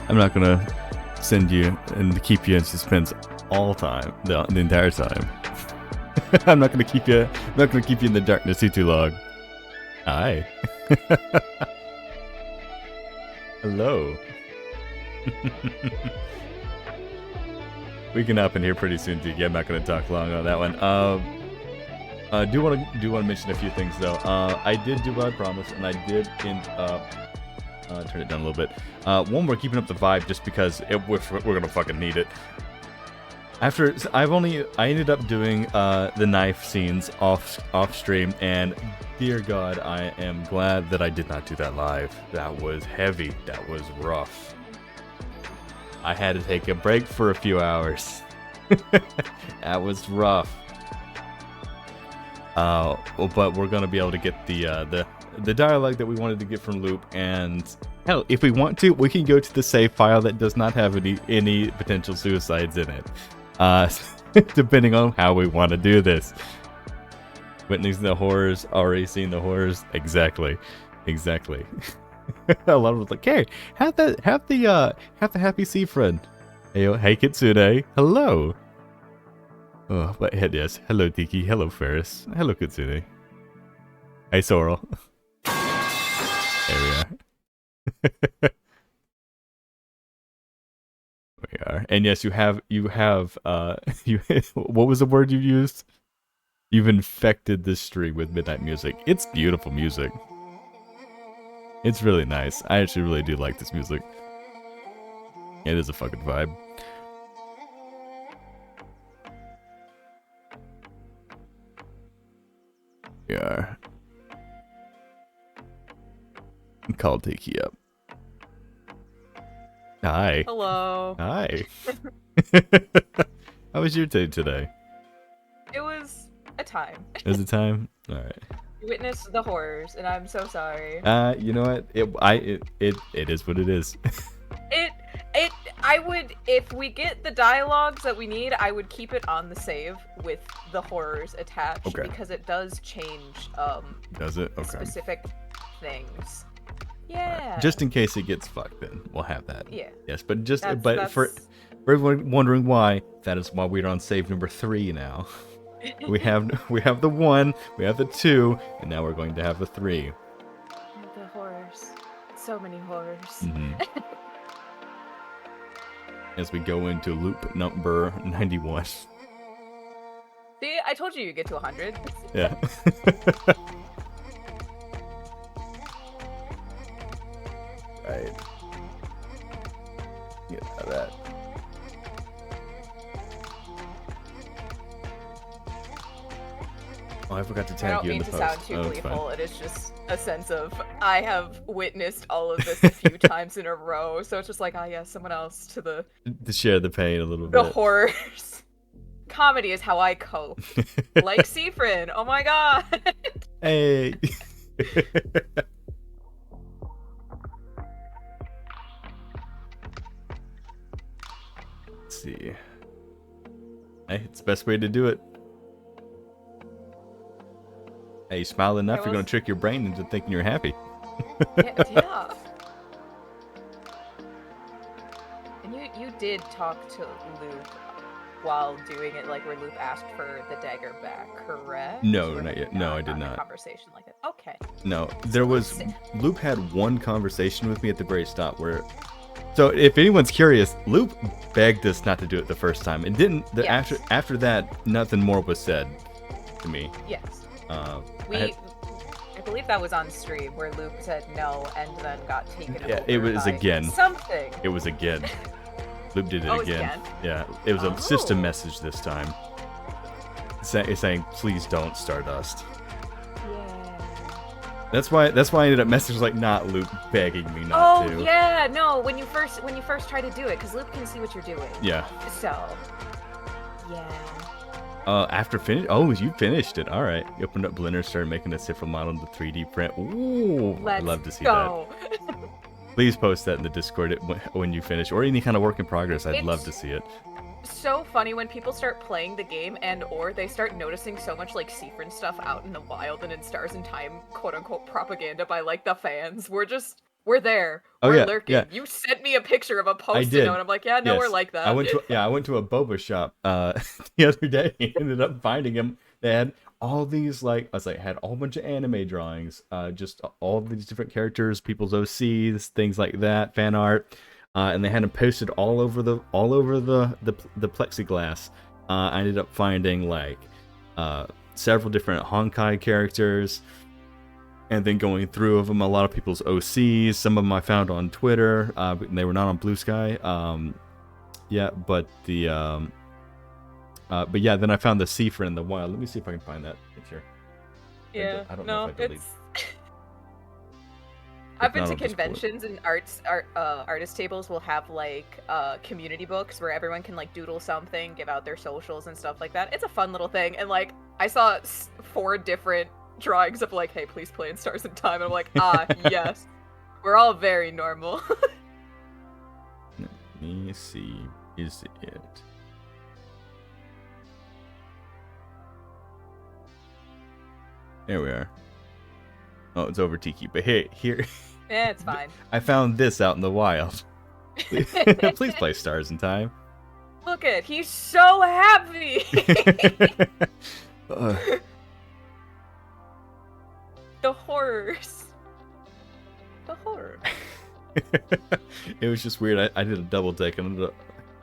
I'm not gonna send you and keep you in suspense all time, the entire time. I'm not gonna keep you. I'm not gonna keep you in the darkness too long. Hi. Hello. We can hop in here pretty soon, Tiki. I'm not gonna talk long on that one. Do want to mention a few things though. I did do what I promised, and I did end up turn it down a little bit. One, we're keeping up the vibe just because we're gonna fucking need it. After I ended up doing the knife scenes off stream, and dear God, I am glad that I did not do that live. That was heavy. That was rough. I had to take a break for a few hours. That was rough. But we're gonna be able to get the dialogue that we wanted to get from Loop, and hell, if we want to, we can go to the save file that does not have any potential suicides in it. Depending on how we want to do this. Witnessing the horrors, already seen the horrors. Exactly. A lot of us like, hey, have the happy sea friend. Hey Kitsune, hello. Oh, but yes, hello Tiki, hello Ferris, hello Kitsune. Hey Sorrel. There we are. We are, and yes, you have what was the word you used? You've infected this stream with midnight music. It's beautiful music. It's really nice. I actually really do like this music. It is a fucking vibe. We are. Call Tiki up. Hi. Hello. Hi. How was your day today? It was a time. It was a time? Alright. You witnessed the horrors, and I'm so sorry. You know what? It is what it is. I would, if we get the dialogues that we need, I would keep it on the save with the horrors attached, because it does change, does it? Okay. Specific things. Yeah. Right. Just in case it gets fucked, then we'll have that. Yeah. Yes, but for everyone wondering why, that is why we're on save number 3 now. we have the 1, we have the 2, and now we're going to have the 3. The horrors. So many horrors. Mm-hmm. As we go into loop number 91. See, I told you get to 100. Yeah. Right. Get out of that. Oh, I forgot to tag you in the post. I don't mean to sound too gleeful. It is just a sense of I have witnessed all of this a few times in a row, so it's just like, someone else to share the pain a little bit. The horrors. Comedy is how I cope. Like Seafrin. Oh my god. Hey. Let's see. Hey, it's the best way to do it. Hey, you smile enough, you're gonna trick your brain into thinking you're happy. Yeah. And you did talk to Luke while doing it, like where Luke asked for the dagger back, correct? No, not yet. No, I did not. Conversation like that. Okay. No, there was. Luke had one conversation with me at the very stop where. So if anyone's curious, Luke begged us not to do it the first time, and didn't. After that, nothing more was said to me. Yes. I believe that was on stream where Luke said no and then got taken over. It was again. Something. It was again. Luke did it again. Yeah, it was a system message this time. Saying, please don't Stardust. Yeah. That's why I ended up messaging like not Luke begging me not to. Oh yeah, no, when you first try to do it, because Luke can see what you're doing. Yeah. So, yeah. After finish, you finished it. All right, you opened up Blender, started making a Sifra model in the 3D print. Ooh, I'd love to see that. Please post that in the Discord when you finish, or any kind of work in progress. I'd love to see it. So funny when people start playing the game or they start noticing so much like Seafrin stuff out in the wild and in Stars and Time, quote unquote propaganda by like the fans. We're we're there. Oh We're yeah, lurking. yeah. You sent me a picture of a I post-it note. did. I'm like, yeah, no, we're Yes. like I that. went to I went to a boba shop the other day. Ended up finding him. They had all these like I was like had a whole bunch of anime drawings, just all these different characters, people's OCs, things like that, fan art, and they had them posted all over the plexiglass. I ended up finding like several different Honkai characters, and then going through of them, a lot of people's OCs. Some of them I found on Twitter, but they were not on Blue Sky. Yeah, but yeah, then I found the Seafriend in the wild. Let me see if I can find that picture. Yeah, I don't know no, if I deleted. it's. I've If been not, to I'll just pull it. conventions and artist tables will have like community books where everyone can like doodle something, give out their socials and stuff like that. It's a fun little thing, and like I saw 4 different drawings of like, hey, please play in Stars in Time, and I'm like, yes, we're all very normal. Let me see. Is it? There we are. Oh, it's over Tiki. But hey, here. Yeah, it's fine. I found this out in the wild. Please play Stars in Time. Look at, he's so happy. The horrors. The horror. It was just weird. I did a double take and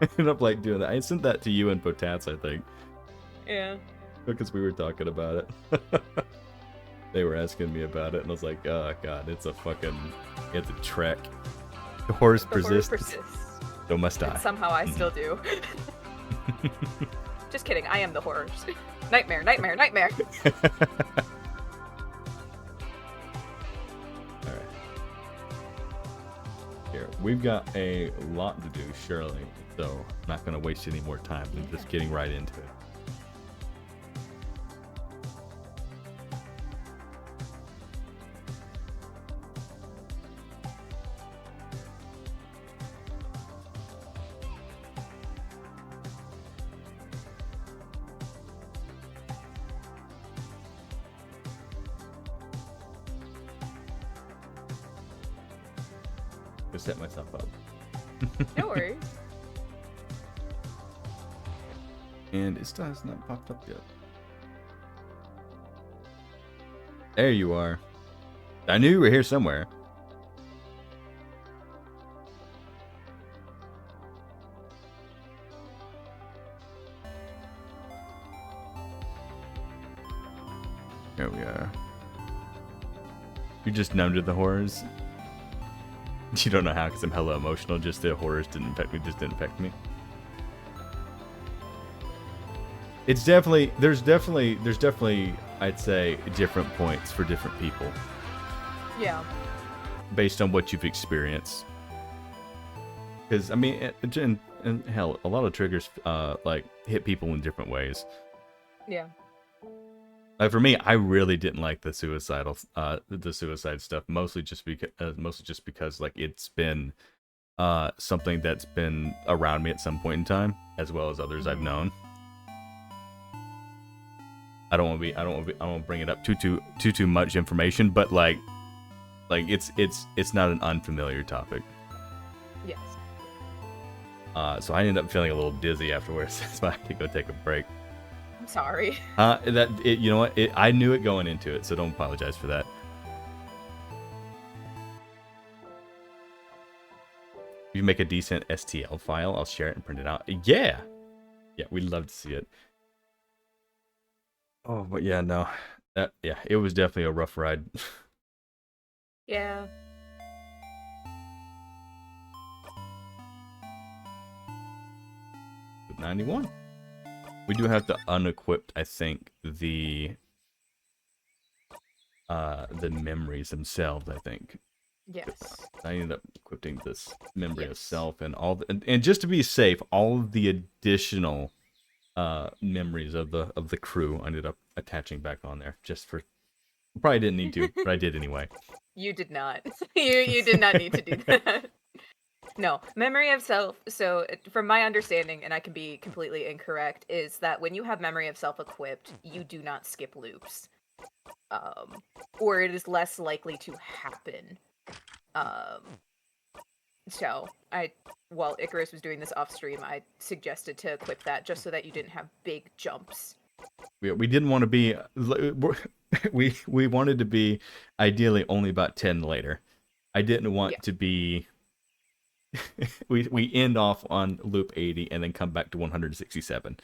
ended up like doing that. I sent that to you and Potats, I think. Yeah. Because we were talking about it. They were asking me about it, and I was like, oh god, it's a trek. The horrors persist. So must die. And somehow I still do. Just kidding, I am the horrors. Nightmare, nightmare, nightmare. Alright. Here, we've got a lot to do, surely. So I'm not going to waste any more time. I'm just getting right into it. To set myself up. No worries. And it still has not popped up yet. There you are. I knew you were here somewhere. There we are. You're just numb to the horrors. You don't know how, because I'm hella emotional. Just the horrors didn't affect me. It's definitely there's definitely I'd say different points for different people. Yeah. Based on what you've experienced. Because I mean, and hell, a lot of triggers like hit people in different ways. Yeah. Like for me, I really didn't like the suicide stuff, mostly just because like it's been something that's been around me at some point in time, as well as others I've known. I don't want to bring it up too much information, but like it's not an unfamiliar topic. Yes. So I ended up feeling a little dizzy afterwards, so I had to go take a break. I'm sorry. You know what? I knew it going into it, so don't apologize for that. If you make a decent STL file, I'll share it and print it out. Yeah, we'd love to see it. Oh, but yeah, no, it was definitely a rough ride. Yeah. $91. We do have to unequip, I think, the memories themselves, I think. Yes. I ended up equipping this memory of self and and just to be safe, all of the additional memories of the crew I ended up attaching back on there just for probably didn't need to, but I did anyway. You did not. You did not need to do that. No, memory of self, so from my understanding, and I can be completely incorrect, is that when you have memory of self equipped, you do not skip loops. Or it is less likely to happen. Um, so while Icarus was doing this off stream, I suggested to equip that just so that you didn't have big jumps. We didn't want to be we wanted to be ideally only about 10 later. I didn't want to be we end off on loop 80 and then come back to 167.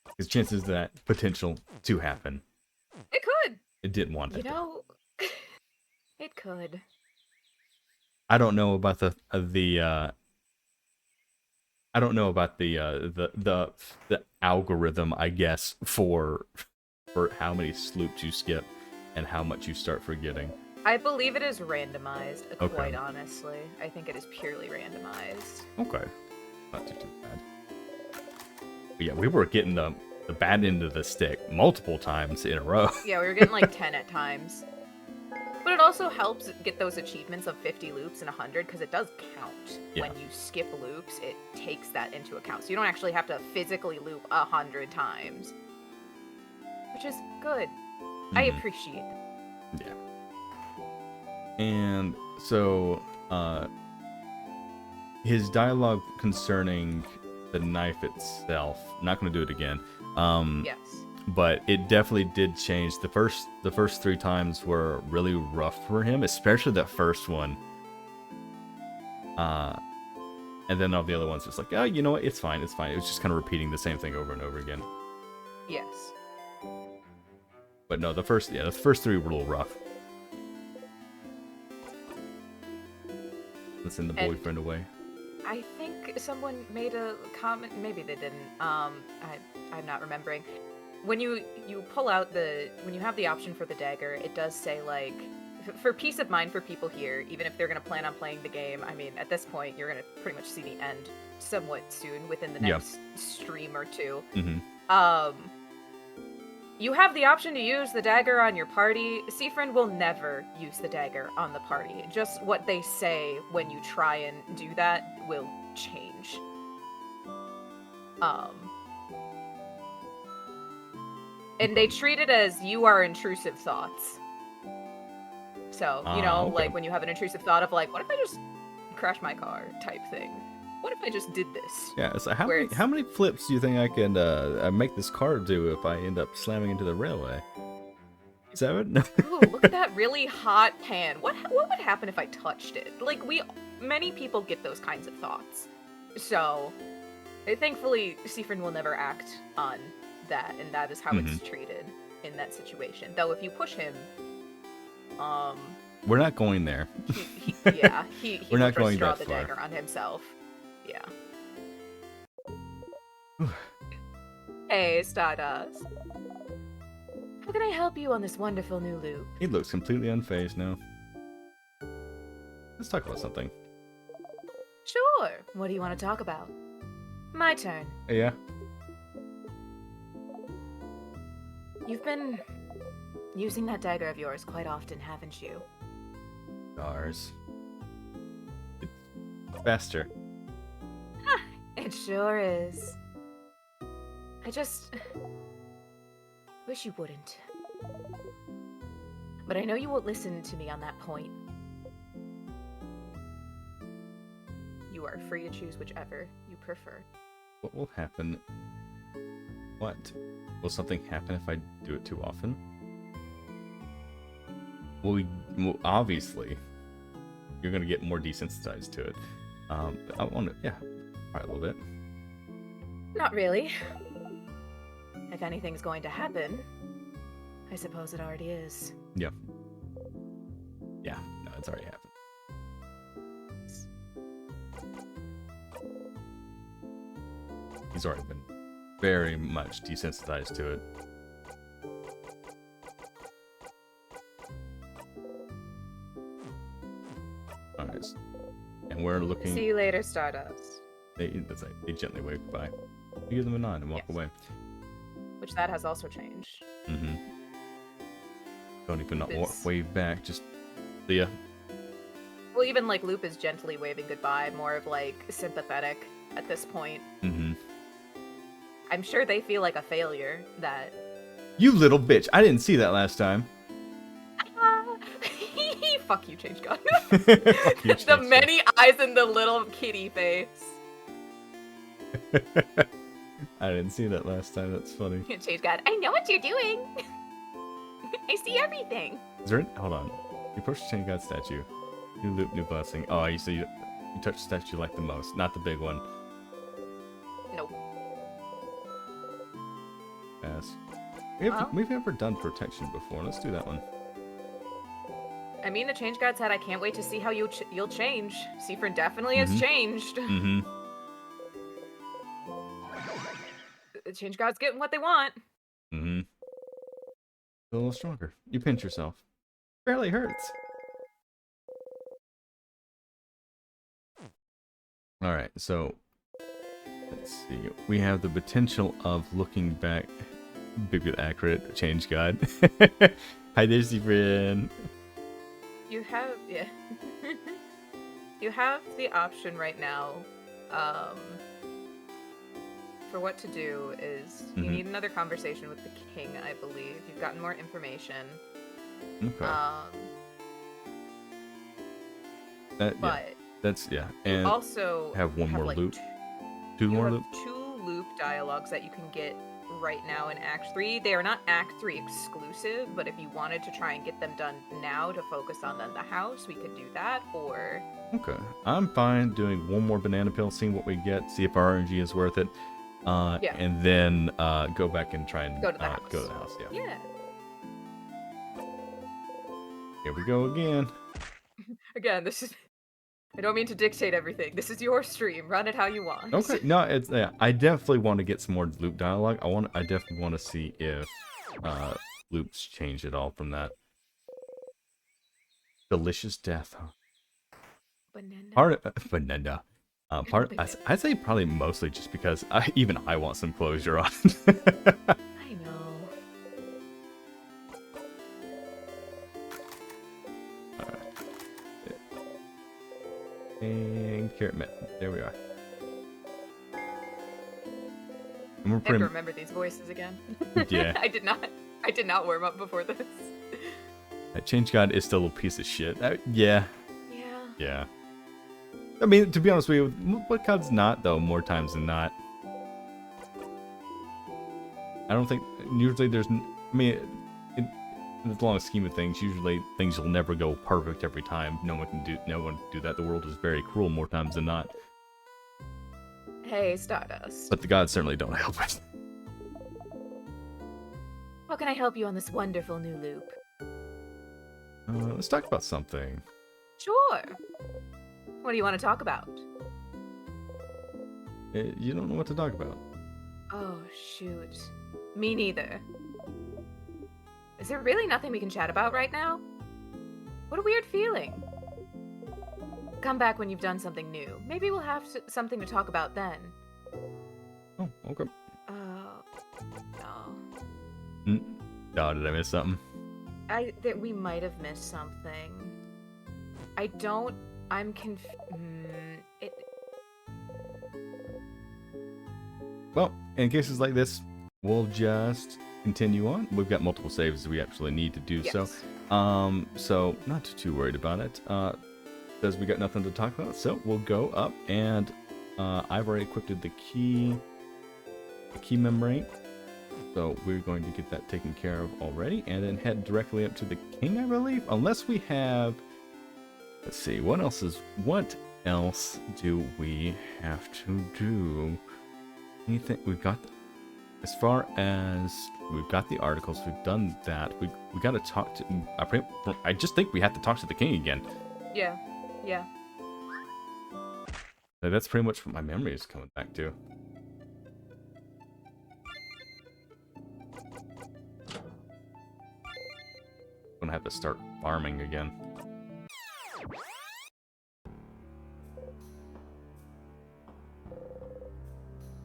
Because chances of that potential to happen. It could. It didn't want it. You know, it could. I don't know about the I don't know about the algorithm, I guess, for how many sloops you skip and how much you start forgetting. I believe it is randomized, quite honestly. I think it is purely randomized. Okay. Not too bad. But yeah, we were getting the bad end of the stick multiple times in a row. Yeah, we were getting like 10 at times. But it also helps get those achievements of 50 loops and 100, because it does count. Yeah. When you skip loops, it takes that into account. So you don't actually have to physically loop 100 times. Which is good. Mm-hmm. I appreciate it. Yeah. And so, his dialogue concerning the knife itself, I'm not going to do it again. Yes. But it definitely did change. The first 3 times were really rough for him, especially that first one. And then all the other ones, it's like, oh, you know what? It's fine. It was just kind of repeating the same thing over and over again. Yes. But no, the first 3 were a little rough. Let's send the boyfriend away. I think someone made a comment. Maybe they didn't. I'm not remembering. When you pull out when you have the option for the dagger, it does say, like, for peace of mind for people here, even if they're going to plan on playing the game, I mean, at this point, you're going to pretty much see the end somewhat soon, within the next stream or 2. Mm-hmm. You have the option to use the dagger on your party. Seafriend will never use the dagger on the party. Just what they say when you try and do that will change. And they treat it as you are intrusive thoughts. So, you know, like when you have an intrusive thought of like, what if I just crash my car type thing? What if I just did this? Yeah, so how many flips do you think I can make this car do if I end up slamming into the railway? 7? Ooh, look at that really hot pan. What would happen if I touched it? Like, many people get those kinds of thoughts. So, thankfully, Seafriend will never act on that, and that is how it's treated in that situation. Though, if you push him, we're not going there. he we're not going draw that the far. dagger on himself. Yeah. Hey, Stardust. How can I help you on this wonderful new loop? He looks completely unfazed now. Let's talk about something. Sure. What do you want to talk about? My turn. Yeah. You've been using that dagger of yours quite often, haven't you? Stars. It's faster. It sure is. I just wish you wouldn't. But I know you won't listen to me on that point. You are free to choose whichever you prefer. What will happen? What? Will something happen if I do it too often? Well, obviously, you're gonna get more desensitized to it. But I want to, try a little bit. Not really. If anything's going to happen, I suppose it already is. Yeah. Yeah, no, it's already happened. He's already been very much desensitized to it. Alright. And we're looking... See you later, Stardust. They gently wave goodbye. You give them a nod and walk away. Which that has also changed. Mm-hmm. Don't even not wave back, just see ya. Well, even like Loop is gently waving goodbye, more of like sympathetic at this point. Mm-hmm. I'm sure they feel like a failure that... You little bitch! I didn't see that last time. Fuck you, Change God. Fuck you, The Change many eyes in the little kitty face. God. I didn't see that last time. That's funny. Change God, I know what you're doing. I see everything. Is there? Hold on. You approach the Change God statue. New loop, new blessing. Oh, you see, you touch the statue you like the most, not the big one. Nope. Yes. Well. We've never done protection before. Let's do that one. I mean, the Change God said, I can't wait to see how you'll change. Seafrin definitely has changed. Mm-hmm. The Change God's getting what they want. Mm-hmm. A little stronger. You pinch yourself. Barely hurts. Alright, so let's see. We have the potential of looking back. Big bit accurate. Change God. Hi there, Seafrin. You have, yeah. You have the option right now, for what to do is you need another conversation with the king, I believe. You've gotten more information. Okay. But yeah, that's, yeah. And also have one more like loop. Two more loop? 2 loop dialogues that you can get right now in Act 3. They are not Act 3 exclusive, but if you wanted to try and get them done now to focus on then the house, we could do that, or... Okay. I'm fine doing one more banana peel, seeing what we get, see if our RNG is worth it. Yeah. And then go back and try and Go to the house. Go to the house, yeah. Yeah. Here we go again. Again, this is... I don't mean to dictate everything. This is your stream. Run it how you want. Okay. No, it's yeah. I definitely want to get some more loop dialogue. I definitely want to see if loops change at all from that. Delicious death, huh? Banana. I'd say probably mostly just because even I want some closure on. I know. And carrot mint. There we are. And we're I have to remember these voices again. Yeah. I did not warm up before this. That Change God is still a piece of shit. Yeah. Yeah. Yeah. I mean, to be honest with you, what God's not, though, more times than not. I don't think, usually there's, I mean, in the long scheme of things, usually things will never go perfect every time. No one can do that. The world is very cruel more times than not. Hey, Stardust. But the gods certainly don't help us. How can I help you on this wonderful new loop? Let's talk about something. Sure. What do you want to talk about? You don't know what to talk about. Oh, shoot. Me neither. Is there really nothing we can chat about right now? What a weird feeling. Come back when you've done something new. Maybe we'll have something to talk about then. Oh, okay. No. Oh, did I miss something? That we might have missed something. I'm Well, in cases like this, we'll just continue on. We've got multiple saves we actually need to do so. So not too worried about it. Because we got nothing to talk about, so we'll go up and I've already equipped the key membrane. So we're going to get that taken care of already, and then head directly up to the king, I believe. Unless we have, let's see, what else do we have to do? Anything we've got? As far as we've got the articles, we've done that. We got to talk to. I just think we have to talk to the king again. Yeah. Yeah. That's pretty much what my memory is coming back to. I'm gonna have to start farming again.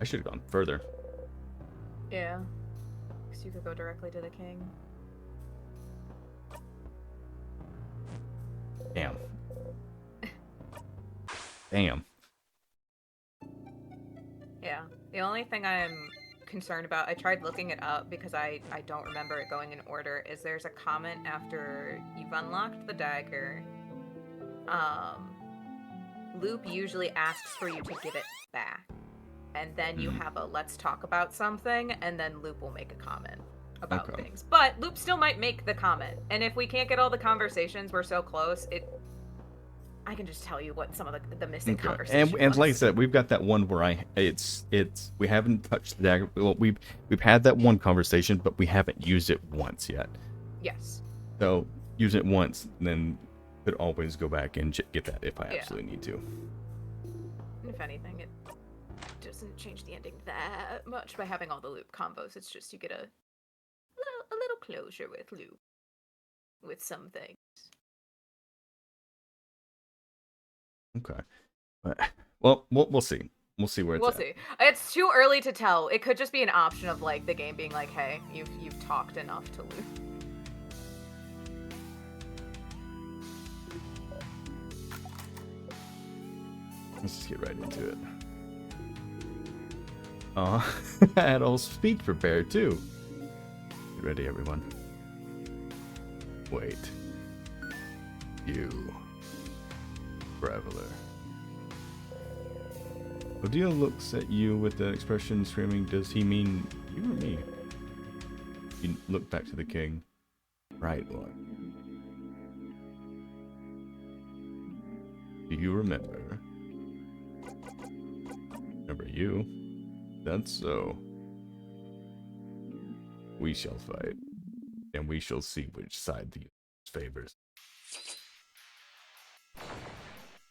I should have gone further. Yeah. Because you could go directly to the king. Damn. Damn. Yeah. The only thing I'm concerned about, I tried looking it up because I don't remember it going in order, is there's a comment after you've unlocked the dagger Loop usually asks for you to give it back. And then you have a let's talk about something, and then Loop will make a comment about things. But Loop still might make the comment. And if we can't get all the conversations, we're so close, I can just tell you what some of the missing conversations and like I said, we've got that one where we haven't touched the dagger. Well, we've had that one conversation, but we haven't used it once yet. Yes. So use it once, and then could always go back and get that if I absolutely need to. If anything, it doesn't change the ending that much by having all the Loop combos. It's just you get a little closure with Loop with some things. Okay, well, we'll see. We'll see where it's at. We'll see. It's too early to tell. It could just be an option of like the game being like, "Hey, you've talked enough to Loop." Let's just get right into it. I had a whole speech prepared too. Get ready, everyone. Wait. You, traveler. Odile looks at you with the expression screaming, does he mean you or me? You look back to the king. Right one. Do you remember? Remember you? That's so. We shall fight, and we shall see which side the favors.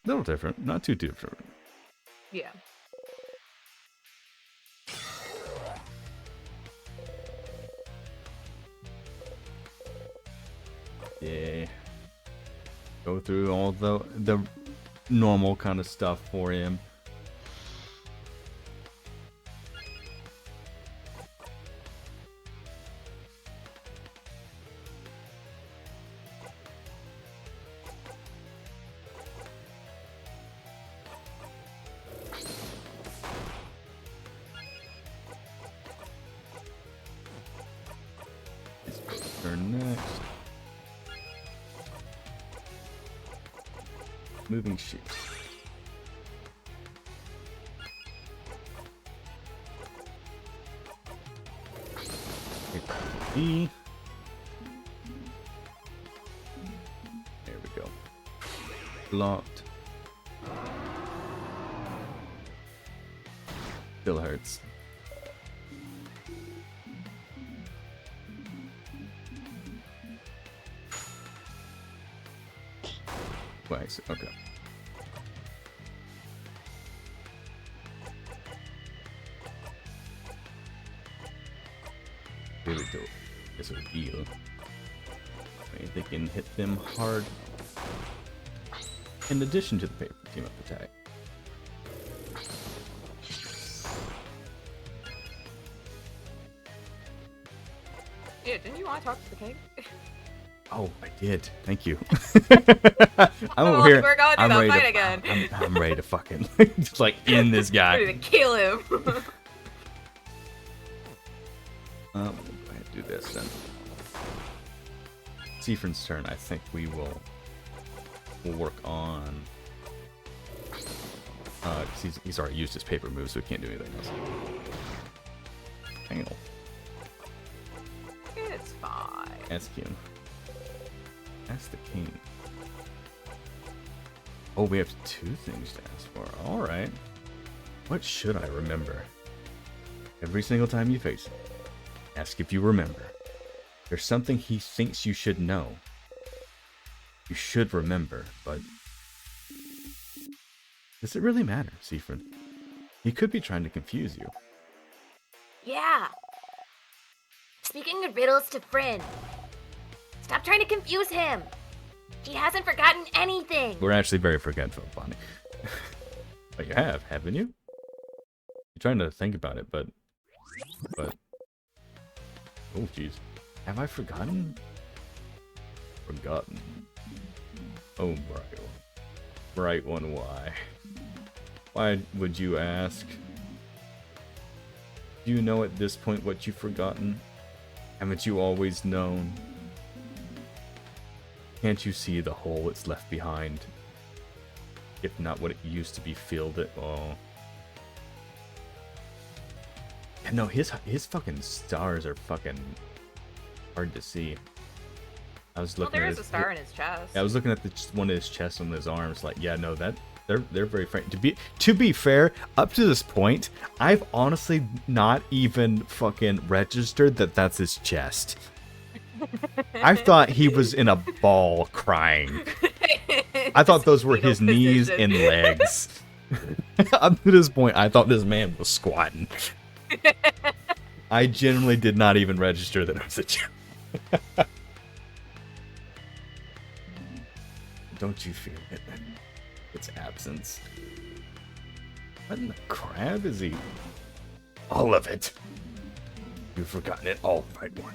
Little different, not too different. Yeah. Yeah. Go through all the normal kind of stuff for him. Turn next. Moving sheet. E. There we go. Blocked. Still hurts. Twice. Okay. Here we go. This will deal. They can hit them hard. In addition to the paper team up attack. Yeah, didn't you want to talk to the king? Oh, I did. Thank you. I'm over here. We're going through the fight again. I'm ready to fucking just like end this guy. Ready to kill him. We'll go ahead and do this then. Siefren's turn. I think we'll work on. Cause he's already used his paper move, so he can't do anything else. Hang on. It's fine. Ask him. Ask the king. Oh, we have 2 things to ask for. Alright. What should I remember? Every single time you face him, ask if you remember. There's something he thinks you should know. You should remember, but... does it really matter, Siefren? He could be trying to confuse you. Yeah. Speaking of riddles to Fryn. Stop trying to confuse him. He hasn't forgotten anything. We're actually very forgetful, Bonnie. But you have, haven't you? You're trying to think about it, but... oh, jeez. Have I forgotten? Forgotten. Oh, bright one. Bright one, why? Why would you ask? Do you know at this point what you've forgotten? Haven't you always known? Can't you see the hole it's left behind? if not what it used to be, filled it. Oh. Yeah, no, his fucking stars are fucking hard to see. I was looking there at is a star in his chest. I was looking at one of his chests on his arms, like, yeah, no, that they're very frank. To be fair, up to this point, I've honestly not even fucking registered that that's his chest. I thought he was in a ball crying. I thought those were his knees and legs. Up to this point, I thought this man was squatting. I genuinely did not even register that it was a chest. Don't you feel it? Its absence. What in the crap is he? All of it. You've forgotten it all, right one.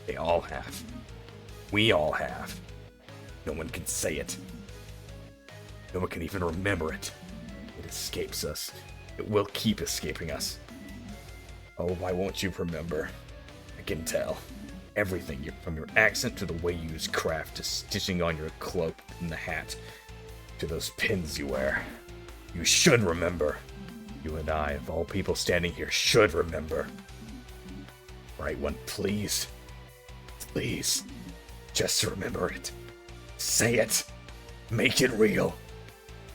They all have. We all have. No one can say it. No one can even remember it. It escapes us. It will keep escaping us. Oh, why won't you remember? I can tell. Everything, from your accent to the way you use craft to stitching on your cloak and the hat to those pins you wear. You should remember. You and I, of all people standing here, should remember. Right one, please. Please. Just remember it. Say it. Make it real.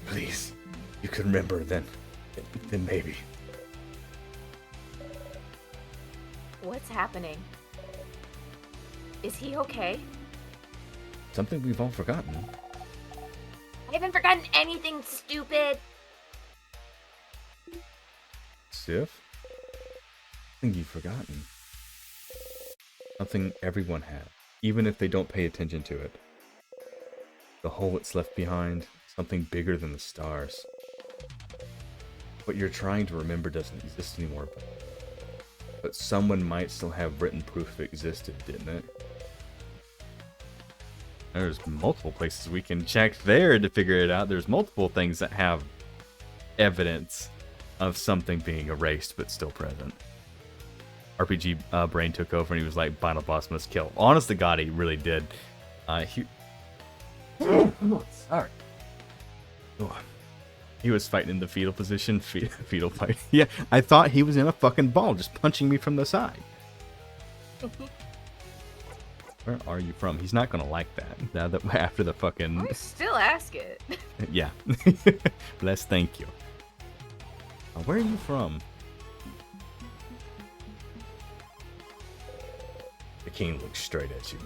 Please. You can remember then maybe. What's happening? Is he okay? Something we've all forgotten. I haven't forgotten anything, stupid. Sif? Something you've forgotten. Something everyone had, even if they don't pay attention to it. The hole it's left behind, something bigger than the stars. What you're trying to remember doesn't exist anymore, but someone might still have written proof it existed, didn't it? There's multiple places we can check there to figure it out. There's multiple things that have evidence of something being erased but still present. RPG brain took over and he was like, final boss must kill. Honest to God, he really did. Sorry. Oh. He was fighting in the fetal position. Fetal fight. Yeah, I thought he was in a fucking ball just punching me from the side. Where are you from? He's not gonna like that. Now that after the fucking... I still ask it. Yeah. Bless, thank you. Where are you from? The king looks straight at you.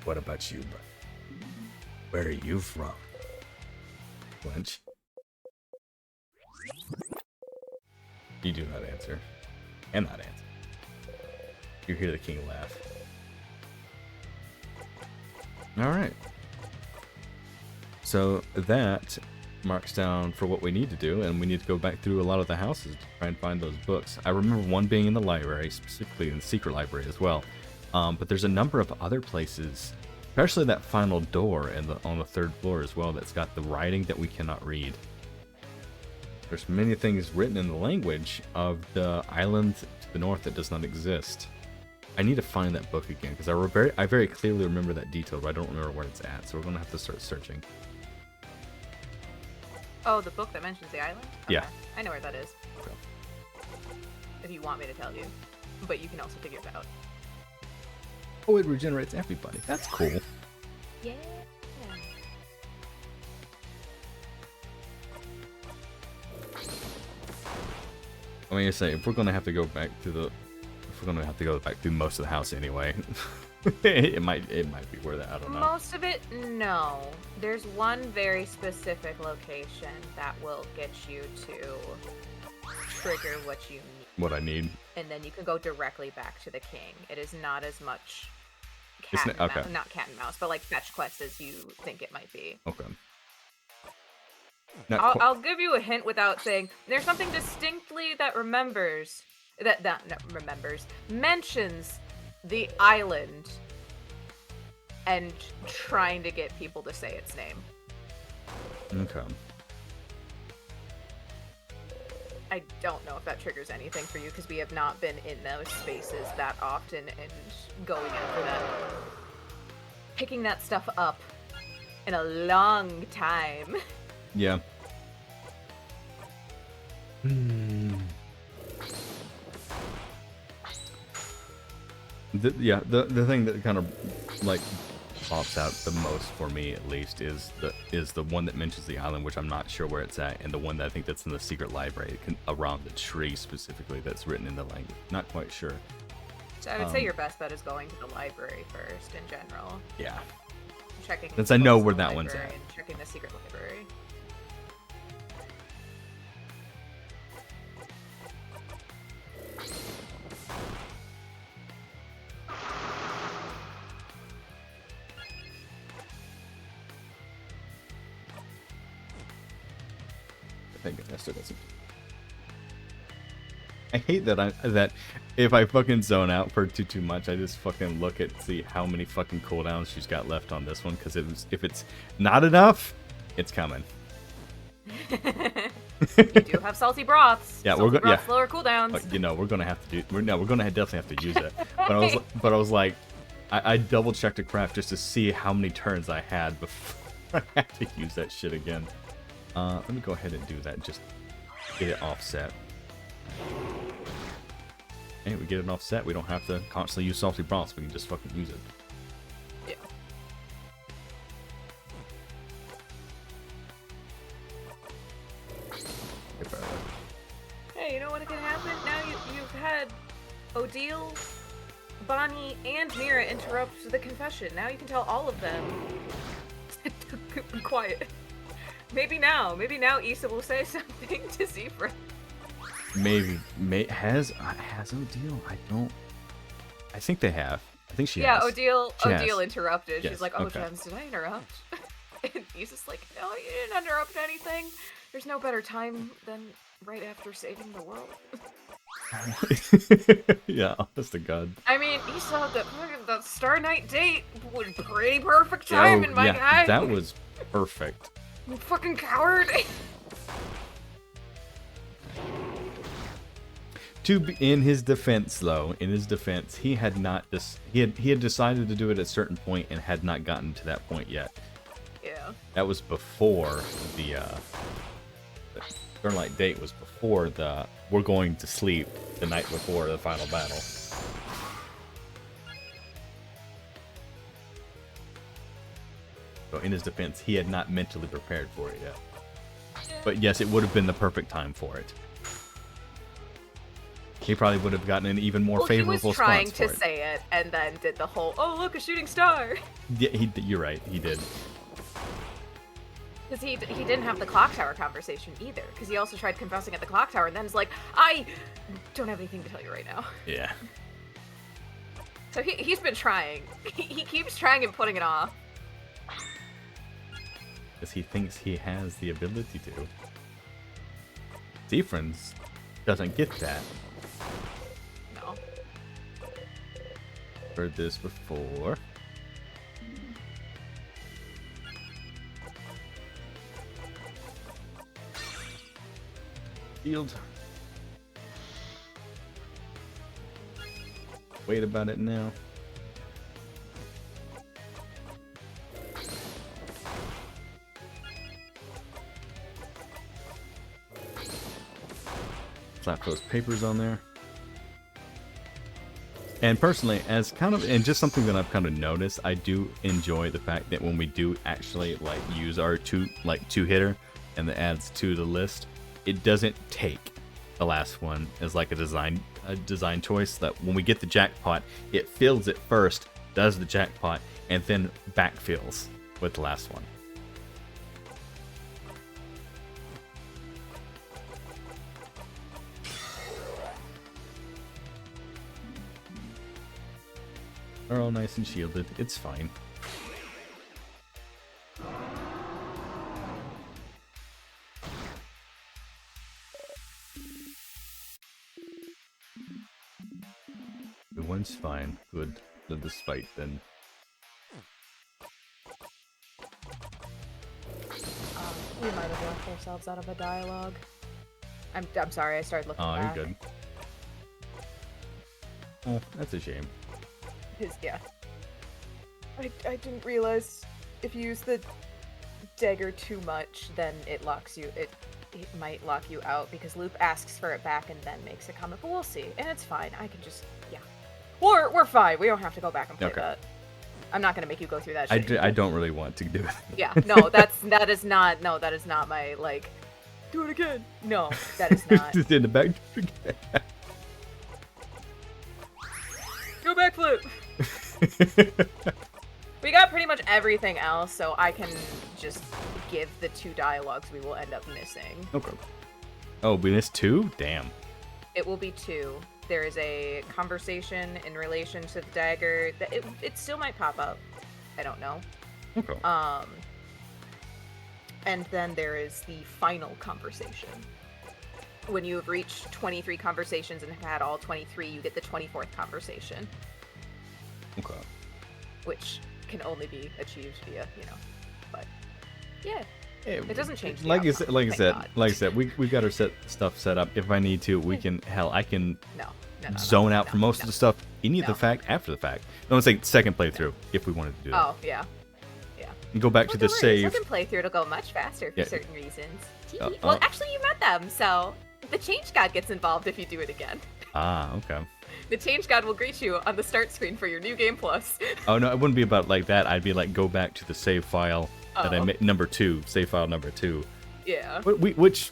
What about you, bro? Where are you from? Flinch. You do not answer. And not answer. You hear the king laugh. Alright. So that marks down for what we need to do, and we need to go back through a lot of the houses to try and find those books. I remember one being in the library, specifically in the secret library as well. But there's a number of other places, especially that final door on the third floor as well, that's got the writing that we cannot read. There's many things written in the language of the island to the north that does not exist. I need to find that book again, because I very clearly remember that detail, but I don't remember where it's at, so we're going to have to start searching. Oh, the book that mentions the island? Okay. Yeah. I know where that is. Okay. If you want me to tell you. But you can also figure it out. Oh, it regenerates everybody. That's cool. Yeah. I mean, say if we're gonna have to go back to through most of the house anyway, it might be worth it. I don't know. Most of it, no. There's one very specific location that will get you to trigger what you need. What I need. And then you can go directly back to the king. It is not as much not cat and mouse, but like fetch quest as you think it might be. Okay. I'll give you a hint without saying. There's something distinctly that mentions the island and trying to get people to say its name. Okay. I don't know if that triggers anything for you because we have not been in those spaces that often and going after that. Picking that stuff up in a long time. Yeah. The thing that kind of like pops out the most for me, at least, is the one that mentions the island, which I'm not sure where it's at, and the one that I think that's in the secret library around the tree specifically that's written in the language. Not quite sure. So I would say your best bet is going to the library first in general. Yeah. Checking. Since I know books where in the that one's library at. And checking the secret library. I think I still got some. I hate that if I fucking zone out for too much, I just fucking look at see how many fucking cooldowns she's got left on this one, because if it's not enough, it's coming. You do have salty broths. Yeah, salty we're gonna slower cooldowns. But, we're gonna have to do. We're gonna definitely have to use it. But I was like, I double checked the craft just to see how many turns I had before I had to use that shit again. Let me go ahead and do that. Just get it offset. Hey, we get it offset. We don't have to constantly use salty broths. We can just fucking use it. Yeah. Hey, you know what can happen? Now you've had Odile, Bonnie, and Mira interrupt the confession. Now you can tell all of them. Be quiet. Maybe now Issa will say something to Zebra. Maybe has Odile? I think they have. I think she has. Yeah, Odile has. interrupted. Yes, She's like, "Oh, okay. Gems, did I interrupt?" And Issa's like, "No, you didn't interrupt anything. There's no better time than right after saving the world." Yeah, honest to God. I mean, Issa, the Star Night date was pretty perfect timing, my guy. That was perfect. You fucking coward. In his defense, he had not he had decided to do it at a certain point and had not gotten to that point yet. Yeah. That was before the Starlight date was before we're going to sleep the night before the final battle. So in his defense, he had not mentally prepared for it yet. But yes, it would have been the perfect time for it. He probably would have gotten an even more favorable response for it. He was trying to say it and then did the whole, "Oh, look, a shooting star." Yeah, you're right. He did. Because he didn't have the clock tower conversation either. Because he also tried confessing at the clock tower and then is like, "I don't have anything to tell you right now." Yeah. So he's been trying. He keeps trying and putting it off. Because he thinks he has the ability to. Zephrins doesn't get that. No. Heard this before. Shield. Wait about it now. Slap those papers on there. And personally, as kind of, and just something that I've kind of noticed, I do enjoy the fact that when we do actually like use our two hitter and that adds to the list, it doesn't take the last one as like a design choice. That when we get the jackpot, it fills it first, does the jackpot, and then backfills with the last one. They're all nice and shielded. It's fine. Everyone's fine. Good. This fight then. We might have left ourselves out of a dialogue. I'm sorry. I started looking back. Oh, you're good. Oh, that's a shame. Yeah. I didn't realize if you use the dagger too much, then it might lock you out because Loop asks for it back and then makes a comment. But we'll see, and it's fine. I can just we're fine. We don't have to go back and play that. I'm not gonna make you go through that shit. I don't really want to do it. Yeah, no, that is not my like. Do it again. No, that is not. Just in the back. Go backflip. We got pretty much everything else, so I can just give the 2 dialogues we will end up missing. Okay. Oh, we missed 2? Damn. It will be 2. There is a conversation in relation to the dagger. It still might pop up. I don't know. Okay. And then there is the final conversation. When you have reached 23 conversations and have had all 23, you get the 24th conversation. Okay. Which can only be achieved via, but yeah. It doesn't change the like outcome, I said, we got our stuff set up. If I need to, we can. Hell, I can zone out for most of the stuff. Any of the fact after the fact. No, it's like second playthrough if we wanted to do that. Oh yeah. And go back to the save. Second playthrough to go much faster for certain reasons. Oh. Well, actually, you met them, so the change god gets involved if you do it again. Ah, okay. The change god will greet you on the start screen for your new game plus. Oh no, it wouldn't be about like that. I'd be like, go back to the save file that I made, number 2, save file number 2. Yeah. Which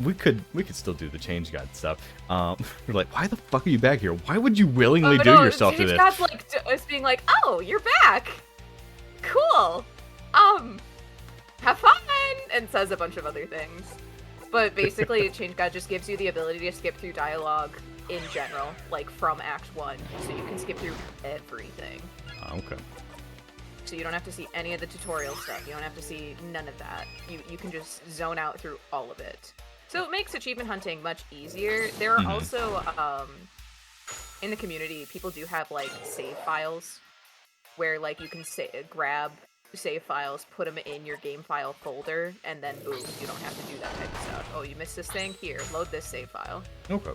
we could still do the change god stuff. We're like, why the fuck are you back here? Why would you willingly do yourself to this? Change god's like it's being like, oh, you're back. Cool. Have fun, and says a bunch of other things. But basically, Change God just gives you the ability to skip through dialogue in general, like from Act 1, so you can skip through everything. Okay. So you don't have to see any of the tutorial stuff, you don't have to see none of that. You can just zone out through all of it. So it makes achievement hunting much easier. There are also, in the community, people do have, like, save files, where, like, you can grab save files, put them in your game file folder, and then boom, you don't have to do that type of stuff. Oh, you missed this thing? Here, load this save file. Okay.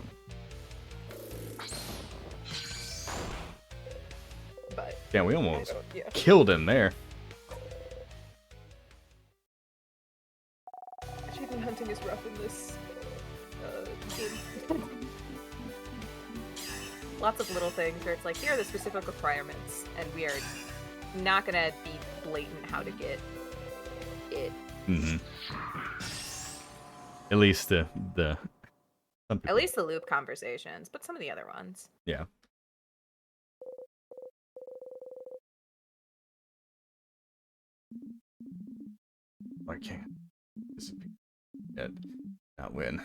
But yeah, we almost killed him there. Achievement hunting is rough in this game. Lots of little things where it's like, here are the specific requirements, and we are not gonna be blatant how to get it. At least the at least the loop conversations, but some of the other ones. Yeah. I can't disappear. Yet. Not win.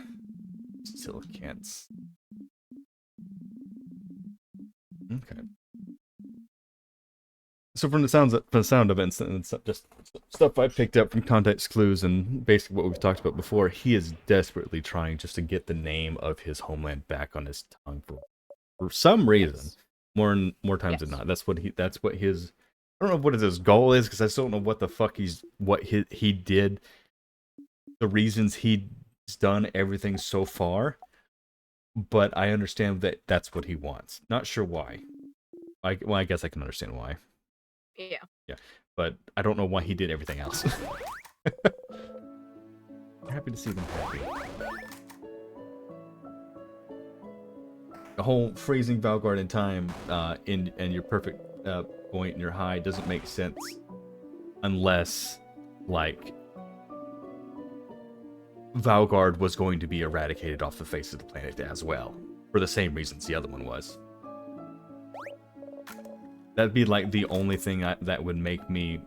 Still can't. Okay. So from the sound of it, and just stuff I picked up from context clues and basically what we've talked about before, he is desperately trying just to get the name of his homeland back on his tongue for some reason. More times than not. That's what his. I don't know what his goal is because I still don't know what the fuck he did. The reasons he's done everything so far, but I understand that that's what he wants. Not sure why. I guess I can understand why. Yeah. Yeah, but I don't know why he did everything else. I'm happy to see them happy. The whole freezing Valgard in time and your perfect point and your high doesn't make sense unless, like, Valgard was going to be eradicated off the face of the planet as well, for the same reasons the other one was. That'd be, like, the only thing that would make me,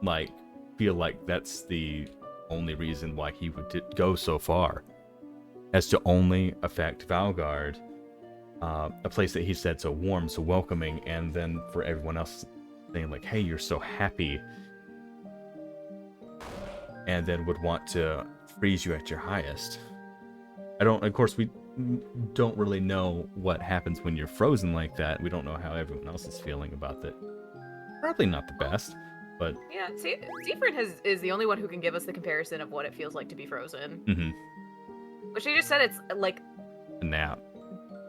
like, feel like that's the only reason why he would go so far, as to only affect Valgard, a place that he said so warm, so welcoming, and then for everyone else saying, like, hey, you're so happy, and then would want to freeze you at your highest. Of course, we don't really know what happens when you're frozen like that. We don't know how everyone else is feeling about that. Probably not the best, but... Yeah, see, Siegfried is the only one who can give us the comparison of what it feels like to be frozen. Mm-hmm. But she just said it's, like... A nap.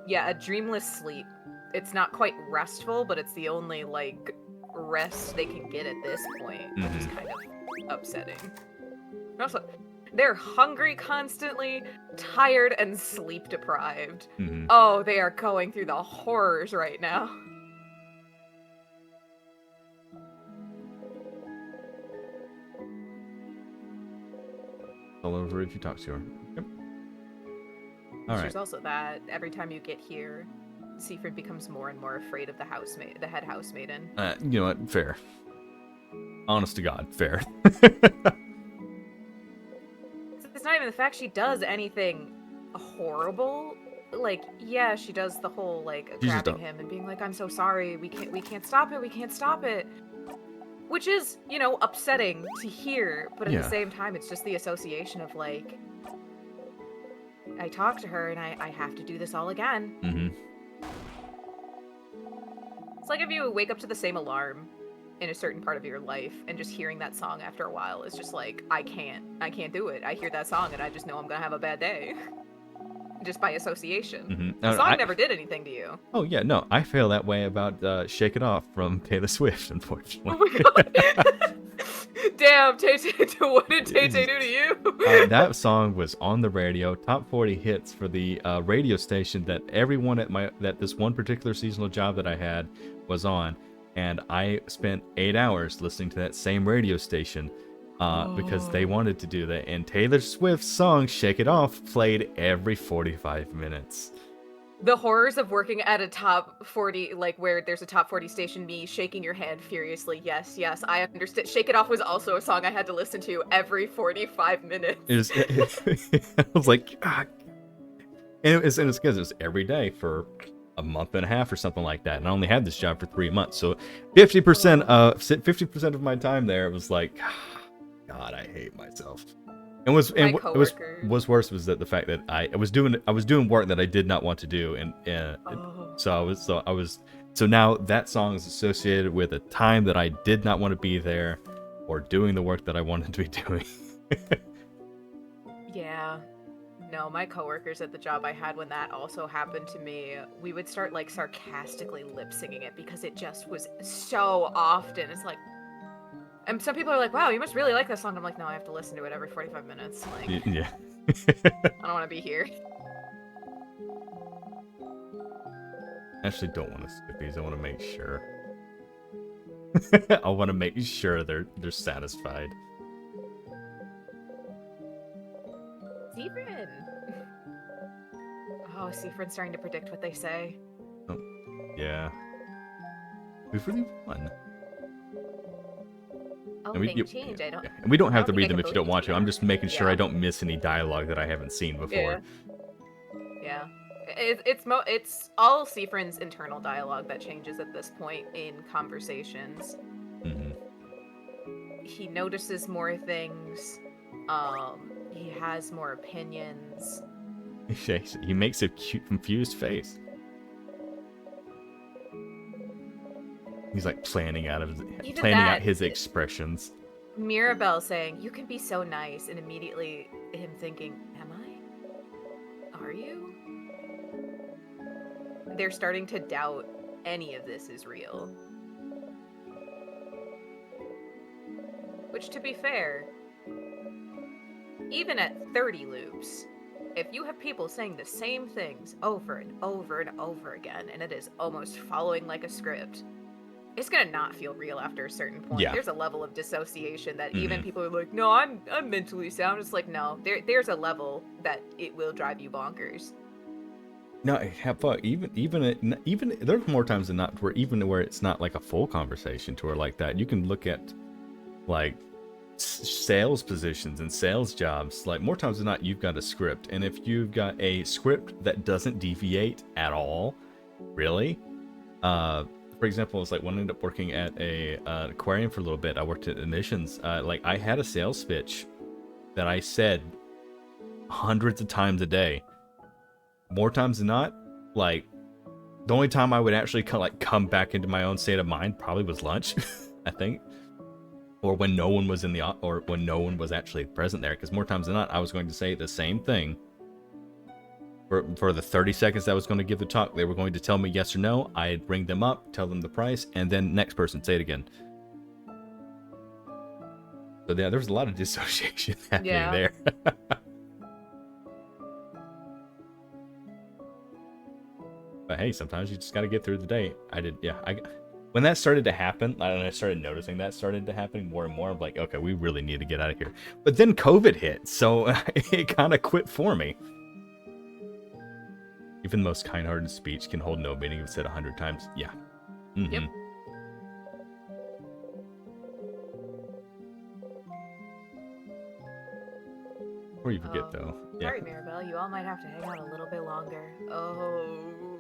Yeah, a dreamless sleep. It's not quite restful, but it's the only, like, rest they can get at this point, which is Mhm. kind of upsetting. Also, they're hungry constantly, tired, and sleep deprived. Mhm. Oh, they are going through the horrors right now. All over if you talk to her. Yep. All right. There's also that every time you get here, Siegfried becomes more and more afraid of the housemaid, the head housemaiden. You know what? Fair. Honest to God, fair. It's not even the fact she does anything horrible. Like, yeah, she does the whole like You just grabbing don't. him and being like, "I'm so sorry. We can't stop it. We can't stop it." Which is, you know, upsetting to hear, but at Yeah. the same time, it's just the association of like, I talk to her and I have to do this all again. Mm-hmm. It's like if you wake up to the same alarm in a certain part of your life and just hearing that song after a while is just like, I can't do it. I hear that song and I just know I'm gonna have a bad day. Just by association. Mm-hmm. The song never did anything to you. Oh yeah, no, I feel that way about "Shake It Off" from Taylor Swift, unfortunately. Oh my god. Damn, Tay-Tay, what did Tay-Tay do to you? That song was on the radio, top 40 hits for the radio station that everyone at this one particular seasonal job that I had was on, and I spent 8 hours listening to that same radio station because they wanted to do that. And Taylor Swift's song "Shake It Off" played every 45 minutes. The horrors of working at a top 40, like where there's a top 40 station, me shaking your hand furiously. Yes, I understand. Shake It Off was also a song I had to listen to every 45 minutes. I was like, ah. And it's because it was every day for a month and a half or something like that. And I only had this job for 3 months. So 50% of my time there was like, God, I hate myself. And was worse was that the fact that I was doing work that I did not want to do, and so now that song is associated with a time that I did not want to be there, or doing the work that I wanted to be doing. Yeah. No, my coworkers at the job I had when that also happened to me, we would start like sarcastically lip singing it because it just was so often. It's like, and some people are like, "Wow, you must really like that song." I'm like, "No, I have to listen to it every 45 minutes. Like, Yeah. I don't want to be here." I actually don't want to skip these. I want to make sure. I want to make sure they're satisfied. Seafrin. Oh, Seafrin's starting to predict what they say. Oh, yeah. We've really won. Oh, And things change. I don't. Yeah. And we don't have I to don't read think I them can if you don't believe want to. you. I'm just making sure Yeah. I don't miss any dialogue that I haven't seen before. Yeah. It's all Seafrin's internal dialogue that changes at this point in conversations. Mm-hmm. He notices more things. He has more opinions. He makes a cute, confused face. He's like planning out his expressions. Mirabelle saying, "You can be so nice," and immediately him thinking, "Am I? Are you?" They're starting to doubt any of this is real. Which, to be fair, even at 30 loops, if you have people saying the same things over and over and over again, and it is almost following like a script, it's gonna not feel real after a certain point. Yeah. There's a level of dissociation that even people are like, "No, I'm mentally sound." It's like, no, there's a level that it will drive you bonkers. No, even there's more times than not where it's not like a full conversation to her like that. You can look at like sales positions and sales jobs. Like more times than not, you've got a script, and if you've got a script that doesn't deviate at all, really, for example, it's like when I ended up working at a aquarium for a little bit. I worked at admissions. Like I had a sales pitch that I said hundreds of times a day. More times than not, like the only time I would actually come back into my own state of mind probably was lunch, I think, or when no one was when no one was actually present there. Because more times than not, I was going to say the same thing for the 30 seconds I was going to give the talk, they were going to tell me yes or no. I'd bring them up, tell them the price, and then next person, say it again. So yeah, there was a lot of dissociation happening there. But hey, sometimes you just got to get through the day. When that started to happen, and I started noticing that started to happen more and more, I'm like, okay, we really need to get out of here. But then COVID hit, so it kind of quit for me. Even the most kind-hearted speech can hold no meaning if said 100 times. Yeah. Mm-hmm. Yep. Before you forget, though. Yeah. Sorry, Mirabelle. You all might have to hang out a little bit longer. Oh.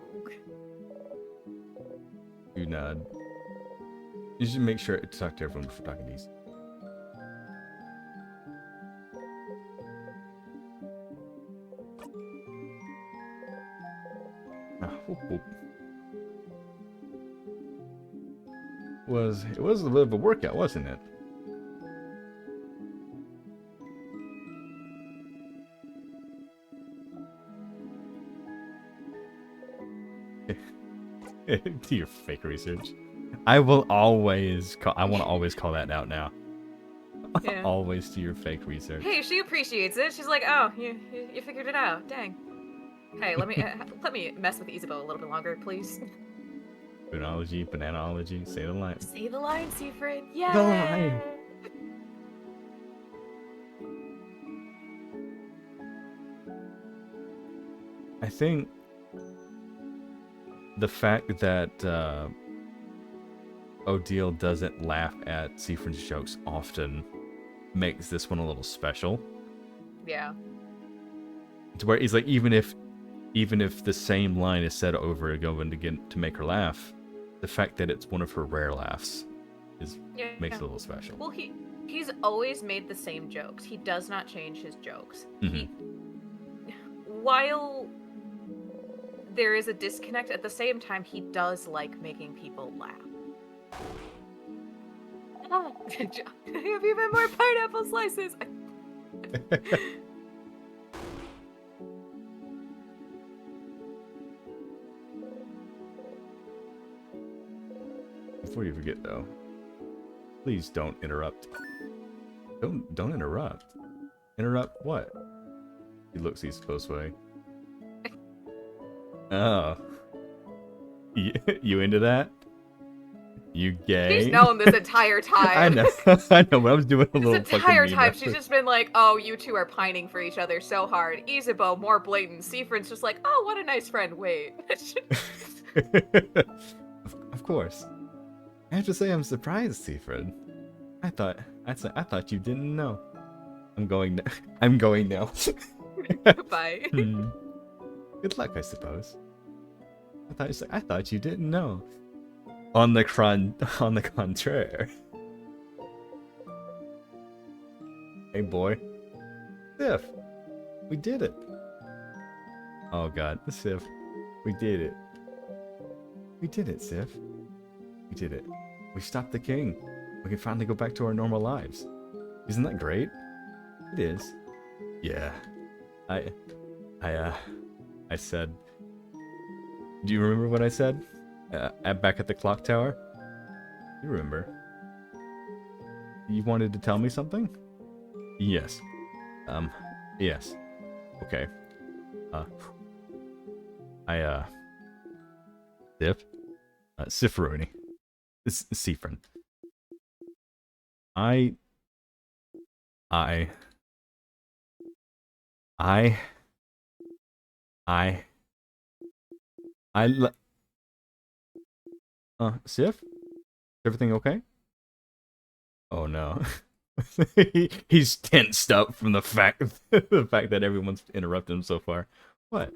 Do nod. You should make sure to talk to everyone before talking to these. Whoop, whoop. It was a bit of a workout, wasn't it? Do your fake research. I will always call. I want to always call that out now. Yeah. Always do your fake research. Hey, she appreciates it. She's like, oh, you figured it out. Dang. Hey, let me mess with Isabeau a little bit longer, please. Boonology, bananology. Say the line. Say the line, Siegfried. Yeah. The line. I think the fact that Odile doesn't laugh at Siegfried's jokes often makes this one a little special. Yeah. To where he's like, even if the same line is said over and over again to make her laugh, the fact that it's one of her rare laughs makes it a little special. Well, he's always made the same jokes. He does not change his jokes. Mm-hmm. While there is a disconnect, at the same time, he does like making people laugh. Have you been more pineapple slices? Before you forget, though, please don't interrupt. Don't interrupt. Interrupt what? He looks East way. Oh. You into that? You gay? She's known this entire time. I know. I know, but I was doing a little This entire time, she's just been like, oh, you two are pining for each other so hard. Isabeau, more blatant. Siegfried's just like, oh, what a nice friend. Wait. Of course. I have to say I'm surprised, Siegfried. I thought you didn't know. I'm going now. Bye. Good luck, I suppose. I thought you didn't know. On the contraire. Hey boy. Sif. We did it. Oh god, Sif. We did it. We did it, Sif. We did it. We stopped the king. We can finally go back to our normal lives. Isn't that great? It is. Yeah. I said... Do you remember what I said? Back at the clock tower? You remember. You wanted to tell me something? Yes. Yes. Okay. Sif? Sifroni. Siefren. Sif? Everything okay? Oh no. He's tensed up from the fact that everyone's interrupted him so far. What?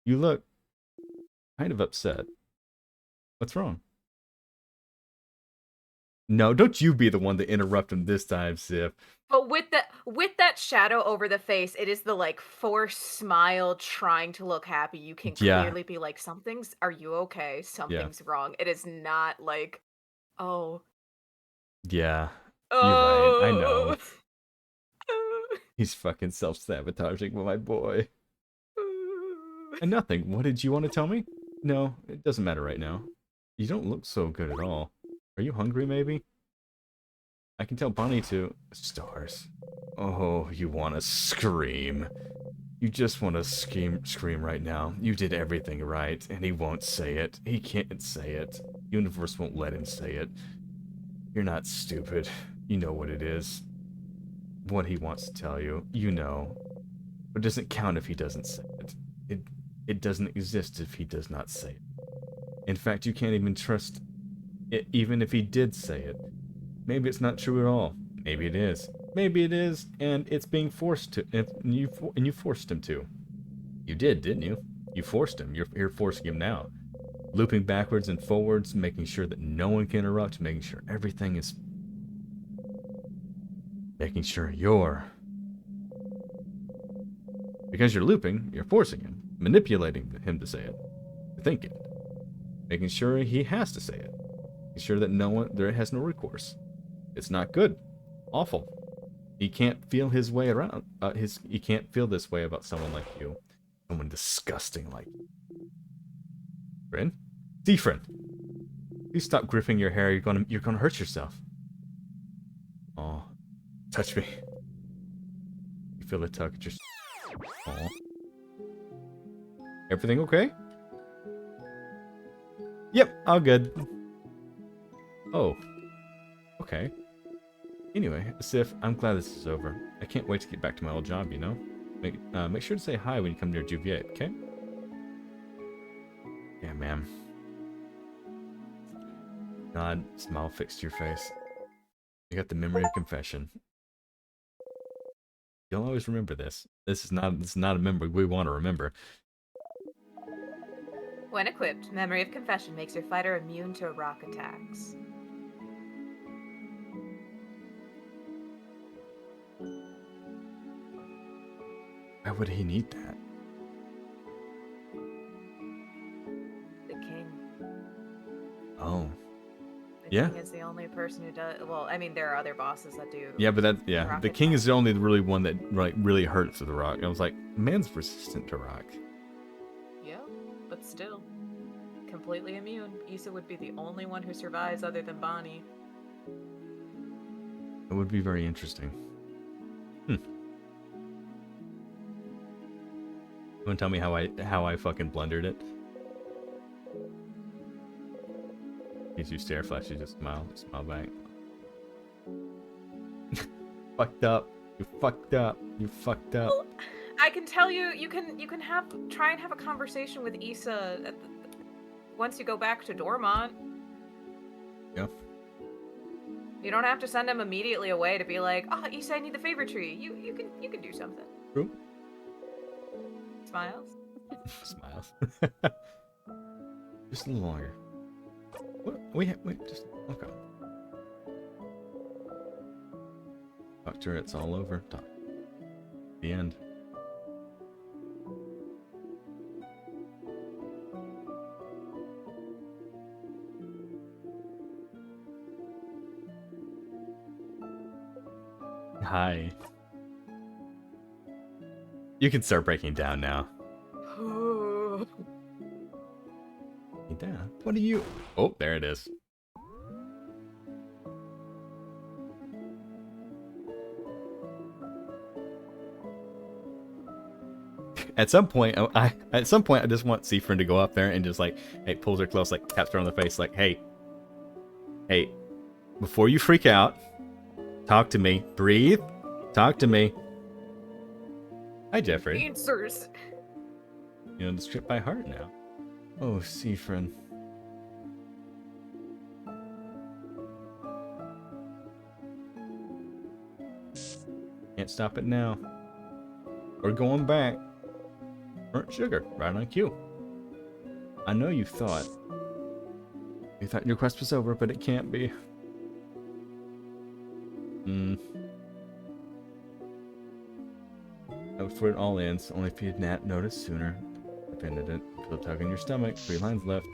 You look kind of upset. What's wrong? No, don't you be the one to interrupt him this time, Sif. But with that shadow over the face, it is the like forced smile trying to look happy. You can clearly be like, are you okay? Something's wrong. It is not like, oh. Yeah. You're right. I know. He's fucking self-sabotaging with my boy. And nothing. What did you want to tell me? No, it doesn't matter right now. You don't look so good at all. Are you hungry, maybe? I can tell Bonnie to... Stars. Oh, you want to scream. You just want to scream right now. You did everything right, and he won't say it. He can't say it. Universe won't let him say it. You're not stupid. You know what it is. What he wants to tell you. You know. But it doesn't count if he doesn't say it. It doesn't exist if he does not say it. In fact, you can't even trust it even if he did say it. Maybe it's not true at all. Maybe it is. Maybe it is, and it's being forced to, and you forced him to. You did, didn't you? You forced him. You're forcing him now. Looping backwards and forwards, making sure that no one can interrupt, making sure everything is... Making sure you're... Because you're looping, you're forcing him. Manipulating him to say it. To think it. Making sure he has to say it. Making sure that no one... There has no recourse. It's not good. Awful. He can't feel his way around. He can't feel this way about someone like you. Someone disgusting like you. Friend? D-friend. Please stop gripping your hair. You're gonna hurt yourself. Aw. Touch me. You feel the tug at your... Aw. Everything okay? Yep, all good. Oh. Okay. Anyway, Sif, I'm glad this is over. I can't wait to get back to my old job, you know? Make sure to say hi when you come near Juviet, okay? Yeah, ma'am. God, smile fixed to your face. You got the memory of confession. You'll always remember this. This is not a memory we want to remember. When equipped, Memory of Confession makes your fighter immune to rock attacks. Why would he need that? The king. Oh. The Yeah. king is the only person who does... Well, I mean, there are other bosses that do... Yeah, but that... Yeah, rock the king attacks. is the only really one that like really hurts the rock. I was like, man's resistant to rock. Yeah, but still. Completely immune. Issa would be the only one who survives other than Bonnie. It would be very interesting. You wanna tell me how I fucking blundered it? Gives you stare flash, you just smile back. Fucked up. You fucked up. You fucked up. Well, I can tell you, you can try and have a conversation with Issa once you go back to Dormont. Yeah. You don't have to send him immediately away to be like, oh, Issa, I need the favor tree. You can do something. True. Smiles. Smiles. Just a little longer. What? Wait, just okay. Talk to her, it's all over. Talk. The end. Hi. You can start breaking down now. Down. What are you? Oh, there it is. At some point, I just want Seafriend to go up there and just like, hey, pulls her close, like taps her on the face, like, hey, before you freak out, talk to me, breathe, talk to me. Hi, Jeffrey. Answers. You know the script by heart now. Oh, Seafriend. Can't stop it now. We're going back. Burnt sugar, right on cue. I know you thought your quest was over, but it can't be. That's where it all ends. Only if you'd noticed sooner. Appended it. Feel a tug in your stomach. 3 lines left.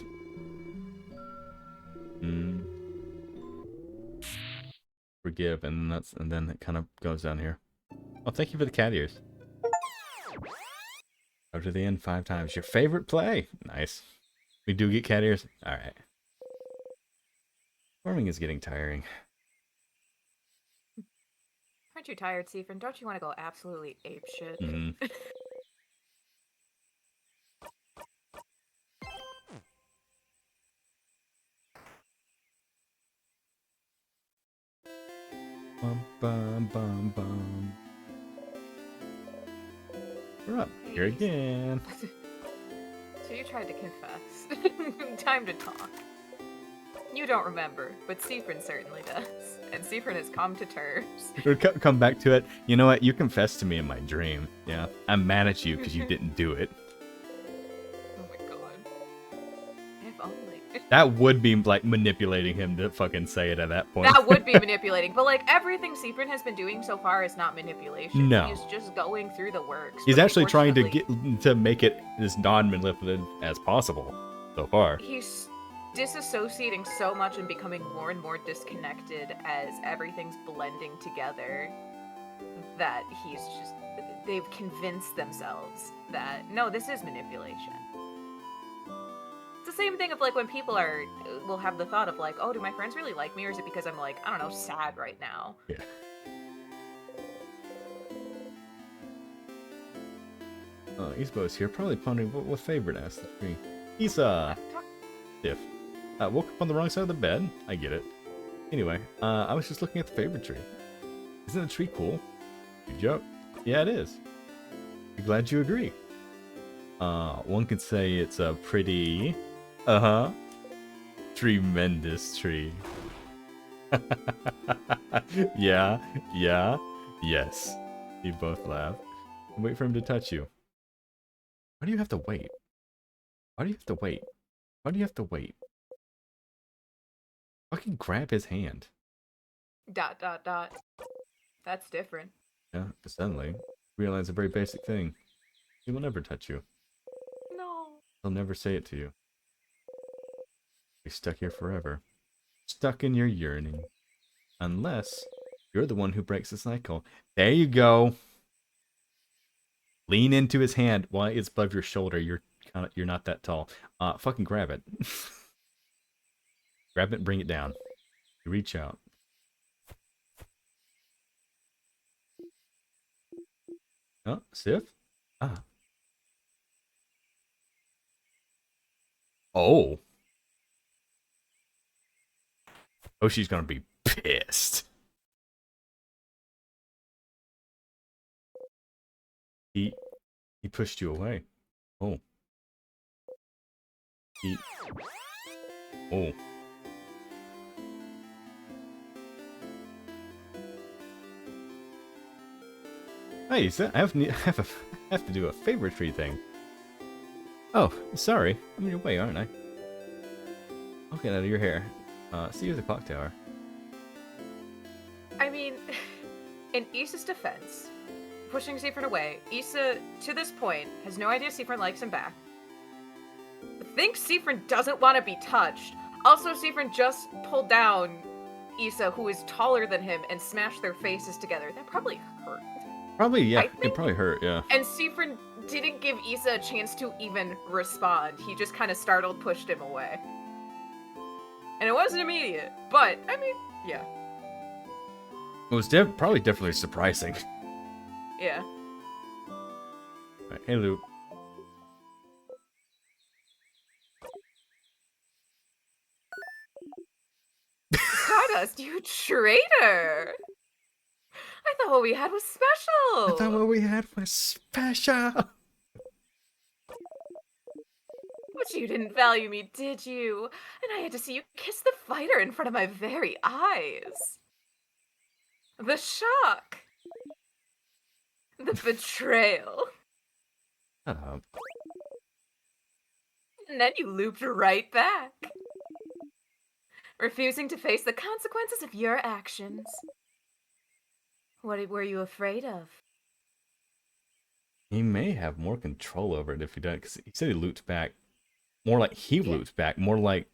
Forgive, and then it kind of goes down here. Oh, thank you for the cat ears. Up to the end 5 times. Your favorite play. Nice. We do get cat ears. All right. Farming is getting tiring. Aren't you tired, Seafrin? Don't you want to go absolutely apeshit? Mm-hmm. Bum, bum, bum, bum. We're up here again. So you tried to confess. Time to talk. You don't remember, but Seafrin certainly does. And Seafrin has come to terms. We'll come back to it. You know what? You confessed to me in my dream. Yeah. I'm mad at you because you didn't do it. Oh my god. If only. That would be like manipulating him to fucking say it at that point. That would be manipulating, but like everything Seafrin has been doing so far is not manipulation. No. He's just going through the works. He's but actually trying to unfortunately, get to make it as non-manipulative as possible so far. He's disassociating so much and becoming more and more disconnected as everything's blending together that they've convinced themselves that no, this is manipulation. It's the same thing of like when people will have the thought of like, oh, do my friends really like me, or is it because I'm like, I don't know, sad right now? Yeah. Isbo's here, probably pondering what favorite asked the tree. He's stiff. Woke up on the wrong side of the bed. I get it. Anyway, I was just looking at the favorite tree. Isn't the tree cool? Good joke. Yeah, it is. I'm glad you agree. One could say it's a pretty, tremendous tree. Yeah, yes. You both laugh. Wait for him to touch you. Why do you have to wait? Why do you have to wait? Why do you have to wait? Fucking grab his hand. ... That's different. Yeah, suddenly realize a very basic thing. He will never touch you. No. He'll never say it to you. Be stuck here forever. Stuck in your yearning. Unless you're the one who breaks the cycle. There you go. Lean into his hand while it's above your shoulder. You're not that tall. Fucking grab it. Grab it and bring it down. You reach out. Oh, Sif? Ah. Oh. Oh, she's gonna be pissed. He pushed you away. Oh. Oh. Hey, I have to do a favorite tree thing. Oh, sorry. I'm in your way, aren't I? I'll get out of your hair. See you at the clock tower. I mean, in Issa's defense, pushing Seafrin away, Issa, to this point, has no idea Seafrin likes him back. Thinks Seafrin doesn't want to be touched. Also, Seafrin just pulled down Issa, who is taller than him, and smashed their faces together. That probably hurt. Probably, yeah. It probably hurt, yeah. And Seafrin didn't give Issa a chance to even respond. He just kind of startled, pushed him away. And it wasn't immediate, but, I mean, yeah. It was probably definitely surprising. Yeah. Right, hey, Luke. Stardust, you traitor! I thought what we had was special! I thought what we had was special! But you didn't value me, did you? And I had to see you kiss the fighter in front of my very eyes. The shock. The betrayal. Shut up. And then you looped right back. Refusing to face the consequences of your actions. What were you afraid of? He may have more control over it if he does, because he said he looped back. More like he looped back. More like...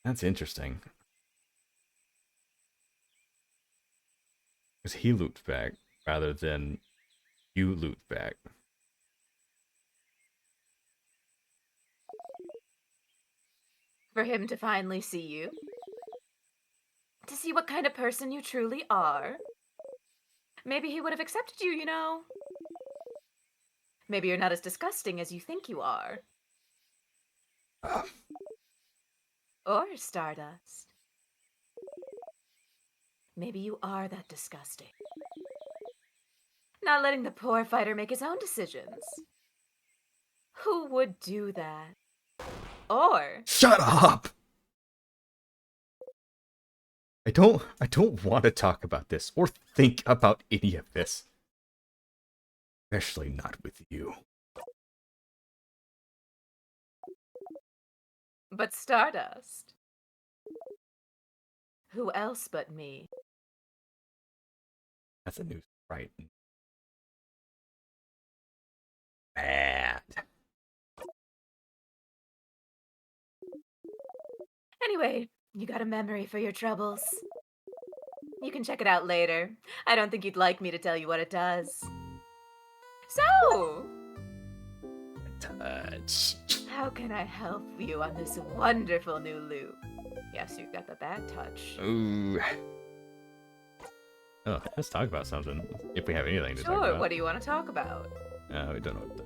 That's interesting. Because he looped back rather than you looped back. For him to finally see you. To see what kind of person you truly are. Maybe he would have accepted you, you know? Maybe you're not as disgusting as you think you are. Or Stardust. Maybe you are that disgusting. Not letting the poor fighter make his own decisions. Who would do that? Or Shut up! I don't want to talk about this or think about any of this. Especially not with you. but Stardust. Who else but me? That's a new sprite. Bad. Anyway, you got a memory for your troubles. You can check it out later. I don't think you'd like me to tell you what it does. So, Touch. how can I help you on this wonderful new loop? Yes, you've got the bad touch. Ooh. Oh, let's talk about something. If we have anything to talk Sure, about. what do you want to talk about? We don't know what the...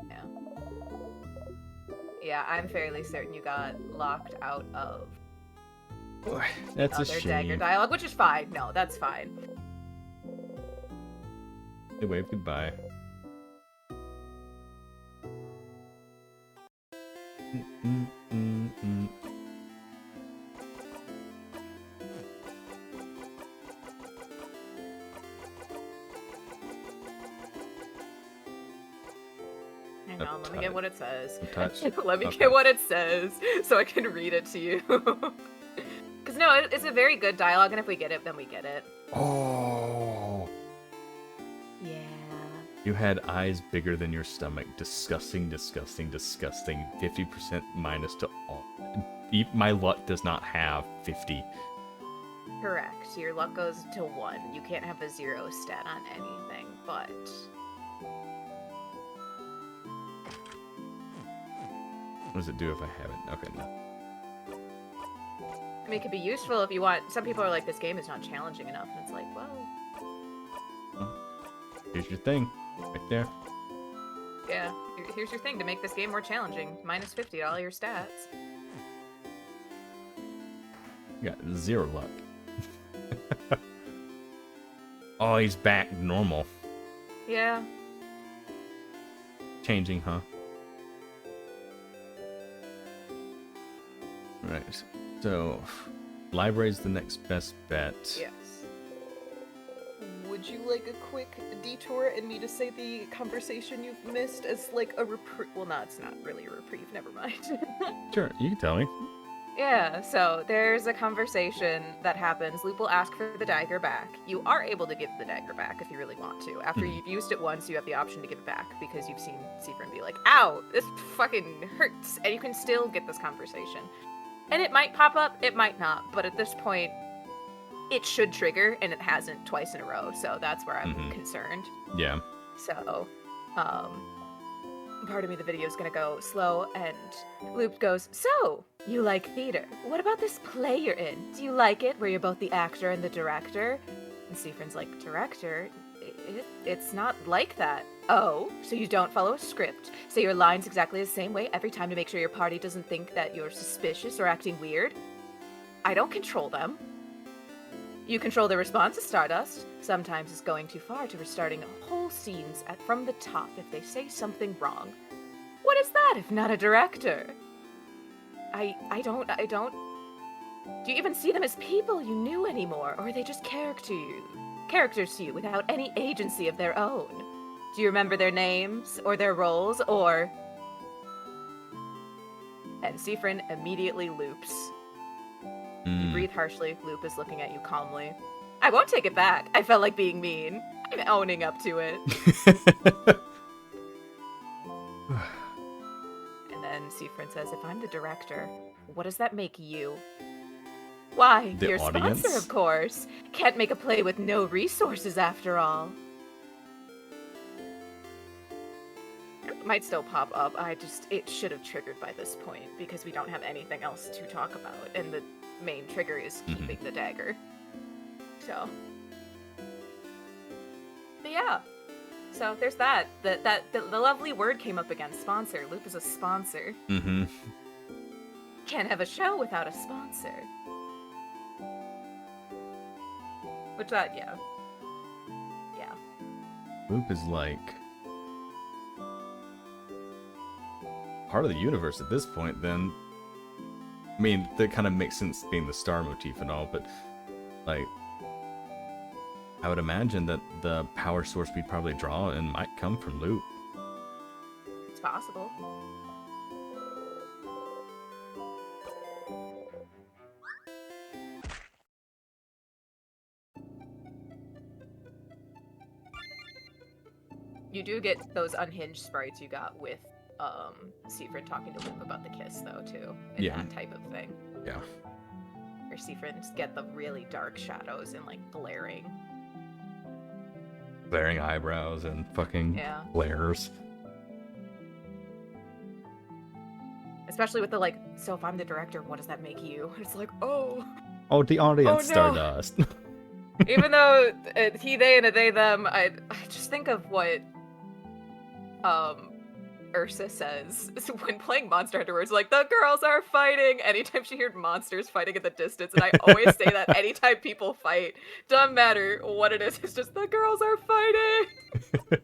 Yeah, I'm fairly certain you got locked out of That's a their dagger shame. dialogue, which is fine. No, that's fine. They wave goodbye. Hang on, let me get what it says. Touch. Let me Okay. get what it says so I can read it to you. Because no, it's a very good dialogue, and if we get it, then we get it. Oh. Yeah. You had eyes bigger than your stomach. Disgusting, disgusting, disgusting. 50% minus to all. My luck does not have 50. Correct. Your luck goes to 1. You can't have a 0 stat on anything, but... What does it do if I have it? Okay, no. I mean, it could be useful if you want... Some people are like, this game is not challenging enough, and it's like, well... Here's your thing. Right there. Yeah, here's your thing to make this game more challenging. Minus 50 to all your stats. You got 0 luck. Oh, he's back normal. Yeah. Changing, huh? Right. So, library's the next best bet. Yes. Would you like a quick detour and me to say the conversation you've missed as like a reprieve? Well, no, it's not really a reprieve. Never mind. Sure, you can tell me. Yeah, so there's a conversation that happens. Loop will ask for the dagger back. You are able to give the dagger back if you really want to. After you've used it once, you have the option to give it back because you've seen Seafrin be like, ow, this fucking hurts. And you can still get this conversation. And it might pop up, it might not. But at this point, it should trigger, and it hasn't twice in a row. So that's where I'm concerned. Yeah. So, part of me, the video's gonna go slow, and Loop goes, so, you like theater. What about this play you're in? Do you like it, where you're both the actor and the director? And Seafrin's like, director? It's not like that. Oh, so you don't follow a script? Say your lines exactly the same way every time to make sure your party doesn't think that you're suspicious or acting weird? I don't control them. You control the response to Stardust. Sometimes it's going too far to restarting whole scenes from the top if they say something wrong. What is that if not a director? I don't... Do you even see them as people you knew anymore, or are they just characters to you without any agency of their own? Do you remember their names, or their roles, or... And Seafrin immediately loops. You breathe harshly. Loop is looking at you calmly. I won't take it back. I felt like being mean. I'm owning up to it. And then Seafrin says, if I'm the director, what does that make you? Why, The your audience? sponsor, of course. Can't make a play with no resources, after all. might still pop up. It should have triggered by this point because we don't have anything else to talk about, and the main trigger is keeping the dagger. So, but yeah. So there's that. The lovely word came up again. Sponsor. Loop is a sponsor. Mm-hmm. Can't have a show without a sponsor. Which yeah. Loop is like part of the universe at this point. Then, I mean, that kind of makes sense being the star motif and all, but like, I would imagine that the power source we'd probably draw in might come from Loop. It's possible. You do get those unhinged sprites you got with Seaford talking to Loop about the kiss, though, too. And Yeah. that type of thing. Yeah. Where Seaford get the really dark shadows and, like, glaring. Glaring eyebrows and fucking Yeah. glares. Especially with the, like, so if I'm the director, what does that make you? It's like, oh. Oh, the audience Oh, no. Stardust. Even though he, they, and a they, them, I just think of what Ursa says when playing Monster Hunter, where it's like, the girls are fighting, anytime she heard monsters fighting in the distance, and I always say that anytime people fight, doesn't matter what it is, it's just, the girls are fighting!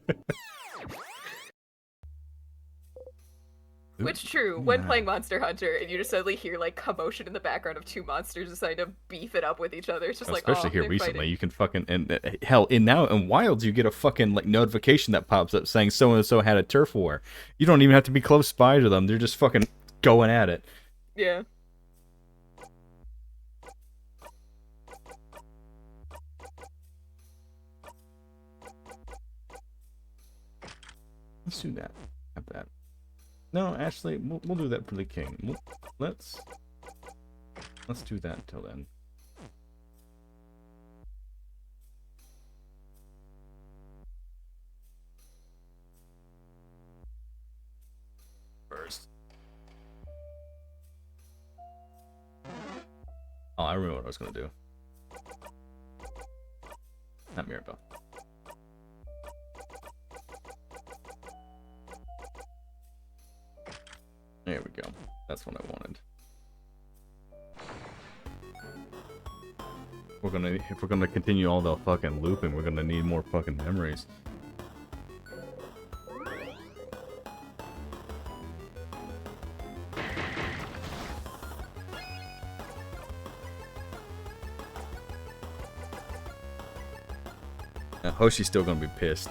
Which true, when Yeah. playing Monster Hunter, and you just suddenly hear, like, commotion in the background of two monsters deciding to beef it up with each other, it's just like, Especially oh, here they're recently, fighting. you can fucking hell in Wilds you get a fucking like notification that pops up saying so and so had a turf war. You don't even have to be close by to them; they're just fucking going at it. Yeah. Let's do that. Have that. No, actually, we'll do that for the king. Let's do that until then. First. Oh, I remember what I was gonna do. Not Mirabelle. There we go. That's what I wanted. If we're gonna continue all the fucking looping, we're gonna need more fucking memories. Now, Hoshi's still gonna be pissed.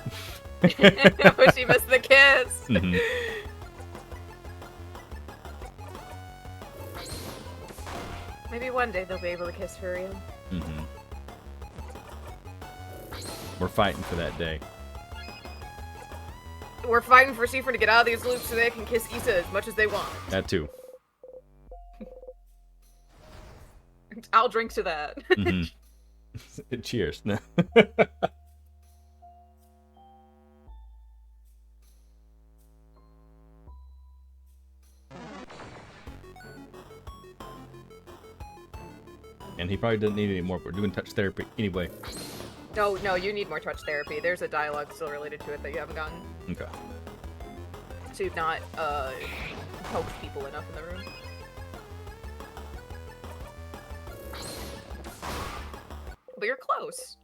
But she missed the kiss! Mhm. Maybe one day they'll be able to kiss for real. Mm-hmm. We're fighting for that day. We're fighting for Seaford to get out of these loops so they can kiss Issa as much as they want. That too. I'll drink to that. Mm-hmm. Cheers. And he probably doesn't need any more. We're doing touch therapy anyway. No, you need more touch therapy. There's a dialogue still related to it that you haven't gotten. Okay. So you've not poked people enough in the room. But you're close.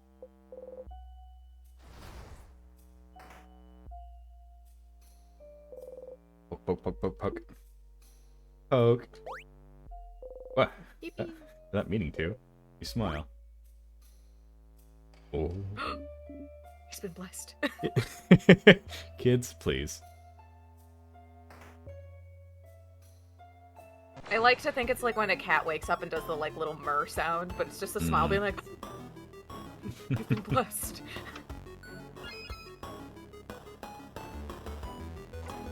Poke, poke, poke, poke, poke. Poke. What? Yippee. Not meaning to. You smile. Oh. He's been blessed. Kids, please. I like to think it's like when a cat wakes up and does the like little murr sound, but it's just a smile being like, you've been blessed.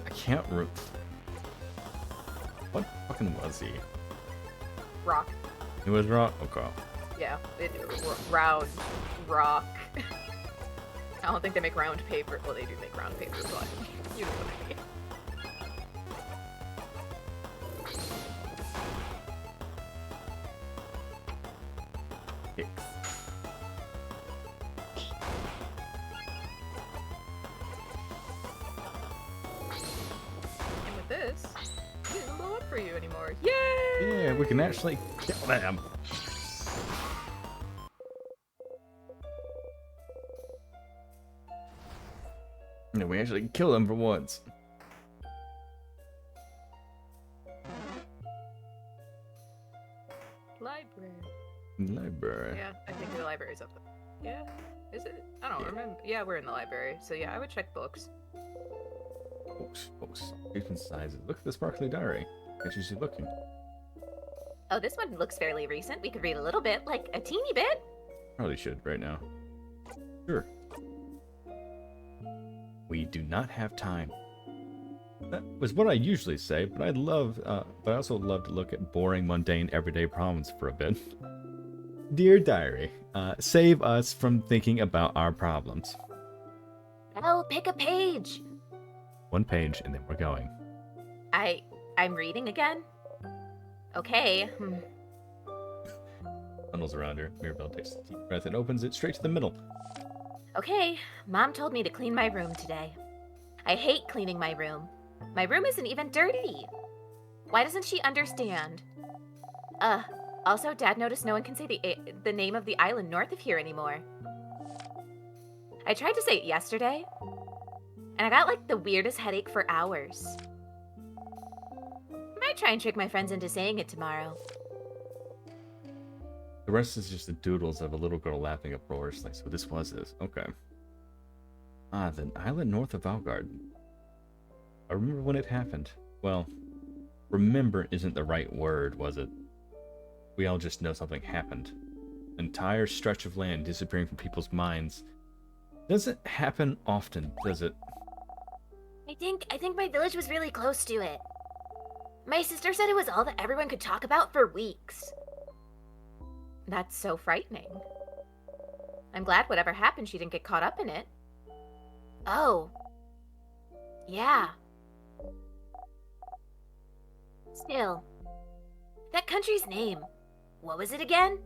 I can't root. What fucking was he? Rock. He was rock? Okay. Yeah, round rock. I don't think they make round paper. Well, they do make round paper, but you know what I mean. Hicks. And with this, it didn't blow up for you anymore. Yay! Yeah, we can actually kill them. Yeah, we actually kill them for once. Library. Yeah, I think the library's up there. Yeah, is it? I don't remember. Yeah, we're in the library, so yeah, I would check books. Books. Different sizes. Look at the sparkly diary. It's usually looking. Oh, this one looks fairly recent. We could read a little bit, like a teeny bit. Probably should right now. Sure. We do not have time. That was what I usually say, but but I also love to look at boring, mundane, everyday problems for a bit. Dear diary, save us from thinking about our problems. Oh, pick a page. One page, and then we're going. I'm reading again. Okay. Funnels around her. Mirabelle takes a deep breath and opens it straight to the middle. Okay, Mom told me to clean my room today. I hate cleaning my room. My room isn't even dirty. Why doesn't she understand? Also, Dad noticed no one can say the name of the island north of here anymore. I tried to say it yesterday, and I got like the weirdest headache for hours. I might try and trick my friends into saying it tomorrow. The rest is just the doodles of a little girl laughing uproariously. So this was this. Okay. The island north of Valgard. I remember when it happened. Well, remember isn't the right word, was it? We all just know something happened. Entire stretch of land disappearing from people's minds. Doesn't happen often, does it? I think my village was really close to it. My sister said it was all that everyone could talk about for weeks. That's so frightening. I'm glad whatever happened, she didn't get caught up in it. Oh. Yeah. Still. That country's name. What was it again?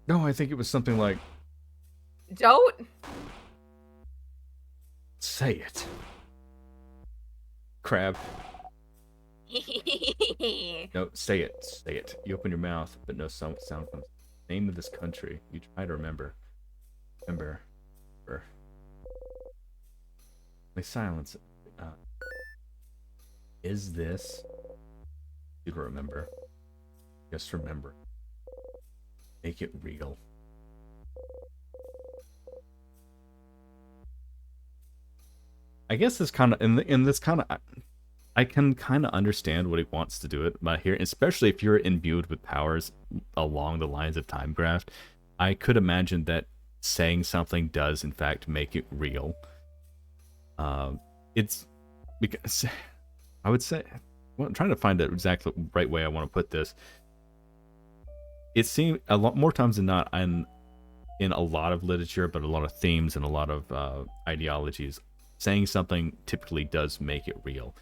No, I think it was something like... Don't! Say it. Crab. No, say it. Say it. You open your mouth, but no sound comes. Name of this country. You try to remember. Remember. They silence it. Is this... You don't remember. Just remember. Make it real. I guess this kind of... in this kind of... I can kind of understand what he wants to do it by here, especially if you're imbued with powers along the lines of Timecraft. I could imagine that saying something does, in fact, make it real. It's because I would say, well, I'm trying to find the exact right way I want to put this. It seems a lot more times than not, I'm in a lot of literature, but a lot of themes and a lot of ideologies. Saying something typically does make it real.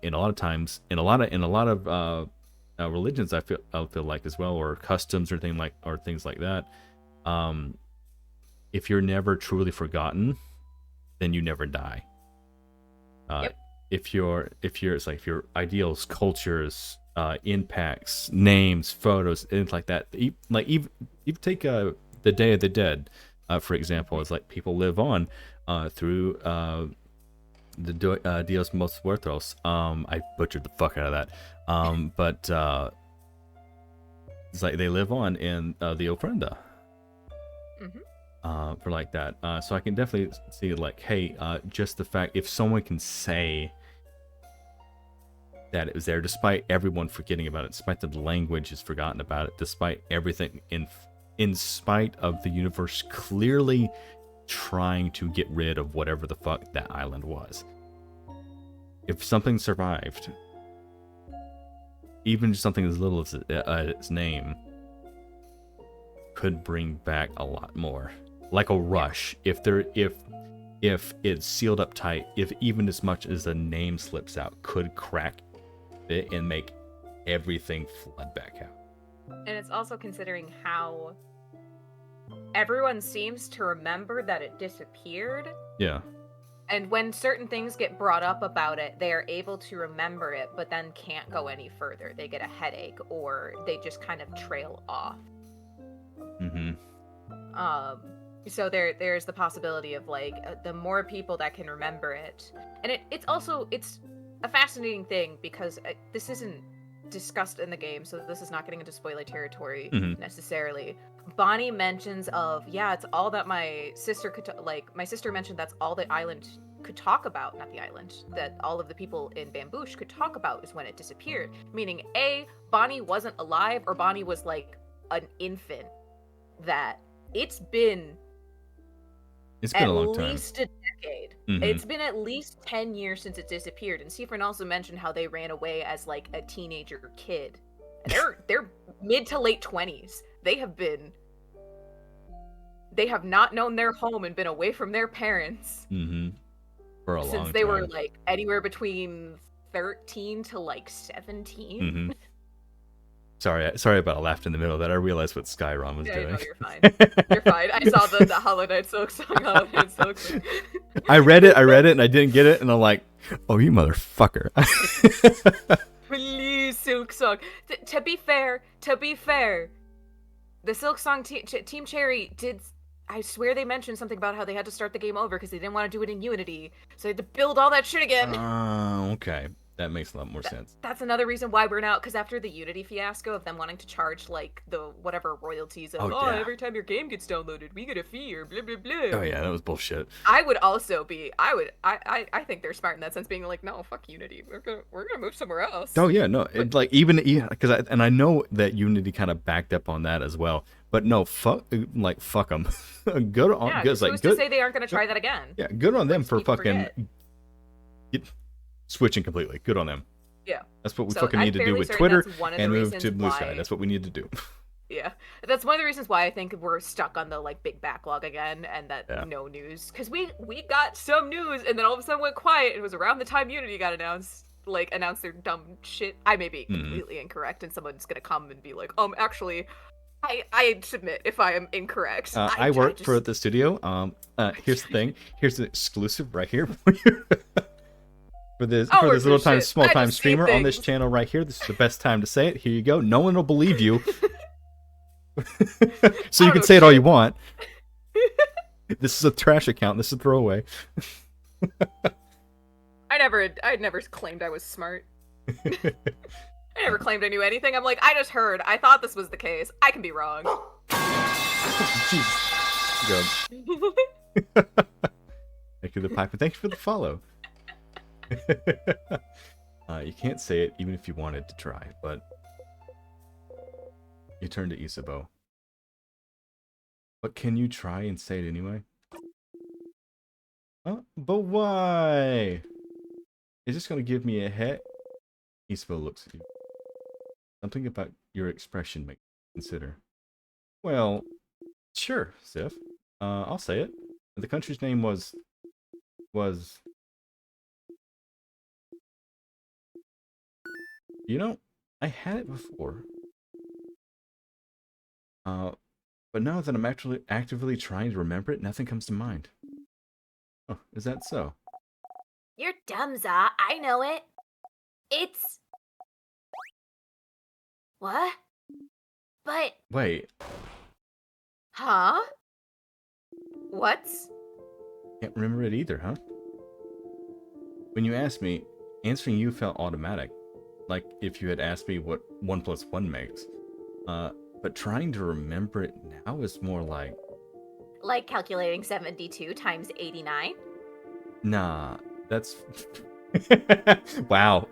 In a lot of times, in a lot of religions, I feel like as well, or customs or things like that. If you're never truly forgotten, then you never die. Yep. If your ideals, cultures, impacts, names, photos, things like that. Even take the Day of the Dead, for example. It's like people live on through the Dios Muertos Muertos. I butchered the fuck out of that. But it's like they live on in the ofrenda. For like that. So I can definitely see like, hey, just the fact if someone can say that it was there, despite everyone forgetting about it, despite the language is forgotten about it, despite everything, in spite of the universe clearly trying to get rid of whatever the fuck that island was. If something survived, even just something as little as its name, could bring back a lot more. Like a rush. If it's sealed up tight, if even as much as a name slips out, could crack it and make everything flood back out. And it's also considering how everyone seems to remember that it disappeared. Yeah. And when certain things get brought up about it, they are able to remember it, but then can't go any further. They get a headache, or they just kind of trail off. Mm-hmm. So there's the possibility of like the more people that can remember it, and it's a fascinating thing because this isn't discussed in the game, so this is not getting into spoiler territory necessarily. Bonnie mentions of, yeah, it's all that my sister could my sister mentioned that's all the island could talk about, not the island, that all of the people in Bamboosh could talk about is when it disappeared. Meaning, A, Bonnie wasn't alive, or Bonnie was like an infant. That it's been a long time. At least a decade. Mm-hmm. It's been at least 10 years since it disappeared. And Seafrin also mentioned how they ran away as like a teenager kid. And they're mid to late 20s. They have not known their home and been away from their parents. Mm-hmm. For a long time. Since they were like anywhere between 13 to like 17. Mm-hmm. Sorry about I laughed in the middle of that. I realized what Skyron was doing. No, you're fine. You're fine. I saw the Hollow Knight Silk Song. I read it, and I didn't get it, and I'm like, oh, you motherfucker. Please, Silk Song. To be fair, the Silk Song Team Cherry did. I swear they mentioned something about how they had to start the game over because they didn't want to do it in Unity, so they had to build all that shit again. Okay. That makes a lot more sense. That's another reason why we're now, because after the Unity fiasco of them wanting to charge like the whatever royalties of every time your game gets downloaded we get a fee or blah blah blah. Oh yeah, that was bullshit. I think they're smart in that sense, being like, no, fuck Unity, we're gonna move somewhere else. Oh yeah, no, it's like even because I know that Unity kind of backed up on that as well, but no, fuck them. Good on. Yeah, who's to say they aren't gonna try that again? Yeah, good on them for fucking. Forget. Switching completely. Good on them. Yeah. That's what we fucking need to do with Twitter and move to Blue Sky. Why... That's what we need to do. Yeah. That's one of the reasons why I think we're stuck on the like big backlog again and that no news. Because we got some news and then all of a sudden went quiet. It was around the time Unity got announced their dumb shit. I may be completely incorrect and someone's gonna come and be like, actually, I submit if I am incorrect. I work for the studio. Here's the thing. Here's an exclusive right here for you. For this little time, small time streamer on this channel right here. This is the best time to say it. Here you go. No one will believe you. So you can say it all you want. This is a trash account. This is a throwaway. I never claimed I was smart. I never claimed I knew anything. I'm like, I just heard. I thought this was the case. I can be wrong. Jesus. Thank you for the pipe, and thank you for the follow. You can't say it even if you wanted to try, but you turn to Isabeau. But can you try and say it anyway? But why? Is this gonna give me a hit? Isabeau looks at you. Something about your expression makes me consider. Well, sure, Sif. I'll say it. The country's name was. You know, I had it before. But now that I'm actually actively trying to remember it, nothing comes to mind. Oh, is that so? You're dumb, Za. I know it. It's... What? But... Wait. Huh? What's... Can't remember it either, huh? When you asked me, answering you felt automatic. Like if you had asked me what 1 + 1 makes. But trying to remember it now is more like... Like calculating 72 times 89? Nah, that's... Wow.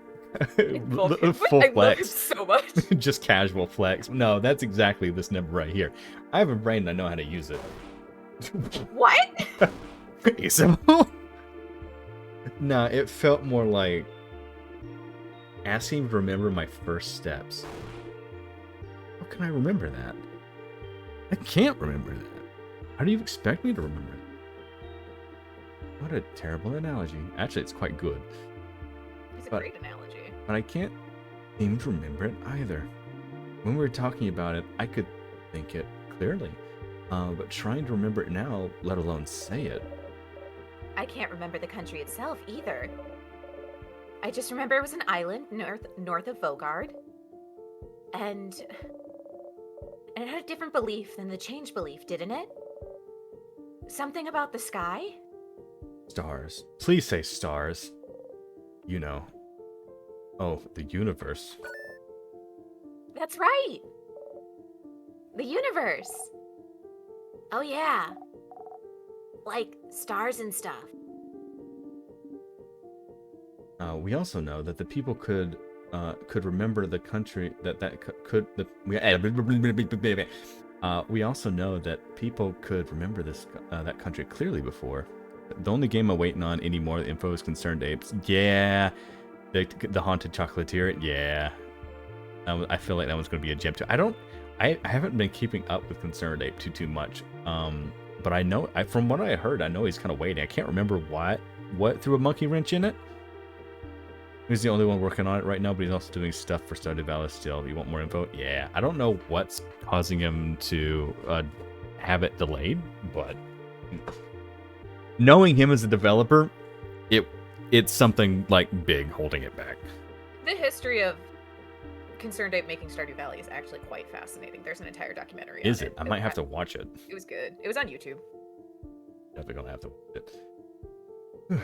Full I flex. love him so much. Just casual flex. No, that's exactly this number right here. I have a brain and I know how to use it. What? Isabel? Nah, it felt more like asking to remember my first steps. How can I remember that? I can't remember that. How do you expect me to remember it? What a terrible analogy. Actually, it's quite good. It's a great analogy. But I can't seem to remember it either. when we were talking about it, I could think it clearly. But trying to remember it now, let alone say it. I can't remember the country itself either. I just remember it was an island north of Vogard. And it had a different belief than the change belief, didn't it? Something about the sky? Stars. Please say stars. You know. Oh, the universe. That's right! The universe! Oh yeah. Like stars and stuff. We also know that the people could remember the country we also know that people could remember that country clearly before. The only game I'm waiting on anymore info is Concerned Apes. Yeah, the Haunted Chocolatier. Yeah, I feel like that one's going to be a gem too. I haven't been keeping up with Concerned Ape too much. But I know from what I heard, I know he's kind of waiting. I can't remember what threw a monkey wrench in it. He's the only one working on it right now, but he's also doing stuff for Stardew Valley still. You want more info? Yeah. I don't know what's causing him to have it delayed, but knowing him as a developer, it's something like big holding it back. The history of Concerned Ape making Stardew Valley is actually quite fascinating. There's an entire documentary on Is it? I might have to watch it. It was good. It was on YouTube. Definitely gonna have to watch it.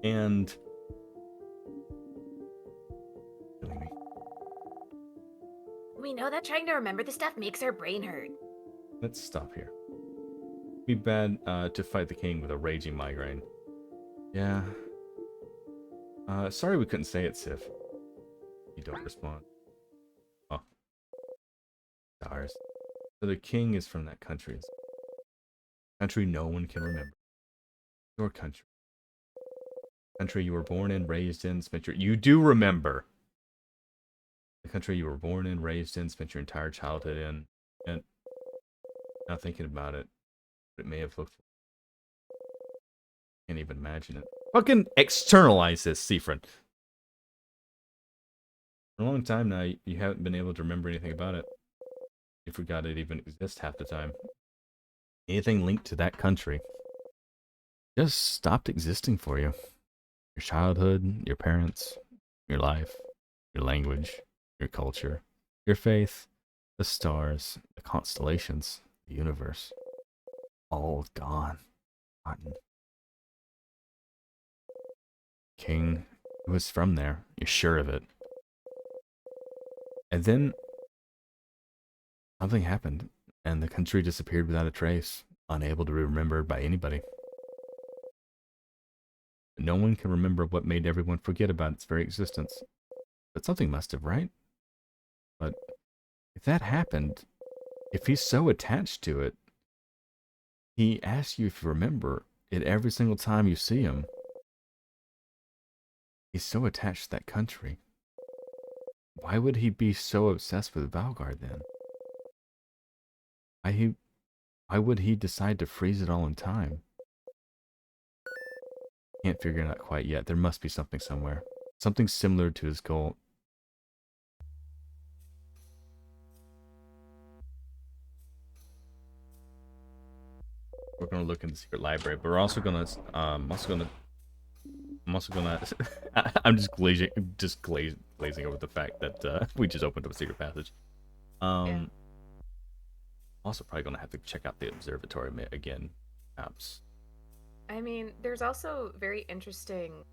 And killing me. We know that trying to remember the stuff makes our brain hurt. Let's stop here. Be bad to fight the king with a raging migraine. Yeah. Sorry we couldn't say it, Sif. You don't respond. Oh. Stars. So the king is from that country. Country no one can remember. Your country. Country you were born in, raised in, spent your... You do remember! The country you were born in, raised in, spent your entire childhood in. And now thinking about it, it may have looked... Can't even imagine it. Fucking externalize this, Seafriend. For a long time now, you haven't been able to remember anything about it. You forgot it even exists half the time. Anything linked to that country just stopped existing for you. Your childhood, your parents, your life, your language, your culture, your faith, the stars, the constellations, the universe. All gone. Forgotten. King was from there. You're sure of it. And then something happened, and the country disappeared without a trace, unable to be remembered by anybody. No one can remember what made everyone forget about its very existence. But something must have, right? But if that happened, if he's so attached to it, he asks you if you remember it every single time you see him. He's so attached to that country. Why would he be so obsessed with Valgard then? Why would he decide to freeze it all in time? Can't figure it out quite yet. There must be something somewhere. Something similar to his goal. We're gonna look in the secret library, but we're also gonna I'm just glazing over the fact that we just opened up a secret passage. Yeah. Also probably gonna have to check out the observatory again, perhaps. I mean, there's also very interesting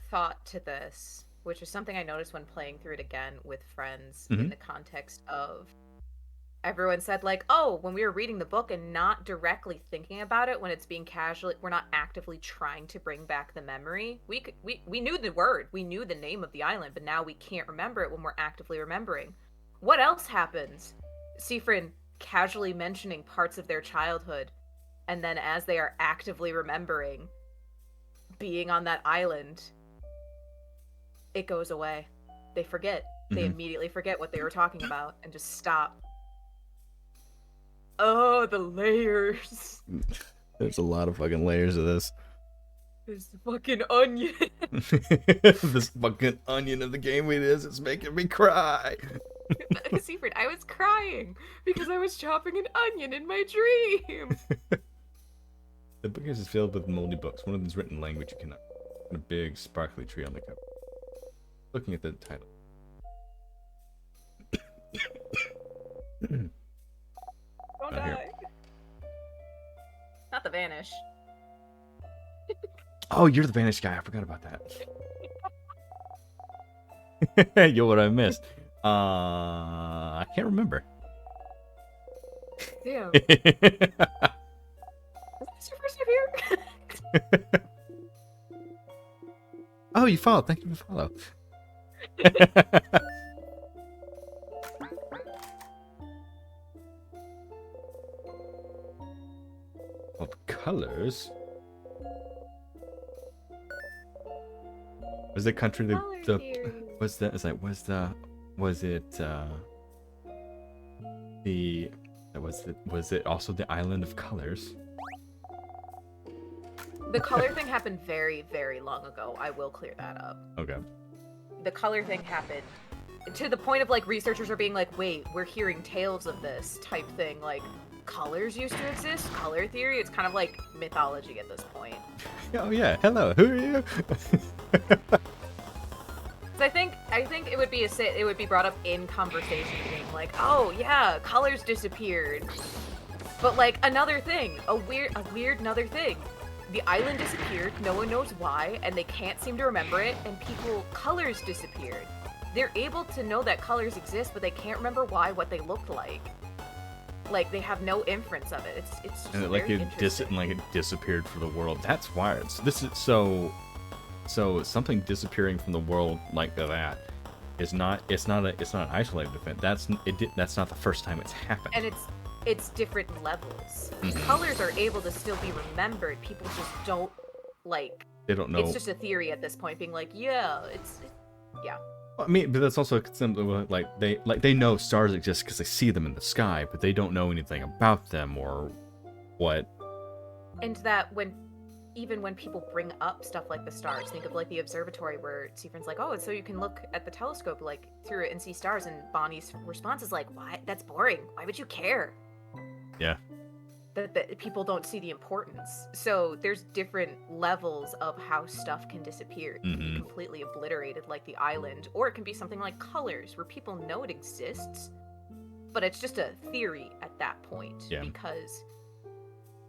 thought to this, which is something I noticed when playing through it again with friends in the context of everyone said, like, oh, when we were reading the book and not directly thinking about it, when it's being casually, we're not actively trying to bring back the memory. We knew the word, we knew the name of the island, but now we can't remember it when we're actively remembering. What else happens? Seafrin casually mentioning parts of their childhood, and then as they are actively remembering being on that island, it goes away. They forget. They immediately forget what they were talking about and just stop. Oh, the layers. There's a lot of fucking layers of this. This fucking onion. This fucking onion of the game it is, it's making me cry. Seaford, I was crying because I was chopping an onion in my dream. The book is filled with moldy books. One of them is written in language you cannot. And a big sparkly tree on the cover. Looking at the title. Don't Not here. die. Not the vanish. Oh, you're the vanished guy. I forgot about that. Yo, what I missed? I can't remember. Damn. Is this your first time here? Oh, you followed. Thank you for follow. Of colors. Was the country the was that is like was it also the island of colors? The color thing happened very, very long ago. I will clear that up. Okay. The color thing happened to the point of like researchers are being like, wait, we're hearing tales of this type thing. Like colors used to exist, color theory. It's kind of like mythology at this point. Oh yeah. Hello. Who are you? So I think it would be it would be brought up in conversation, being like, oh yeah, colors disappeared. But like another thing, a weird another thing. The island disappeared, no one knows why, and they can't seem to remember it, and colors disappeared. They're able to know that colors exist, but they can't remember why, what they looked like. Like, they have no inference of it. It's just And very interesting. it disappeared from the world. That's wired. So this is so something disappearing from the world like that is not an isolated event. That's not the first time it's happened. And it's different levels. Mhm. Colors are able to still be remembered. People just don't, like... They don't know. It's just a theory at this point, being like, yeah, yeah. I mean, but that's also simply like they know stars exist because they see them in the sky, but they don't know anything about them or what. And that even when people bring up stuff like the stars, think of like the observatory where Seafrin's like, oh, so you can look at the telescope like through it and see stars, and Bonnie's response is like, why? That's boring. Why would you care? Yeah. That people don't see the importance. So there's different levels of how stuff can disappear. It can be Mhm. completely obliterated like the island, or it can be something like colors where people know it exists, but it's just a theory at that point. Yeah. Because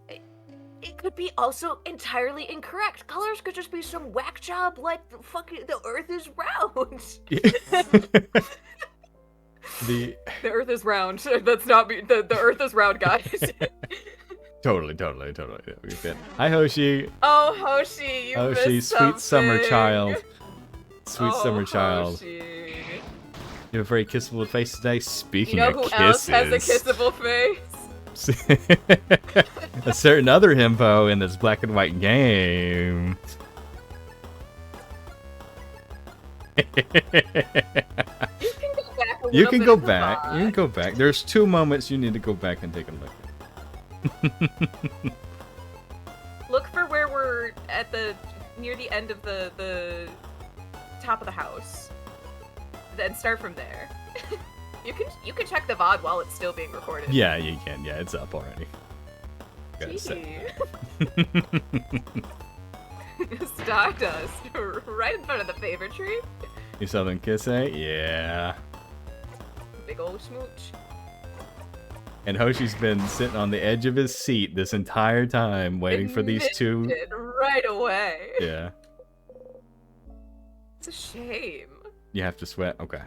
it could be also entirely incorrect. Colors could just be some whack job like the Earth is round. The Earth is round. That's not me. The Earth is round, guys. totally. Hi Hoshi. Oh, Hoshi, you Hoshi, missed sweet summer something. child. Sweet Oh, summer child. Hoshi. You have a very kissable face today. You Speaking know of who kisses, else has a kissable face? a certain other himbo in this black and white game. You can go back a little bit You can go back. in the You can go back. There's 2 moments you need to go back and take a look. Look for where we're at near the end of the top of the house. Then start from there. You can check the VOD while it's still being recorded. Yeah, you can. Yeah, it's up already. Gotta say. Gee. Stardust, right in front of the favorite tree. You southern kiss, eh? Yeah. Big old smooch. And Hoshi's been sitting on the edge of his seat this entire time, waiting for these two. It right away. Yeah. It's a shame. You have to sweat. Okay.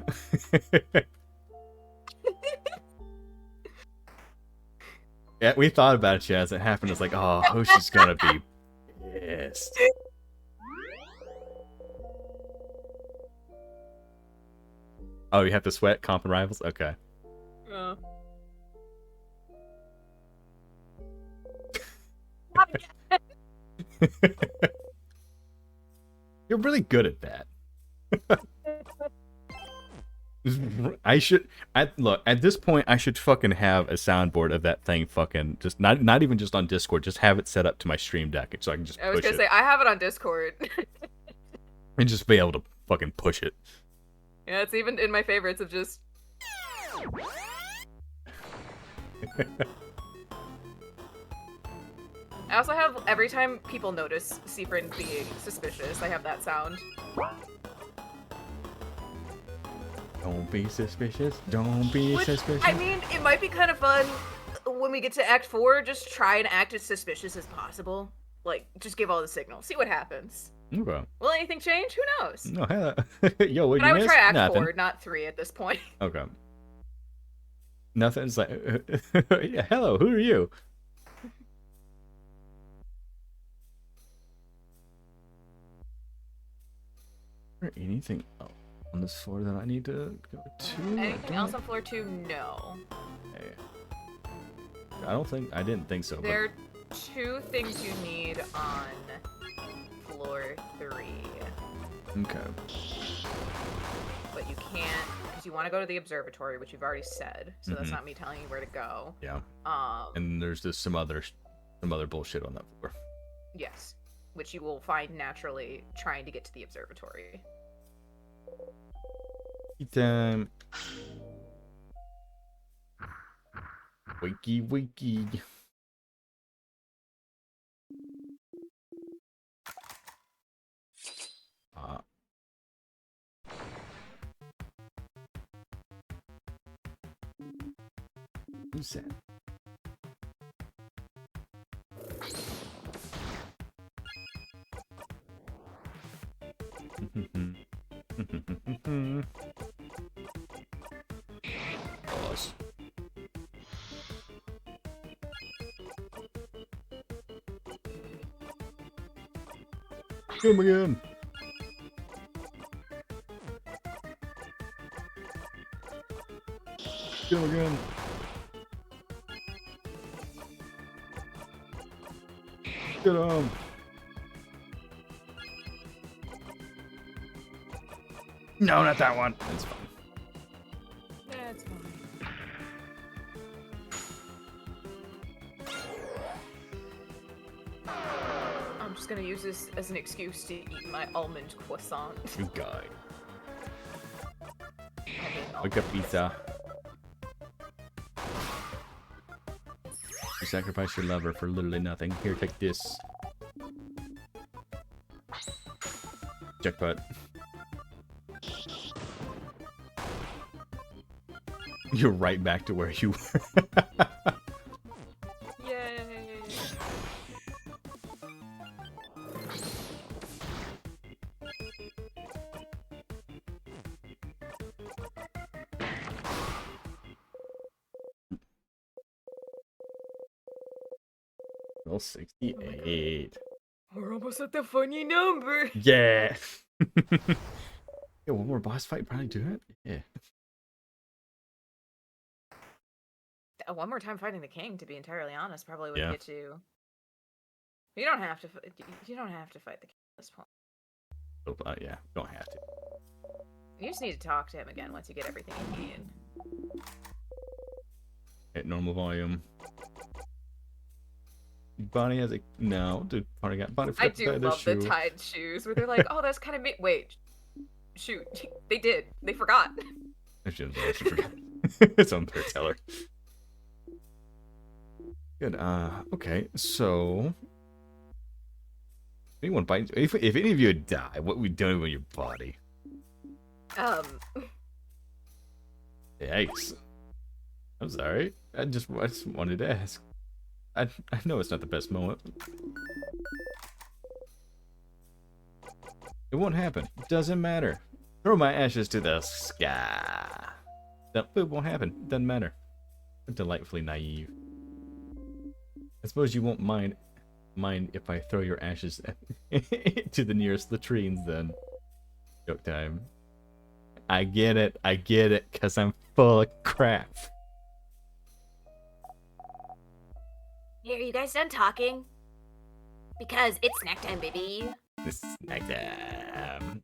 Yeah, we thought about it as it happened. It's like, oh, Hoshi's gonna be pissed. Oh, you have to sweat comp and rivals? Okay. You're really good at that. I should. Look, at this point, I should fucking have a soundboard of that thing. Fucking just not even just on Discord. Just have it set up to my stream deck, so I can just I was push gonna it say I have it on Discord. and just be able to fucking push it. Yeah, it's even in my favorites of just. I also have every time people notice Seafriend being suspicious, I have that sound. Don't be suspicious. Don't be Which, suspicious. I mean, it might be kind of fun when we get to Act 4, just try and act as suspicious as possible. Like, just give all the signals. See what happens. Okay. Will anything change? Who knows? No, hell. Yo, what But you I would miss? try Act Nothing. 4, not 3 at this point. Okay. Nothing's like. Yeah, hello, who are you? Is there anything on this floor that I need to go to? Anything else on floor 2? No. Okay. I didn't think so. There are 2 things you need on floor 3. But, okay. But you can't, because you want to go to the observatory, which you've already said, so that's not me telling you where to go. Yeah. And there's just some other bullshit on that floor. Yes, which you will find naturally trying to get to the observatory. Time. Wakey, wakey. Who's that? Boss. Come again. Come again. Get on. No, not that one. That's fine. Yeah, it's fine. I'm just gonna use this as an excuse to eat my almond croissant. You guy. Having Look at pizza. You sacrifice your lover for literally nothing. Here, take this. Jackpot. You're right back to where you were. Yay! Well, 68. We're almost at the funny number. Yeah. Yeah, one more boss fight probably do it. Yeah. One more time fighting the king, to be entirely honest, probably would Yeah. get you. You don't have to. You don't have to fight the king at this point. Yeah, don't have to. You just need to talk to him again once you get everything you need. At normal volume. Bonnie has a no, dude. Bonnie got Bonnie. I do love the tied shoes where they're like, "Oh, that's kind of me." Wait, shoot, they did. They forgot. She forgot. It's unfair. Tell her. Good. Okay. So, anyone bite? If any of you die, what we doing with your body? Yikes. I'm sorry. I just wanted to ask. I know it's not the best moment. It won't happen. Doesn't matter. Throw my ashes to the sky. It won't happen. Doesn't matter. Delightfully naive. I suppose you won't mind if I throw your ashes to the nearest latrines then. Joke time. I get it, cause I'm full of crap. Here, you guys done talking? Because it's snack time, baby. This snack time.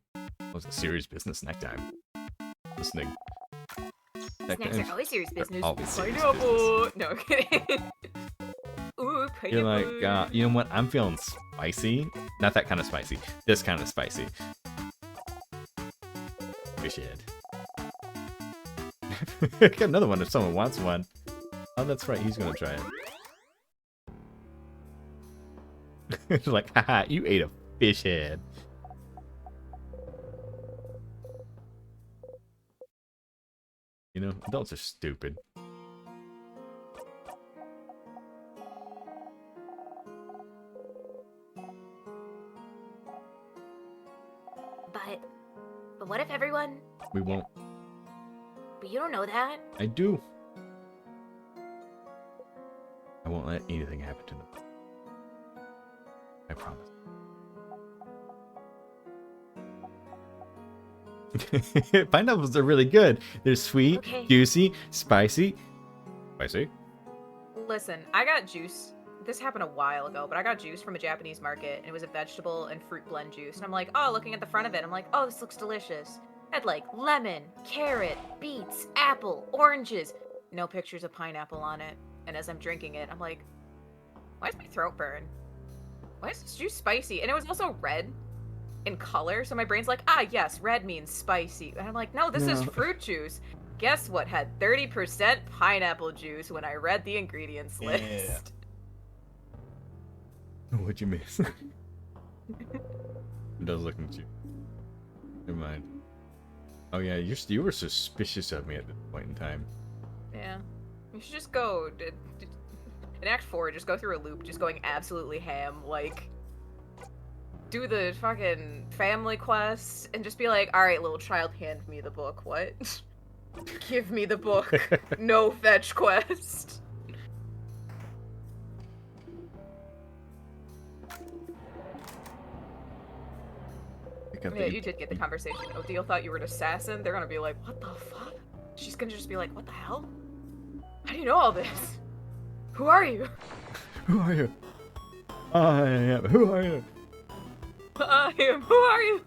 Was it serious business snack time? Listening. Snacks are always serious They're business. always serious Pineapple. No I'm kidding. Ooh, pineapple. You're like, you know what? I'm feeling spicy. Not that kind of spicy. This kind of spicy. Fish head. Got another one if someone wants one. Oh, that's right. He's gonna try it. Like, haha, you ate a fish head. You know, adults are stupid. But what if everyone? We won't. But you don't know that. I do. I won't let anything happen to them. I promise. Pineapples are really good. They're sweet, Okay. juicy, spicy. Spicy? Listen, I got juice. This happened a while ago, but I got juice from a Japanese market, and it was a vegetable and fruit blend juice. And I'm like, oh, looking at the front of it, I'm like, oh, this looks delicious. It had like lemon, carrot, beets, apple, oranges. No pictures of pineapple on it. And as I'm drinking it, I'm like, why does my throat burn? Why is this juice spicy? And it was also red in color, so my brain's like, ah, yes, red means spicy. And I'm like, no, this is No. fruit juice. Guess what had 30% pineapple juice when I read the ingredients Yeah. list? What'd you miss? It does look at you. Never mind. Oh yeah, you were suspicious of me at this point in time. Yeah. You should just go. In Act 4, just go through a loop, just going absolutely ham. Like, do the fucking family quest and just be like, alright, little child, hand me the book. What? Give me the book. No fetch quest. Yeah, you did get the conversation. Odile thought you were an assassin. They're gonna be like, what the fuck? She's gonna just be like, what the hell? How do you know all this? Who are you? Who are you? I am. Who are you? I am. Who are you?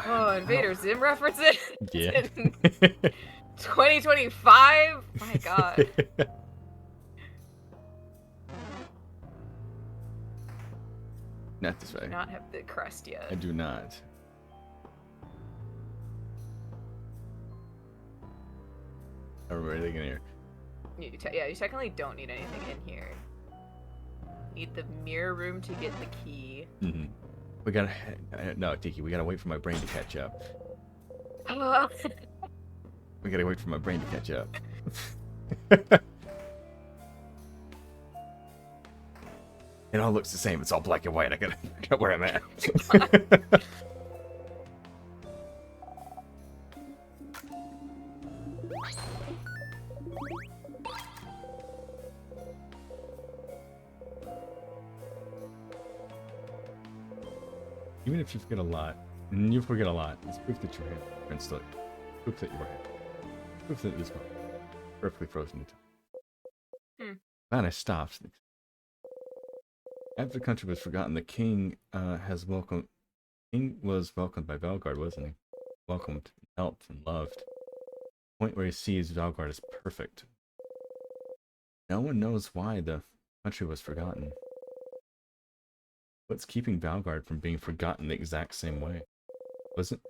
Oh, Invader Zim references? Yeah. 2025? My god. Not this way. Not have the crest yet. I do not. Everybody in here. Yeah, you technically don't need anything in here. Need the mirror room to get the key. Mm-hmm. We gotta. No, Tiki, we gotta wait for my brain to catch up. We gotta wait for my brain to catch up. It all looks the same. It's all black and white. I gotta figure out where I'm at. Even if you forget a lot, and you forget a lot, it's proof that you're here. And still, proof that you were here. Proof that this was perfectly frozen in time. Man, I stopped. After the country was forgotten, the king was welcomed by Valgard, wasn't he? Welcomed, helped, and loved. The point where he sees Valgard as perfect. No one knows why the country was forgotten. What's keeping Valgard from being forgotten the exact same way? Wasn't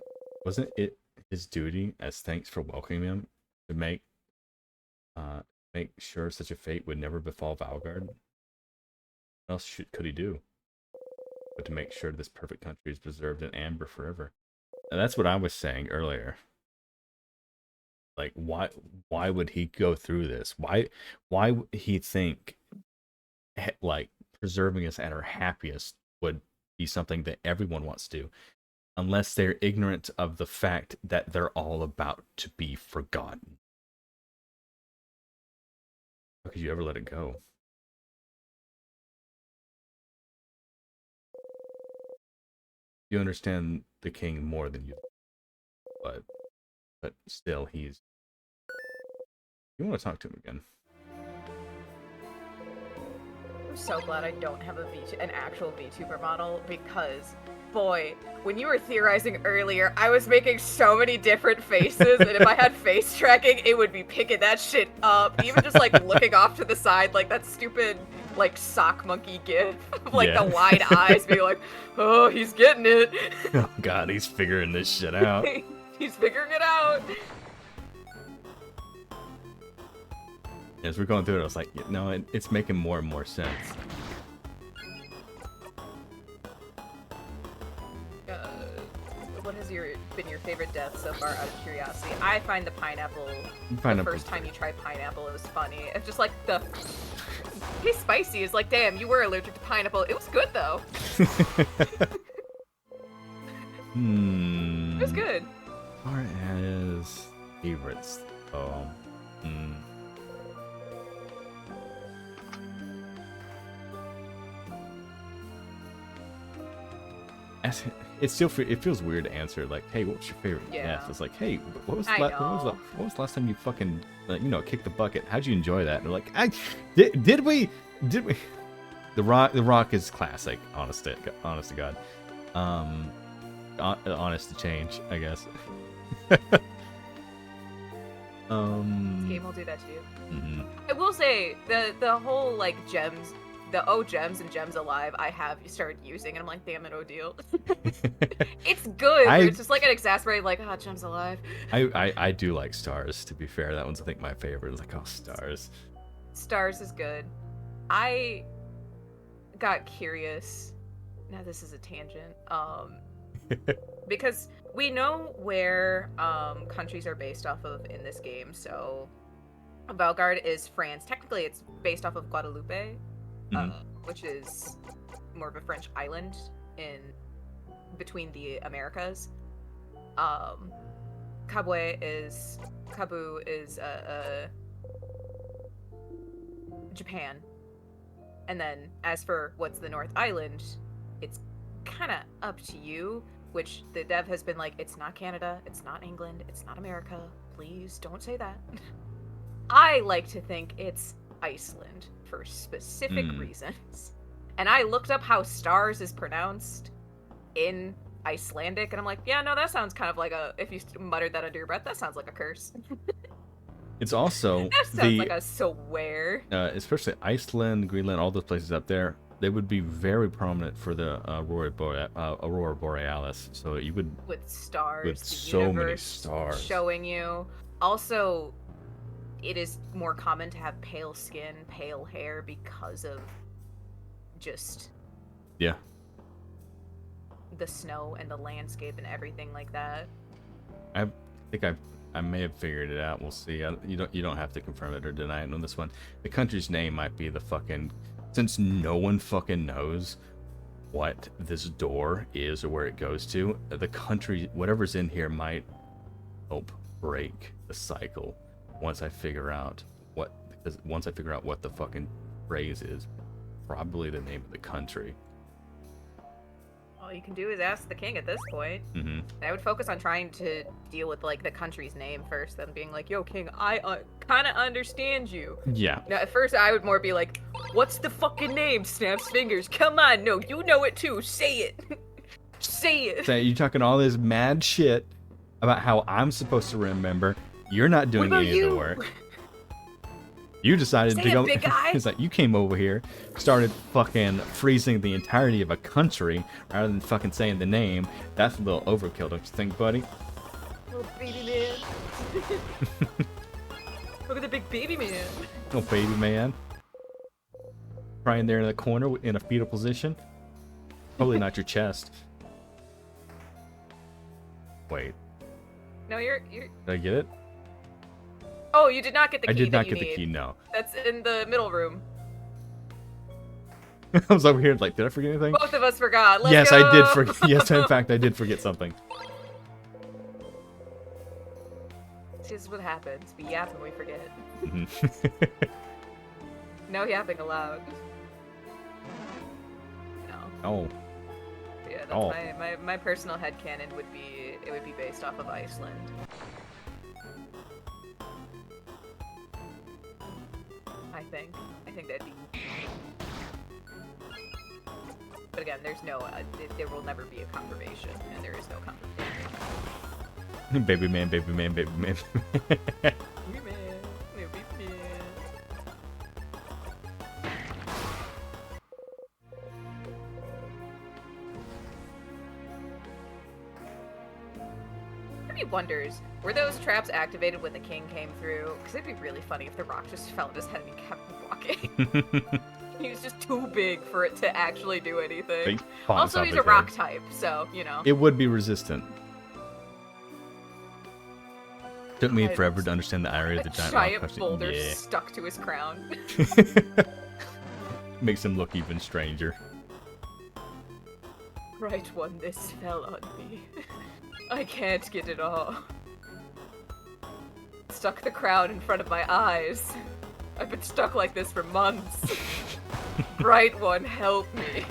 it his duty as thanks for welcoming him to make sure such a fate would never befall Valgard? What else could he do but to make sure this perfect country is preserved in amber forever? And that's what I was saying earlier. Like, why would he go through this? Why would he think like preserving us at our happiest would be something that everyone wants to do, unless they're ignorant of the fact that they're all about to be forgotten? How could you ever let it go? You understand the king more than you, but still, he's. You want to talk to him again? I'm so glad I don't have an actual VTuber model, because Boy, when you were theorizing earlier, I was making so many different faces, and if I had face tracking, it would be picking that shit up. Even just like looking off to the side, like that stupid like sock monkey gif, of, like Yeah. the wide eyes, being like, "Oh, he's getting it. Oh god, he's figuring this shit out. He's figuring it out." As we're going through it, I was like, no, it's making more and more sense. What has been your favorite death so far, out of curiosity? I find the pineapple. The Pineapple. first time you try pineapple, it was funny. It's just like the. It's spicy. It's like, damn, you were allergic to pineapple. It was good though. It was good. As far as favorites, it feels weird to answer like, hey, what was your favorite Yeah. death? It's like, hey, what was I the last time you fucking kicked the bucket? How'd you enjoy that? And they're like, did we? The Rock is classic, honest to God. Honest to change, I guess. This game will do that to you. Mm-hmm. I will say the whole like gems, the gems and gems alive, I have started using, and I'm like, damn it, Odile. It's good. But it's just like an exasperated like, gems alive. I do like Stars. To be fair, that one's I think my favorite. It's like, oh, Stars. Stars is good. I got curious. Now this is a tangent. Because we know where countries are based off of in this game. So Valgard is France. Technically, it's based off of Guadeloupe, which is more of a French island in between the Americas. Kabue is Japan. And then as for what's the North Island, it's kind of up to you, which the dev has been like, it's not Canada, it's not England, it's not America. Please don't say that. I like to think it's Iceland for specific reasons. And I looked up how stars is pronounced in Icelandic, and I'm like, yeah, no, that sounds kind of like if you muttered that under your breath, that sounds like a curse. It's also That sounds like a swear. Especially Iceland, Greenland, all those places up there. They would be very prominent for the Aurora Borealis. So you would with stars, with the so many universe stars showing you. Also, it is more common to have pale skin, pale hair because of just yeah. the snow and the landscape and everything like that. I think I may have figured it out. We'll see. You don't have to confirm it or deny it on this one. The country's name might be the fucking, since no one fucking knows what this door is or where it goes to, the country, whatever's in here might help break the cycle once I figure out what the fucking phrase is, probably the name of the country. All you can do is ask the king at this point. Mm-hmm. I would focus on trying to deal with like the country's name first, then being like, yo, king, I kind of understand you. Yeah. Now, at first, I would more be like, what's the fucking name? Snaps fingers. Come on, no, you know it too. Say it. Say it. So you're talking all this mad shit about how I'm supposed to remember. You're not doing What about any of the you? work. You decided Say to it, go. big guy. It's like you came over here, started fucking freezing the entirety of a country rather than fucking saying the name. That's a little overkill, don't you think, buddy? Oh, baby man. Look at the big baby man. Oh, baby man. Crying there in the corner in a fetal position. Probably not your chest. Wait, No, you're. did I get it? Oh, you did not get the key. I did not that you get the need. key. No. That's in the middle room. I was over here like, did I forget anything? Both of us forgot. Let's Yes, go. I did forget. Yes, in fact, I did forget something. This is what happens. We yap and we forget. Mhm. No yapping allowed. No. Oh, Yeah, that's Oh. my personal headcanon would be, it would be based off of Iceland. I think that'd be. But again, there's no, there will never be a confirmation, and there is no confirmation. Baby man, baby man, baby man. Baby man, baby man. He wonders, were those traps activated when the king came through? Because it'd be really funny if the rock just fell on his head and he kept walking. He was just too big for it to actually do anything. Also, he's a rock type, so, you know. It would be resistant. Took me forever to understand the irony of the giant rock question. Boulder stuck to his crown. Makes him look even stranger. Right one, this fell on me. I can't get it off. Stuck the crown in front of my eyes. I've been stuck like this for months. Bright one, help me.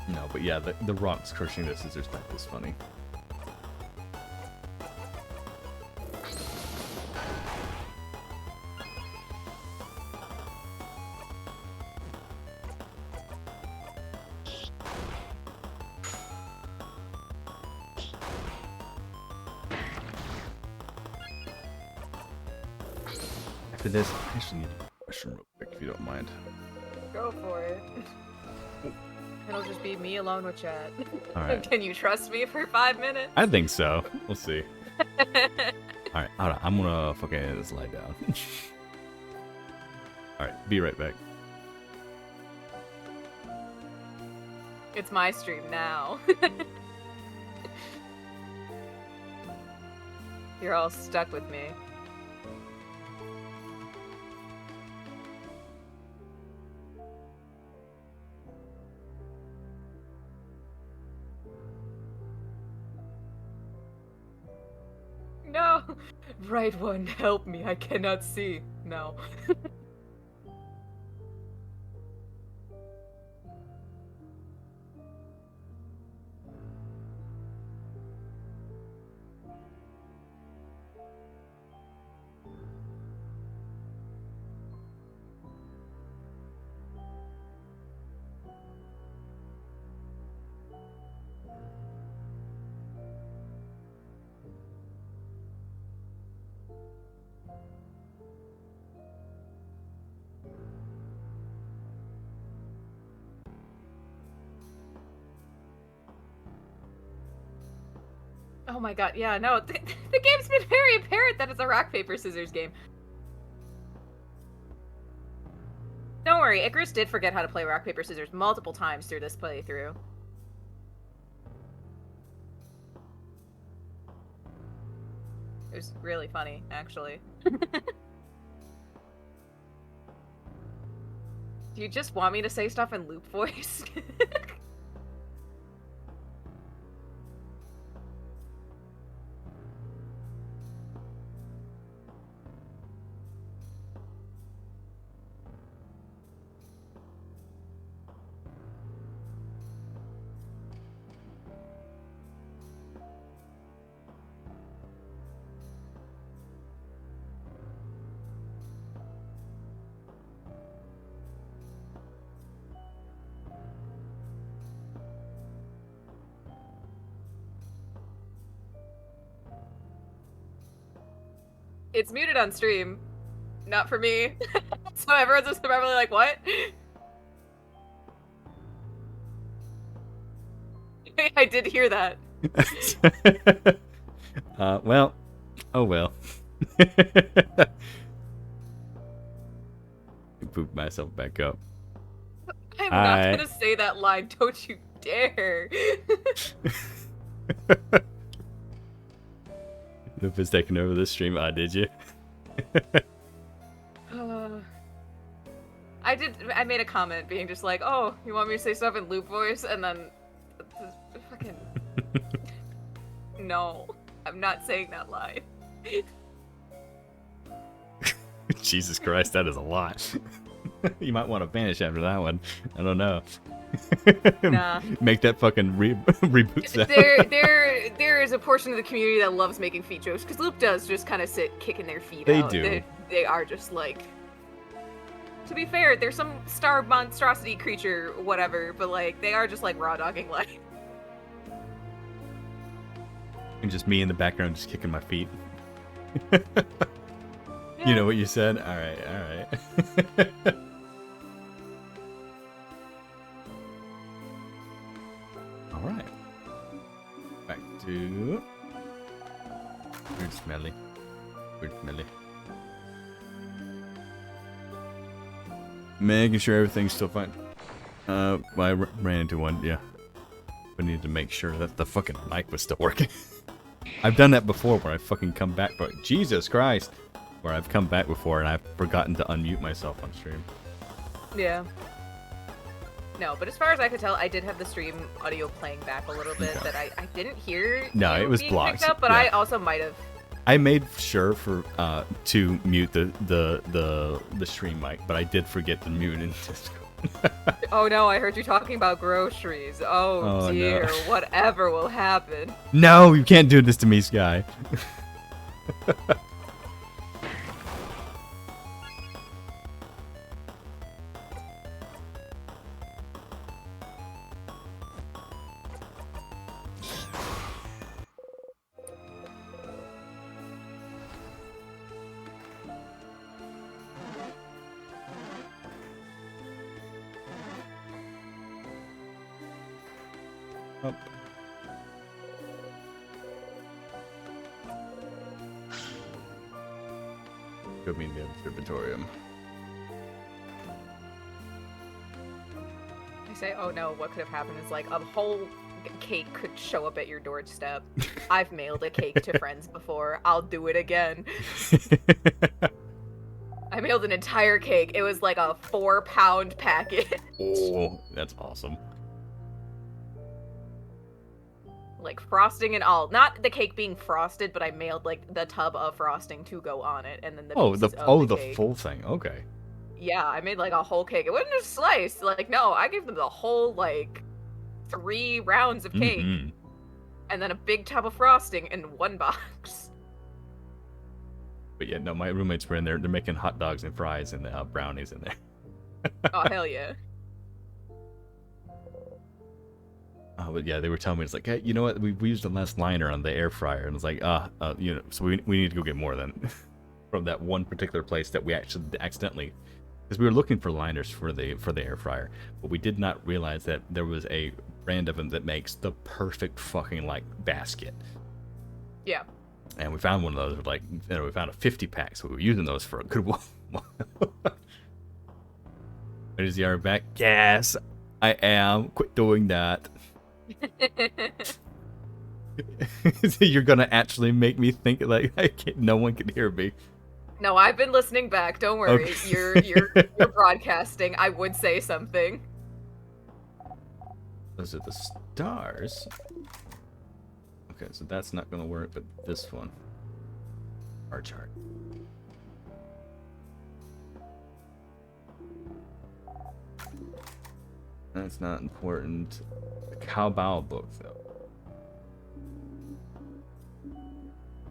No, but yeah, the rocks crushing the scissors back is funny. After this, I actually need a question real quick if you don't mind. Go for it. It'll just be me alone with chat. Alright. Can you trust me for 5 minutes? I think so. We'll see. Alright, hold on. I'm gonna fucking just lie down. Alright, be right back. It's my stream now. You're all stuck with me. No! Right one, help me. I cannot see. No. Oh my god, yeah, no, the game's been very apparent that it's a rock, paper, scissors game. Don't worry, Icarus did forget how to play rock, paper, scissors multiple times through this playthrough. It was really funny, actually. Do you just want me to say stuff in loop voice? It's muted on stream, not for me. So everyone's just probably like, what? I did hear that. Well, oh well. Poop myself back up. I'm not gonna say that line, don't you dare. Loop is taking over the stream. Did you? I made a comment being just like, oh, you want me to say stuff in loop voice? And then fucking no, I'm not saying that line. Jesus Christ, that is a lot. You might want to vanish after that one. I don't know. Nah. Make that fucking reboot sound. There is a portion of the community that loves making feet jokes because Loop does just kind of sit kicking their feet They out. do. They are just like. To be fair, there's some star monstrosity creature, whatever, but like they are just like raw dogging life. And just me in the background just kicking my feet. Yeah. You know what you said? Alright. Alright. Back to... Weird smelly. Weird smelly. Making sure everything's still fine. Well, I ran into one, yeah. I needed to make sure that the fucking mic was still working. I've done that before where I fucking come back, but Jesus Christ! Where I've come back before and I've forgotten to unmute myself on stream. Yeah. No, but as far as I could tell, I did have the stream audio playing back a little bit that I didn't hear. No, you it was being blocked. picked up, but Yeah. I also might have. I made sure for to mute the stream mic, but I did forget to mute in Discord. Oh no, I heard you talking about groceries. Oh, Oh, dear, no. whatever will happen. No, you can't do this to me, Sky. Up. Go meet the observatorium. I say, oh no, what could have happened is like a whole cake could show up at your doorstep. I've mailed a cake to friends before. I'll do it again. I mailed an entire cake. It was like a 4-pound packet. Oh, that's awesome. Like frosting and all. Not the cake being frosted, but I mailed like the tub of frosting to go on it, and then the pieces of the cake. Full thing. Okay. Yeah, I made like a whole cake. It wasn't a slice. Like no, I gave them the whole like 3 rounds of cake, Mhm. and then a big tub of frosting in one box. But yeah, no, my roommates were in there. They're making hot dogs and fries and brownies in there. Oh hell yeah. But yeah, they were telling me, it's like, hey, you know what? We used the last liner on the air fryer, and it's like, you know, so we need to go get more then from that one particular place that we actually accidentally, because we were looking for liners for the air fryer, but we did not realize that there was a brand of them that makes the perfect fucking like basket. Yeah. And we found one of those. Like, you know, we found a 50-pack, so we were using those for a good while. Is the arm back? Yes, I am. Quit doing that. You're gonna actually make me think like no one can hear me. No, I've been listening back. Don't worry. Okay. You're broadcasting. I would say something. Those are the stars. Okay, so that's not gonna work, but this one. Our chart. That's not important. The Cowbow book, though.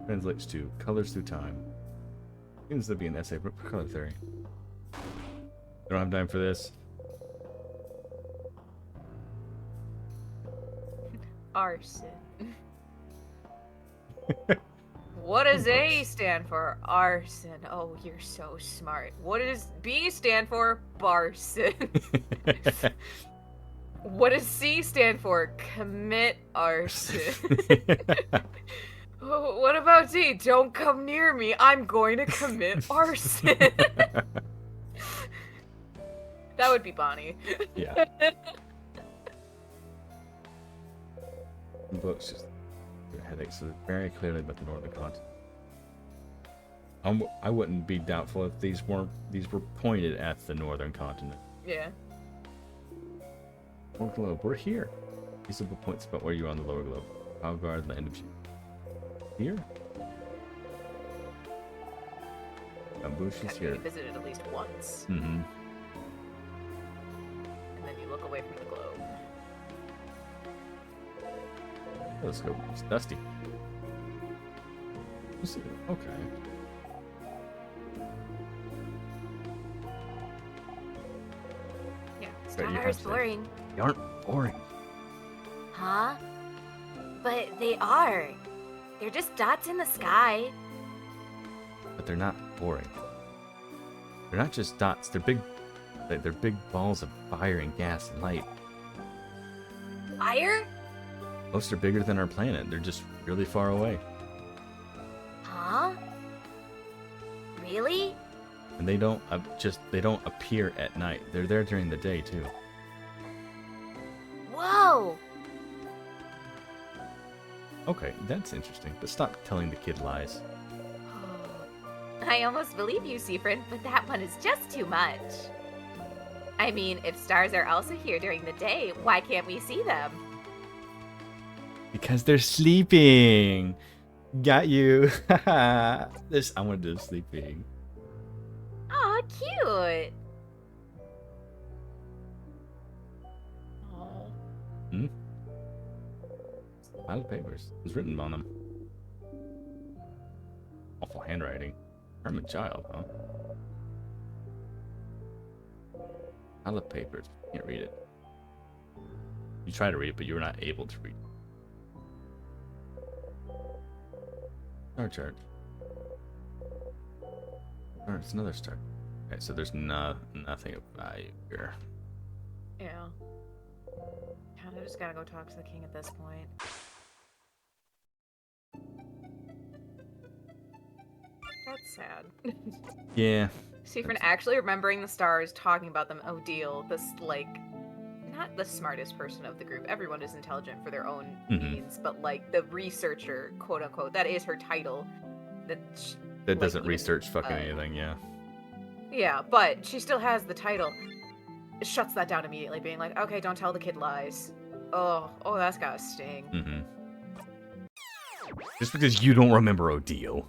Translates to Colors Through Time. Seems to be an essay for color theory. Don't have time for this. Arson. What does A stand for? Arson. Oh, you're so smart. What does B stand for? Barson. What does C stand for? Commit arson. Oh, what about D? Don't come near me. I'm going to commit arson. That would be Bonnie. Yeah. The book's just headaches, so very clearly about the northern continent. I wouldn't be doubtful if these were pointed at the northern continent. Yeah. Lower globe, we're here. These are the points about where you are on the lower globe. Algard, land of here. Ambush is Gotta here. be visited at least once. Mm-hmm. And then you look away from the globe. Let's go. It's Dusty. Okay. Yeah. Right, you have Stars to. boring. They aren't boring. Huh? But they are. They're just dots in the sky. But they're not boring. They're not just dots. They're big. They're big balls of fire and gas and light. Fire? Most are bigger than our planet. They're just really far away. Huh? Really? And they don't they don't appear at night. They're there during the day too. Whoa! Okay, that's interesting. But stop telling the kid lies. I almost believe you, Seafrin, but that one is just too much. I mean, if stars are also here during the day, why can't we see them? Because they're sleeping. Got you. This I wanted to do sleeping. Aw, cute! Oh. Pile of papers. It was written on them. Awful handwriting. Herman child, huh? Pile of papers. Can't read it. You tried to read it, but you were not able to read it. Star chart. Oh, it's another star. Okay, so there's nothing of value here. Yeah. Kind of just gotta go talk to the king at this point. That's sad. Yeah. Seafrin actually remembering the stars, talking about them. Oh, deal. This, like, not the smartest person of the group. Everyone is intelligent for their own means, but, like, the researcher, quote unquote, that is her title. That That doesn't research fucking anything, yeah. Yeah, but she still has the title. Shuts that down immediately, being like, okay, don't tell the kid lies. Oh, that's gotta sting. Mm-hmm. Just because you don't remember Odile.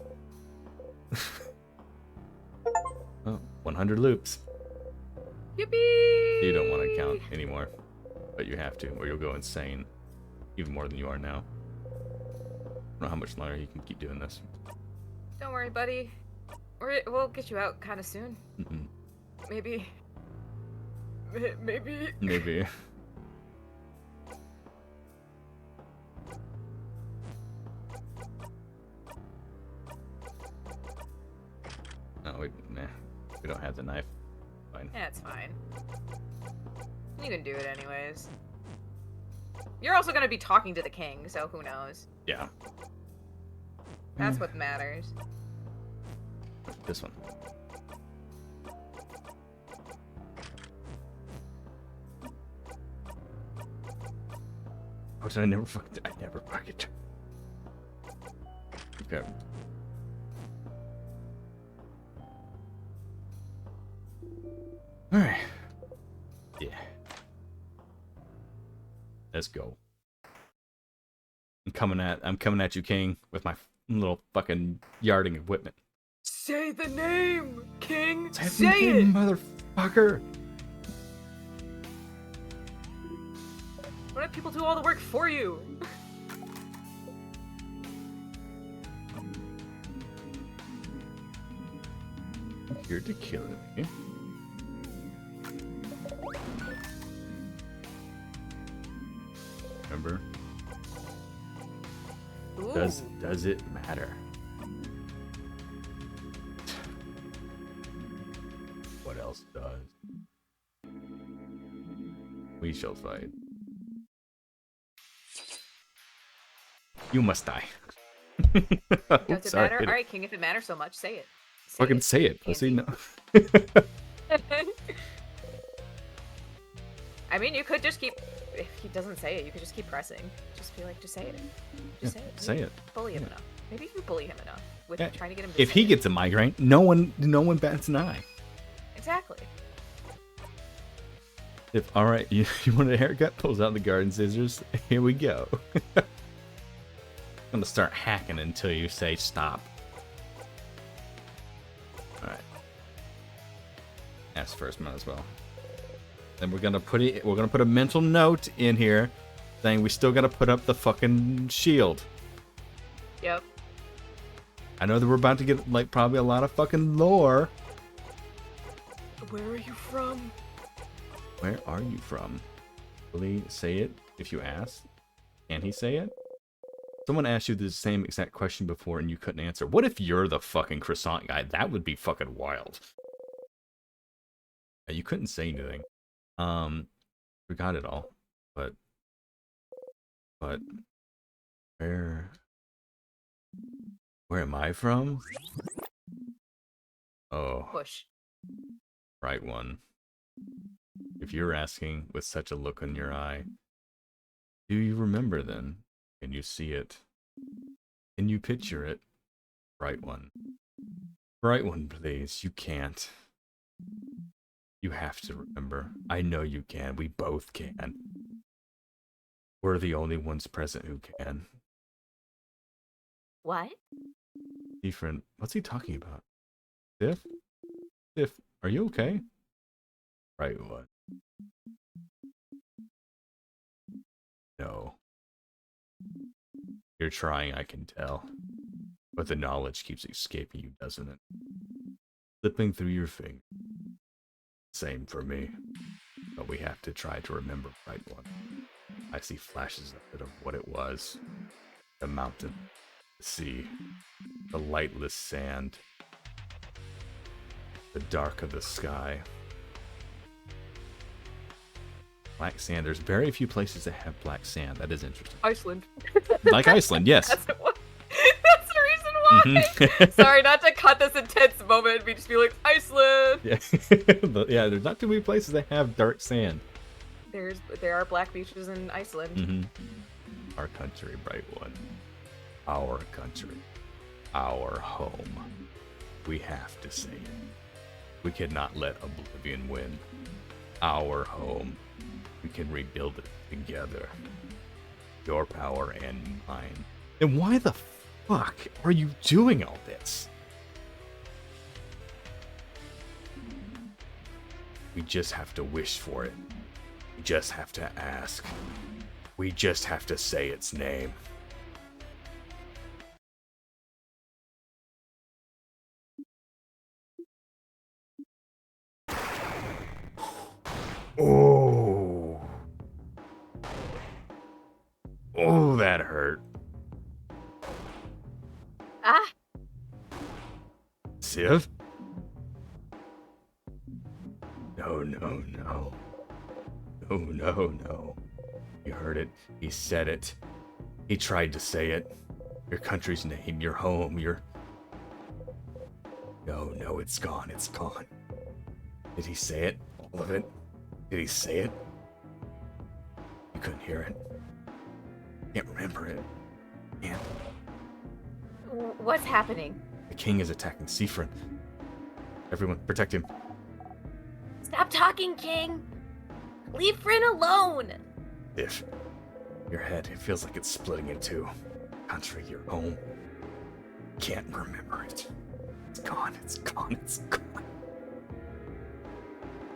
Oh, 100 loops. Yippee! You don't want to count anymore, but you have to, or you'll go insane. Even more than you are now. I don't know how much longer you can keep doing this. Don't worry, buddy. We'll get you out kind of soon. Mm-mm. Maybe. Maybe. Maybe. No, we don't have the knife. Fine. Yeah, it's fine. You can do it anyways. You're also gonna be talking to the king, so who knows? Yeah. That's what matters. This one. Oh, did I never fucking. Okay. Alright. Yeah. Let's go. I'm coming at you, King, with my little fucking yarding equipment. Say the name, king! Say Say the it! name, motherfucker! Why don't people do all the work for you? Here to kill me. Remember? Ooh. Does it matter? What else does? We shall fight. You must die. Does it Sorry, matter? Alright, king, if it matters so much, say it. Fucking say it, pussy. No. I mean, you could just keep... If he doesn't say it, you could just keep pressing. Just be like, just say it. Just say it. Say it. Bully him enough. Maybe you bully him enough with Yeah. trying to get him to If say he it. gets a migraine, no one bats an eye. Exactly. If alright, you want a haircut? Pulls out the garden scissors. Here we go. I'm gonna start hacking until you say stop. Alright. Ask first, might as well. Then we're gonna put a mental note in here saying we still gotta put up the fucking shield. Yep. I know that we're about to get, like, probably a lot of fucking lore. Where are you from? Where are you from? Will he say it if you ask? Can he say it? Someone asked you the same exact question before and you couldn't answer. What if you're the fucking croissant guy? That would be fucking wild. You couldn't say anything. Forgot it all. But where am I from? Oh, Push. right one. If you're asking with such a look in your eye, do you remember then? Can you see it? Can you picture it? Right one. Right one, please. You can't. You have to remember. I know you can. We both can. We're the only ones present who can. What? Different. What's he talking about? Sif? Sif, are you okay? Right one. No. You're trying, I can tell. But the knowledge keeps escaping you, doesn't it? Slipping through your fingers. Same for me. But we have to try to remember right one. I see flashes of it of what it was. The mountain. The sea. The lightless sand. The dark of the sky. Black sand. There's very few places that have black sand. That is interesting. Iceland. Like Iceland, yes. That's the reason why. Mhm. Sorry, not to cut this intense moment and me just be like, Iceland. Yeah. Yeah, there's not too many places that have dark sand. There are black beaches in Iceland. Mm-hmm. Our country, bright one. Our country. Our home. We have to say it. We cannot let oblivion win. Our home. We can rebuild it together. Your power and mine. Then why the fuck are you doing all this? We just have to wish for it. We just have to ask. We just have to say its name. Oh. Oh, that hurt. Ah! Civ? No, no, no. No, no, no. You heard it. He said it. He tried to say it. Your country's name, your home, your... No, no, it's gone. It's gone. Did he say it? All of it? Did he say it? You couldn't hear it. Can't remember it. Can't. What's happening? The king is attacking Seafrin. Everyone, protect him. Stop talking, King! Leave Fryn alone! If your head, it feels like it's splitting in two. Country, your home. Can't remember it. It's gone, it's gone, it's gone.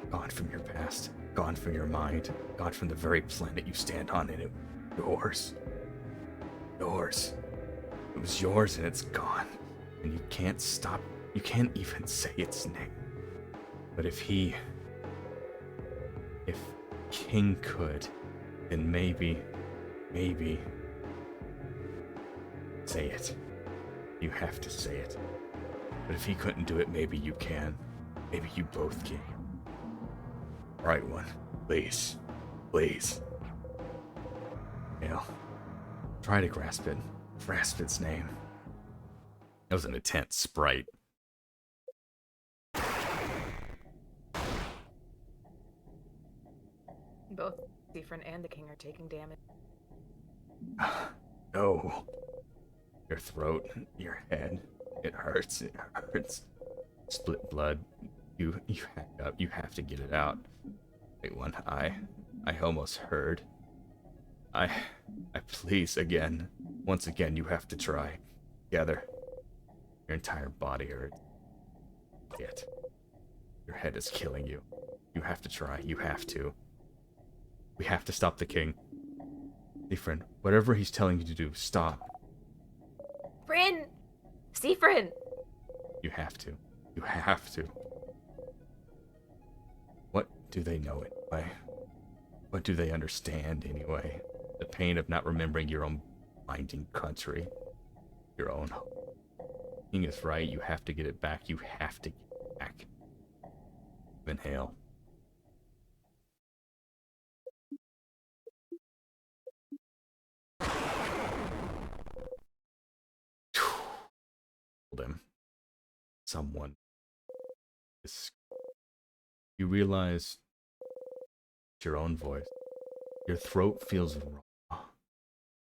Gone from your past, gone from your mind, gone from the very planet you stand on, and it yours. Yours. It was yours and it's gone. And you can't stop, you can't even say its name. But if King could, then maybe, say it. You have to say it. But if he couldn't do it, maybe you can. Maybe you both can. Right one. Please. Please. Try to grasp it. Grasp its name. That was an intense sprite. Both Seafrin and the king are taking damage. No. Your throat, your head, it hurts, it hurts. Split blood. You hacked up, you have to get it out. Wait, one, I almost heard. I please again. Once again, you have to try. Together. Your entire body hurts. Yet. Your head is killing you. You have to try, you have to. We have to stop the king. Seafrin, whatever he's telling you to do, stop. Bryn! Seafrin! You have to. You have to. What do they know anyway? What do they understand anyway? The pain of not remembering your own binding country. Your own home. King is right. You have to get it back. You have to get it back. Inhale. Him. Someone. You realize your own voice. Your throat feels raw.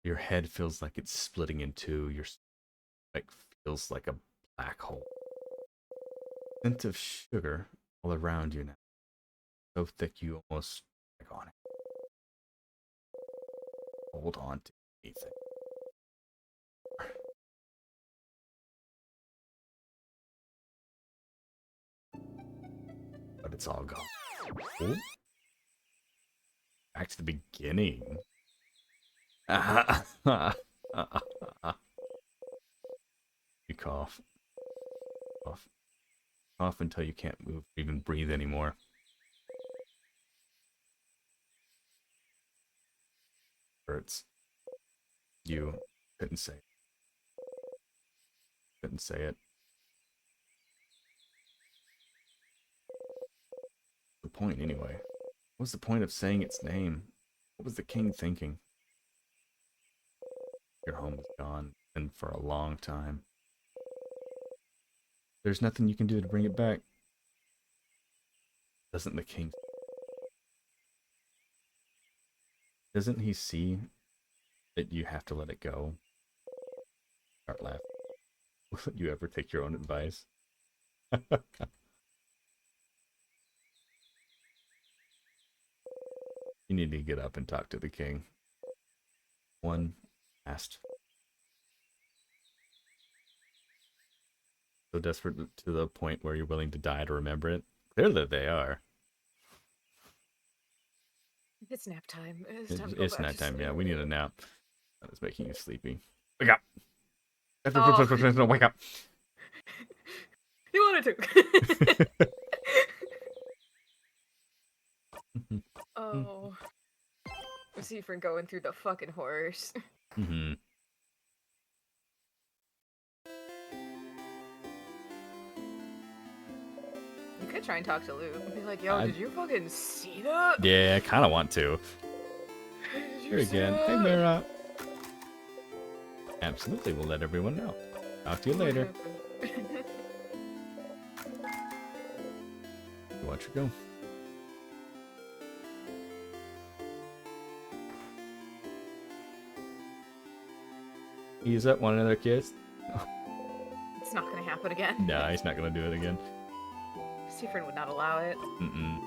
Your head feels like it's splitting in two. Your stomach feels like a black hole. Scent of sugar all around you now. So thick you almost like on it. Hold on to anything. But it's all gone. Ooh. Back to the beginning. You cough. Cough. Cough until you can't move, even breathe anymore. Hurts. You couldn't say it. Couldn't say it. The point anyway. What was the point of saying its name? What was the king thinking? Your home is gone, and for a long time. There's nothing you can do to bring it back. Doesn't the king? Doesn't he see that you have to let it go? Start laughing. Will you ever take your own advice? You need to get up and talk to the king. One last. So desperate to the point where you're willing to die to remember it? Clearly they are. It's nap time. It's nap time, yeah. We need a nap. That is making you sleepy. Wake up! Oh. Wake up! You wanted to. Oh. See for going through the fucking horse. Mm-hmm. You could try and talk to Luke and be like, yo, did you fucking see that? Yeah, I kind of want to. Did you Here see again. Hey, that? Mira. Absolutely, we'll let everyone know. Talk to you later. You watch her go. Ease up, want another kiss? It's not gonna happen again. No, he's not gonna do it again. Seafrin would not allow it. Mm-mm.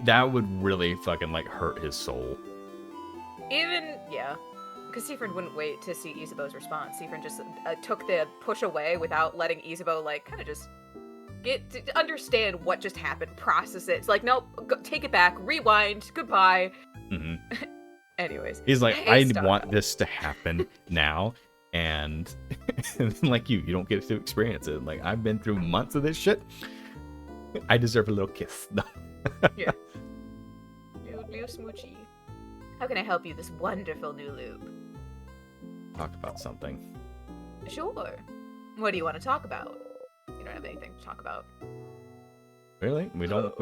That would really fucking like hurt his soul. Even, yeah. Because Seafrin wouldn't wait to see Isabeau's response. Seafrin just took the push away without letting Isabeau, like, kind of just get to understand what just happened, process it. It's like, nope, take it back, rewind, goodbye. Mm-hmm. Anyways. He's like, Hey, I Stardust. want this to happen now, and like you don't get to experience it. Like, I've been through months of this shit. I deserve a little kiss. No. Yeah. Little smoochy. How can I help you this wonderful new loop? Talk about something. Sure. What do you want to talk about? You don't have anything to talk about. Really? We don't.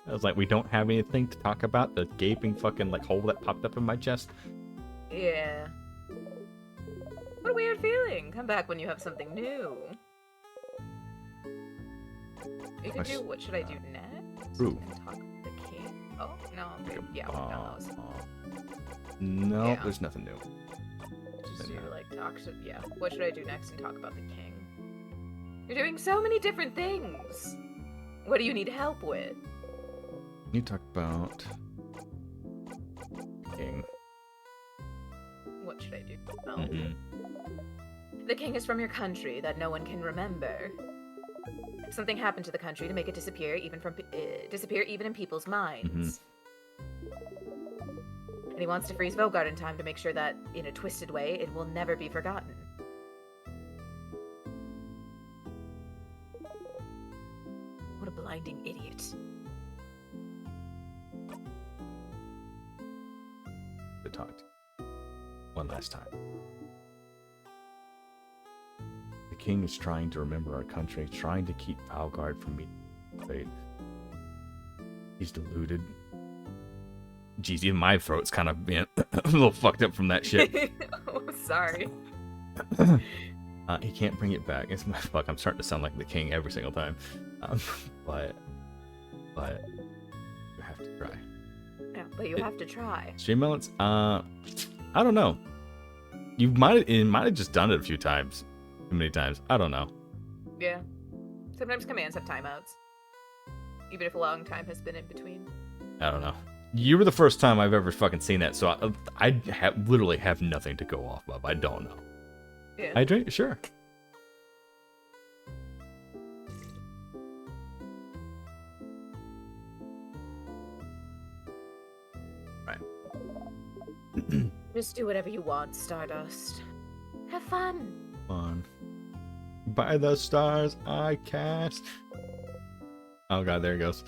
I was like, we don't have anything to talk about. The gaping fucking like hole that popped up in my chest. Yeah. What a weird feeling. Come back when you have something new. You can do what should I do next? Ooh. And talk to the king. Oh, no. Okay. Yeah, no, that was... No, Yeah. there's nothing new. Just do, like, talk to... Yeah. What should I do next and talk about the king? You're doing so many different things. What do you need help with? You talk about king. What should I do? Oh. Mm-hmm. The king is from your country that no one can remember. Something happened to the country to make it disappear, even in people's minds. And he wants to freeze Vogard in time to make sure that, in a twisted way, it will never be forgotten. What a blinding idiot. To talk to one last time. The king is trying to remember our country, trying to keep Valgard from being fate. He's deluded. Geez, even my throat's kind of being a little fucked up from that shit. Oh, sorry. He can't bring it back. It's my fuck. I'm starting to sound like the king every single time. But you have to try. Yeah, but you have to try. Stream melons? I don't know. You might have just done it a few times. Too many times. I don't know. Yeah. Sometimes commands have timeouts. Even if a long time has been in between. I don't know. You were the first time I've ever fucking seen that, so I literally have nothing to go off of. I don't know. Yeah. Hydrate? Sure. Right. Just do whatever you want, Stardust. Have fun. On. By the stars I cast. Oh god, there it goes.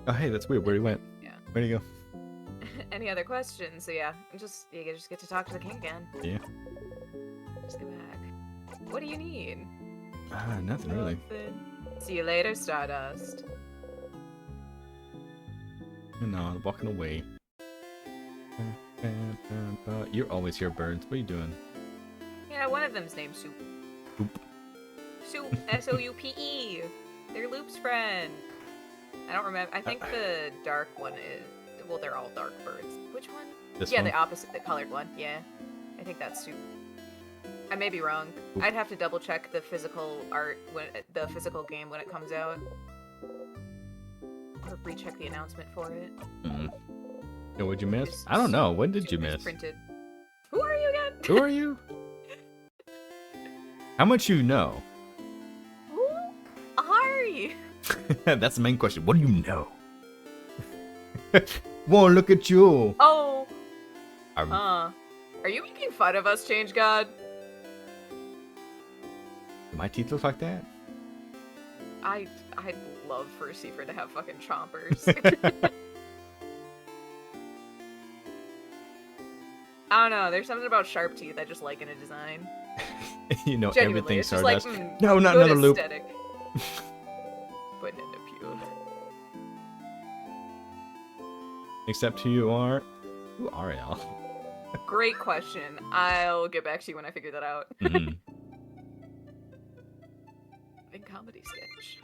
Oh hey, that's weird. Where he went? Yeah. Where'd he go? Any other questions? So yeah, you just get to talk to the king again. Yeah. Just go back. What do you need? Nothing really. Nothing. See you later, Stardust. No, I'm walking away. You're always here, birds. What are you doing? Yeah, one of them's named Soup. Soup. Soup. S-O-U-P-E. They're Loop's friend. I don't remember. I think the dark one is. Well, they're all dark birds. Which one? This Yeah, one? the opposite, the colored one. Yeah. I think that's Soup. I may be wrong. Oop. I'd have to double check the physical art the physical game when it comes out. Or recheck the announcement for it. Mm. Yeah, what'd you miss? Is I don't know. When did you Soup is miss? Printed. Who are you again? Who are you? How much you know? Who are you? That's the main question. What do you know? Whoa, look at you. Oh. I'm- Are you making fun of us, Change God? Do my teeth look like that? I'd love for Seifer to have fucking chompers. I don't know. There's something about sharp teeth I just like in a design. You know, Genuinely, everything it's just like, Stardust. No, not good another loop. aesthetic. Putting in the pew. Except who you are. Who are y'all? Great question. I'll get back to you when I figure that out. Mhm. In comedy sketch.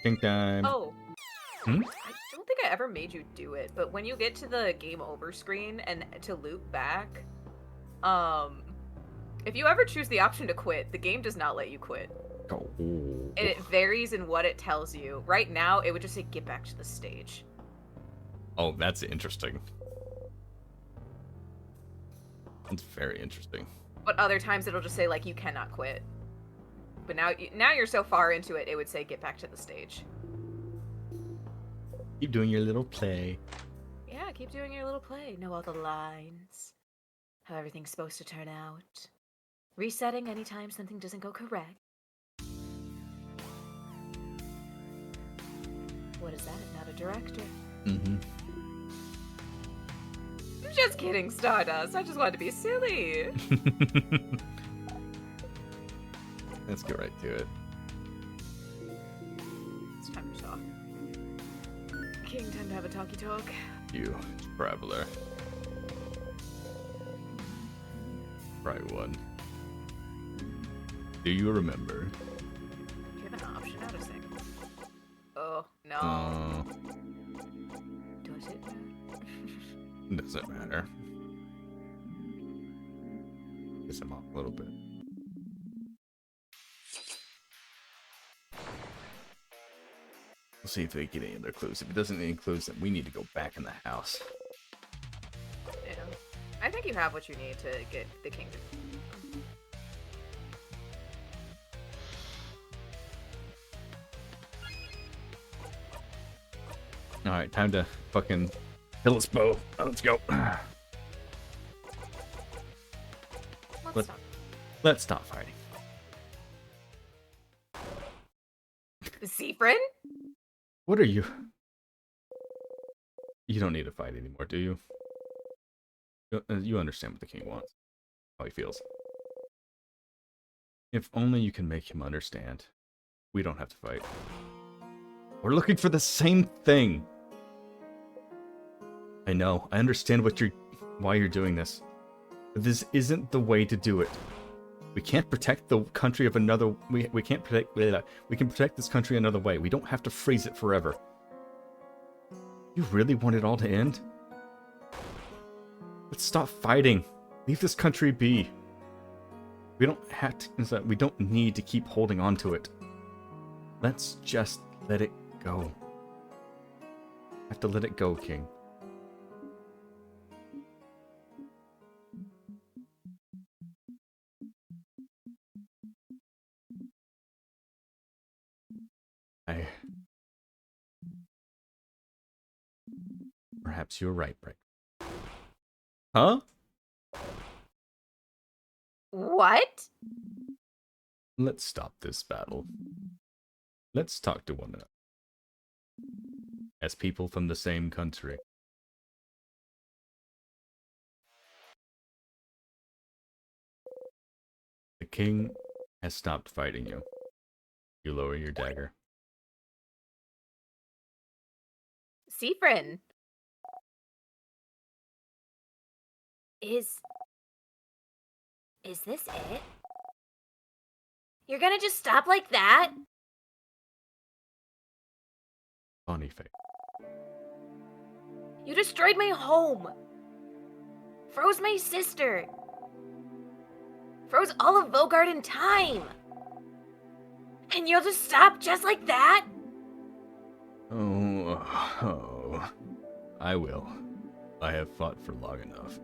Think time. Oh. Hmm? I don't think I ever made you do it, but when you get to the game over screen and to loop back, if you ever choose the option to quit, the game does not let you quit. Oh. And it varies in what it tells you. Right now, it would just say get back to the stage. Oh, that's interesting. That's very interesting. But other times it'll just say like you cannot quit. But now you're so far into it, it would say get back to the stage. Keep doing your little play. Yeah, keep doing your little play. Know all the lines. How everything's supposed to turn out. Resetting anytime something doesn't go correct. What is that if not a director? Mm-hmm. I'm just kidding, Stardust. I just wanted to be silly. Let's get right to it. It's time to talk. King, time to have a talkie talk. You, traveler. Right one. Do you remember? Do you have an option how to sing? Oh, no. Oh, Does it matter? doesn't matter. Piss him off a little bit. We'll see if they get any other clues. If it doesn't get any clues, then we need to go back in the house. Yeah. I think you have what you need to get the king to... Alright, time to fucking kill us both. Let's go. Let's stop. Let's stop fighting. Seafrin? What are you? You don't need to fight anymore, do you? You understand what the king wants. How he feels. If only you can make him understand. We don't have to fight. We're looking for the same thing. I know. I understand why you're doing this. But this isn't the way to do it. We can't protect the country of another. We can't protect. We can protect this country another way. We don't have to freeze it forever. You really want it all to end? Let's stop fighting. Leave this country be. We don't have to. We don't need to keep holding on to it. Let's just let it go. Have to let it go, King. Perhaps you're right, Brick. Huh? What? Let's stop this battle. Let's talk to one another. As people from the same country. The king has stopped fighting you. You lower your dagger. Seafrin. Is this it? You're gonna just stop like that? Funny face. You destroyed my home. Froze my sister. Froze all of Vogard in time. And you'll just stop just like that? Oh, I will. I have fought for long enough.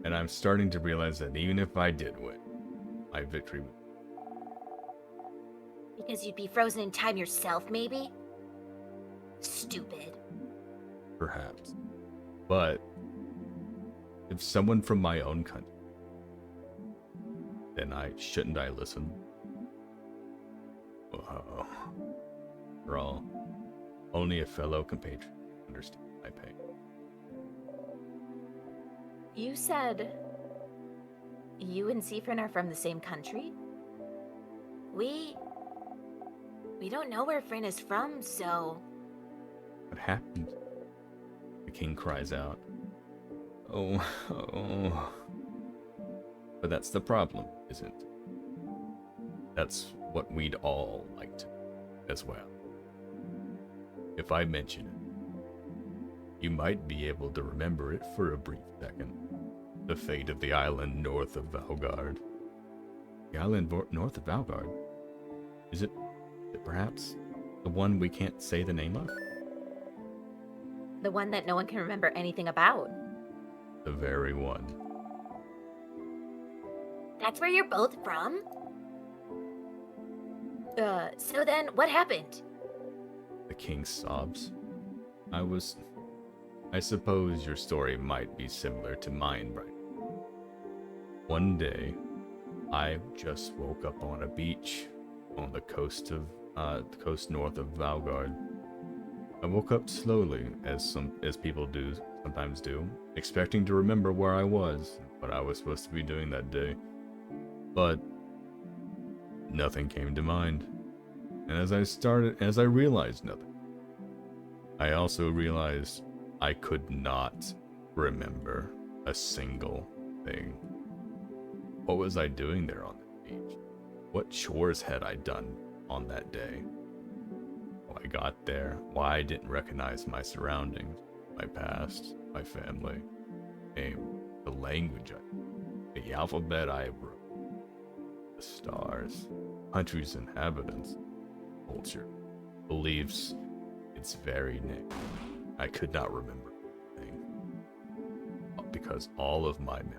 And I'm starting to realize that even if I did win, my victory would... Because you'd be frozen in time yourself, maybe? Stupid. Perhaps. But if someone from my own country, then shouldn't I listen? Oh, for all, only a fellow compatriot understands my pain. You said you and Seafrin are from the same country? We don't know where Frin is from, so... What happened? The king cries out. Oh. But that's the problem, isn't it? That's what we'd all like to as well. If I mention it, you might be able to remember it for a brief second. The fate of the island north of Valgard. The island north of Valgard? Is it perhaps the one we can't say the name of? The one that no one can remember anything about. The very one. That's where you're both from? So then, what happened? The king sobs. I suppose your story might be similar to mine, right? One day, I just woke up on a beach on the coast north of Valgard. I woke up slowly, as people sometimes do, expecting to remember where I was, what I was supposed to be doing that day. But nothing came to mind. And as I realized nothing, I also realized I could not remember a single thing. What was I doing there on the beach? What chores had I done on that day? How I got there, why I didn't recognize my surroundings, my past, my family, name, the language, the alphabet I wrote, the stars, country's inhabitants, culture, beliefs, its very name. I could not remember anything. Because all of my memory,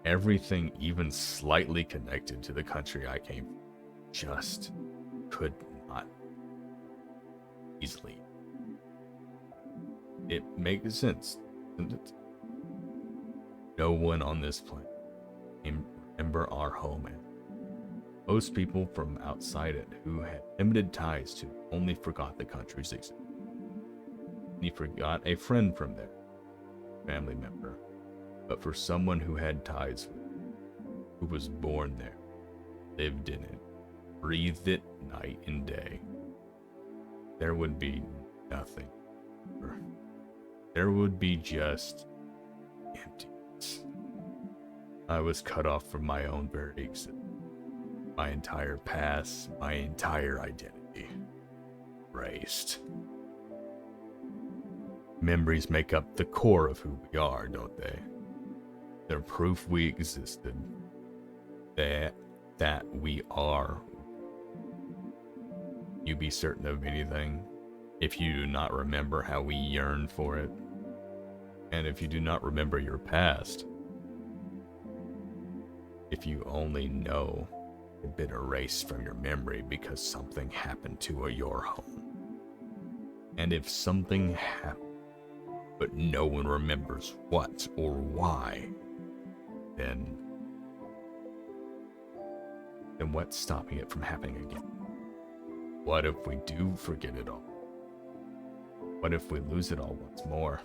everything even slightly connected to the country I came from, just could not easily It makes sense, doesn't it? No one on this planet can remember our homeland. Most people from outside it who had limited ties to only forgot the country's existence. He forgot a friend from there, family member, but for someone who had ties with it, who was born there, lived in it, breathed it night and day, there would be nothing. There would be just emptiness. I was cut off from my own very existence. My entire past, my entire identity, erased. Memories make up the core of who we are, don't they? They're proof we existed. That we are. You be certain of anything if you do not remember how we yearn for it, and if you do not remember your past. If you only know it's been erased from your memory because something happened to your home. And if something happened, but no one remembers what or why, then what's stopping it from happening again? What if we do forget it all? What if we lose it all once more?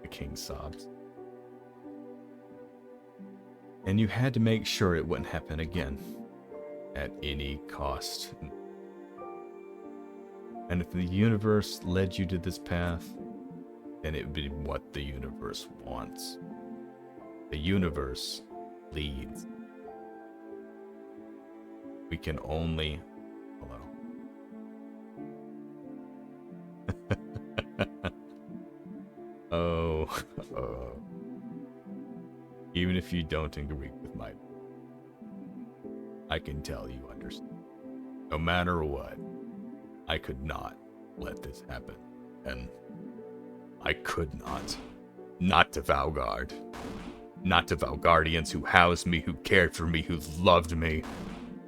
The king sobs. And you had to make sure it wouldn't happen again, at any cost. And if the universe led you to this path, then it would be what the universe wants. The universe leads. We can only... Hello. oh. Even if you don't agree with my... I can tell you understand. No matter what, I could not let this happen. And I could not. Not to Valgard. Not to Valgardians who housed me, who cared for me, who loved me.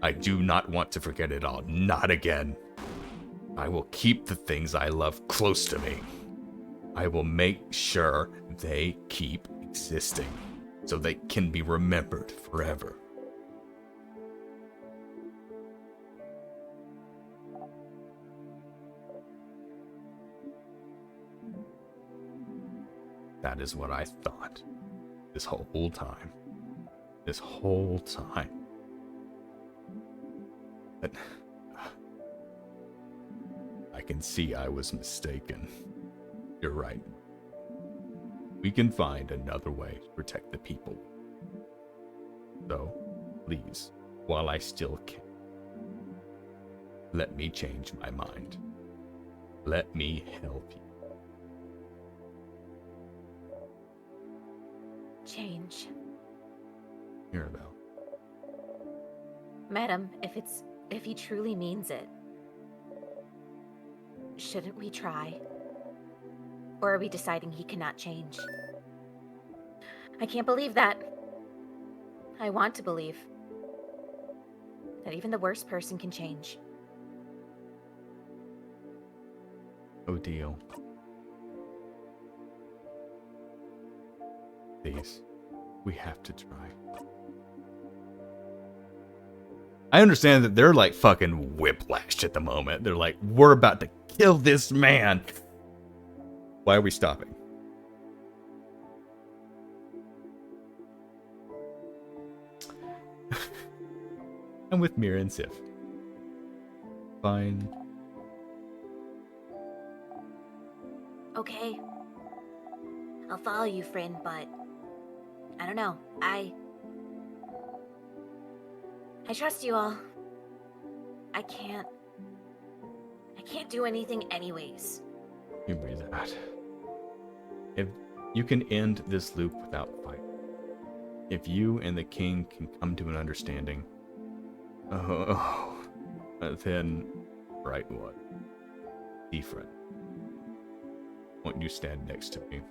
I do not want to forget it all. Not again. I will keep the things I love close to me. I will make sure they keep existing, so they can be remembered forever. That is what I thought. This whole time. This whole time. But I can see I was mistaken. You're right. We can find another way to protect the people. So, please, while I still can, let me change my mind. Let me help you. Change. Mirabelle. Madam, if he truly means it, shouldn't we try? Or are we deciding he cannot change? I can't believe that. I want to believe that even the worst person can change. Oh, deal. Please, we have to try. I understand that they're like fucking whiplashed at the moment. They're like, we're about to kill this man. Why are we stopping? I'm with Mira and Sif. Fine. Okay. I'll follow you, friend, but I don't know. I trust you all. I can't do anything anyways. You breathe out. If you can end this loop without fight, if you and the king can come to an understanding, then right one, friend, won't you stand next to me?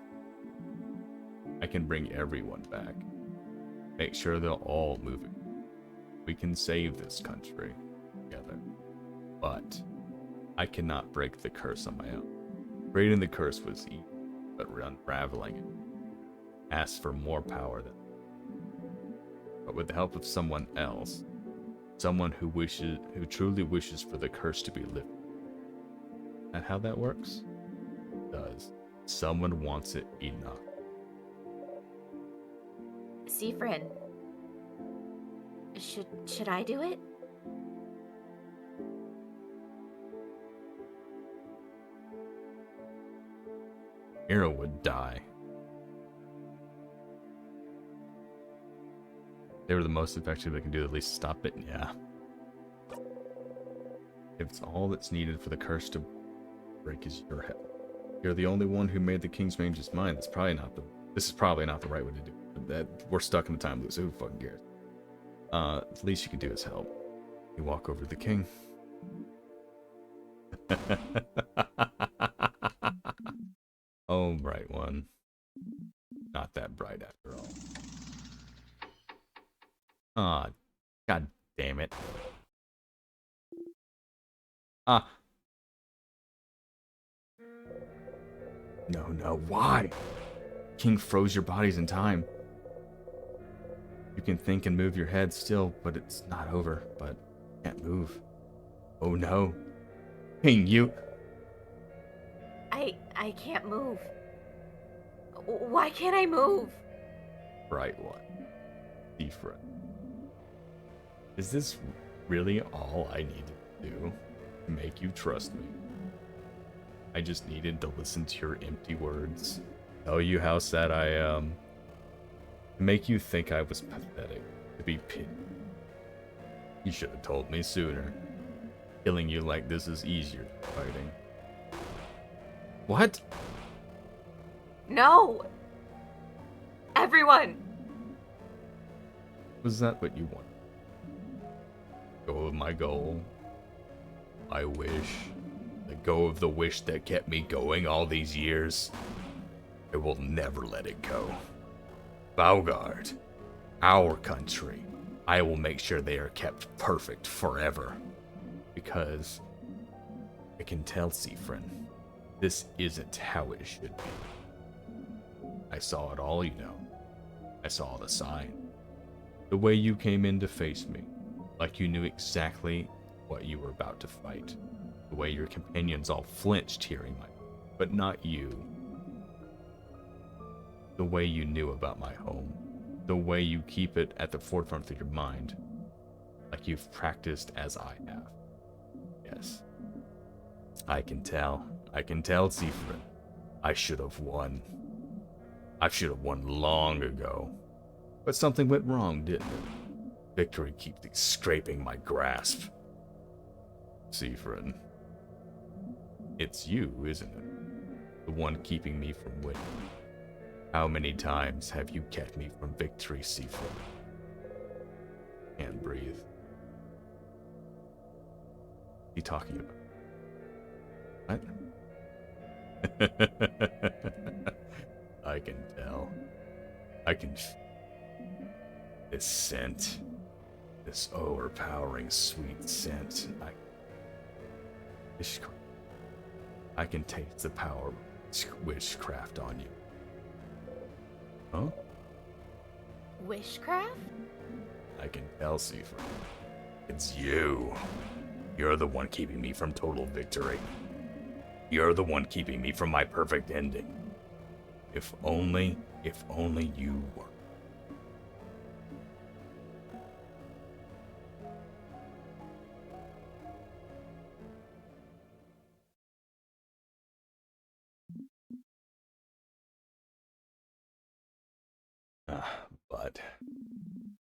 I can bring everyone back. Make sure they're all moving. We can save this country together. But I cannot break the curse on my own. Breaking the curse was easy. but unraveling it. Asks for more power than, but with the help of someone else, someone who truly wishes for the curse to be lifted. And how that works? It does. Someone wants it enough. Seafrin, should I do it? Mira would die. They were the most effective they can do to at least stop it, yeah. If it's all that's needed for the curse to break is your head. You're the only one who made the King's Mage's mind. This is probably not the right way to do it. That we're stuck in the time loop, so who fucking cares? The least you can do is help. You walk over to the king. Oh, bright one. Not that bright after all. Ah, god damn it. Ah. No, why? King froze your bodies in time. You can think and move your head still, but it's not over. But can't move. Oh no. King, you... I can't move. Why can't I move? Bright one. Different. Is this really all I need to do to make you trust me? I just needed to listen to your empty words. Tell you how sad I am. Make you think I was pathetic. To be pitied. You should have told me sooner. Killing you like this is easier than fighting. What? No! Everyone! Was that what you wanted? Go of my goal. My wish. Let go of the wish that kept me going all these years. I will never let it go. Valgard, our country. I will make sure they are kept perfect forever. Because I can tell, Seafrin, this isn't how it should be. I saw it all, you know. I saw the sign. The way you came in to face me, like you knew exactly what you were about to fight. The way your companions all flinched hearing my... But not you. The way you knew about my home. The way you keep it at the forefront of your mind. Like you've practiced as I have. Yes. I can tell. I can tell, Seafrin. I should have won. I should have won long ago. But something went wrong, didn't it? Victory keeps escaping my grasp. Seafrin. It's you, isn't it? The one keeping me from winning. How many times have you kept me from victory, Seafrin? Can't breathe. What are you talking about? What? I can tell. I can... This scent. This overpowering sweet scent. I can taste the power of witchcraft on you. Huh? Wishcraft? I can tell, Seafrin. It's you. You're the one keeping me from total victory. You're the one keeping me from my perfect ending. If only you were. But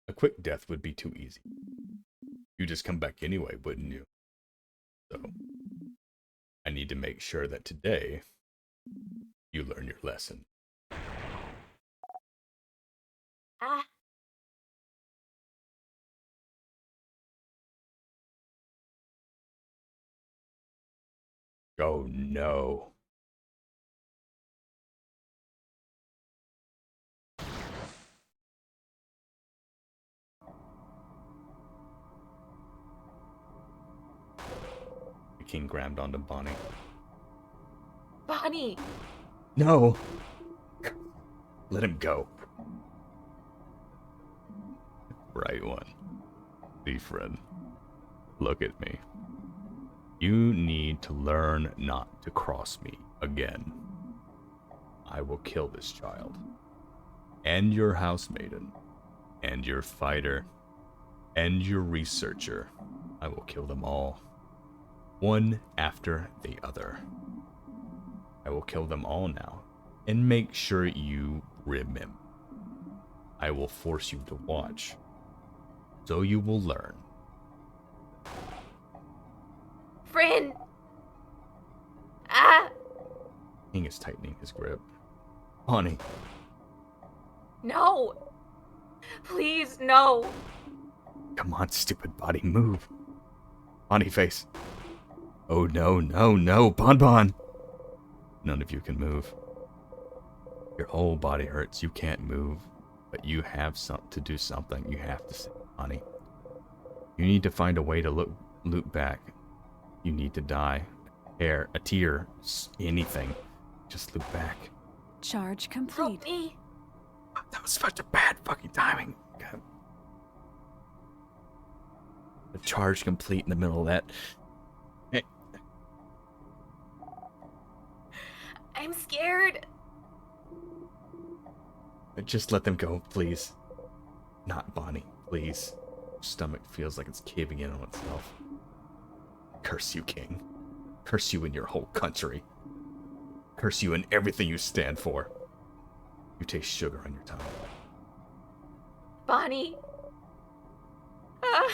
a quick death would be too easy. You just come back anyway, wouldn't you? So, I need to make sure that today you learn your lesson. Ah. Oh no. The king grabbed onto Bonnie. Bonnie! No. Let him go. Right one. Friend, look at me. You need to learn not to cross me again. I will kill this child. And your housemaiden. And your fighter. And your researcher. I will kill them all. One after the other. I will kill them all now. And make sure you remember. I will force you to watch. So you will learn. Friend! Ah! King is tightening his grip. Bonnie. No! Please, no! Come on, stupid body, move. Bonnie face. Oh no, no, no, Bonbon! None of you can move. Your whole body hurts, you can't move. But you have to do something. You have to say, Bonnie. You need to find a way to loop back. You need to die. A tear, anything. Just loop back. Charge complete. Help me! That was such a bad fucking timing. God. The charge complete in the middle of that. Hey. I'm scared. Just let them go, please. Not Bonnie, please. Your stomach feels like it's caving in on itself. Curse you, King. Curse you and your whole country. Curse you and everything you stand for. You taste sugar on your tongue. Bonnie. Ah.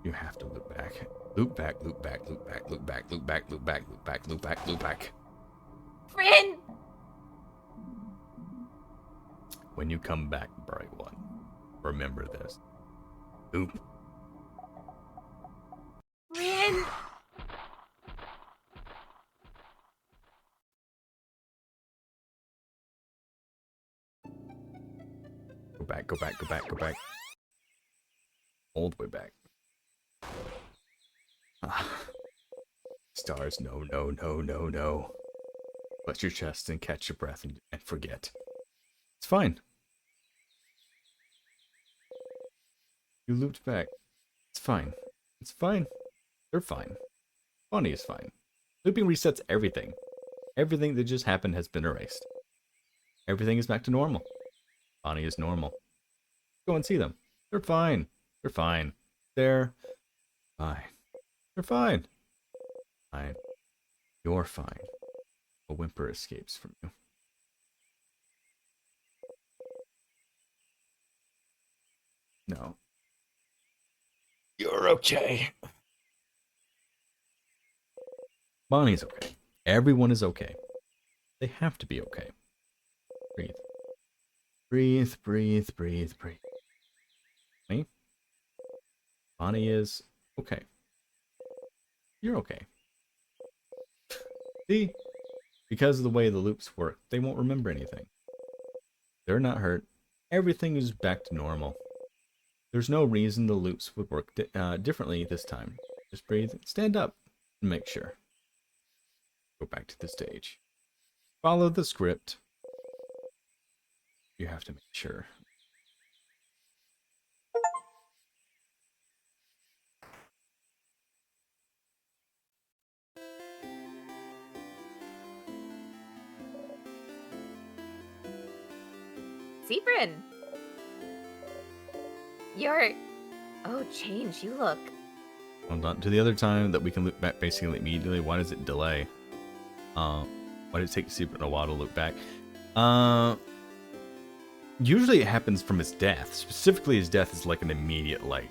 You have to loop back. Loop back, loop back, loop back, loop back, loop back, loop back, loop back, loop back, loop back. Friend! When you come back, Bright One, remember this. Loop. Friend! Go back, go back, go back, go back. All the way back. Ah. Stars, no, no, no, no, no. Clutch your chest and catch your breath and forget. It's fine. You looped back. It's fine. It's fine. They're fine. Bonnie is fine. Looping resets everything. Everything that just happened has been erased. Everything is back to normal. Bonnie is normal. Go and see them. They're fine. They're fine. They're fine. They're fine. Fine. You're fine. A whimper escapes from you. No. You're okay. Bonnie's okay. Everyone is okay. They have to be okay. Breathe. Breathe, breathe, breathe, breathe. Me? Bonnie is okay. You're okay. See? Because of the way the loops work, they won't remember anything. They're not hurt. Everything is back to normal. There's no reason the loops would work differently this time. Just breathe, stand up, and make sure. Go back to the stage. Follow the script. You have to make sure. Seafrin! You're... Oh, change, you look... Hold on to the other time that we can loop back basically immediately. Why does it delay? Why does it take Seafrin a while to loop back? Usually it happens from his death. Specifically, his death is like an immediate, like,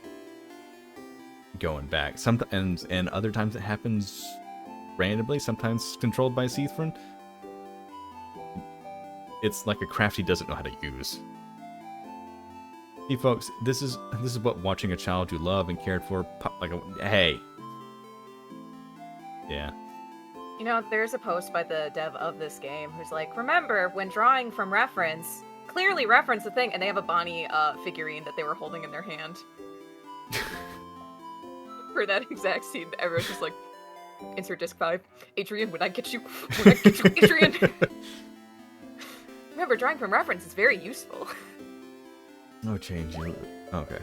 going back. Sometimes, and other times it happens randomly. Sometimes controlled by Seafrin. It's like a craft he doesn't know how to use. See, folks, this is what watching a child you love and cared for, hey. Yeah. You know, there's a post by the dev of this game who's like, remember, when drawing from reference, clearly reference the thing, and they have a Bonnie figurine that they were holding in their hand. For that exact scene, everyone's just like, Insert disc 5. Adrian, when I get you, Adrian. Remember, drawing from reference is very useful. No change. You. Okay.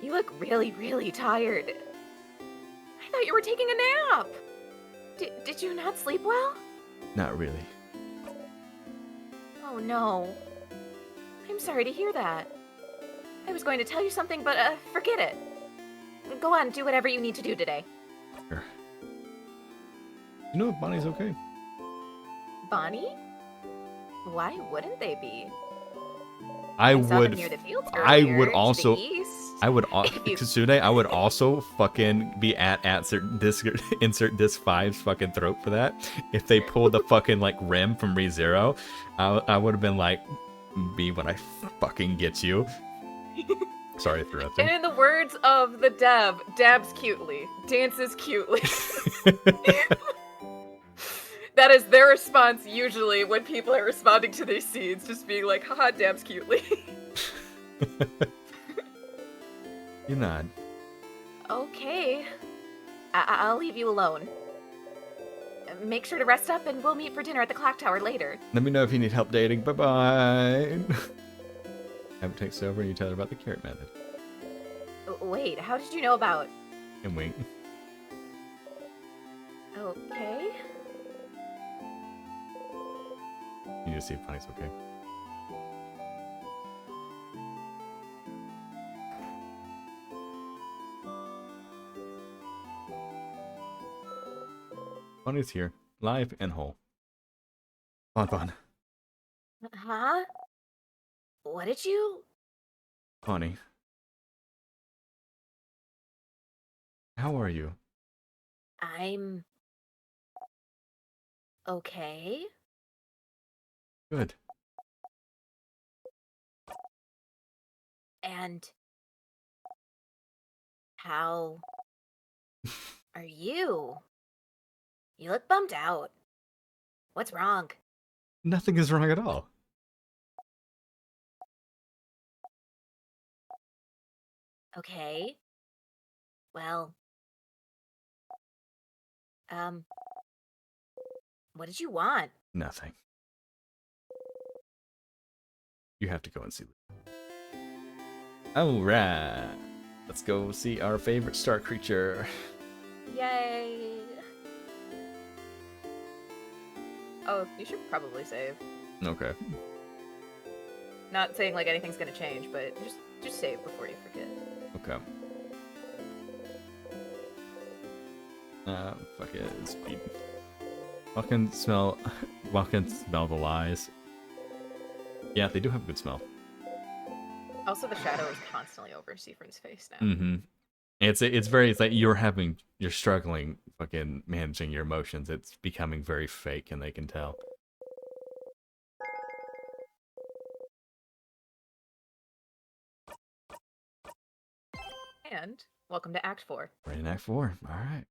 You look really, really tired. I thought you were taking a nap. Did you not sleep well? Not really. Oh no. I'm sorry to hear that. I was going to tell you something, but forget it. Go on, do whatever you need to do today. Sure. You know if Bonnie's okay? Bonnie? Why wouldn't they be? I saw them would. near the fields I earlier, would to the also. east. I would. If you- Kasune, I would also fucking be at disc insert disc 5's fucking throat for that. If they pulled the fucking like rim from ReZero, I would have been like, "Be when I fucking get you." Sorry, interrupting. And in the words of the Deb, dabs cutely, dances cutely. That is their response usually when people are responding to these scenes, just being like, haha, dabs cutely. You nod. Okay. I'll leave you alone. Make sure to rest up and we'll meet for dinner at the clock tower later. Let me know if you need help dating. Bye bye. Have it takes over and you tell her about the carrot method. Wait, how did you know about... And wink. Okay. You need to see if Bonnie's okay. Bonnie's here, live and whole. Bon. Huh? What did you... Bonnie. How are you? I'm... okay. Good. And... how... are you? You look bummed out. What's wrong? Nothing is wrong at all. Okay. Well... what did you want? Nothing. You have to go and see. Alright. Let's go see our favorite star creature. Yay! Oh, you should probably save. Okay. Not saying like anything's gonna change, but just save before you forget. Okay. Fuck it. Speed. Fucking smell the lies. Yeah, they do have a good smell. Also, the shadow is constantly over Seafrin's face now. Mm-hmm. It's like you're struggling fucking managing your emotions. It's becoming very fake and they can tell. And welcome to Act 4. Right in Act 4. Alright.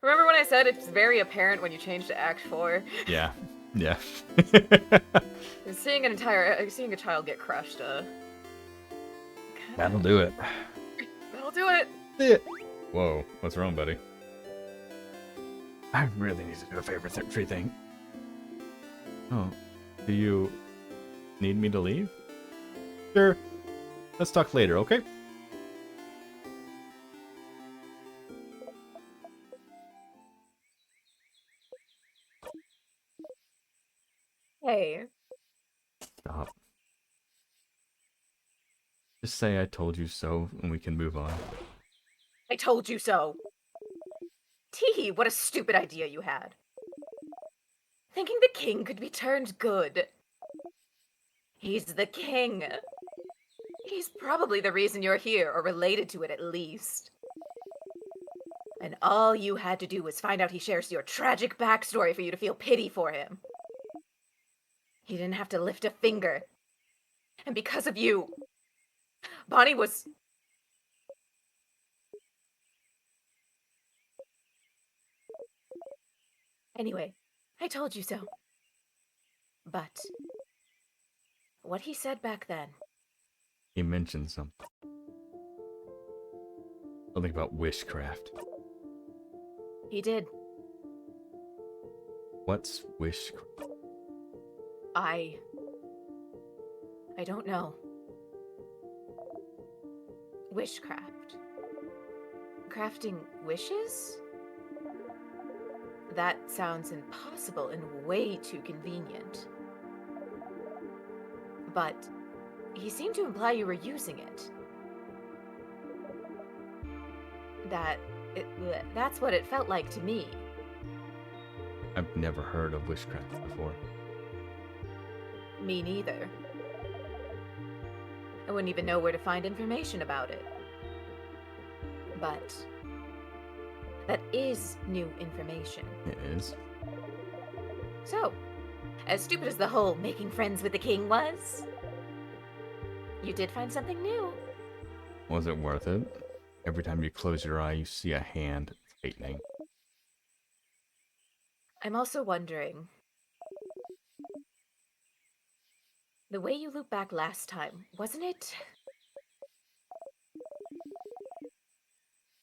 Remember when I said it's very apparent when you change to Act 4? Yeah. Yeah. Seeing a child get crushed, That'll do it. that'll do it. Whoa, what's wrong, buddy? I really need to do a favorite tree thing. Oh, do you need me to leave? Sure. Let's talk later, okay? Hey. Stop. Just say I told you so and we can move on. I told you so. Teehee, what a stupid idea you had. Thinking the king could be turned good. He's the king. He's probably the reason you're here, or related to it at least. And all you had to do was find out he shares your tragic backstory for you to feel pity for him. He didn't have to lift a finger. And because of you, Bonnie was... Anyway, I told you so. But what he said back then... He mentioned something. Something about witchcraft. He did. What's witchcraft? I don't know. Wishcraft. Crafting wishes? That sounds impossible and way too convenient. But he seemed to imply you were using it. That's what it felt like to me. I've never heard of witchcraft before. Me neither. I wouldn't even know where to find information about it. But that is new information. It is. So, as stupid as the whole making friends with the king was, you did find something new. Was it worth it? Every time you close your eye, you see a hand tightening. I'm also wondering, the way you looped back last time, wasn't it?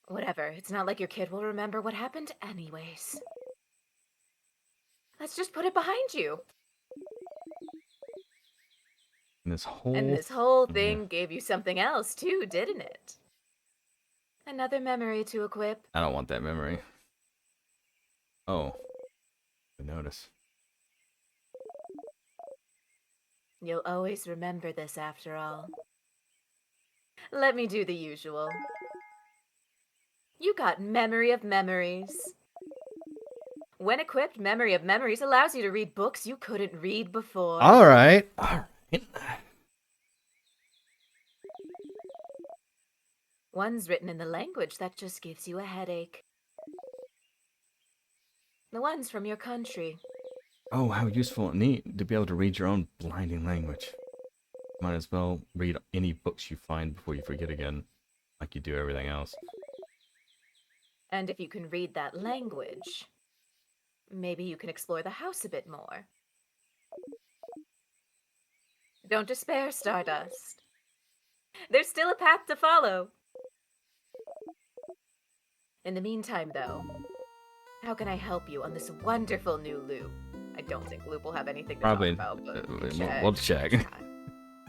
Whatever, it's not like your kid will remember what happened anyways. Let's just put it behind you. And this whole And this whole thing gave you something else too, didn't it? Another memory to equip. I don't want that memory. Oh. I notice. You'll always remember this after all. Let me do the usual. You got Memory of Memories. When equipped, Memory of Memories allows you to read books you couldn't read before. Alright. One's written in the language that just gives you a headache. The one's from your country. Oh, how useful and neat to be able to read your own blinding language. Might as well read any books you find before you forget again, like you do everything else. And if you can read that language, maybe you can explore the house a bit more. Don't despair, Stardust. There's still a path to follow. In the meantime, though, how can I help you on this wonderful new loop? I don't think Loop will have anything to Probably. talk about, but We'll check.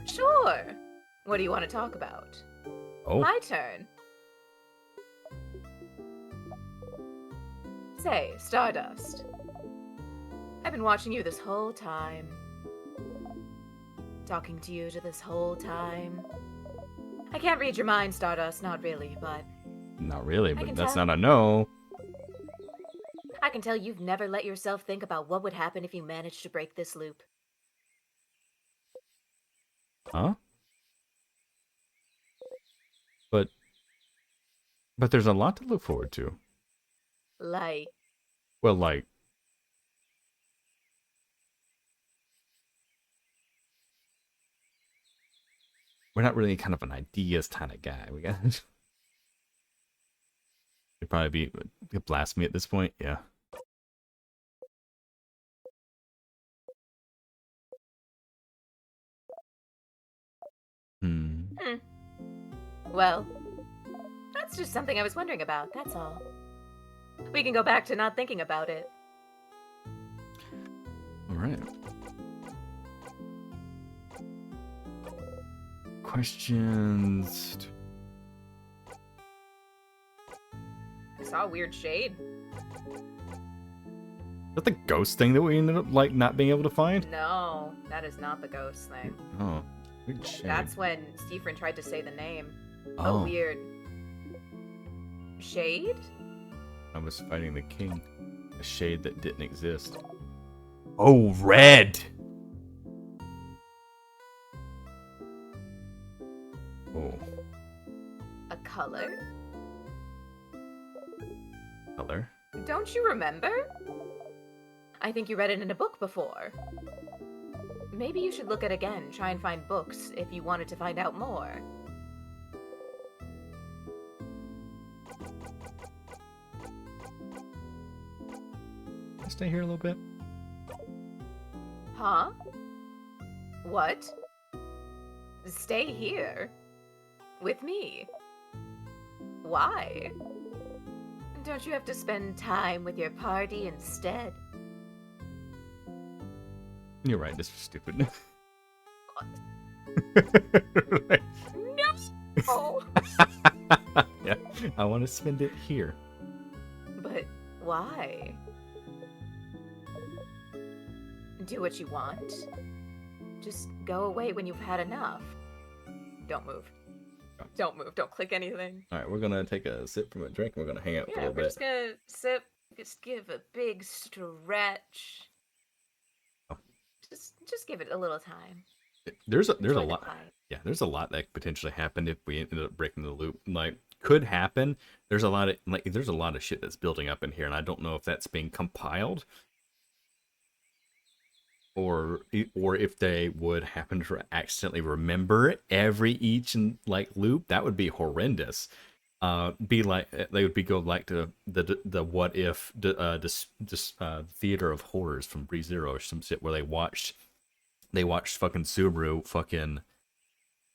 Sure. What do you want to talk about? Oh. My turn. Say, Stardust. I've been watching you this whole time. Talking to you this whole time. I can't read your mind, Stardust, not really, but Not really, I but can that's tell. not a no. I can tell you've never let yourself think about what would happen if you managed to break this loop. Huh? But there's a lot to look forward to. Like, Well, like, we're not really kind of an ideas kind of guy. We got. You'd probably be blasphemy at this point. Yeah. well, that's just something I was wondering about, that's all. We can go back to not thinking about it. All right. Questions. I saw a weird shade. Is that the ghost thing that we ended up like not being able to find? No, that is not the ghost thing. Oh, weird shade. That's when Stephen tried to say the name. Oh. A weird shade? I was fighting the king. A shade that didn't exist. Oh, red! Oh, A color? color. Don't you remember? I think you read it in a book before. Maybe you should look it again, try and find books if you wanted to find out more. Can I stay here a little bit? Huh? What? Stay here? With me? Why? Don't you have to spend time with your party instead? You're right. This was stupid. Right. No. Oh. Yeah, I want to spend it here. But why? Do what you want. Just go away when you've had enough. Don't move. Don't move. Don't click anything. All right, we're gonna take a sip from a drink. And we're gonna hang out for a Yeah, little we're bit. just gonna sip. Just give a big stretch. Oh. Just give it a little time. There's a Enjoy the lot. quiet. Yeah, there's a lot that could potentially happen if we ended up breaking the loop. Like, could happen. There's a lot of shit that's building up in here, and I don't know if that's being compiled, or if they would happen to accidentally remember each and like loop. That would be horrendous. Be like they would be go like to the what if theater of horrors from ReZero or some shit where they watched fucking Subaru fucking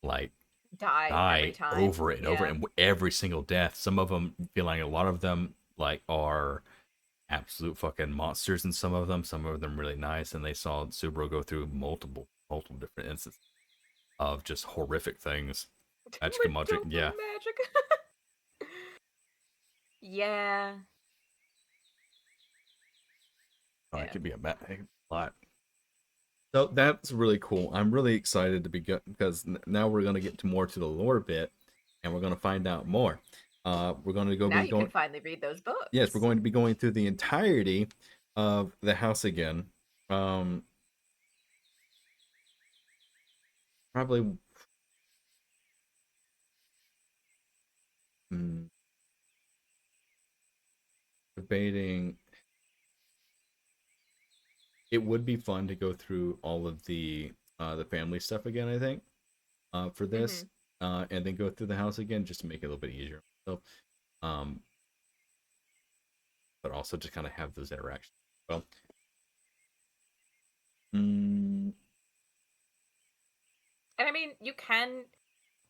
like Die every die time. over and over, Yeah. and every single death. Some of them feel like a lot of them like are absolute fucking monsters, and some of them really nice. And they saw Subaru go through multiple different instances of just horrific things. Magic, Magic. yeah. Magic. Yeah. Oh, Yeah. it could be a lot. So that's really cool. I'm really excited to be because now we're gonna get to more to the lore bit, and we're gonna find out more. We're gonna go. Now you can finally read those books. Yes, we're going to be going through the entirety of the house again. Probably. Debating. It would be fun to go through all of the family stuff again, I think, for this, and then go through the house again just to make it a little bit easier. So, but also to kind of have those interactions. Well, and I mean, you can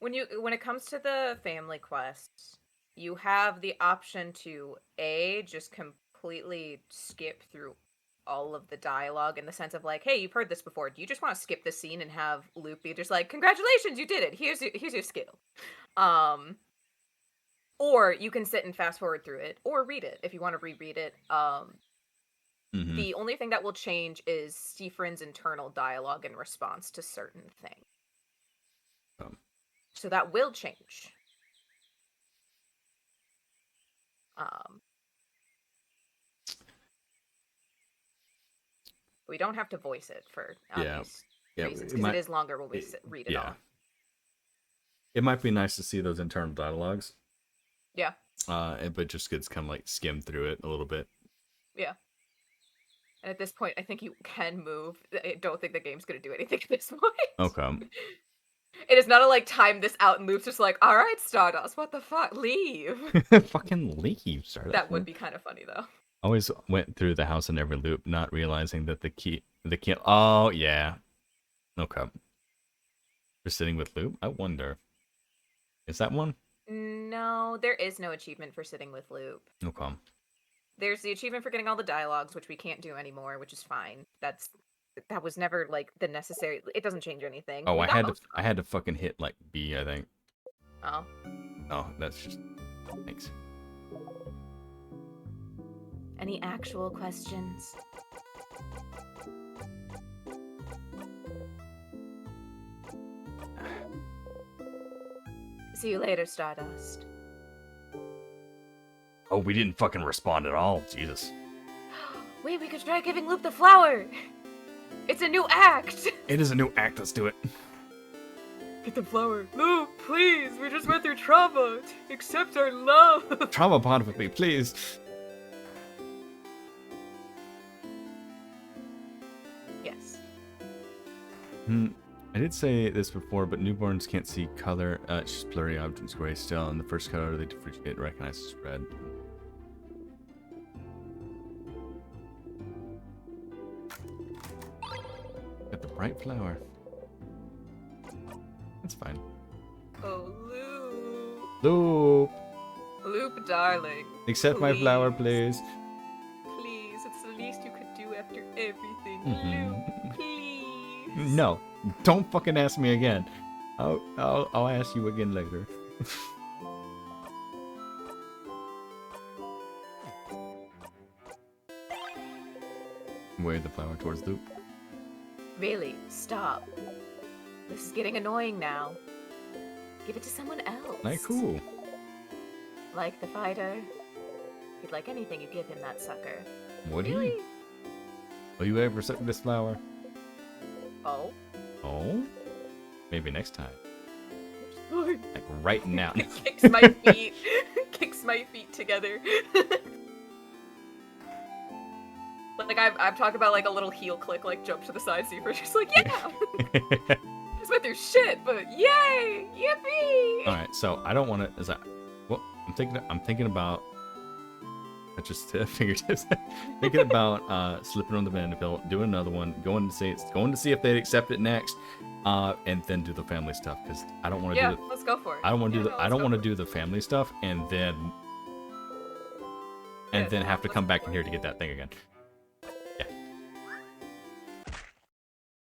when it comes to the family quests, you have the option to just completely skip through all of the dialogue in the sense of like, hey, you've heard this before. Do you just want to skip the scene and have Luke be just like, congratulations, you did it. Here's your skill. Or you can sit and fast forward through it or read it if you want to reread it. The only thing that will change is Stephren's internal dialogue in response to certain things. So that will change. We don't have to voice it for obvious reasons, because it is longer when we read it all. It might be nice to see those internal dialogues. Yeah. But just gets kind of like skim through it a little bit. Yeah. And at this point, I think you can move. I don't think the game's going to do anything at this point. Okay. It is not a like time this out and Loop's just like, all right, Stardust, what the fuck? Leave. Fucking leave, Stardust. That would be kind of funny though. Always went through the house in every loop, not realizing that the key. Oh yeah. Okay. For sitting with Loop, I wonder. Is that one? No, there is no achievement for sitting with Loop. Okay. There's the achievement for getting all the dialogues, which we can't do anymore, which is fine. That was never like the necessary. It doesn't change anything. Oh, I had to fucking hit like B, I think. Oh. Oh, that's just thanks. Any actual questions? See you later, Stardust. Oh, we didn't fucking respond at all. Jesus. Wait, we could try giving Loop the flower. It's a new act. It is a new act. Let's do it. Get the flower. Loop, please. We just went through trauma. Accept our love. Trauma bond with me, please. Yes. I did say this before, but newborns can't see color. It's just blurry objects, gray still. In the first color, they differentiate and recognize as red. Got the bright flower. That's fine. Oh, Loop. Loop! Loop, darling. Accept my flower, please. Please, it's the least you could do after everything. Mhm. Loop, please. No, don't fucking ask me again. I'll ask you again later. Wave the flower towards Loop. Really, stop. This is getting annoying now. Give it to someone else. Like cool. Like the fighter. If you'd like anything, you give him that sucker. Would Really? he? Will you ever suck this flower? Oh. Oh? Maybe next time. Like right now. Kicks my feet. Kicks my feet together. Like I've talked about like a little heel click, like jump to the side, see if we're just like, yeah. Just went through shit, but yay, yippee. All right, so I don't want to. Is that? Well, I'm thinking about. Just fingertips. Thinking about slipping on the Vanderbilt, doing another one, going to see if they'd accept it next, and then do the family stuff because I don't want to do. Let's go for it. I don't want to do Yeah, the. I don't want to do the family stuff and then. Have to come back in here to get that thing again. Yeah.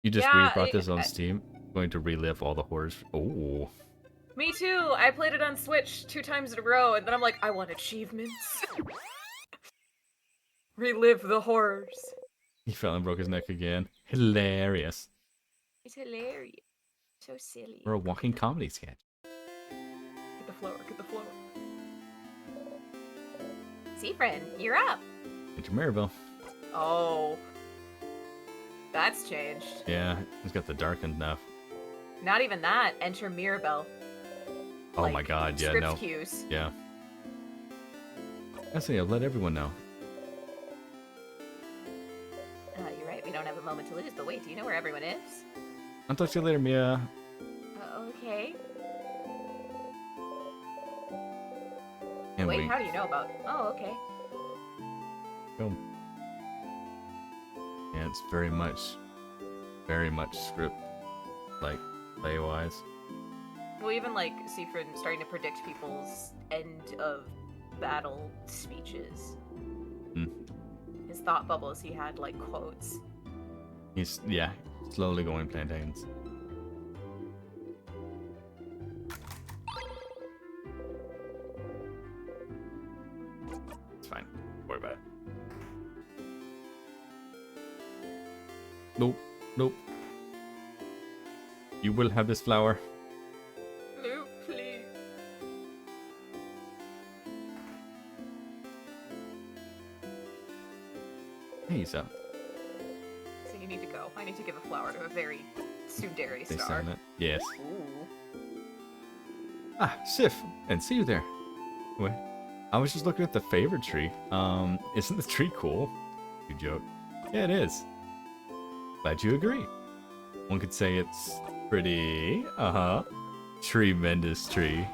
You just rebrought this on Steam. Going to relive all the horrors. Oh. Me too. I played it on Switch 2 times in a row, and then I'm like, I want achievements. Relive the horrors. He fell and broke his neck again. Hilarious. It's hilarious. So silly. We're a walking comedy sketch. Get the flower, get the flower. Seafriend, you're up. Enter Maribel. Oh. That's changed. Yeah, he's got the darkened enough. Not even that. Enter Mirabelle. Oh Like, my god, yeah, script no. cues. Yeah. I say, I'll let everyone know. You're right, we don't have a moment to lose, but wait, do you know where everyone is? I'll talk to you later, Mia. Okay. And Wait, we how do you know about? Oh, okay. go. Yeah, it's very much script, like, play-wise. Well, even like Seafried starting to predict people's end of battle speeches. Mm. His thought bubbles, he had like quotes. He's, yeah, slowly going plantains. It's fine. Don't worry about it. Nope. Nope. You will have this flower. No, please. Hey, so. So you need to go. I need to give a flower to a very tsundere They star. sound it. Yes. Ooh. Ah, Sif, and see you there. Wait, I was just looking at the favorite tree. Isn't the tree cool? You joke. Yeah, it is. Glad you agree. One could say it's pretty, tremendous tree.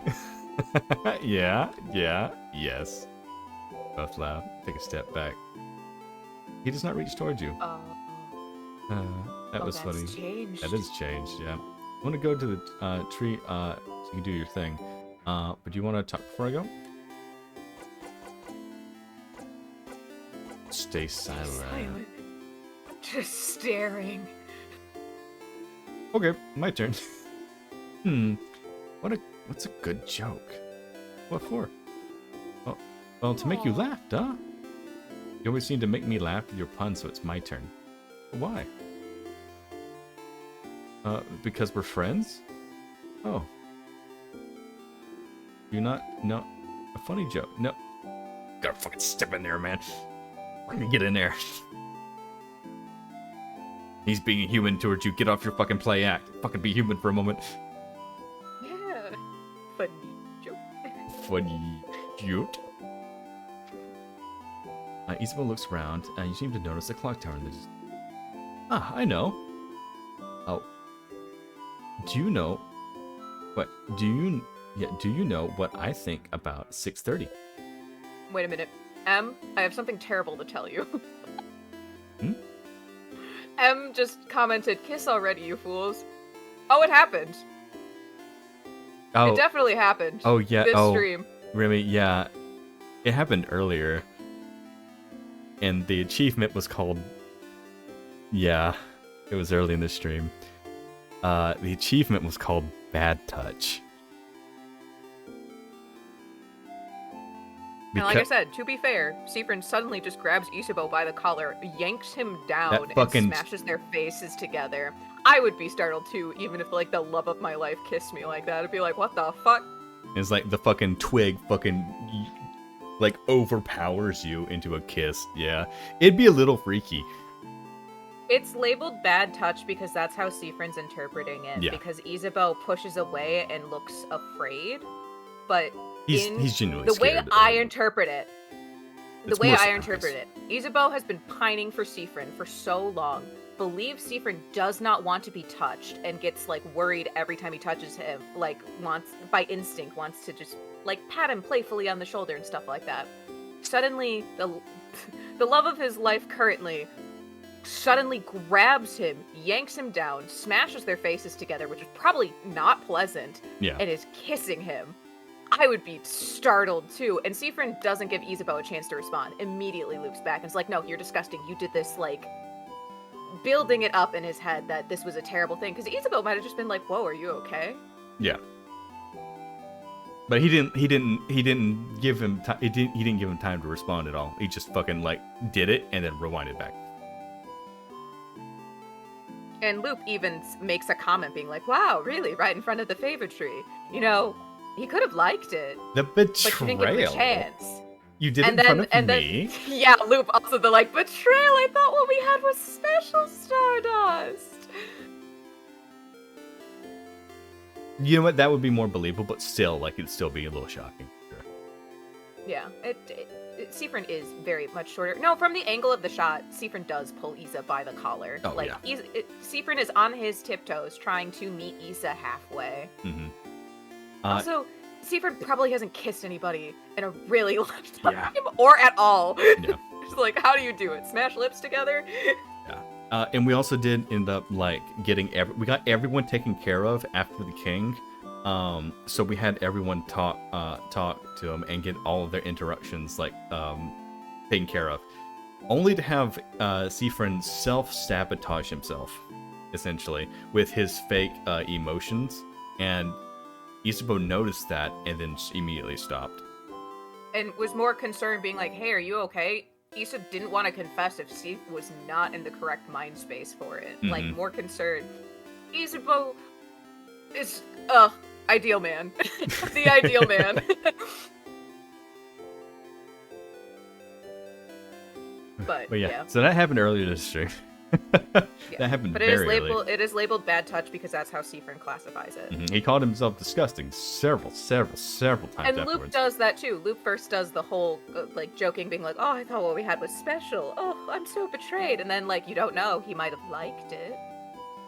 yeah, yes. Both laugh, take a step back. He does not reach towards you. That was funny. Changed. That is changed, yeah. I want to go to the tree, so you can do your thing. But do you want to talk before I go? Stay silent. Just staring. Okay, my turn. What's a good joke? What for? Well, to make you laugh, duh. You always seem to make me laugh with your puns, so it's my turn. But why? Because we're friends? Oh. You not know a funny joke? No. Gotta fucking step in there, man. Let me get in there. He's being human towards you. Get off your fucking play act. Fucking be human for a moment. Yeah. Funny joke. Funny joke. Isabel looks around, and you seem to notice the clock tower in the distance. Ah, I know. Oh. Do you know what I think about 6:30? Wait a minute. I have something terrible to tell you. M just commented, "Kiss already, you fools." Oh, it happened. Oh. It definitely happened. Oh, yeah. This Oh, stream. Remy, yeah. It happened earlier. And the achievement was called... Yeah. It was early in the stream. The achievement was called Bad Touch. And like I said, to be fair, Seafrin suddenly just grabs Isabeau by the collar, yanks him down, fucking- and smashes their faces together. I would be startled too, even if like the love of my life kissed me like that. I'd be like, what the fuck? It's like the fucking twig fucking like overpowers you into a kiss. Yeah, it'd be a little freaky. It's labeled bad touch because that's how Seafrin's interpreting it. Yeah. Because Isabeau pushes away and looks afraid, but He's genuinely the way scared. I interpret it, It's more surprise. Isabeau has been pining for Seafrin for so long, believes Seafrin does not want to be touched, and gets like worried every time he touches him, like wants by instinct wants to just like pat him playfully on the shoulder and stuff like that. Suddenly, the love of his life currently suddenly grabs him, yanks him down, smashes their faces together, which is probably not pleasant, Yeah. and is kissing him. I would be startled too. And Seafrin doesn't give Isabeau a chance to respond. Immediately loops back and is like, no, you're disgusting. You did this, like, building it up in his head that this was a terrible thing. Because Isabeau might have just been like, whoa, are you okay? Yeah. But he didn't give him he didn't give him time to respond at all. He just fucking like did it and then rewinded back. And Loop even makes a comment being like, wow, really? Right in front of the favor tree. You know, he could have liked it, The but you didn't give him a betrayal. chance. You did And it in then, front of me. Yeah, Loop also the like, betrayal, I thought what we had was special Stardust. You know what? That would be more believable, but still, like, it'd still be a little shocking. Sure. Yeah, Seafrin is very much shorter. No, from the angle of the shot, Seafrin does pull Issa by the collar. Oh, like, yeah. Seafrin is on his tiptoes trying to meet Issa halfway. Mm-hmm. Also, Seafrin probably hasn't kissed anybody in a really long time, Yeah. or at all. Yeah. It's like, how do you do it? Smash lips together? And we also did end up like getting we got everyone taken care of after the king. So we had everyone talk to him and get all of their interruptions like taken care of, only to have Seafrin self-sabotage himself, essentially, with his fake emotions, and Isabeau noticed that and then immediately stopped. And was more concerned being like, hey, are you okay? Issa didn't want to confess if Steve was not in the correct mind space for it. Like, more concerned. Isabeau is, ideal man. The ideal man. But yeah. So that happened earlier this stream. That happened But very it is labeled bad touch because that's how Seafrin classifies it. early. He called himself disgusting several times And Loop afterwards. does that too. Loop first does the whole, like, joking, being like, oh, I thought what we had was special. Oh, I'm so betrayed. And then, like, you don't know. He might have liked it.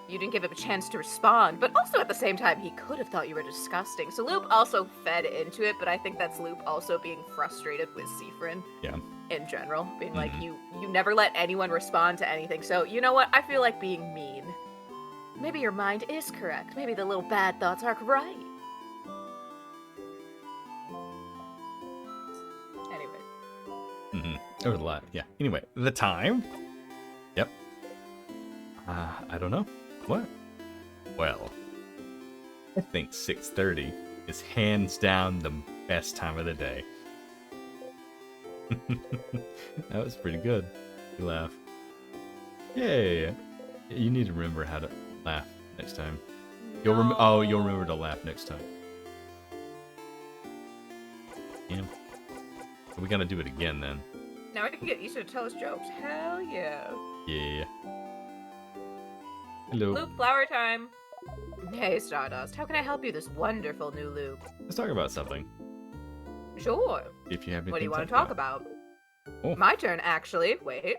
You didn't give him a chance to respond. But also at the same time, he could have thought you were disgusting. So Loop also fed into it, but I think that's Loop also being frustrated with Seafrin. Yeah. In general. Being like, you never let anyone respond to anything. So, you know what? I feel like being mean. Maybe your mind is correct. Maybe the little bad thoughts are right. Anyway. There was a lot. Yeah. Anyway, the time. Yep. I don't know. What? Well, I think 6:30 is hands down the best time of the day. That was pretty good. You laugh. Yay! You need to remember how to laugh next time. You'll remember to laugh next time. Yeah. We gotta do it again then. Now we can get Issa to tell us jokes. Hell yeah. Yeah. Hello. Loop, flower time. Hey, Stardust. How can I help you this wonderful new Loop? Let's talk about something. Sure. If you have anything What do you want to talk about? Oh. My turn, actually. Wait.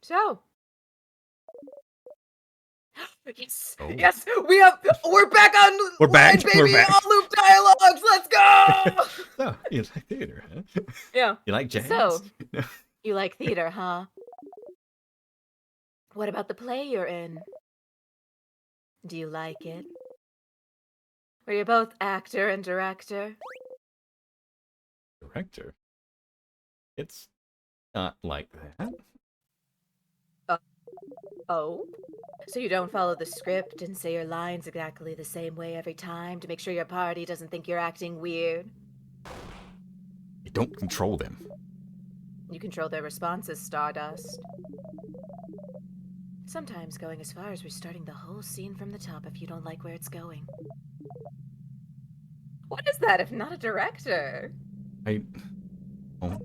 So. Yes. Oh. Yes. We're back on. We're back. Baby. We're back. All Loop dialogues. Let's go. So, you like theater, huh? Yeah. You like jazz? So- You like theater, huh? What about the play you're in? Do you like it? Were you both actor and director? Director. It's not like that. Oh? So you don't follow the script and say your lines exactly the same way every time to make sure your party doesn't think you're acting weird? I don't control them. You control their responses, Stardust. Sometimes going as far as restarting the whole scene from the top if you don't like where it's going. What is that if not a director? I... Oh. Do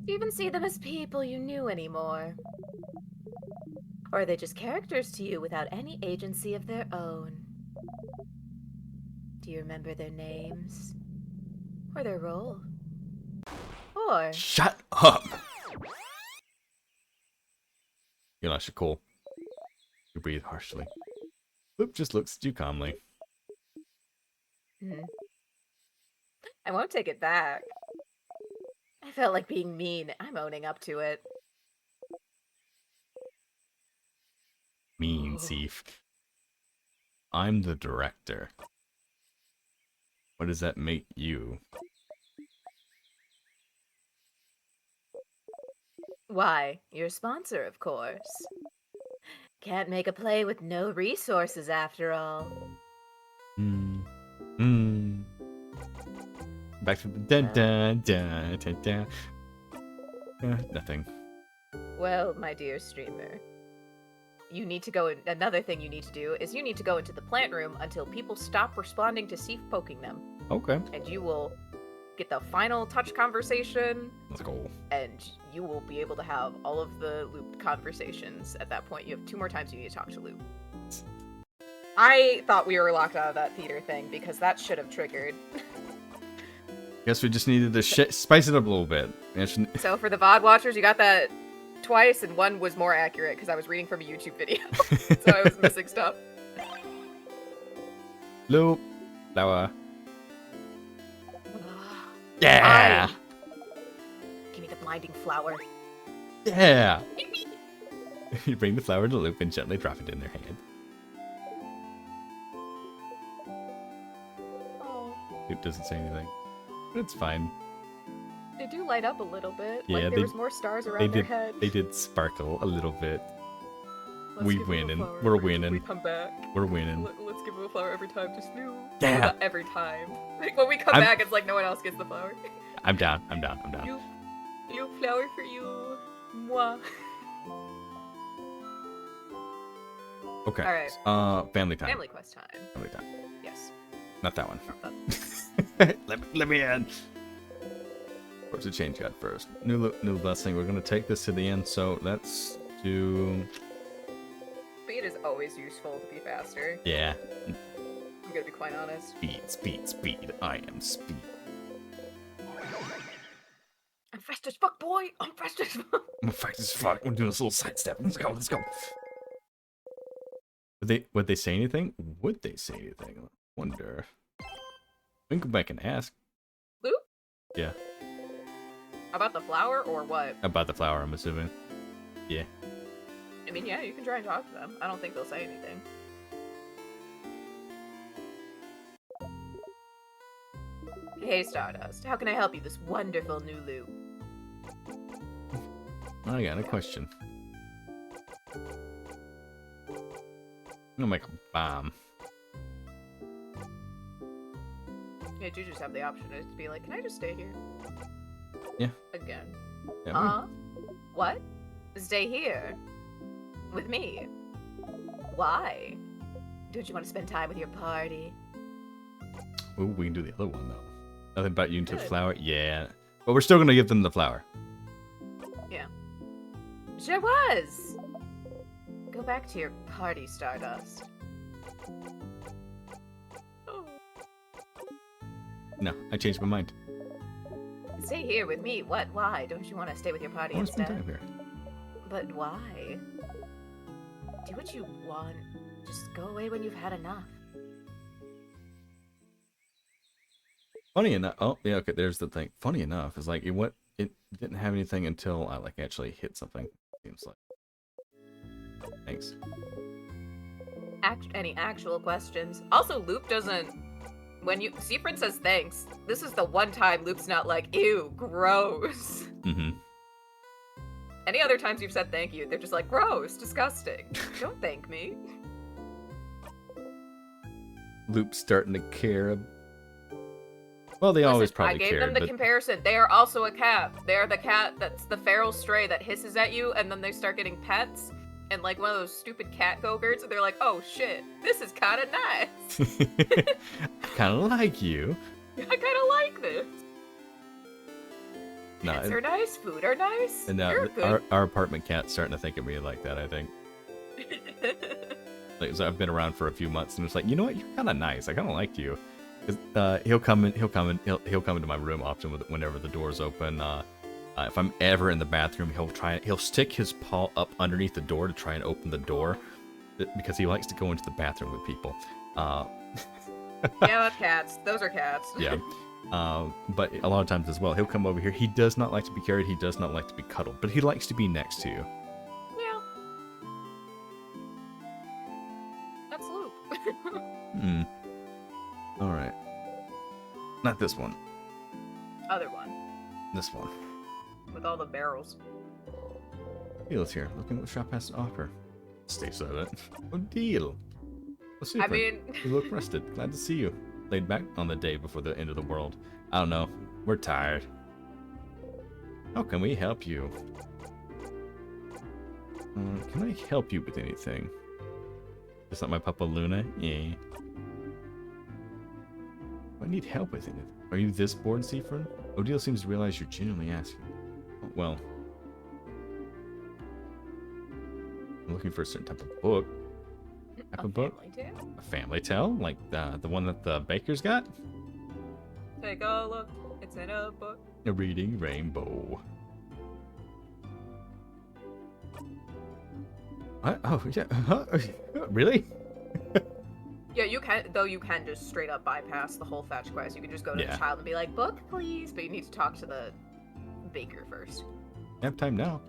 you even see them as people you knew anymore? Or are they just characters to you without any agency of their own? Do you remember their names? Or their role? Or... Shut up! You lost your cool. You breathe harshly. Loop just looks at you calmly. I won't take it back. I felt like being mean. I'm owning up to it. Mean thief. I'm the director. What does that make you? Why, your sponsor, of course. Can't make a play with no resources, after all. Back to the dun dun dun dun dun. Nothing. Well, my dear streamer, you need to go in. Another thing you need to do is you need to go into the plant room until people stop responding to Steve poking them. Okay. And you will get the final touch conversation, Let's go. and you will be able to have all of the looped conversations at that point. You have 2 more times you need to talk to Loop. I thought we were locked out of that theater thing because that should have triggered. Guess we just needed to spice it up a little bit. So for the VOD watchers, you got that twice, and one was more accurate because I was reading from a YouTube video, so I was missing stuff. Loop. Flower. Yeah! Give me the blinding flower. Yeah! You bring the flower to Loop and gently drop it in their hand. Oh, Loop doesn't say anything. But it's fine. they do light up a little bit. Yeah, like there was more stars around their head. They did sparkle a little bit. Let's we give them a winning. flower We're every time winning. We come back. We're winning. Let's give them a flower every time, just new. Yeah. Well, not every time. Like when we come back, it's like no one else gets the flower. I'm down. I'm down. You flower for you. Moi. Okay. Alright. Family time. Family quest time. Family time. Yes. Not that one. Not let me in. Where's the change got first? New blessing. We're gonna take this to the end. So let's do. Speed is always useful to be faster. Yeah. I'm gonna be quite honest. Speed. I am speed. I'm fast as fuck, boy. I'm fast as fuck. I'm fast as fuck. We're doing this little sidestep. Let's go. Would they say anything? Would they say anything? I wonder. We can go back and ask. Loop? Yeah. About the flower or what? About the flower, I'm assuming. Yeah. I mean, yeah, you can try and talk to them. I don't think they'll say anything. Hey, Stardust. How can I help you this wonderful new loop? I got a question. I'm gonna make a bomb. Yeah, you just have the option to be like, can I just stay here? Yeah. Again. Yeah, What? Stay here? With me? Why? Don't you want to spend time with your party? Ooh, we can do the other one though. Nothing about you into the Good. flower. Yeah. But we're still gonna give them the flower. Sure was! Go back to your party, Stardust. Oh. No, I changed my mind. Stay here with me. What? Why? Don't you want to stay with your I party want to spend instead? time here. But why? Do what you want. Just go away when you've had enough. Funny enough. Oh, yeah. Okay. There's the thing. Funny enough, is like it didn't have anything until I like actually hit something. Seems like. Thanks. Any actual questions? Also, Loop doesn't. When you Seafriend says thanks, this is the one time Loop's not like, ew, gross. Mm-hmm. Any other times you've said thank you, they're just like, gross, disgusting. Don't thank me. Loop's starting to care. Well, they Listen, always probably I gave cared, them the but comparison. They are also a cat. They're the cat that's the feral stray that hisses at you, and then they start getting pets, and like one of those stupid cat go-gurts, and they're like, oh shit, this is kind of nice. I kind of like you. I kind of like this. No, Pets are nice, food are nice. and You're good. our apartment cat's starting to think of me like that, I think. Like, so I've been around for a few months, and it's like, you know what, you're kind of nice. I kind of like you. 'Cause, he'll come into my room often whenever the door's open. If I'm ever in the bathroom, he'll stick his paw up underneath the door to try and open the door, because he likes to go into the bathroom with people. Yeah, that's cats. Those are cats. Yeah. But a lot of times as well, he'll come over here. He does not like to be carried. He does not like to be cuddled, but he likes to be next to you. Yeah. That's Loop. Hmm. All right. Not this one. Other one. This one. With all the barrels. Deal's here. Looking what shop has to offer. Stay silent. Oh, deal. Well, super. I mean... You look rested. Glad to see you. Laid back on the day before the end of the world. I don't know. We're tired. How can we help you? Can I help you with anything? Just like my Papa Luna? Yeah. I need help with anything. Are you this bored, Seafern? Odile seems to realize you're genuinely asking. Oh, well. I'm looking for a certain type of book. Type of book? Family tale? A family tale? Like the one that the baker's got? Take a look. It's in a book. A reading rainbow. What? Oh, yeah. Huh? Really? Yeah, you can just straight up bypass the whole fetch quest. You can just go to Yeah. the child and be like, book, please. But you need to talk to the baker first. I have time now.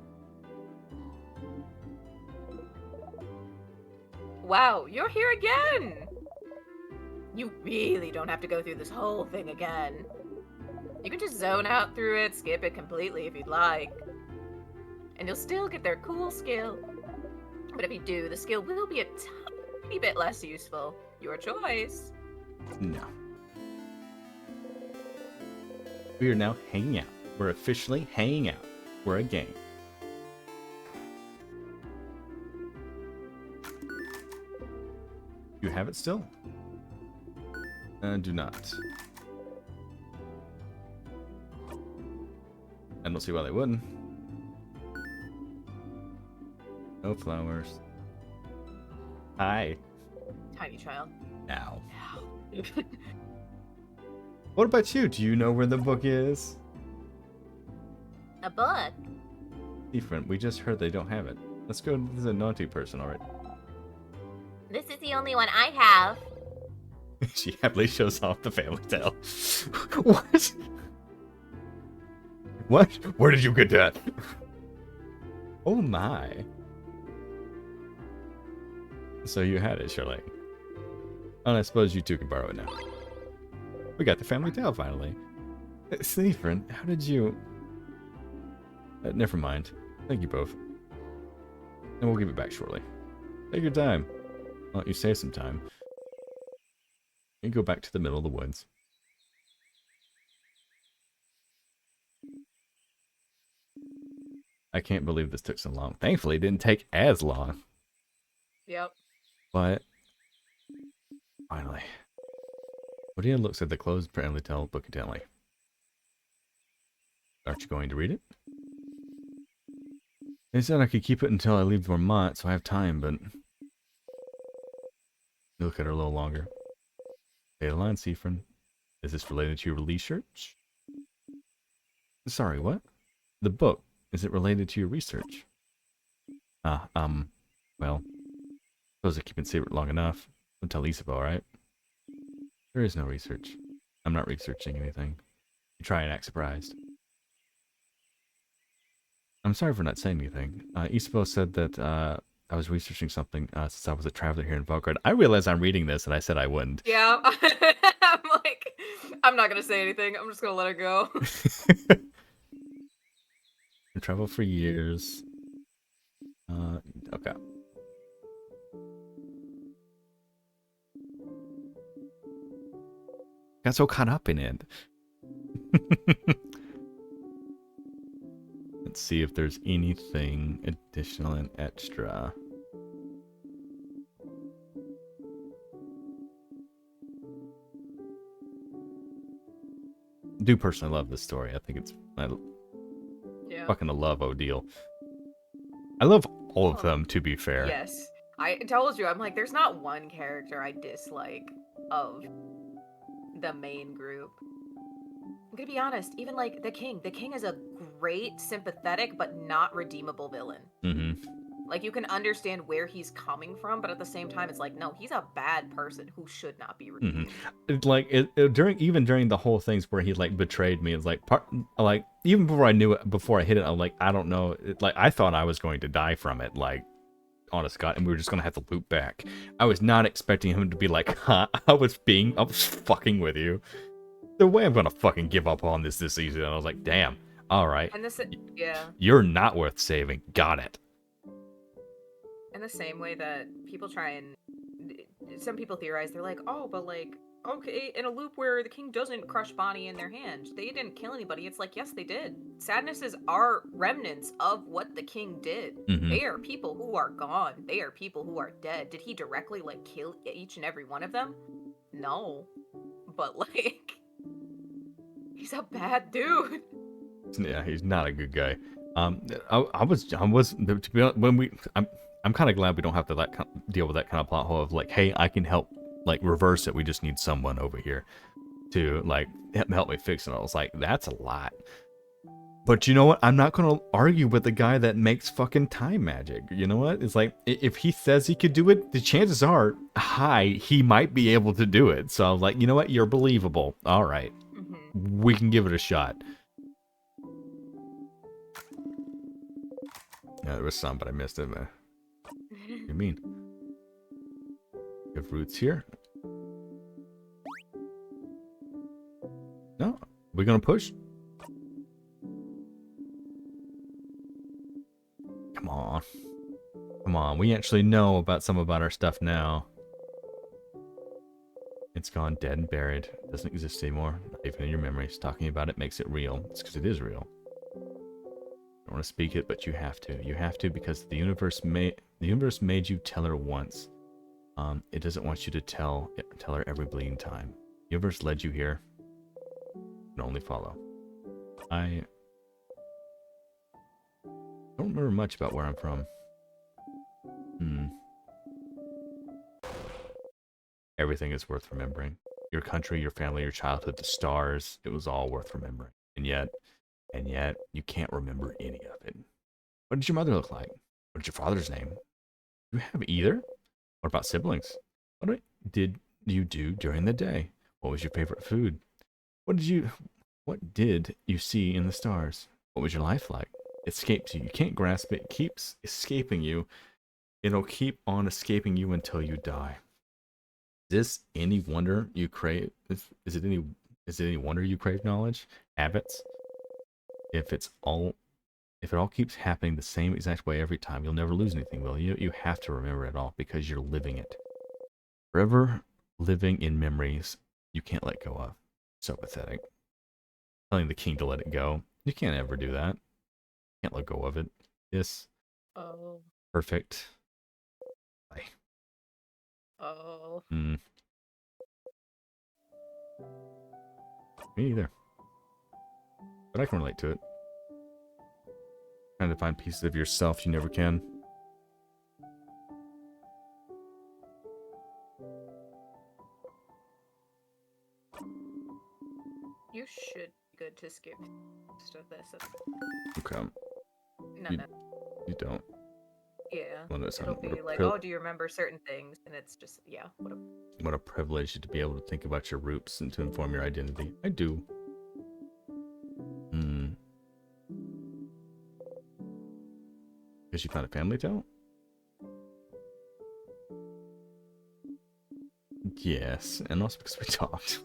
Wow, you're here again! You really don't have to go through this whole thing again. You can just zone out through it, skip it completely if you'd like. And you'll still get their cool skill. But if you do, the skill will be a tiny bit less useful. Your choice. No. We are now hanging out. We're officially hanging out. We're a gang. You have it still? Do not. I don't see why they wouldn't. No flowers. Hi. Tiny child. Now. Ow. What about you? Do you know where the book is? A book? Different. We just heard they don't have it. Let's go. This is a naughty person, alright. This is the only one I have. She happily shows off the family tale. What? What? Where did you get that? Oh my. So you had it, Shirley. Oh, and I suppose you two can borrow it now. We got the family tale finally. Stephen, how did you... never mind. Thank you both. And we'll give it back shortly. Take your time. I'll let you save some time. And go back to the middle of the woods. I can't believe this took so long. Thankfully, it didn't take as long. Yep. But finally, Odia looks at the closed family tale book intently. Aren't you going to read it? They said I could keep it until I leave Vermont, so I have time, but... You look at her a little longer. Stay the line, Seafern. Is this related to your research? Sorry, what? The book. Is it related to your research? Well... Suppose I keep it secret long enough. Don't tell Isabel, right? There is no research. I'm not researching anything. You try and act surprised. I'm sorry for not saying anything. Isabel said that I was researching something since I was a traveler here in Valgard. I realize I'm reading this and I said I wouldn't. Yeah, I'm like, I'm not gonna say anything. I'm just gonna let it go. I traveled for years. Okay. Got so caught up in it. Let's see if there's anything additional and extra. I do personally love this story. I think it's fucking love Odile. I love all of them, to be fair. Yes. I told you, I'm like, there's not one character I dislike of the main group. I'm gonna be honest, even like the king. The king is a great, sympathetic, but not redeemable villain. Mm-hmm. Like, you can understand where he's coming from, but at the same time, it's like, no, he's a bad person who should not be redeemed. It's like during the whole things where he like betrayed me. It's like like even before I knew it, before I hit it, I'm like, I don't know. Like I thought I was going to die from it. Like, honest God, and we were just gonna have to loop back. I was not expecting him to be like, huh, I was fucking with you. The way I'm gonna fucking give up on this easy. And I was like, damn, all right. And this, yeah. You're not worth saving. Got it. In the same way that people try and some people theorize, they're like, oh, but like, okay, in a loop where the king doesn't crush Bonnie in their hand, they didn't kill anybody. It's like, yes, they did. Sadnesses are remnants of what the king did. Mm-hmm. They are people who are gone. They are people who are dead. Did he directly like kill each and every one of them? No, but like, he's a bad dude. Yeah, he's not a good guy. I was to be honest, I'm kind of glad we don't have to deal with that kind of plot hole of like, hey, I can help like reverse it. We just need someone over here to like help me fix it. I was like, that's a lot. But you know what? I'm not going to argue with the guy that makes fucking time magic. You know what? It's like, if he says he could do it, the chances are high he might be able to do it. So I was like, you know what? You're believable. All right. Mm-hmm. We can give it a shot. Yeah, there was some, but I missed it, man. What do you mean? You have roots here? No? We gonna push? Come on. Come on, we actually know about our stuff now. It's gone dead and buried. It doesn't exist anymore. Not even in your memories. Talking about it makes it real. It's because it is real. I don't want to speak it, but you have to. You have to because the universe made you tell her once. It doesn't want you to tell her every bleeding time. The universe led you here. You can only follow. I don't remember much about where I'm from. Everything is worth remembering. Your country, your family, your childhood, the stars. It was all worth remembering. And yet, you can't remember any of it. What did your mother look like? What is your father's name? Do you have either? What about siblings? What did you do during the day? What was your favorite food? What did you see in the stars? What was your life like? It escapes you. You can't grasp it. It keeps escaping you. It'll keep on escaping you until you die. Is this any wonder you crave? Is it any wonder you crave knowledge? Habits? If it all keeps happening the same exact way every time, you'll never lose anything, will you? You have to remember it all because you're living it. Forever living in memories you can't let go of. So pathetic. Telling the king to let it go. You can't ever do that. You can't let go of it. This. Oh. Perfect. Bye. Oh. Me neither. But I can relate to it. Trying to find pieces of yourself you never can. You should be good to skip most of this. Okay. No. You don't. Yeah. Well, it'll be like, oh, do you remember certain things? And it's just, yeah. What a privilege to be able to think about your roots and to inform your identity. I do. Because you found a family tale? Yes, and also because we talked.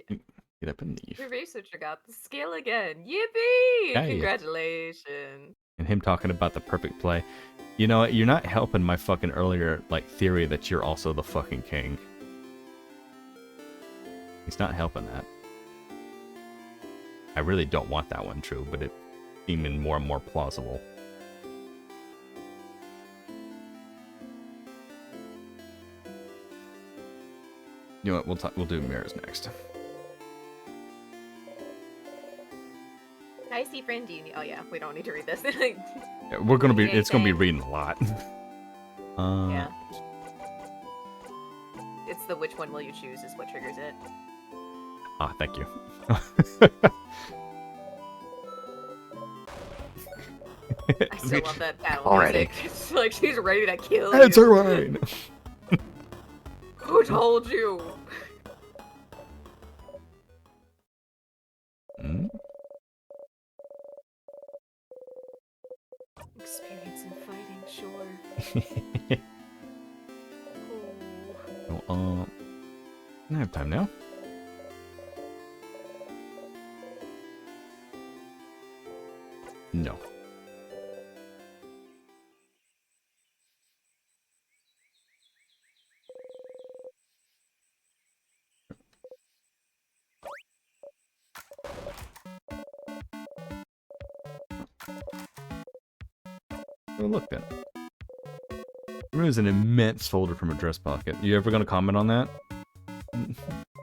Get up and leave. Your researcher got the skill again. Yippee! Yeah. Congratulations. And him talking about the perfect play. You know what? You're not helping my fucking earlier like theory that you're also the fucking king. He's not helping that. I really don't want that one true, but it's seeming more and more plausible. You know what? We'll do mirrors next. Hi, see friend. Do you need? Oh yeah, we don't need to read this. Yeah, we're gonna be. Okay, It's gonna be thanks. reading a lot. Yeah. It's the which one will you choose is what triggers it. Ah, thank you. I still love that battle Already. music. It's like she's ready to kill It's you. alright. Who told you? Hmm? Experience in fighting, sure. Oh. Well, I have time now. No. Oh, look then. Removes an immense folder from a dress pocket. You ever gonna comment on that?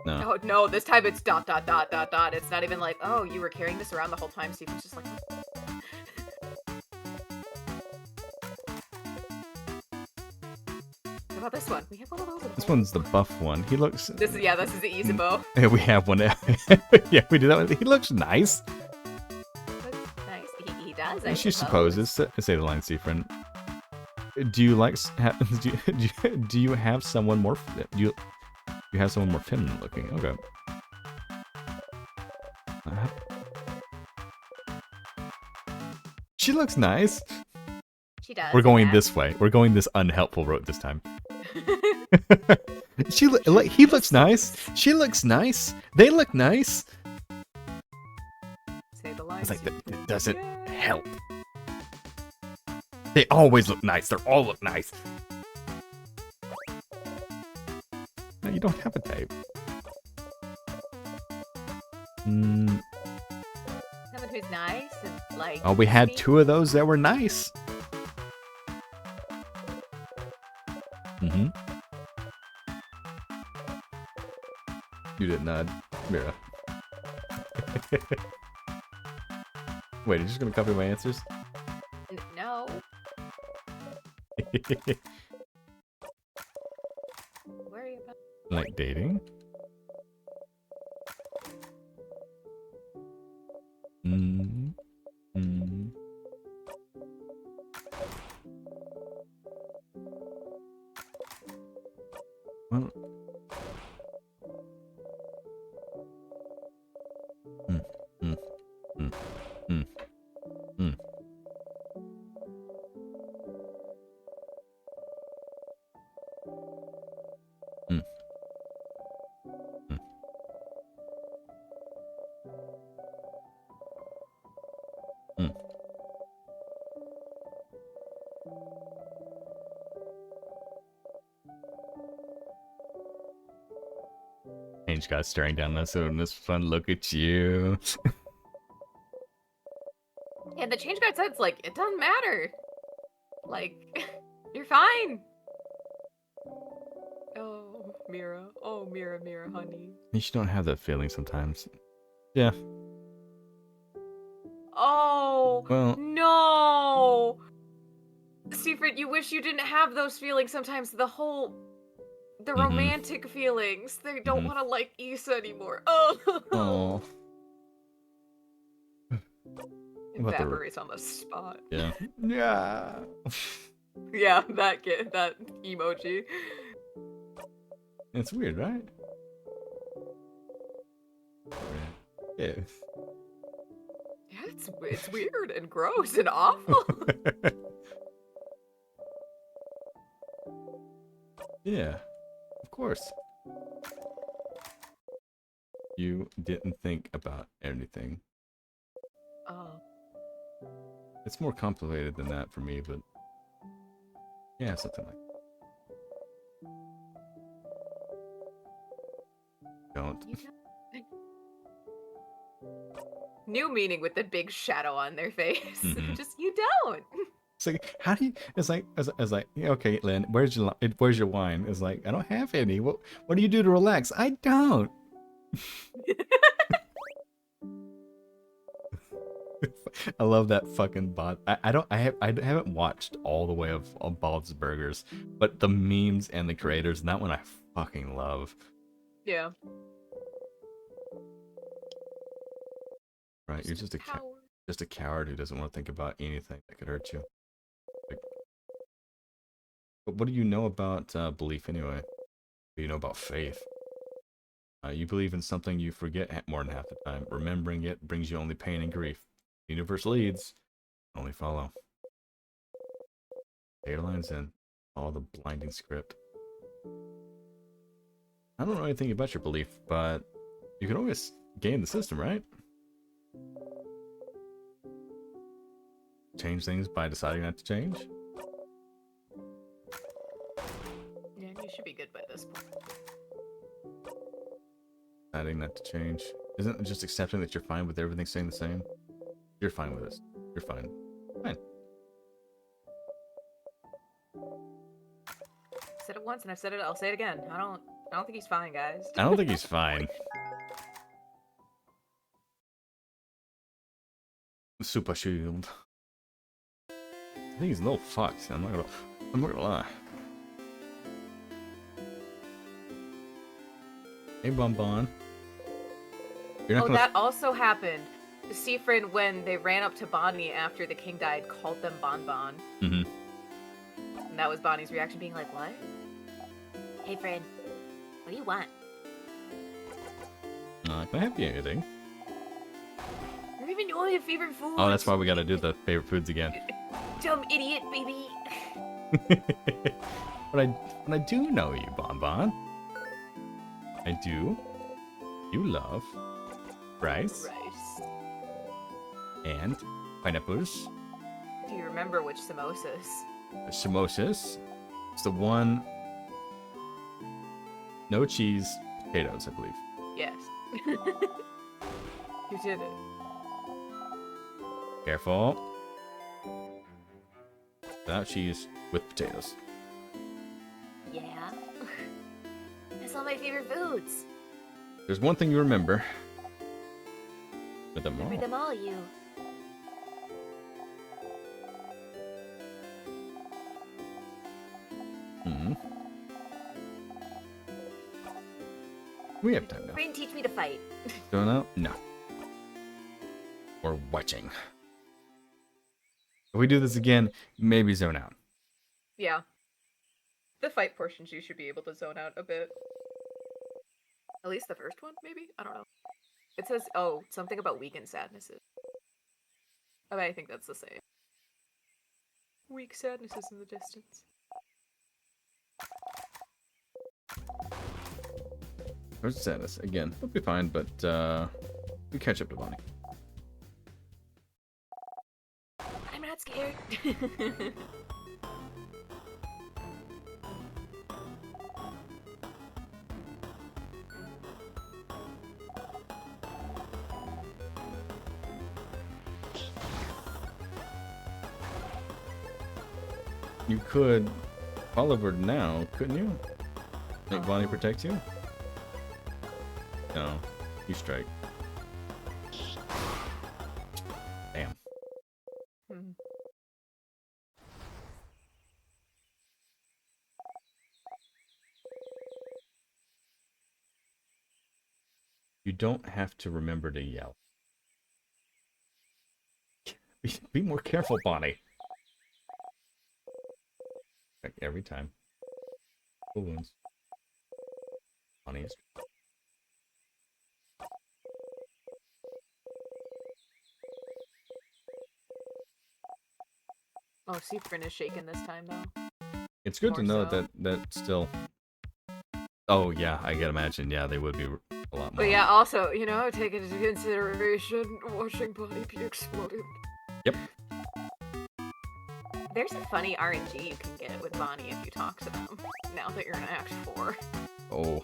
No. Oh no, this time it's ... It's not even like, oh, you were carrying this around the whole time, Steve. It's just like... What about this one? We have one of those. This one's the buff one. He looks. This is the Isabeau. Yeah, we have one. Yeah, we do that one. He looks nice. Nice. He does. I She supposes. Say the line, Seafriend. Do you like? Do you have someone more? Do you have someone more feminine looking? Okay. She looks nice. She does. We're going yeah. this way. We're going this unhelpful route this time. He looks nice. She looks nice. They look nice. Say the line. It's like that doesn't help. They always look nice. They all look nice. No, you don't have a type. Someone who's nice and like. Oh, we had me. 2 of those that were nice. Mm-hmm. You didn't nod, Mira. Wait, are you just gonna copy my answers? No. Worry about. Like dating? Mm. Mm. Well. Mm. Mm. Mm. Mm. Mm. Mm. Mm. Mm. Change guy staring down us in this fun look at you. Yeah, the change guard said it's like, it doesn't matter. Like, you're fine. Oh, Mira. Oh, Mira, honey. You just don't have that feeling sometimes. Yeah. Oh, Well. no. Secret, you wish you didn't have those feelings sometimes. The romantic feelings. They don't want to like Issa anymore. Oh. Oh. Evaporates on the spot. Yeah. Yeah. Yeah, that emoji. It's weird, right? Yeah. Yeah, it's weird and gross and awful. Yeah. Of course. You didn't think about anything. Oh. It's more complicated than that for me, but yeah, something like that. Don't. You don't. New meaning with the big shadow on their face. Mhm. Just you don't. It's like, how do you? It's like, as like, yeah, okay, Lynn, where's your wine? It's like, I don't have any. What do you do to relax? I don't. I love that fucking bot. I haven't watched all the way of Bob's Burgers, but the memes and the creators, and that one I fucking love. Yeah. Right, you're just a coward who doesn't want to think about anything that could hurt you. Like, but what do you know about belief anyway? What do you know about faith? You believe in something you forget more than half the time. Remembering it brings you only pain and grief. The universe leads, only follow. Airlines in. All the blinding script. I don't know anything about your belief, but you can always game the system, right? Change things by deciding not to change? Yeah, you should be good by this point. Deciding not to change. Isn't it just accepting that you're fine with everything staying the same? You're fine with this. You're fine. Fine. I said it once and I've said it. I'll say it again. I don't think he's fine, guys. I don't think he's fine. Super shield. I think he's a little fucked. I'm not gonna lie. Hey, Bonbon. You're not Oh, gonna. that also happened. Seafrin, when they ran up to Bonnie after the king died, called them Bonbon. Mm-hmm. And that was Bonnie's reaction, being like, what? Hey, friend. What do you want? Can I have you anything? I don't even know your favorite food. Oh, that's why we gotta do the favorite foods again. Dumb idiot, baby. But I do know you, Bonbon. I do. You love rice Rice. and pineapples. Do you remember which samosas? Samosas. It's the one. No cheese, potatoes, I believe. Yes. You did it. Careful. Without cheese, with potatoes. Yeah. That's all my favorite foods. There's one thing you remember. With them all. Remember them all, you. Hmm. We have time now. Friend, teach me to fight. Going out? No. Or watching. If we do this again, maybe zone out. Yeah. The fight portions you should be able to zone out a bit. At least the first one, maybe? I don't know. It says, oh, something about weekend sadnesses. Oh, I think that's the same. Weak sadnesses in the distance. Where's sadness? Again, we'll be fine, but we catch up to Bonnie. I'm not scared. You could fall over now, couldn't you? Make Bonnie protect you? No. You strike. Damn. Hmm. You don't have to remember to yell. Be more careful, Bonnie. Like every time. Full wounds. Bonnie is. Oh, Seafrin is shaken this time, though. It's good to More know so. that still. Oh yeah, I can imagine. Yeah, they would be a a lot more. But yeah, also, you know, take into consideration watching Bonnie be exploded. Yep. There's a funny RNG you can get with Bonnie if you talk to them, now that you're in Act 4. Oh.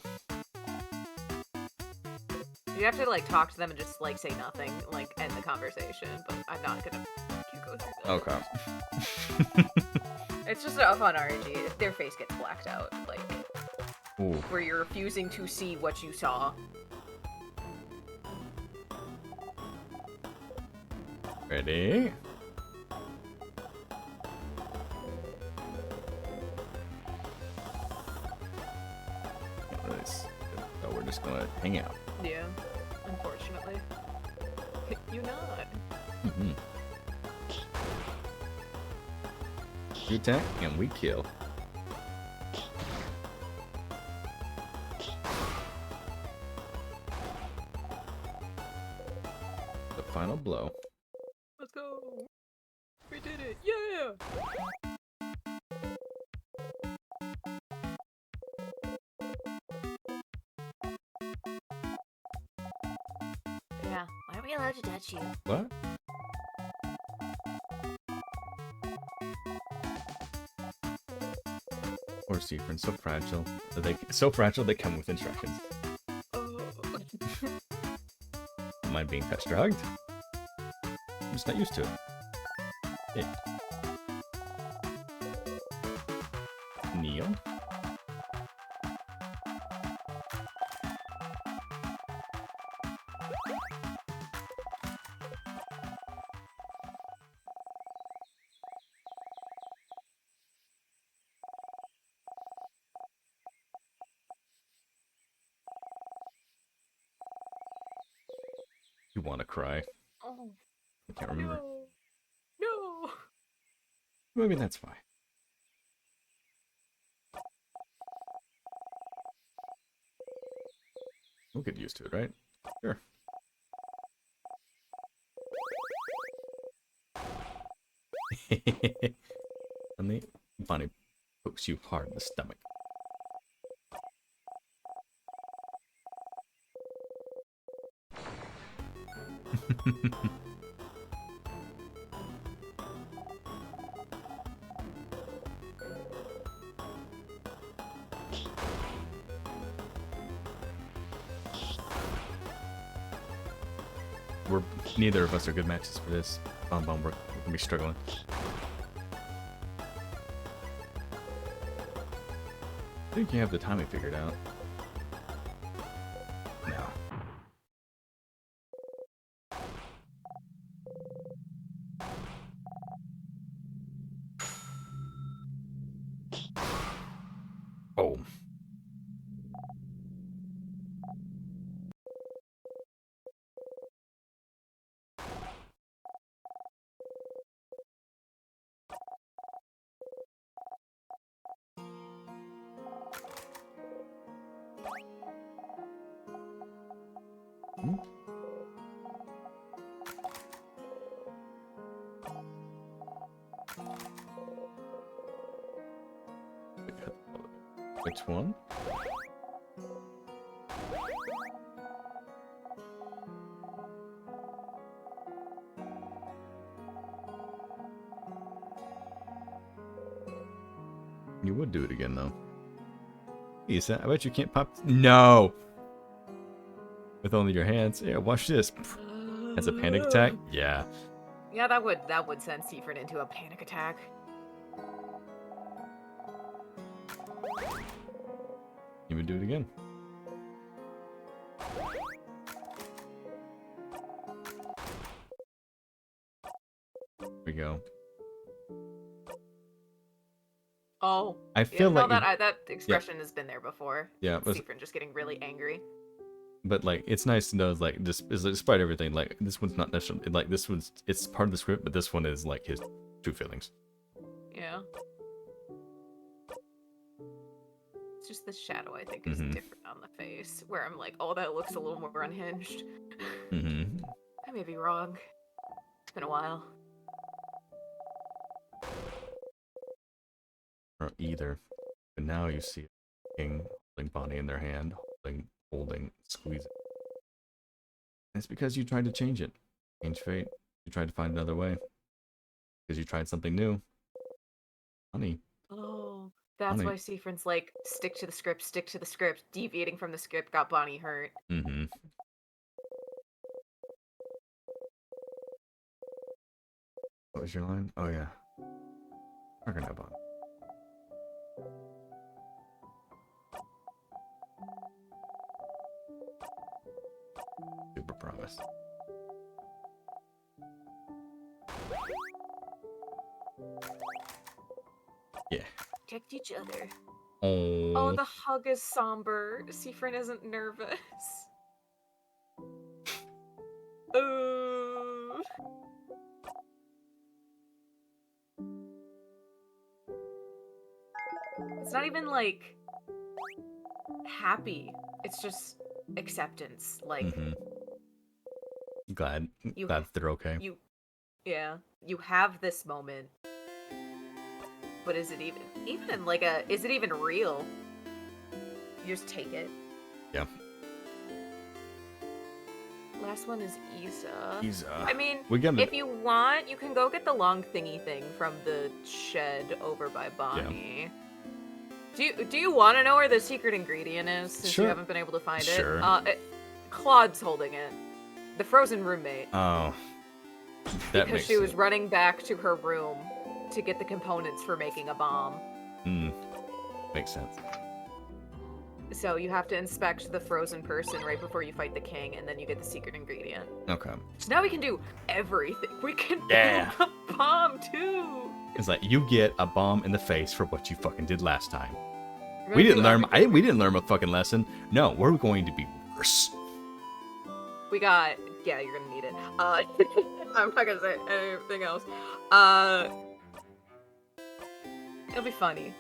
You have to, like, talk to them and just, like, say nothing, like, end the conversation, but I'm not gonna make you go through that. Okay. It's just a fun RNG. Their face gets blacked out, like, Ooh. where you're refusing to see what you saw. Ready? Nice. So we're just gonna hang out. Yeah, unfortunately. You not. Mm-hmm. You attack and we kill. The final blow. Let's go! We did it! Yeah! Yeah, why are we allowed to touch you? What? Poor Seafrin, so fragile. They come with instructions. Am I being touch drugged? I'm just not used to it. Hey. Neil? You want to cry? Oh, I can't remember. no! Maybe that's why. We'll get used to it, right? Sure. And the Bonnie pokes you hard in the stomach. Neither of us are good matches for this. We're gonna be struggling. I think you have the timing figured out. No. Oh. Hmm? Which one? You would do it again, though. Isa, I bet you can't pop. No! With only your hands. Yeah, watch this. As a panic attack? Yeah. Yeah, that would send Seaford into a panic attack. You would do it again. There we go. Oh, I feel like that expression has been there before. Yeah, but Seaford just getting really angry. But like, it's nice to know, like, despite everything, like, this one's not necessarily, like, this one's, it's part of the script, but this one is, like, his true feelings. Yeah. It's just the shadow, I think, is different on the face, where I'm like, oh, that looks a little more unhinged. I may be wrong. It's been a while. Or either. But now you see King holding Bonnie in their hand, holding, squeezing. It's because you tried to change it. Change fate. You tried to find another way. Because you tried something new. Honey. Oh, that's Bonnie. why Seafrin's like, stick to the script. Deviating from the script got Bonnie hurt. Mm-hmm. What was your line? Oh, yeah. Working out, Bonnie. Super promise. Yeah. Protect each other. Oh. Oh, the hug is somber. Seafrin isn't nervous. Ooh. It's not even like happy. It's just acceptance. Like Mm-hmm. Glad you, that they're okay. yeah, you have this moment, but is it even like is it even real? You just take it. Yeah. Last one is Isa. He's I mean, we got if you want, you can go get the long thingy thing from the shed over by Bonnie. Do you want to know where the secret ingredient is since Sure. you haven't been able to find Sure. it? Claude's holding it. The frozen roommate. Oh. That because makes she was sense. running back to her room to get the components for making a bomb. Makes sense. So you have to inspect the frozen person right before you fight the king, and then you get the secret ingredient. Okay. So now we can do everything. We can Yeah. build a bomb too. It's like you get a bomb in the face for what you fucking did last time. We're We gonna didn't do learn. everything. We didn't learn a fucking lesson. No, we're going to be worse. We got. Yeah, you're gonna need it. I'm not gonna say anything else. It'll be funny.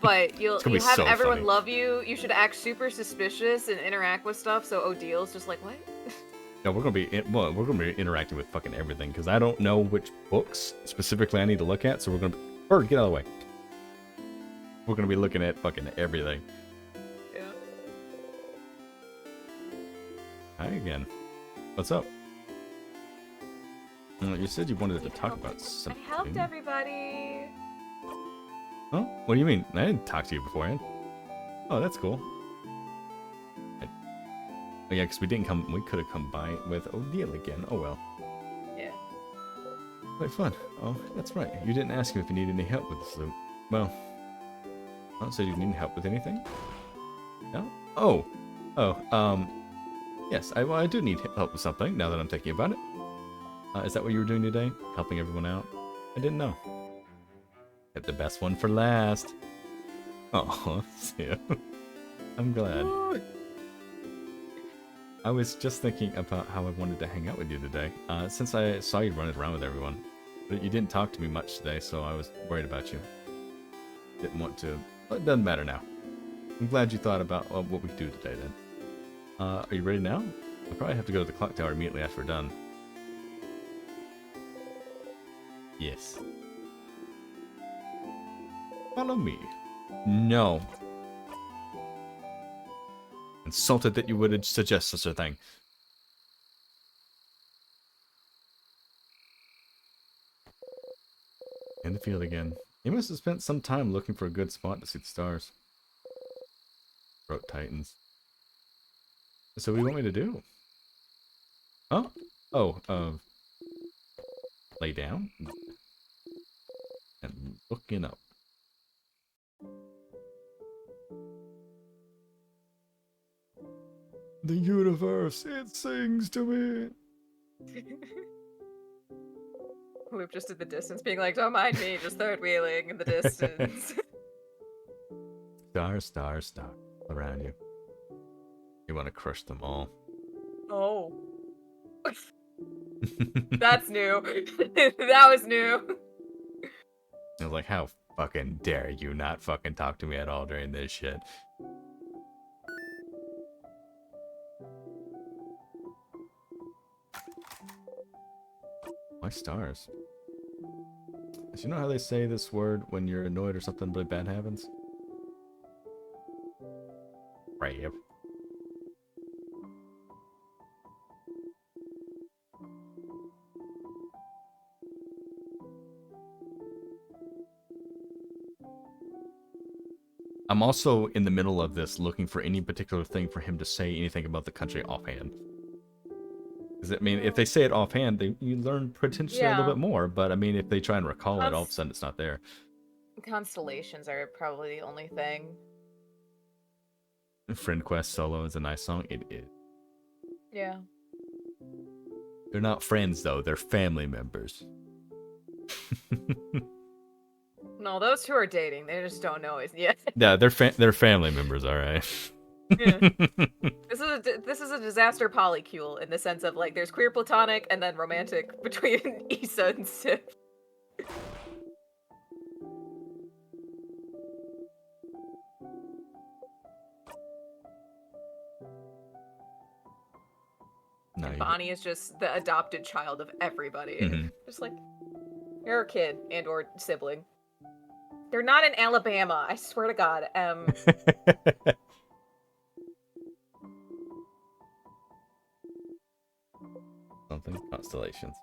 But you'll gonna be have so everyone funny. love you. You should act super suspicious and interact with stuff. So Odil's just like, what? No, we're gonna be we're gonna be interacting with fucking everything because I don't know which books specifically I need to look at. So we're gonna Bird, get out of the way. We're gonna be looking at fucking everything. Yeah. Hi again. What's up? You said you wanted to talk about I something. helped everybody. Huh? What do you mean? I didn't talk to you beforehand. Oh, that's cool. Oh yeah, because we didn't come. We could have come by with Odile again. Oh well. Yeah. Quite fun. Oh, that's right. You didn't ask him if he needed any help with this loot. Well, I don't say you need help with anything. No? Oh, yes, I do need help with something, now that I'm thinking about it. Is that what you were doing today? Helping everyone out? I didn't know. Kept the best one for last. Oh, yeah. I'm glad. I was just thinking about how I wanted to hang out with you today, since I saw you running around with everyone. But you didn't talk to me much today, so I was worried about you. Didn't want to. Well, it doesn't matter now. I'm glad you thought about what we do today, then. Are you ready now? I'll probably have to go to the clock tower immediately after we're done. Yes. Follow me. No. Insulted that you would suggest such a thing. In the field again. You must have spent some time looking for a good spot to see the stars. Throat tightens. So what do you want me to do? Huh? Oh, lay down and looking up. The universe, it sings to me. Loop just in the distance, being like, don't mind me, just third wheeling in the distance. Stars, stars, stars around you. You want to crush them all. Oh. That's new. That was new. I was like, how fucking dare you not fucking talk to me at all during this shit. Why stars? So you know how they say this word when you're annoyed or something really bad happens? Brave. I'm also in the middle of this looking for any particular thing for him to say anything about the country offhand. Because, I mean, if they say it offhand, you learn potentially a little Yeah. bit more. But, I mean, if they try and recall it, all of a sudden it's not there. Constellations are probably the only thing. Friend Quest Solo is a nice song. It is. Yeah. They're not friends, though. They're family members. No, those two are dating. They just don't know it yet. Yeah, they're family members, all right. Yeah. This is a disaster polycule in the sense of like there's queer platonic and then romantic between Issa and Sif. No, And you Bonnie is just the adopted child of everybody. Mhm. Just like you're a kid and or sibling. They're not in Alabama, I swear to God. Something constellations.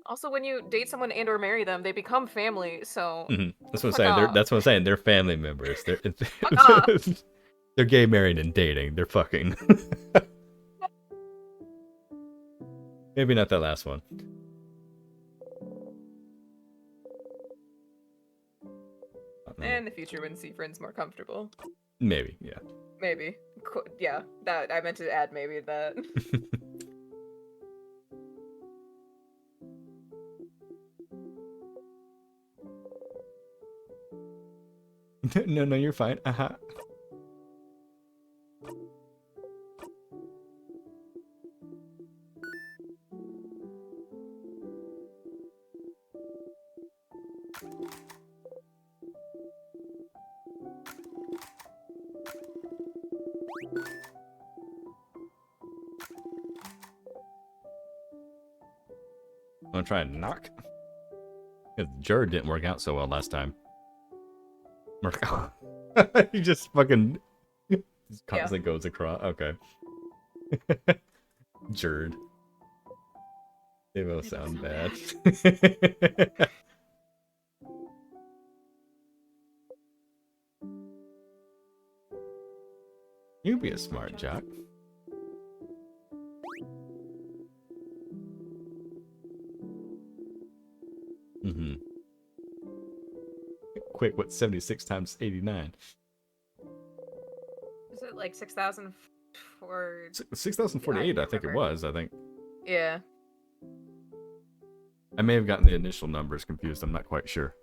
Also, when you date someone and or marry them, they become family. So That's what I'm fuck saying. off. That's what I'm saying. They're family members. Fuck off. They're gay, married, and dating. They're fucking. Maybe not that last one. In the future, when see friends more comfortable. Maybe, yeah. Maybe. Yeah, that I meant to add maybe that. No, you're fine. I'm gonna try and knock. Because Jared didn't work out so well last time. He just fucking just constantly goes across. Okay. Jared. They both sound bad. You'd be a smart jock. Quick, what's 76 times 89? Is it like 6,004? 6,048, I think it was, Yeah. I may have gotten the initial numbers confused, I'm not quite sure.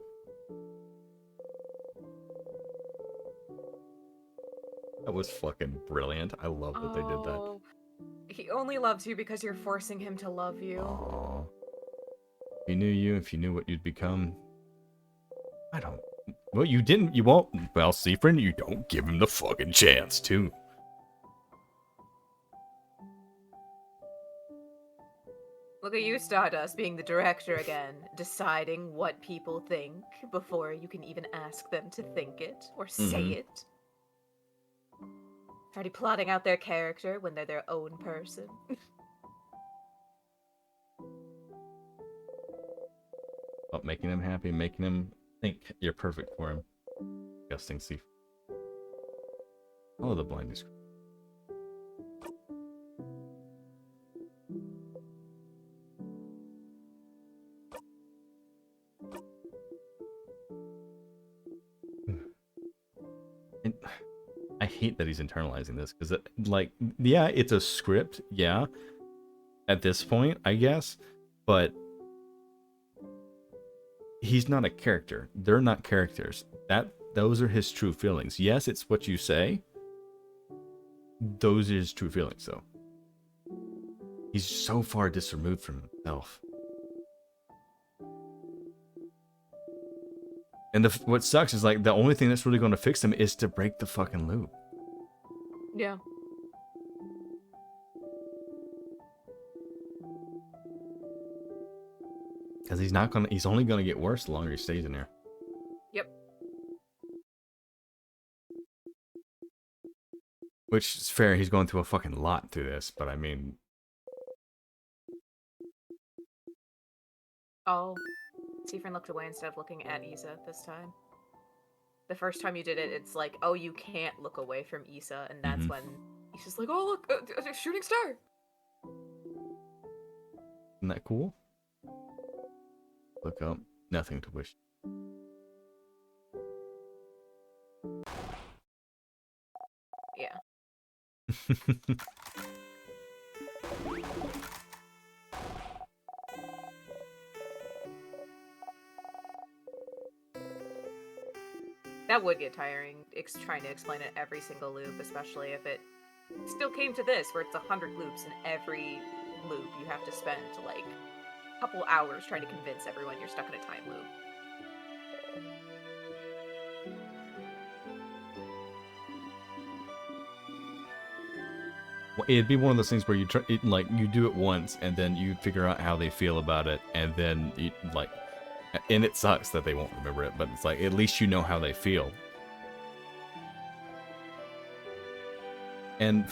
That was fucking brilliant. I love that they did that. He only loves you because you're forcing him to love you. Aww. If he knew you, if you knew what you'd become. I don't. Well, you didn't. You won't. Well, Seafriend, you don't give him the fucking chance, too. Look at you, Stardust, being the director again, deciding what people think before you can even ask them to think it or say it. Already plotting out their character when they're their own person. About making him happy, making him think you're perfect for him. Disgusting Seafriend. Oh, the blinding screen. And I hate that he's internalizing this because, like, yeah, it's a script, yeah, at this point, I guess, but he's not a character. They're not characters. Those are his true feelings. Yes, it's what you say. Those are his true feelings, though. He's so far disremoved from himself. And what sucks is, like, the only thing that's really going to fix him is to break the fucking loop. Yeah. Because he's only gonna get worse the longer he stays in there. Yep. Which is fair, he's going through a fucking lot through this, but I mean... Oh. Seafriend looked away instead of looking at Issa this time. the first time you did it, it's like, oh, you can't look away from Issa, and that's Mhm. when Issa's like, oh look, a shooting star. Isn't that cool? Look up. Nothing to wish. Yeah. That would get tiring, trying to explain it every single loop, especially if it still came to this, where it's 100 loops, and every loop you have to spend, like, a couple hours trying to convince everyone you're stuck in a time loop. Well, it'd be one of those things where you try, like, you do it once, and then you figure out how they feel about it, and then you, like, and it sucks that they won't remember it, but it's like at least you know how they feel. And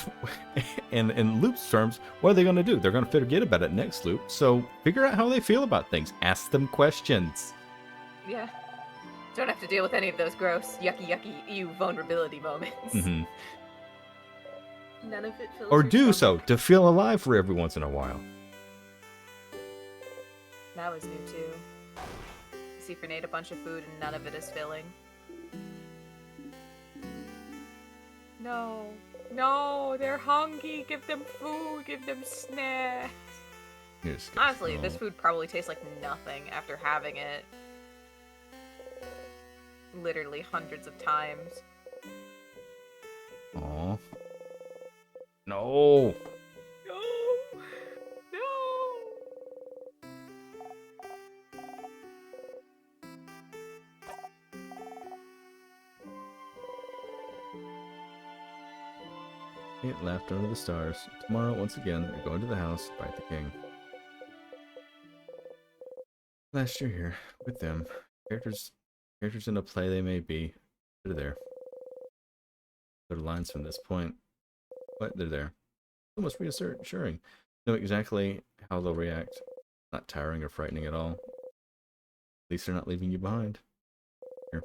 and in loops terms, what are they going to do? They're going to forget about it next loop. So figure out how they feel about things. Ask them questions. Yeah. Don't have to deal with any of those gross, yucky, vulnerability moments. Mm-hmm. None of it fills Or your do stomach. so to feel alive for every once in a while. That was new too. Seafern ate a bunch of food and none of it is filling. No. No, they're hungry. Give them food. Give them snacks. Honestly, this food probably tastes like nothing after having it literally hundreds of times. Aw. No. No. No. It laughed under the stars. Tomorrow, once again, they're going to the house, fight the king. Last year here, with them. Characters in a play they may be. They're there. Their lines from this point. But they're there. Almost reassuring. Know exactly how they'll react. Not tiring or frightening at all. At least they're not leaving you behind. Here.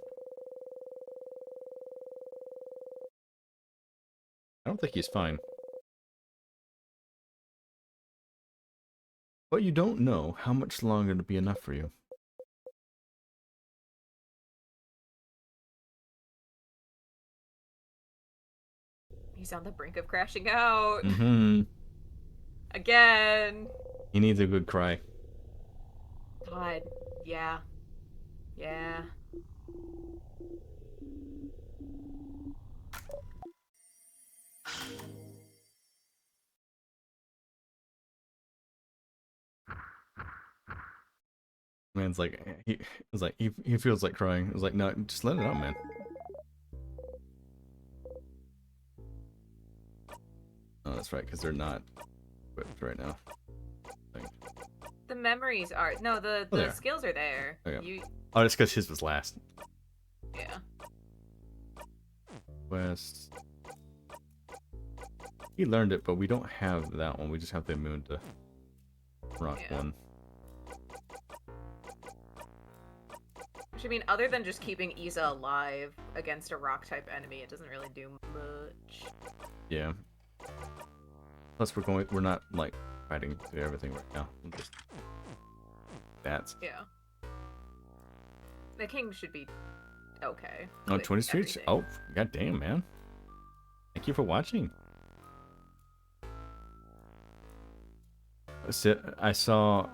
I don't think he's fine. But you don't know how much longer it'll be enough for you. He's on the brink of crashing out. Mm-hmm. Again. He needs a good cry. God. Yeah. Yeah. Man's like, he was like, he feels like crying. It was like, no, just let it out, man. Oh, that's right, because they're not equipped right now. The memories are no, the there. skills are there. Okay. You Oh, it's because his was last. yeah. Quest. He learned it, but we don't have that one. We just have the moon to rock one. Which I mean, other than just keeping Issa alive against a rock type enemy, it doesn't really do much. Yeah. Plus, we're not like fighting through everything right now. We're just bats. Yeah. The king should be okay. Oh, with 20 streets? everything. Oh, goddamn, man. Thank you for watching. I saw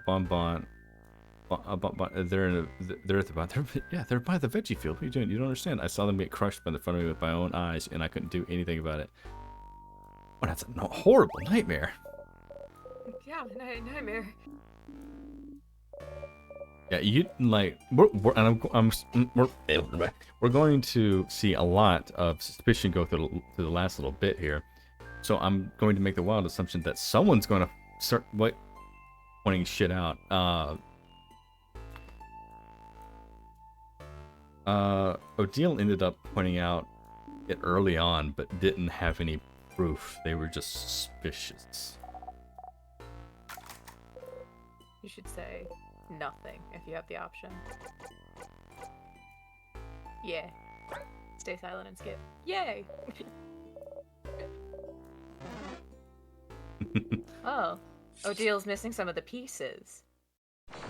Bonbon. They're at the bottom. Yeah, they're by the veggie field. What are you doing? You don't understand. I saw them get crushed by the front of me with my own eyes, and I couldn't do anything about it. Oh, that's a horrible nightmare. Yeah, nightmare. Yeah, you like we're going to see a lot of suspicion go through the last little bit here, so I'm going to make the wild assumption that someone's going to start pointing shit out. Odile ended up pointing out it early on, but didn't have any proof. They were just suspicious. You should say nothing if you have the option. Yeah. Stay silent and skip. Yay! Oh. Odil's missing some of the pieces.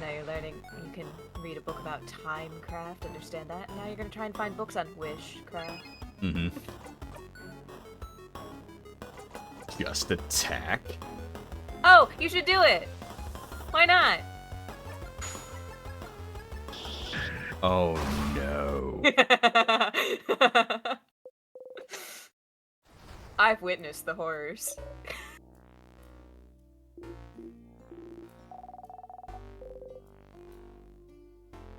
Now you're learning, you can read a book about timecraft, understand that, and now you're gonna try and find books on wishcraft. Mm-hmm. Just attack? Oh, you should do it! Why not? Oh no. I've witnessed the horrors.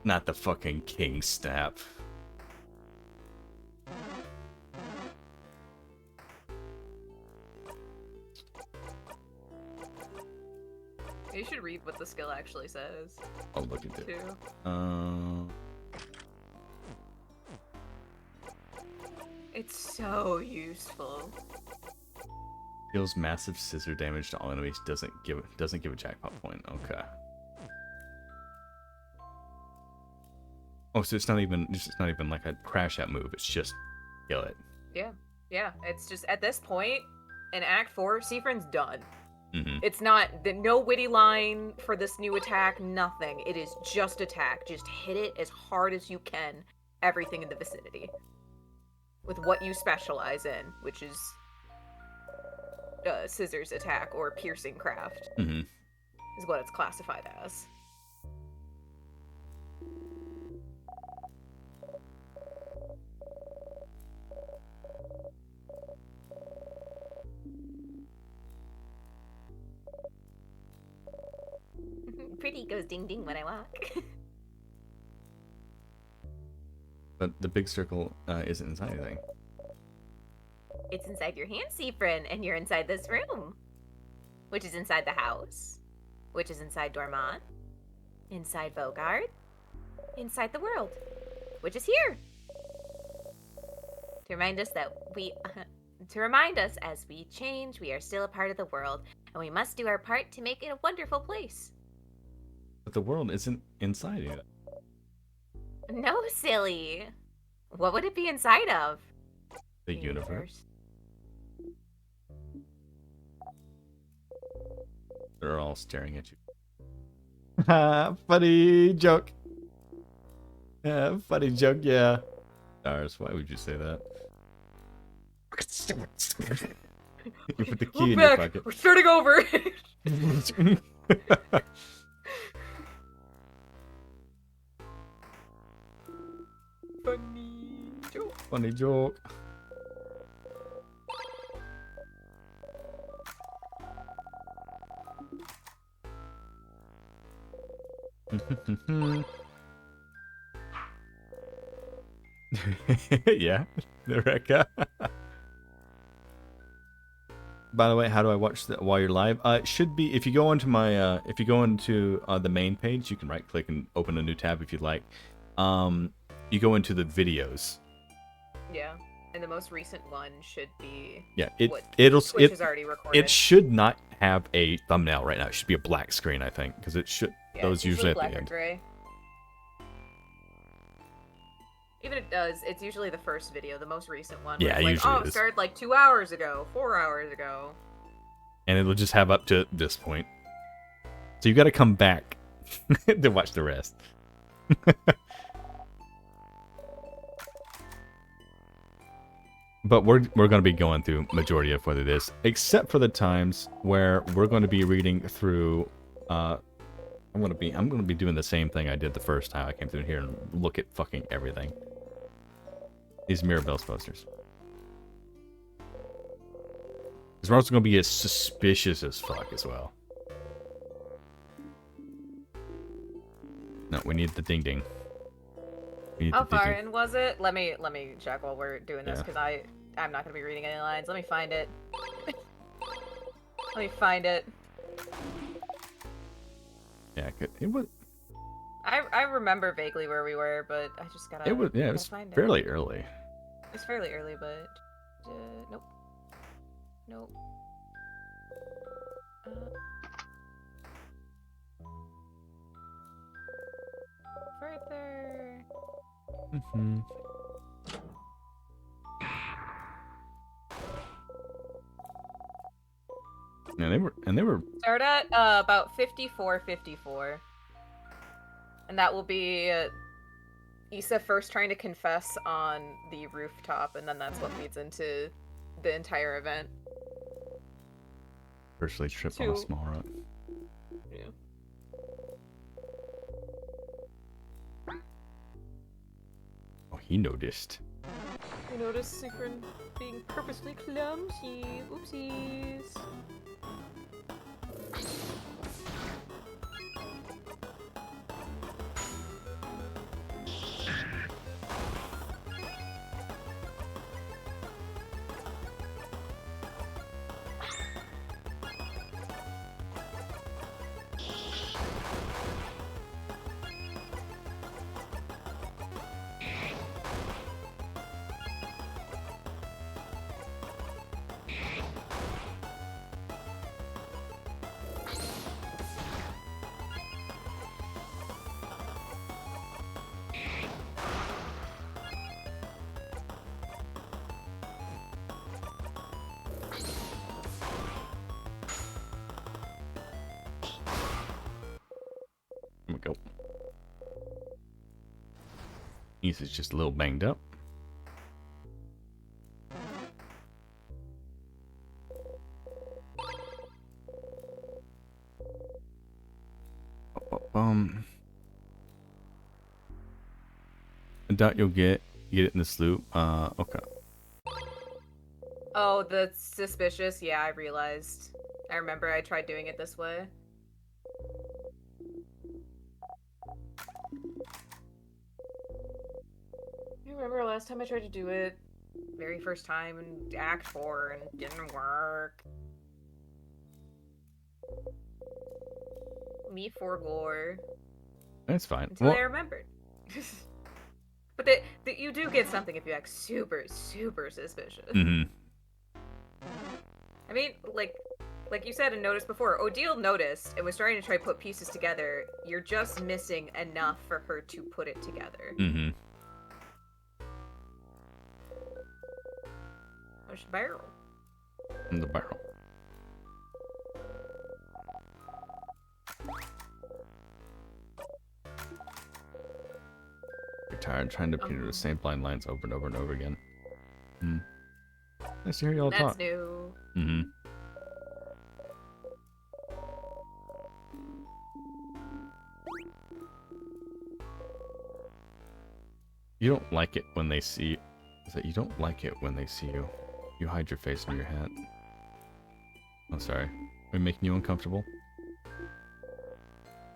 Not the fucking king snap. You should read what the skill actually says, I'll look into it. too. It's so useful. Deals massive scissor damage to all enemies. Doesn't give a jackpot point. Okay. Oh, so it's not even like a crash out move. It's just kill it. Yeah. It's just at this point in Act 4, Seafrin's done. Mm-hmm. It's not no witty line for this new attack. Nothing. It is just attack. Just hit it as hard as you can. Everything in the vicinity. With what you specialize in, which is scissors attack or piercing craft, Mm-hmm. is what it's classified as. Pretty goes ding ding when I walk. But the big circle isn't inside anything. It's inside your hand, Seafrin, and you're inside this room. Which is inside the house. Which is inside Dormont. Inside Bogard. Inside the world. Which is here. To remind us that to remind us as we change, we are still a part of the world, and we must do our part to make it a wonderful place. But the world isn't inside it. No, silly. What would it be inside of? The universe. They're all staring at you. Ha! Funny joke. Yeah, funny joke. Yeah. Stars, why would you say that? You put the key We're in your back. pocket. We're starting over. Funny joke. Funny joke. Yeah, Eureka. By the way, how do I watch that while you're live? It should be if you go into my if you go into the main page, you can right click and open a new tab if you'd like. You go into the videos. Yeah, and the most recent one should be. Yeah, Twitch is already recorded. it should not have a thumbnail right now. It should be a black screen, I think, because it should. Yeah, those it's usually at black the or end. gray. Even if it does, it's usually the first video, the most recent one. Yeah, where it's like, usually oh, it it is. started like 2 hours ago, 4 hours ago. And it'll just have up to this point. So you got to come back to watch the rest. But we're going to be going through majority of what it is, except for the times where we're going to be reading through. I'm going to be doing the same thing I did the first time I came through here and look at fucking everything. These Mirabelle's posters. Because we're also going to be as suspicious as fuck as well. No, we need the ding ding. We need How the ding far ding. in was it? Let me check while we're doing this, Yeah. because I'm not gonna be reading any lines. Let me find it. Let me find it. Yeah, it was. I remember vaguely where we were, but I just gotta. It was. Yeah, it gotta was find fairly early. It's fairly early, but nope. Nope. Further. Mhm. start at about 54. And that will be Issa first trying to confess on the rooftop, and then that's what leads into the entire event. Virtually trip on a small rock. Yeah. Oh, he noticed. You notice Sigrun being purposely clumsy. Oopsies. Here we go. Issa's just a little banged up. I doubt you'll get it in this loop. Okay. Oh, that's suspicious. Yeah, I realized. I remember I tried doing it this way. You remember last time I tried to do it? Very first time in Act 4 and it didn't work. Me forgore. That's fine. Until I remembered. But you do get something if you act super, super suspicious. Mm-hmm. I mean, like you said and noticed before, Odile noticed and was trying to try to put pieces together. You're just missing enough for her to put it together. Mm-hmm. There's the barrel. In the barrel. You're tired trying to repeat the same blind lines over and over and over again. Hmm. Nice to hear y'all That's talk. new. Mm-hmm. You don't like it when they see... Is that you don't like it when they see you? You hide your face in your hat. I'm sorry. Are we making you uncomfortable?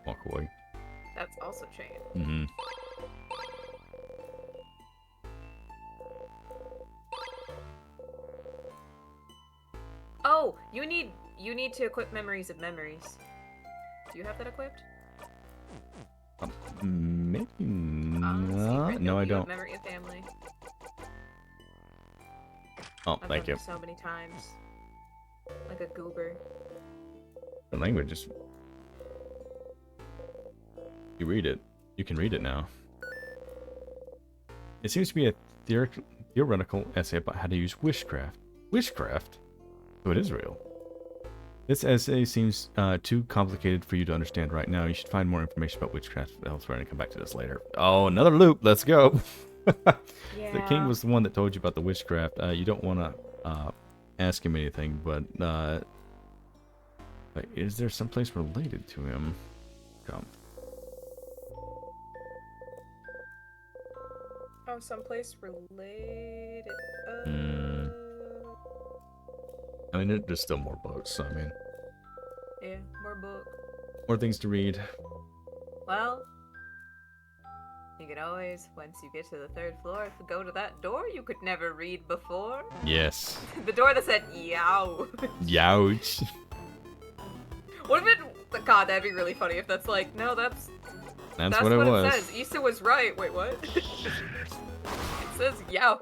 Walk away. That's also changed. Mm-hmm. Oh, you need to equip Memories of Memories. Do you have that equipped? Maybe not. Secret. No, I You have don't. Memory of Family. Oh, I've thank done you. it so many times. Like a goober. The language is... You read it. You can read it now. It seems to be a theoretical essay about how to use witchcraft. Witchcraft? So it is real. This essay seems too complicated for you to understand right now. You should find more information about witchcraft elsewhere and come back to this later. Oh, another loop. Let's go. Yeah. The king was the one that told you about the witchcraft. You don't want to ask him anything, but is there someplace related to him? Come. Oh, someplace related. I mean, there's still more books, so I mean... Yeah, more book. More things to read. Well, you can always, once you get to the 3rd floor, go to that door you could never read before. Yes. The door that said, yow. Youch. What if it... God, that'd be really funny if that's like, no, that's That's what it was. says. Issa was right. Wait, what? It says, yow.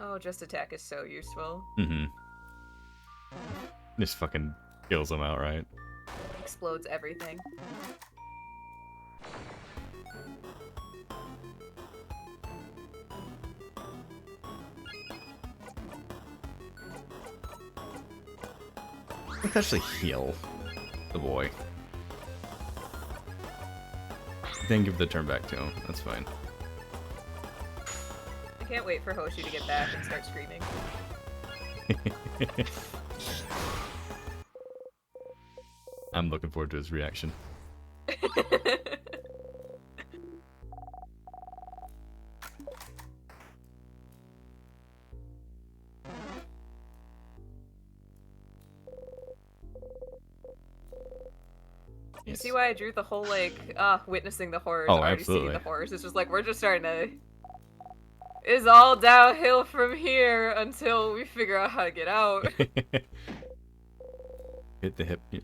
Oh, just attack is so useful. Mm-hmm. Just fucking kills him outright. Explodes everything. Let's actually heal the boy. Then give the turn back to him. That's fine. I can't wait for Hoshi to get back and start screaming. I'm looking forward to his reaction. You see why I drew the whole, like, witnessing the horrors, Oh, already absolutely. seeing the horrors. It's just like, we're just starting to... It's all downhill from here until we figure out how to get out. Hit the hip. You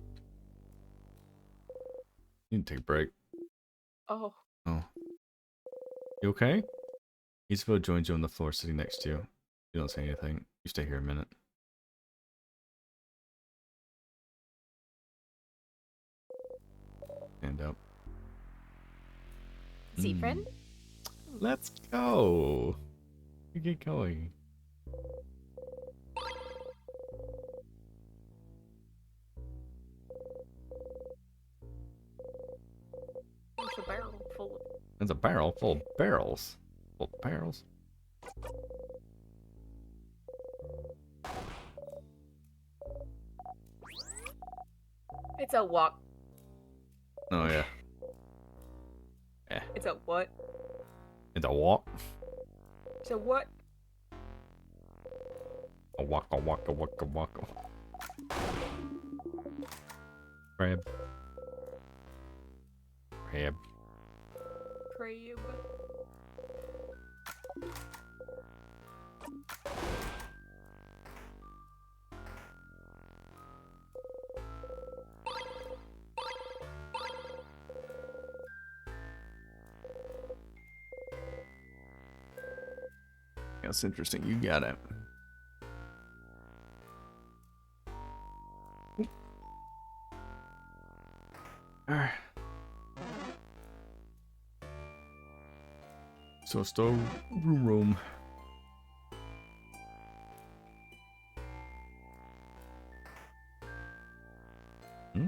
need to take a break. Oh. Oh. You okay? Isabel joins you on the floor sitting next to you. You don't say anything. You stay here a minute. Stand up. Seafriend? Let's go. We get going. It's a barrel full of... There's a barrel full of barrels. Full of barrels. It's a walk. Oh yeah. It's a what? It's a walk. It's a what? A walk, a walk, a walk, a walk. Crab. Crab. Crave. That's interesting. You got it. Alright. So store room. Hmm?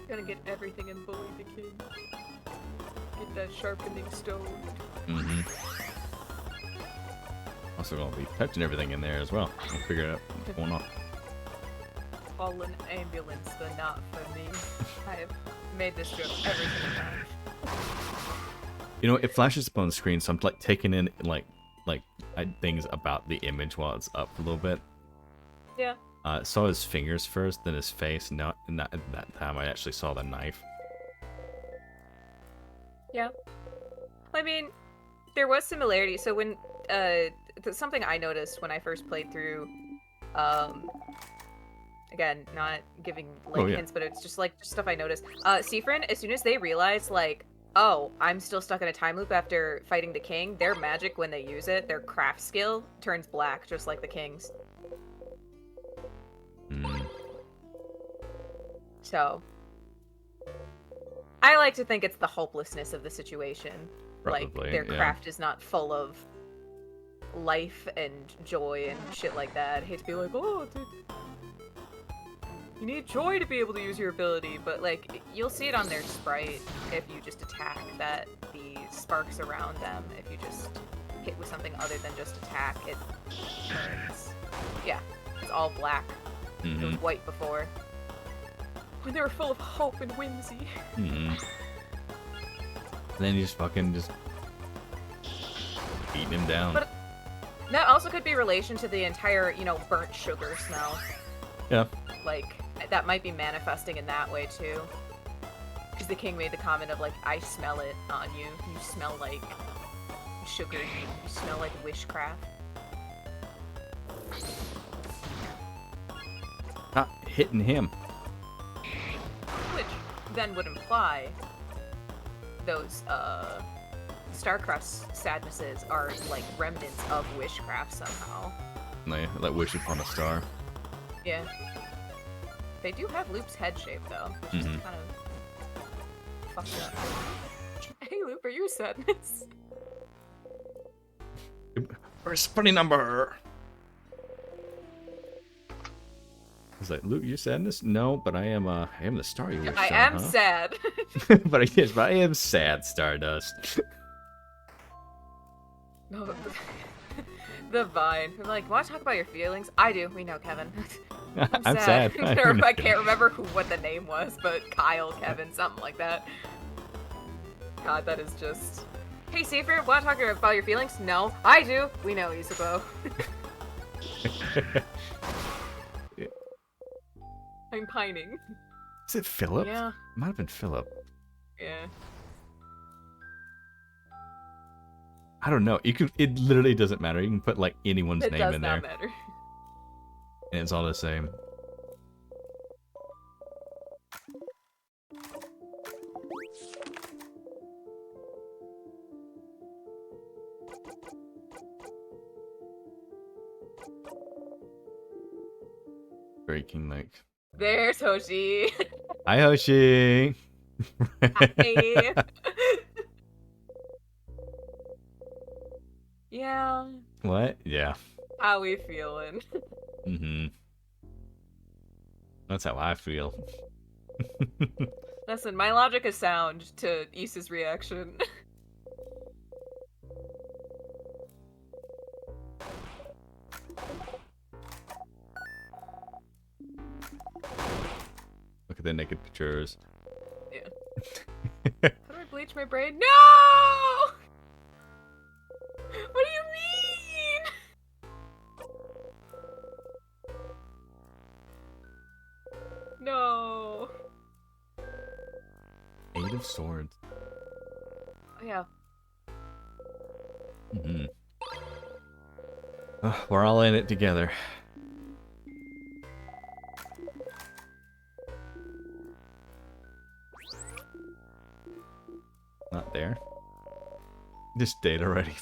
Gonna get everything and bully the king. Get that sharpening stone. Mm-hmm. Also gonna be touching everything in there as well. We'll figure out what's going on. Call an ambulance, but not for me. I have made this joke every single time. You know, it flashes up on the screen, so I'm like taking in like things about the image while it's up for a little bit. Yeah. Saw his fingers first, then his face. Not at that time, I actually saw the knife. Yeah. I mean, there was similarity. So when something I noticed when I first played through, again, not giving like hints, but it's just like stuff I noticed. Seafriend, as soon as they realize like, oh, I'm still stuck in a time loop after fighting the king, their magic when they use it, their craft skill turns black, just like the king's. So, I like to think it's the hopelessness of the situation. Probably, like, their craft is not full of life and joy and shit like that. I hate to be like, oh, you need joy to be able to use your ability, but, like, you'll see it on their sprite if you just attack, that the sparks around them, if you just hit with something other than just attack, it turns. Yeah, it's all black. It was white before. When they were full of hope and whimsy. Then you just fucking beating him down. But that also could be relation to the entire, you know, burnt sugar smell. Yeah. Like, that might be manifesting in that way, too. Because the king made the comment of, like, I smell it on you. You smell like sugar. You smell like witchcraft. Not hitting him. Which then would imply those, Starcraft's sadnesses are, like, remnants of witchcraft somehow. Like wish upon a star. Yeah. They do have Loop's head shape, though, which is kind of fucked up. Hey, Loop. for you, Sadness. First funny number. I was like, Luke, you sadness? No, but I am the star you wish I on, am huh? sad. but yes, but I am sad, Stardust. No, the vine. I'm like, want to talk about your feelings? I do. We know, Kevin. I'm sad. I can't remember what the name was, but Kyle, Kevin, something like that. God, that is just. Hey, Safer, want to talk about your feelings? No, I do. We know, Isabeau. I'm pining. Is it Philip? Yeah. It might have been Philip. Yeah. I don't know. You could. It literally doesn't matter. You can put like anyone's It name does in not there, matter. and it's all the same. Very king-like. There's Hoshi. Hi, Hoshi. Hi. Yeah. What? Yeah. How we feeling? Mm-hmm. That's how I feel. Listen, my logic is sound to Issa's reaction. Look at the naked pictures. Yeah. How do I bleach my braid? No! What do you mean? No. 8 of Swords. Oh, yeah. Mm-hmm. We're all in it together. Not there. Just dead already.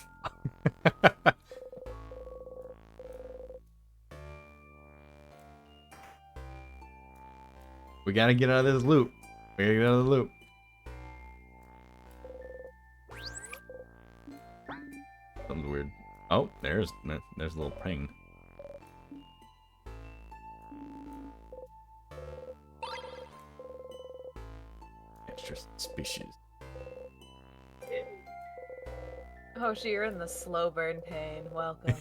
We gotta get out of this loop. We gotta get out of the loop. Something's weird. Oh, there's a little ping. Extra species. Hoshi, you're in the slow burn pain. Welcome.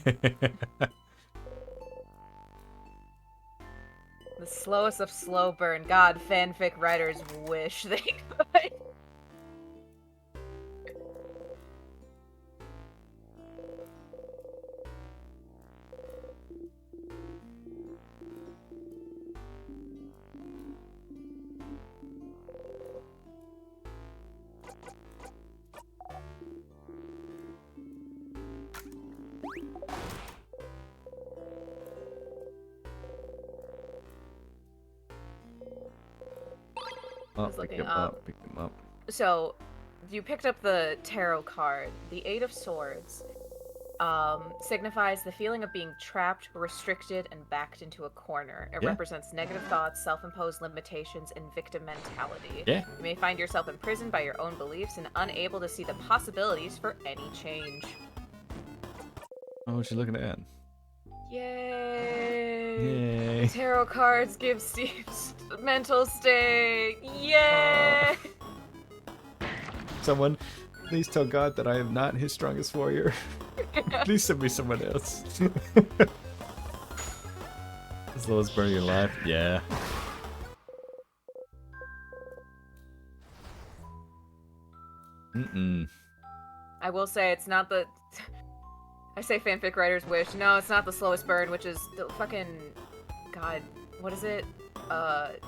The slowest of slow burn. God, fanfic writers wish they could. Oh, was pick looking him up. Pick him up. So, you picked up the tarot card. The Eight of Swords signifies the feeling of being trapped, restricted, and backed into a corner. It Yeah. represents negative thoughts, self-imposed limitations, and victim mentality. Yeah. You may find yourself imprisoned by your own beliefs and unable to see the possibilities for any change. Oh, what you looking at? Yay! Yay. Tarot cards give Steve mental state. Yay! Someone, please tell God that I am not his strongest warrior. Please send me someone else. As low as burn your life? Yeah. Mm-mm. I will say it's not the. I say fanfic writers wish. No, it's not the slowest burn, which is the fucking. God, what is it? The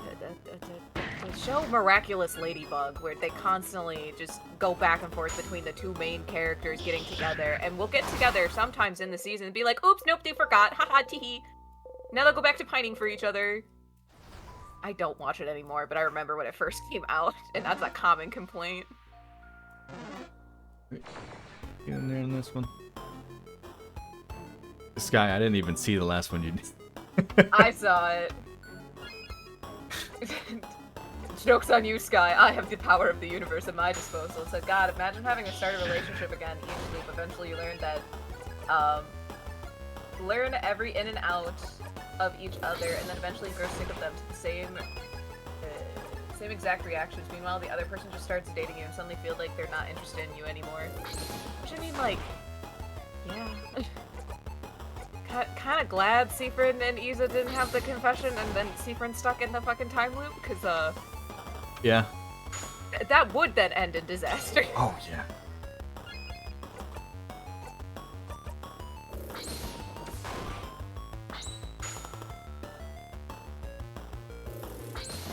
show Miraculous Ladybug, where they constantly just go back and forth between the two main characters getting together, and we'll get together sometimes in the season and be like, oops, nope, they forgot, haha, teehee. Now they'll go back to pining for each other. I don't watch it anymore, but I remember when it first came out, and that's a common complaint. Get in there in this one. This guy, I didn't even see the last one you did. I saw it. Joke's on you, Sky. I have the power of the universe at my disposal. So, God, imagine having to start a relationship again each loop. Eventually, you learn that, learn every in and out of each other, and then eventually grow sick of them to the same exact reactions. Meanwhile, the other person just starts dating you and suddenly feel like they're not interested in you anymore. Which, I mean, like, yeah. Kind of glad Seafrin and Iza didn't have the confession, and then Seafrin stuck in the fucking time loop, because, Yeah. that would then end in disaster. Oh, yeah.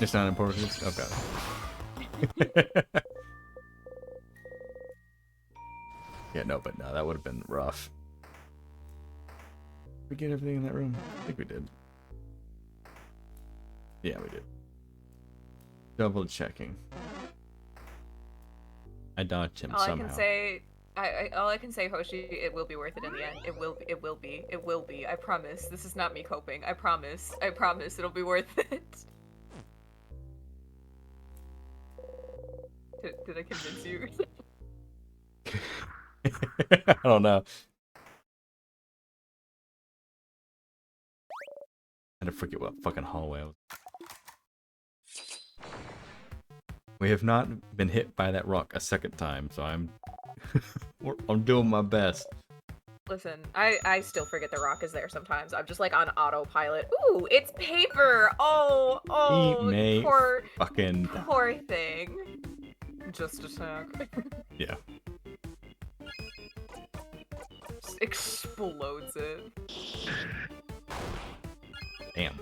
It's not important. Okay. Yeah, no, but no, that would have been rough. Did we get everything in that room? I think we did. Yeah, we did. Double checking. I dodged him All somehow. I can say, all I can say, Hoshi, it will be worth it in the end. It will be. I promise. This is not me coping. I promise. It'll be worth it. Did I convince you? I don't know. I had to forget what fucking hallway I was. We have not been hit by that rock a second time, so I'm doing my best. Listen, I still forget the rock is there sometimes. I'm just like on autopilot. Ooh, it's paper. Oh, Mate, poor fucking poor thing. Just attack. yeah. Just explodes it. Damn.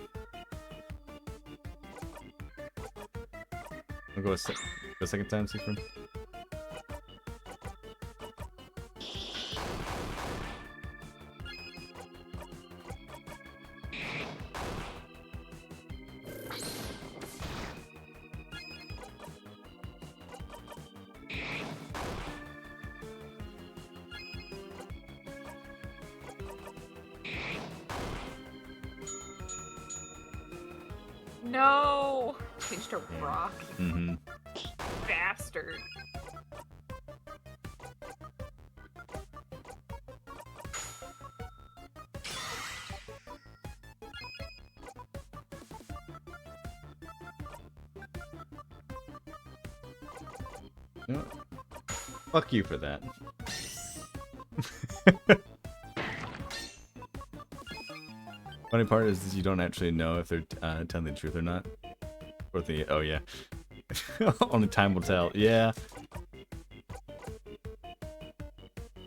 I'll go a second time, Seafrin. No! Changed to rock. Mm-hmm. Bastard. No. Fuck you for that. Funny part is you don't actually know if they're telling the truth or not. Or the oh yeah. Only time will tell. Yeah.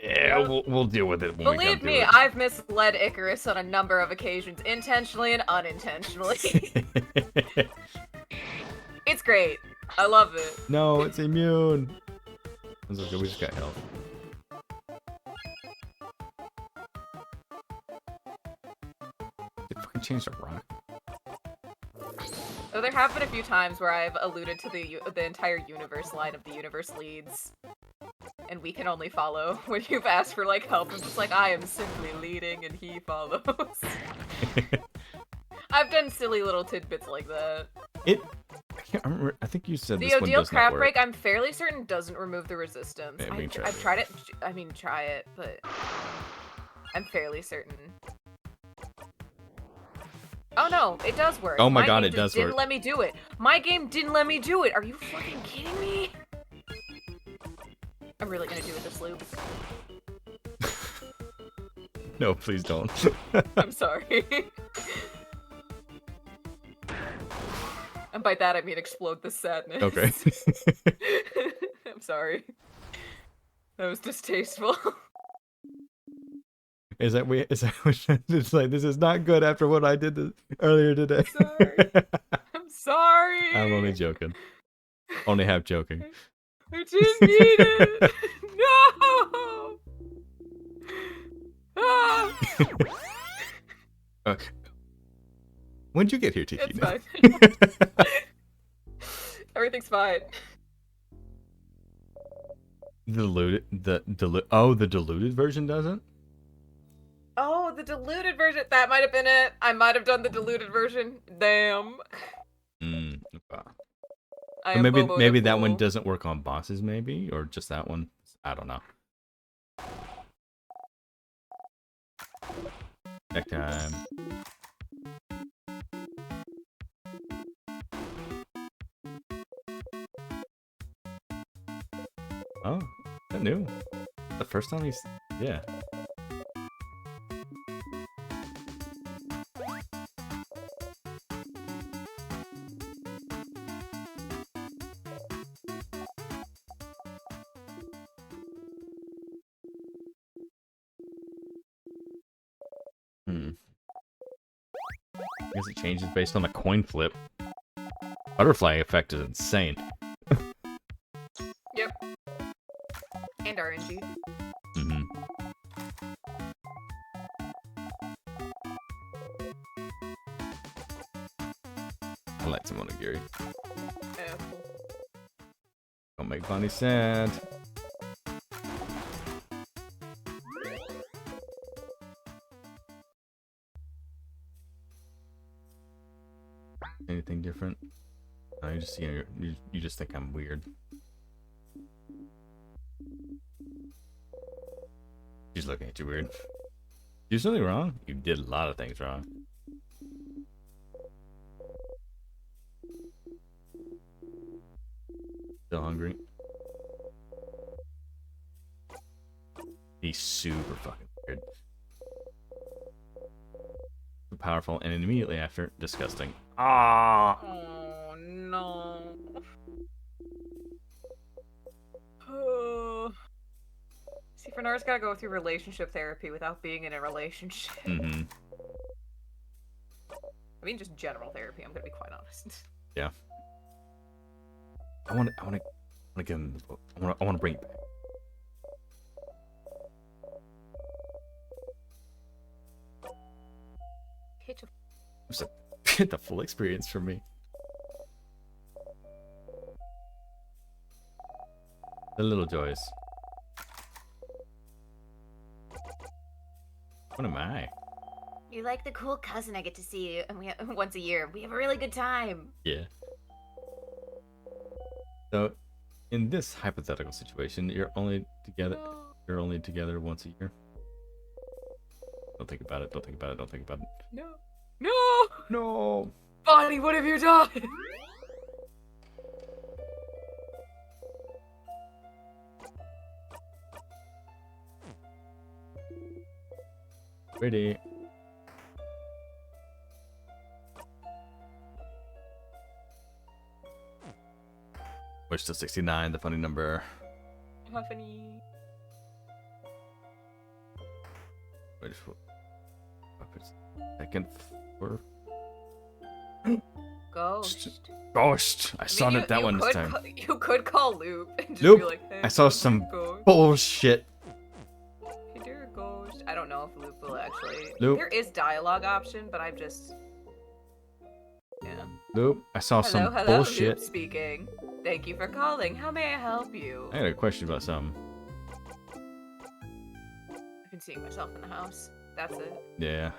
Yeah, we'll deal with it when we come Believe to me, it. I've misled Icarus on a number of occasions, intentionally and unintentionally. It's great. I love it. No, it's immune. That's okay, we just got health. It fucking changed the rock. Though there have been a few times where I've alluded to the entire universe line of the universe leads. And we can only follow when you've asked for like help. It's just like, I am simply leading and he follows. I've done silly little tidbits like that. I can't remember. I think you said The this one Odile does not craft work. break, I'm fairly certain doesn't remove the resistance. Yeah, we can try I've it. tried it. I mean, try it, but I'm fairly certain. Oh no, it does work. Oh my God, game it does didn't work. let me do it. My game didn't let me do it. Are you fucking kidding me? I'm really gonna do it this loop. No, please don't. I'm sorry. And by that I mean explode the sadness. Okay. I'm sorry. That was distasteful. Is that it's like this is not good after what I did earlier today. Sorry. I'm sorry. I'm only joking. Only half joking. I didn't need it. No. Ah. When'd you get here, Tiki? It's fine. Everything's fine. The diluted version doesn't? Oh, the diluted version. That might have been it. I might have done the diluted version. Damn. Okay. I Or am maybe Bobo maybe the that one Fool. doesn't work on bosses, maybe, or just that one. I don't know. Next time. Oh, that new. The first time he's yeah. Hmm. I guess it changes based on the coin flip. Butterfly effect is insane. Yep. And RNG. Mm-hmm. I like some onigiri. Yeah, cool. Don't make Bonnie sad. Anything different? No, you just see you just think I'm weird. She's looking at you weird. You did something wrong? You did a lot of things wrong. Still hungry? He's super fucking weird. Powerful, and immediately after, disgusting. Ah! Oh no. See, Fenar's gotta go through relationship therapy without being in a relationship. Mm-hmm. I mean, just general therapy. I'm gonna be quite honest. Yeah. I want to give him. I want to bring it back. Hit It's a the full experience for me. The little joys. What am I? You're like the cool cousin I get to see once a year. We have a really good time. Yeah. So, in this hypothetical situation, you're only together. You're only together once a year. Don't think about it. Don't think about it. Don't think about it. No. No! No. Bonnie, what have you done? Ready. Wish to 69, the funny number. Huffany. Wait for second floor. Ghost. Ghost. I saw it that one this time. You could call Loop and just Loop, be like, hey, I saw what's some your ghost? bullshit. Hey, dear ghost. I don't know if Loop will actually. Loop. There is dialogue option, but I'm just. Yeah. Nope. I saw some Hello, bullshit. Loop speaking. Thank you for calling. How may I help you? I had a question about something. I've been seeing myself in the house. That's it. Yeah.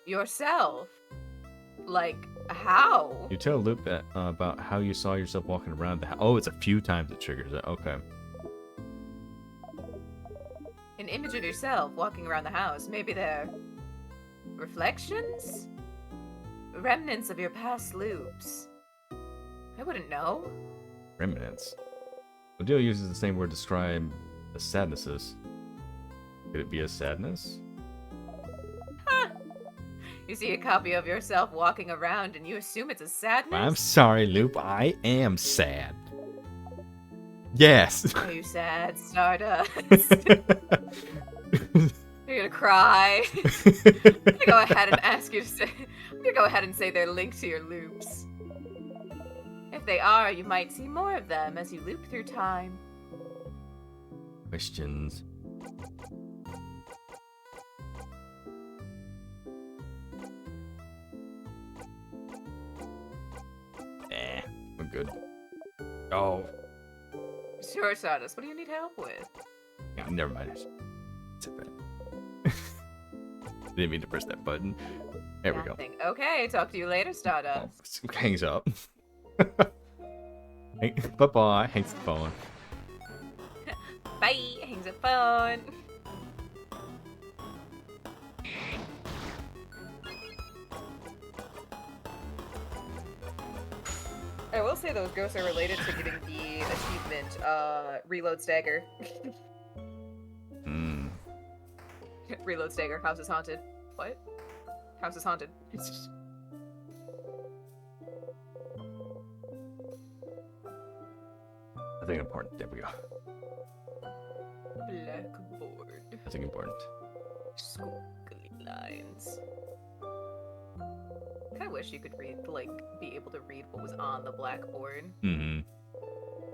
Yourself? Like, how? You tell Luke that about how you saw yourself walking around the house. Oh, it's a few times it triggers it. Okay. An image of yourself walking around the house. Maybe they're reflections? Remnants of your past loops. I wouldn't know. Remnants. Odile uses the same word to describe the sadnesses. Could it be a sadness? You see a copy of yourself walking around and you assume it's a sadness? I'm sorry, Loop. I am sad. Yes. Are you sad, Stardust? You're gonna cry. I'm gonna go ahead and ask you to say. I'm gonna go ahead and say they're linked to your loops. If they are, you might see more of them as you loop through time. Questions. I'm good. Oh. Sure, Stardust. What do you need help with? Yeah, never mind. Sit back. Didn't mean to press that button. There we go. Nothing. Okay, talk to you later, Stardust. Oh, hangs up. Hey, bye-bye. Hangs the phone. Bye. Hangs the phone. I will say those ghosts are related to getting the achievement, Reload Stagger. Hmm. Reload Stagger, house is haunted. What? House is haunted. It's just... Nothing important. There we go. Blackboard. Nothing important. Squiggly lines. I kinda wish you could read, like, be able to read what was on the blackboard, Mm-hmm.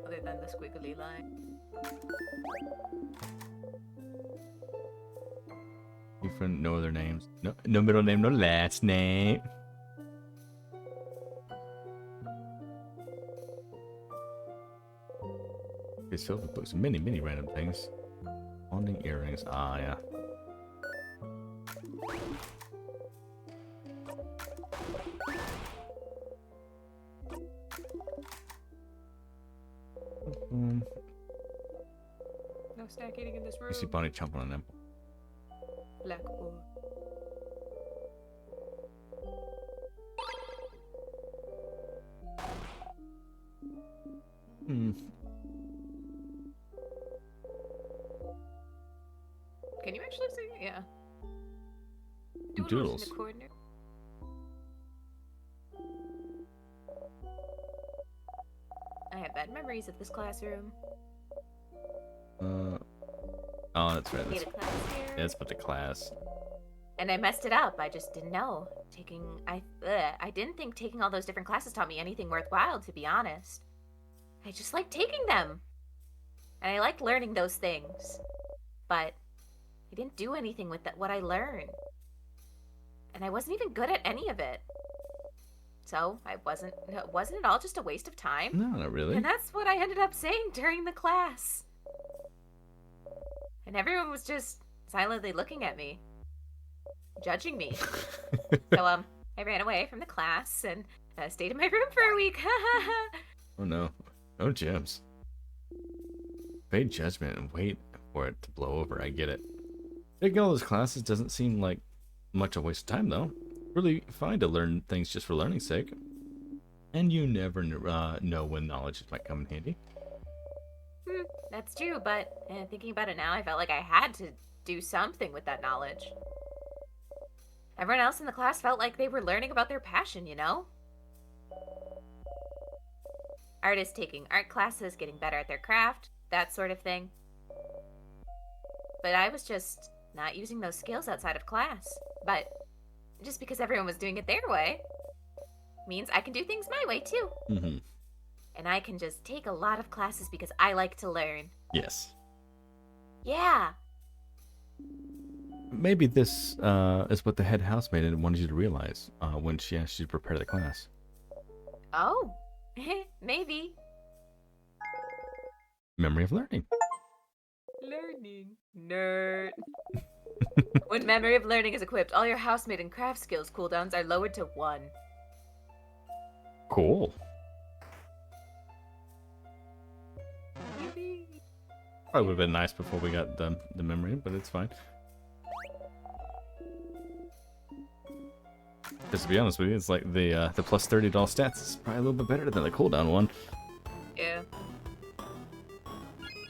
other than the squiggly line. Different, no other names. No middle name, no last name. It's filled with books. Many random things. Haunting earrings. Ah, yeah. No snack eating in this room. You see Bonnie chomping on them. Blackboard. Hmm. Can you actually see? Yeah. Doodles. In the corner. I have bad memories of this classroom. Oh, that's right. Made a class here. That's about the class. And I messed it up. I just didn't know. I didn't think taking all those different classes taught me anything worthwhile, to be honest. I just liked taking them. And I liked learning those things. But I didn't do anything with what I learned. And I wasn't even good at any of it. So, wasn't it all just a waste of time? No, not really. And that's what I ended up saying during the class. And everyone was just silently looking at me, judging me. So, I ran away from the class and stayed in my room for a week. Oh no. No gems. Fade judgment and wait for it to blow over. I get it. Taking all those classes doesn't seem like much a waste of time, though. Really fine to learn things just for learning's sake. And you never know when knowledge might come in handy. That's true, but thinking about it now, I felt like I had to do something with that knowledge. Everyone else in the class felt like they were learning about their passion, you know? Artists taking art classes, getting better at their craft, that sort of thing. But I was just not using those skills outside of class. But just because everyone was doing it their way means I can do things my way too. Mm-hmm. And I can just take a lot of classes because I like to learn. Yes. Yeah. Maybe this is what the head housemaid wanted you to realize when she asked you to prepare the class. Oh, maybe. Memory of learning. Learning. Nerd. When memory of learning is equipped, all your housemaid and craft skills cooldowns are lowered to 1. Cool. Probably would have been nice before we got the memory, but it's fine. Just to be honest with you, it's like the plus $30 stats is probably a little bit better than the cooldown one. Yeah.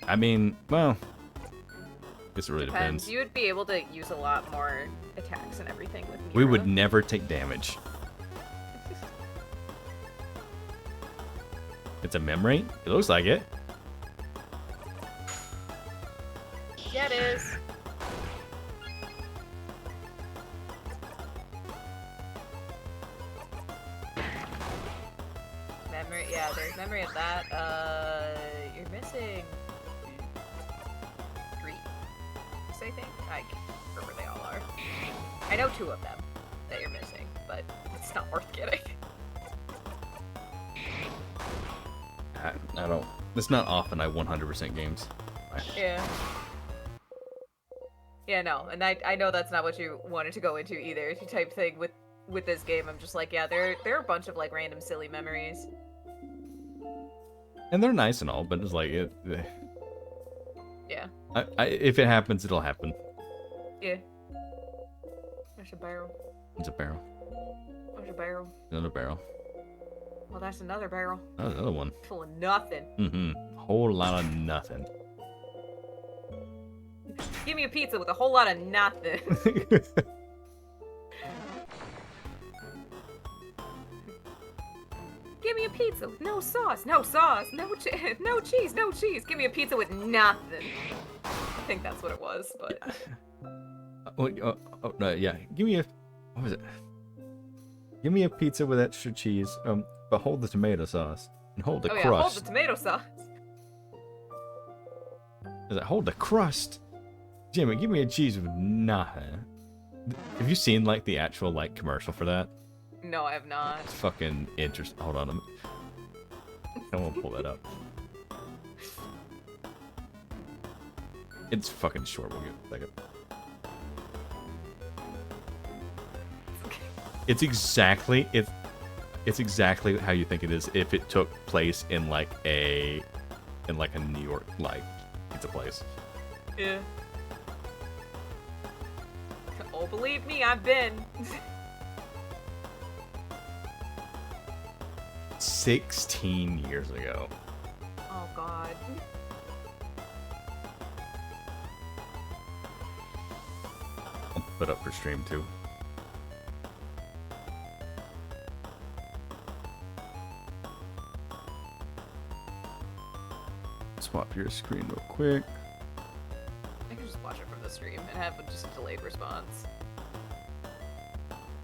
I mean, well, I guess it really depends. You would be able to use a lot more attacks and everything with Mira. We would never take damage. It's a memory? It looks like it. Yeah, it is. Memory, yeah, there's memory of that. You're missing 3, I think. I can't remember where they all are. I know 2 of them that you're missing, but it's not worth getting. I don't. It's not often I 100% games. Yeah. Yeah, no, and I know that's not what you wanted to go into either, type thing with this game. I'm just like, yeah, there are a bunch of like random silly memories. And they're nice and all, but it's like, Yeah. if it happens, it'll happen. Yeah. There's a barrel. It's a barrel. There's a barrel. Another barrel. Well, that's another barrel. Oh, another one. Full of nothing. Mm-hmm. Whole lot of nothing. Give me a pizza with a whole lot of nothing. Give me a pizza with no sauce, no cheese, no cheese. Give me a pizza with nothing. I think that's what it was, but Yeah. Give me a, what was it? Give me a pizza with extra cheese. But hold the tomato sauce and hold the oh yeah, crust. hold the tomato sauce. Is it hold the crust? Jimmy, give me a cheese with nothing. Have you seen like the actual like commercial for that? No, I have not. It's fucking interesting. Hold on, I won't pull that up. It's fucking short. We'll give it a second. It's exactly how you think it is if it took place in like a New York like pizza place. Yeah. Oh, believe me, I've been. 16 years ago. Oh God. I'll put up for stream too. Swap your screen real quick. I can just watch it from the stream and have just a delayed response.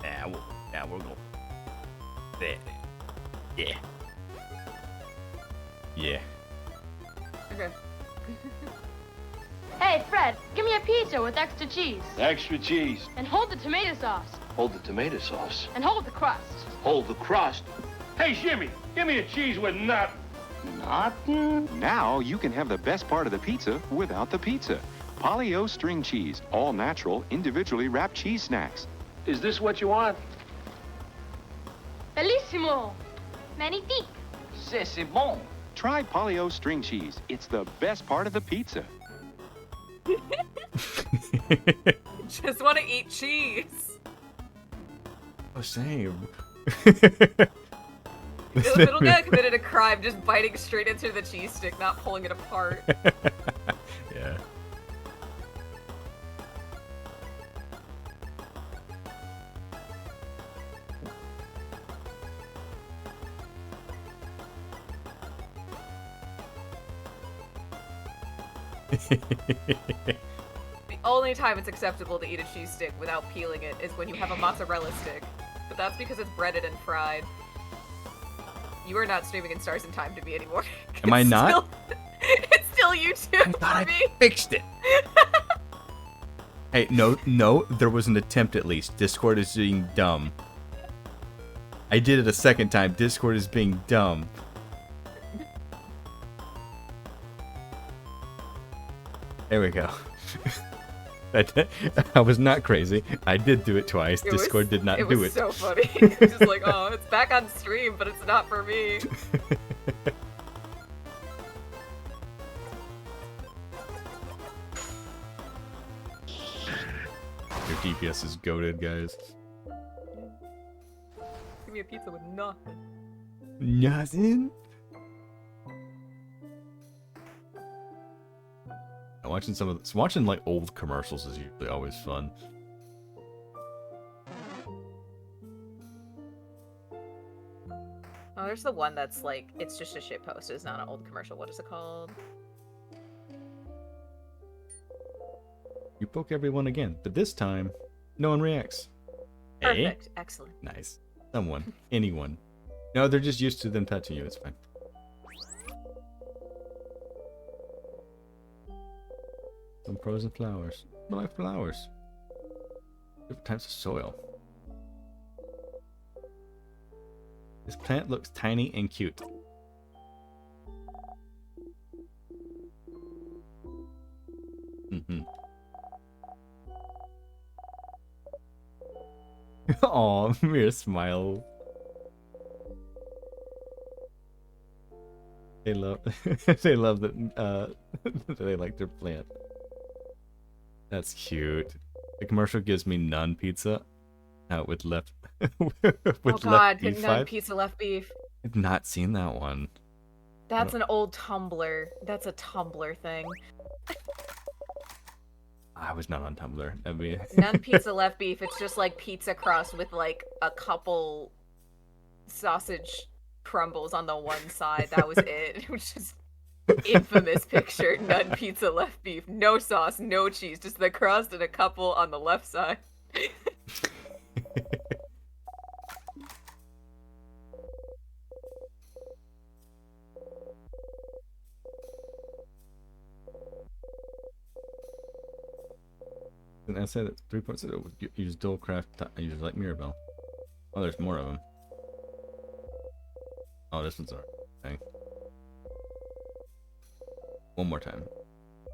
Now we'll go. There. Yeah. Yeah. Okay. Hey, Fred, give me a pizza with extra cheese. Extra cheese. And hold the tomato sauce. Hold the tomato sauce. And hold the crust. Hold the crust. Hey, Jimmy, give me a cheese with nothing. Nothing? Now you can have the best part of the pizza without the pizza. Polly-O string cheese, all natural, individually wrapped cheese snacks. Is this what you want? Bellissimo. Magnifique. C'est bon. Try Polly-O string cheese. It's the best part of the pizza. Just want to eat cheese. Oh, same. The little guy committed a crime just biting straight into the cheese stick, not pulling it apart. Yeah. The only time it's acceptable to eat a cheese stick without peeling it is when you have a mozzarella stick. But that's because it's breaded and fried. You are not streaming in Stars in Time to me anymore. Am I not? It's still YouTube for me. Fixed it. Hey, no, there was an attempt at least. Discord is being dumb. I did it a second time. Discord is being dumb. There we go. I was not crazy. I did do it twice. Discord did not do it. It was so funny. It's just like, oh, it's back on stream, but it's not for me. Your DPS is goated, guys. Give me a pizza with nothing. Nothing? Watching like old commercials is usually always fun. Oh, there's the one that's like, it's just a shit post. It's not an old commercial. What is it called? You poke everyone again, but this time, no one reacts. Perfect. Excellent. Nice. Someone. Anyone. No, they're just used to them touching you. It's fine. Some frozen flowers. I like flowers. Different types of soil. This plant looks tiny and cute. Mm-hmm. Aw, mere smile. They love they love that they like their plant. That's cute. The commercial gives me none pizza with left with Oh god, beef none vibes. pizza left beef. I've not seen that one. That's an old Tumblr. That's a Tumblr thing. I was not on Tumblr. I mean, None pizza left beef. It's just like pizza crust with like a couple sausage crumbles on the one side. That was it. Which is infamous picture. None pizza left beef. No sauce, no cheese. Just the crust and a couple on the left side. And I said that 3.0 would use dual craft users like Mirabelle. Oh, there's more of them. Oh, this one's alright. Okay. One more time.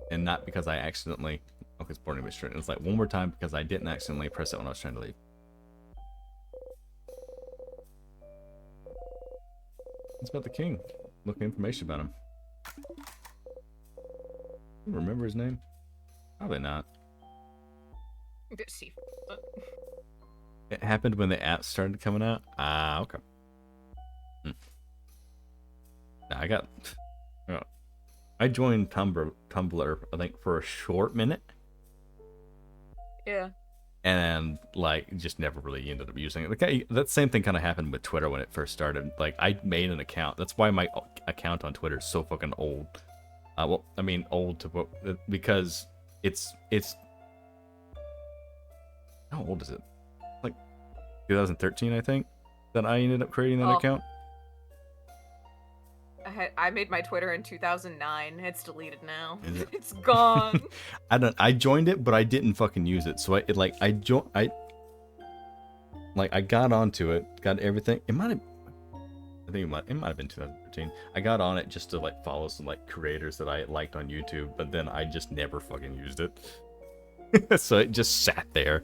And not because I accidentally... Okay, it's boarding straight. It's like one more time because I didn't accidentally press it when I was trying to leave. It's about the king. Look information about him. Remember his name? Probably not. See. It happened when the app started coming out. Ah, okay. Nah, I joined Tumblr, I think, for a short minute. Yeah. And like just never really ended up using it. Like that same thing kind of happened with Twitter when it first started. Like I made an account. That's why my account on Twitter is so fucking old. Well, I mean old to because it's how old is it? Like 2013, I think, that I ended up creating that account. I made my Twitter in 2009. It's deleted now. It's gone. I joined it, but I didn't fucking use it. So I got onto it, got everything. It might have been 2013. I got on it just to like follow some like creators that I liked on YouTube, but then I just never fucking used it. So it just sat there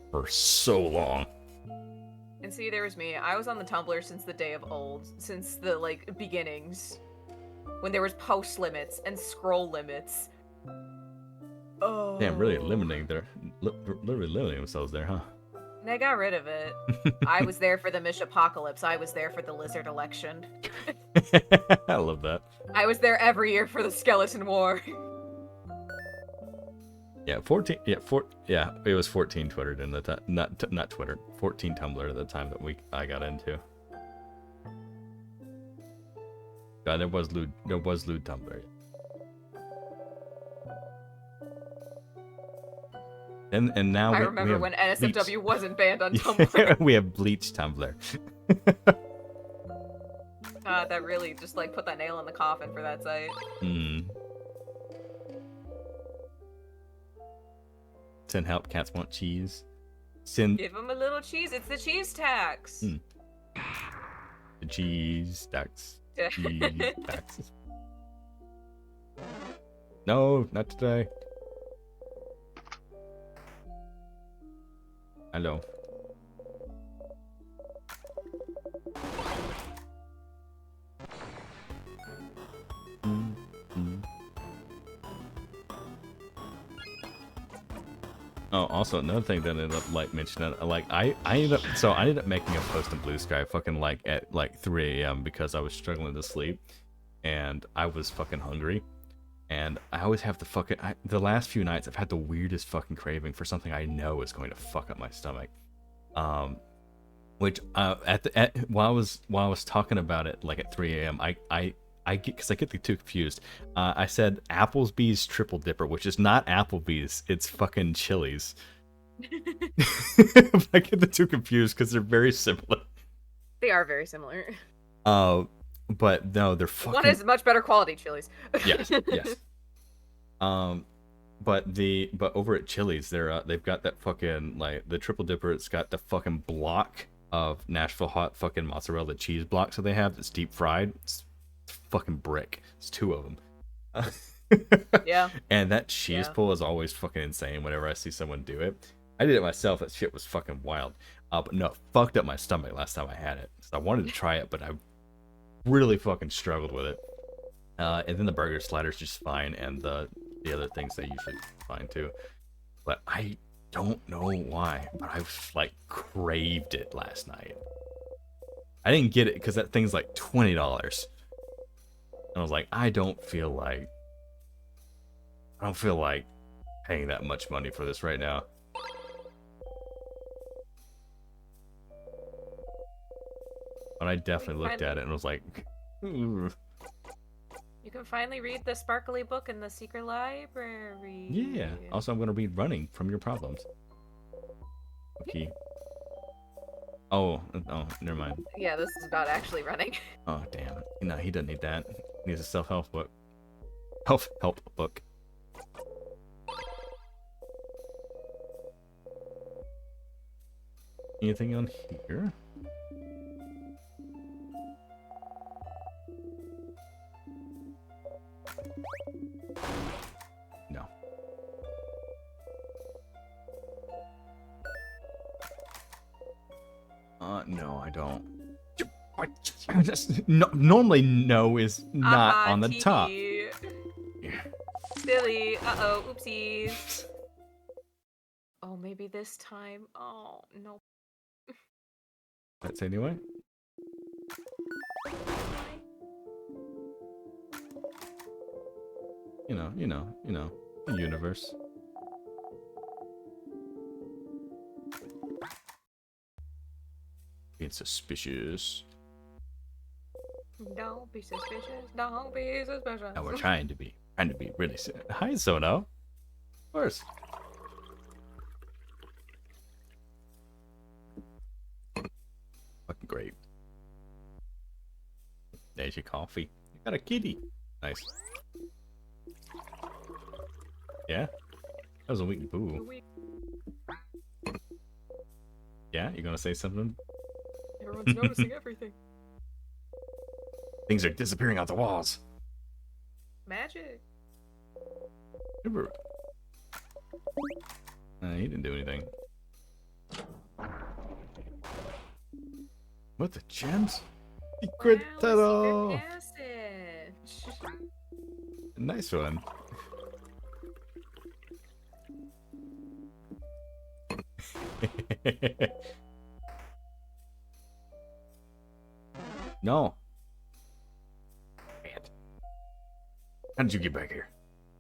for so long. And see, there was me. I was on the Tumblr since the day of old, since the like beginnings, when there was post limits and scroll limits. Oh. Damn, really literally limiting themselves there, huh? They got rid of it. I was there for the Mish Apocalypse. I was there for the Lizard Election. I love that. I was there every year for the Skeleton War. Yeah, 14. Yeah, it was 14 Twitter in the time. Not Twitter. 14 Tumblr at the time that I got into. God, there was lewd Tumblr. And now I remember when NSFW wasn't banned on Tumblr. We have Bleach Tumblr. That really just like put that nail in the coffin for that site. Send help, cats want cheese. Give them a little cheese. It's the cheese tax. The cheese tax. Cheese taxes. No, not today. Hello. Oh, also another thing that I ended up like mentioning, like I ended up making a post in Blue Sky fucking like at like 3 a.m. because I was struggling to sleep, and I was fucking hungry, and I always have the last few nights I've had the weirdest fucking craving for something I know is going to fuck up my stomach, which while I was talking about it like at 3 a.m. I get the two confused. I said Applebee's Triple Dipper, which is not Applebee's. It's fucking Chili's. I get the two confused because they're very similar. They are very similar. But no, they're fucking. One is much better quality Chili's. Yes. But over at Chili's, they've got that fucking like the Triple Dipper. It's got the fucking block of Nashville hot fucking mozzarella cheese blocks that they have that's deep fried. It's fucking brick. It's 2 of them. Yeah. And that cheese pull is always fucking insane whenever I see someone do it. I did it myself. That shit was fucking wild. But no, it fucked up my stomach last time I had it. So I wanted to try it, but I really fucking struggled with it. And then the burger slider's just fine, and the other things they usually fine too. But I don't know why, but I like craved it last night. I didn't get it because that thing's like $20. And I was like, I don't feel like paying that much money for this right now. But I definitely looked at it and was like, You can finally read the sparkly book in the secret library. yeah. Also, I'm going to read Running from Your Problems. Okay. Oh, never mind. Yeah, this is about actually running. Oh, damn. No, he doesn't need that. He needs a self-help book. Self-help book. Anything on here? No. No, I don't. Normally, no is not on the top. Silly. Uh-oh. Oopsies. Oh, maybe this time. Oh, no. That's anyway. You know, the universe. Being suspicious. Don't be suspicious. Don't be suspicious. Now we're trying to be really. Hi, Sono. Of course. Fucking great. There's your coffee. You got a kitty. Nice. Yeah? That was a weak boo. Yeah? You gonna say something? Everyone's noticing everything. Things are disappearing off the walls. Magic. He didn't do anything. What the gems? Secret Wow, tunnel! secret passage. Nice one. No. Man. How did you get back here?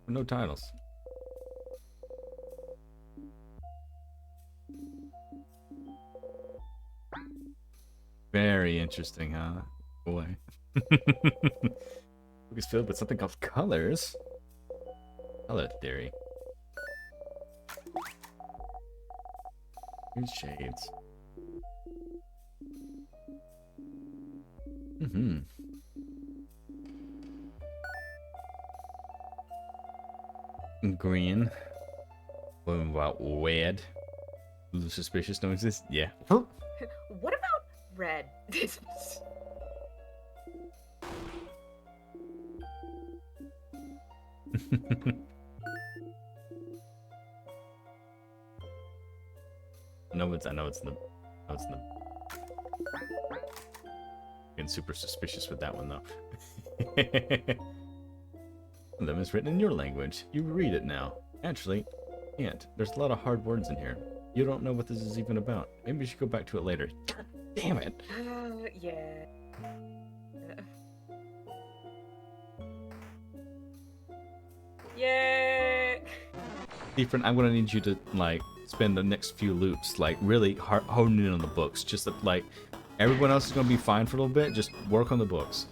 No titles. Very interesting, huh? Boy. Book is filled with something called colors. Color theory. Here's shades. Mm-hmm. Green. What about red? Blue suspicious don't exist? Yeah. What about red? I know it's in the getting super suspicious with that one though. Them is written in your language. You read it now. Actually, can't. There's a lot of hard words in here. You don't know what this is even about. Maybe we should go back to it later. God damn it. Yeah. Yay! Different. I'm gonna need you to like spend the next few loops like really honing in on the books. Just that, like everyone else is gonna be fine for a little bit. Just work on the books.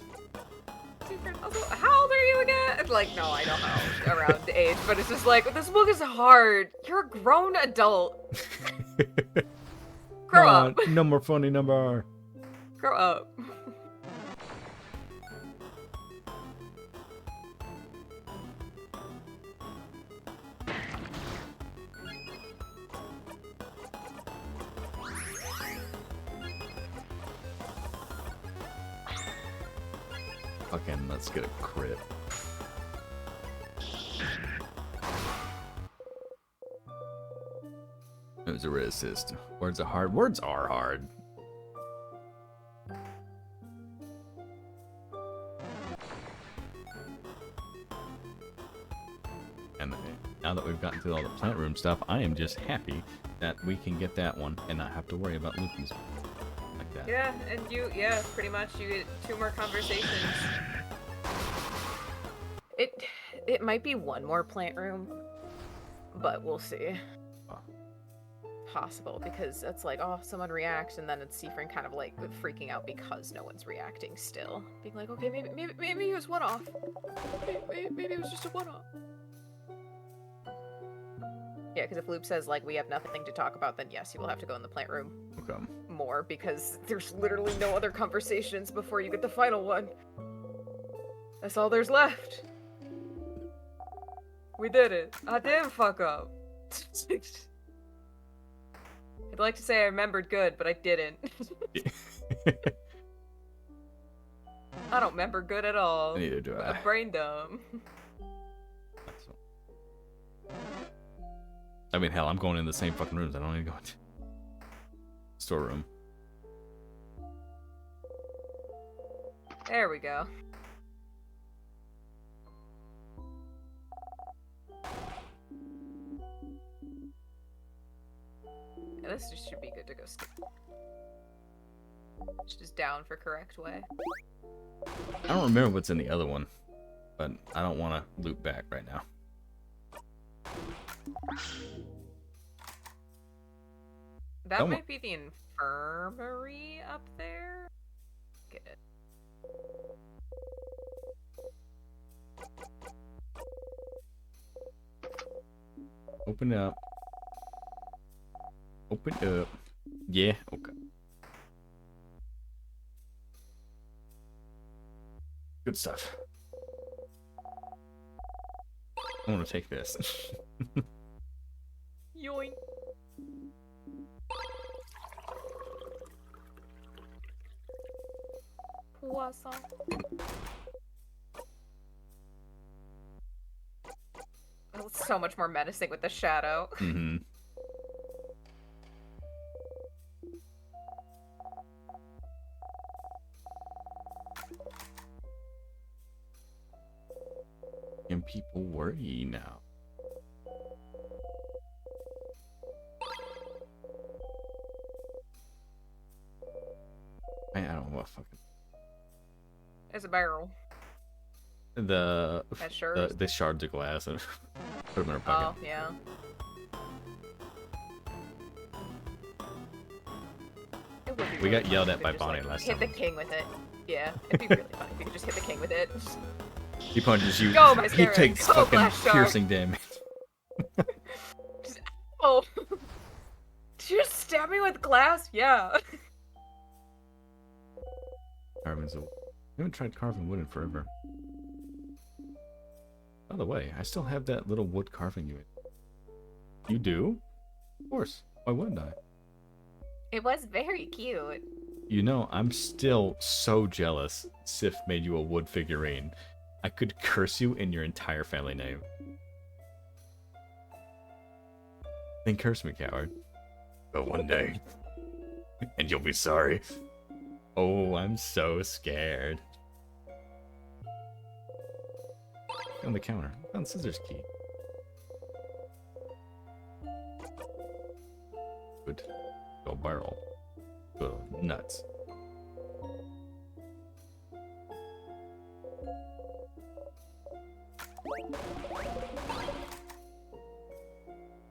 Also, how old are you again? Like, no, I don't know around age, but it's just like, this book is hard. You're a grown adult. Grow up. No more funny number. Grow up. Fucking let's get a crit. It was a red assist. Words are hard. Words are hard. now that we've gotten through all the plant room stuff, I am just happy that we can get that one and not have to worry about loopings like that. Yeah, and yeah, pretty much you get 2 more conversations. It might be 1 more plant room, but we'll see. Oh. Possible, because it's like, oh, someone reacts, and then it's Seafrin kind of like freaking out because no one's reacting still. Being like, okay, maybe it was one-off. Maybe it was just a one-off. Yeah, because if Loop says, like, we have nothing to talk about, then yes, you will have to go in the plant room Okay. more, because there's literally no other conversations before you get the final one. That's all there's left. We did it. I didn't fuck up. I'd like to say I remembered good, but I didn't. I don't remember good at all. Neither do I. I'm brain dumb. I mean, hell, I'm going in the same fucking rooms. I don't need to go into storeroom. There we go. Yeah, this just should be good to go skip. It's just down for correct way. I don't remember what's in the other one, but I don't want to loop back right now. That Don't might be the infirmary up there. Get it. Open it up. Open up. Yeah, okay. Good stuff. I want to take this. Yoink. Poisson. Oh, it's so much more menacing with the shadow. Mm-hmm. And people worry now. I don't know what fucking There's a barrel. the That sure. the shards of glass and put them in our pocket. Oh, yeah. It would be We really got yelled funny at if by you could just, Bonnie like, last hit time. the king with it. Yeah, it'd be really funny if you could just hit the king with it. He punches you. Go, my He Scarab. takes Go, fucking Glass Shark. piercing damage. Oh. Did you just stab me with glass? Yeah. Carving's a... I haven't tried carving wood in forever. By the way, I still have that little wood carving unit. You do? Of course. Why wouldn't I? It was very cute. You know, I'm still so jealous Sif made you a wood figurine. I could curse you in your entire family name. Then curse me, coward. But one day. And you'll be sorry. Oh, I'm so scared. On the counter. Found scissors key. Good. Go barrel. Go nuts.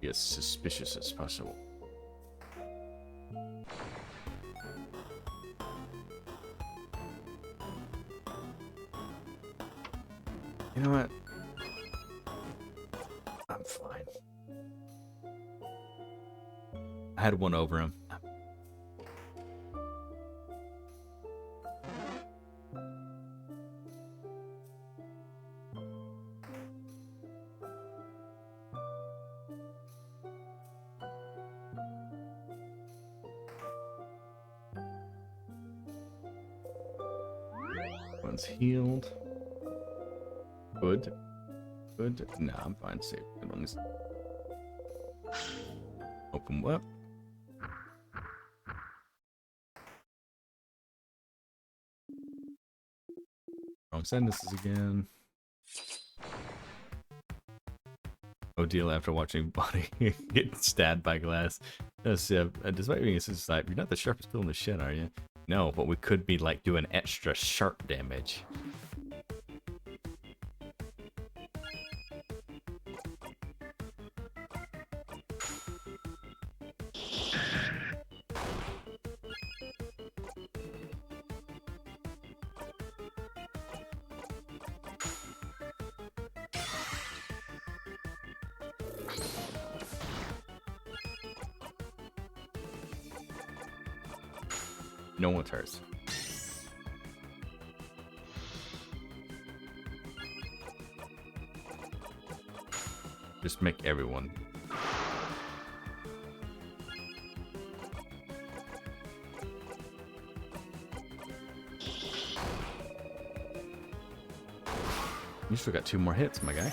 Be as suspicious as possible. You know what? I'm fine. I had one over him. One's healed. Good. Good. Nah, I'm fine. Safe. Good ones. Open what? Wrong sentences again. Odile after watching Bonnie get stabbed by glass. Despite being a suicide, you're not the sharpest tool in the shed, are you? No, but we could be like doing extra sharp damage. No one's hers. Just make everyone. You still got 2 more hits, my guy.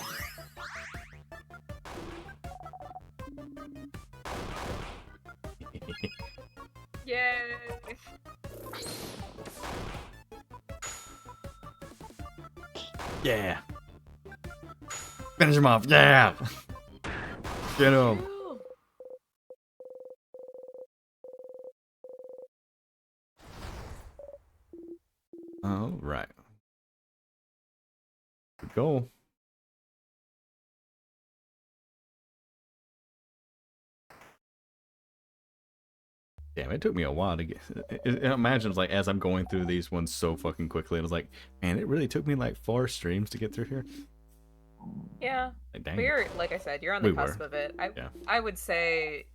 Yay! Yeah. Finish him off. Yeah. Get him. All right. Good goal. Damn, it took me a while to get. Imagine, like, as I'm going through these ones so fucking quickly, I was like, man, it really took me like 4 streams to get through here. Yeah. Like, dang. But you're, like I said, you're on the We cusp were. of it. Yeah. I would say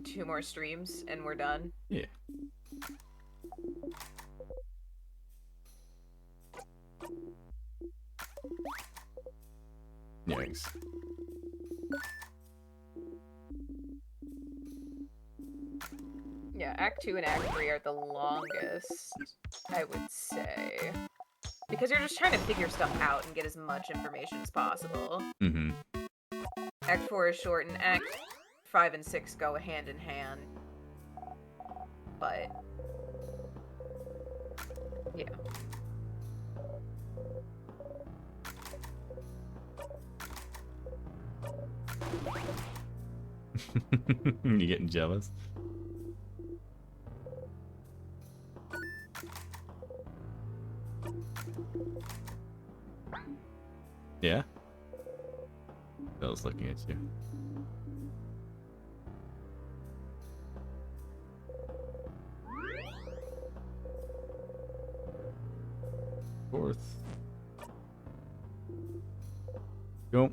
2 more streams and we're done. Yeah. Yikes. Yeah, Act 2 and Act 3 are the longest, I would say. Because you're just trying to figure stuff out and get as much information as possible. Mm-hmm. Act 4 is short, and Act 5 and 6 go hand in hand. But... yeah. You getting jealous? Yeah? I was looking at you. Fourth. Go.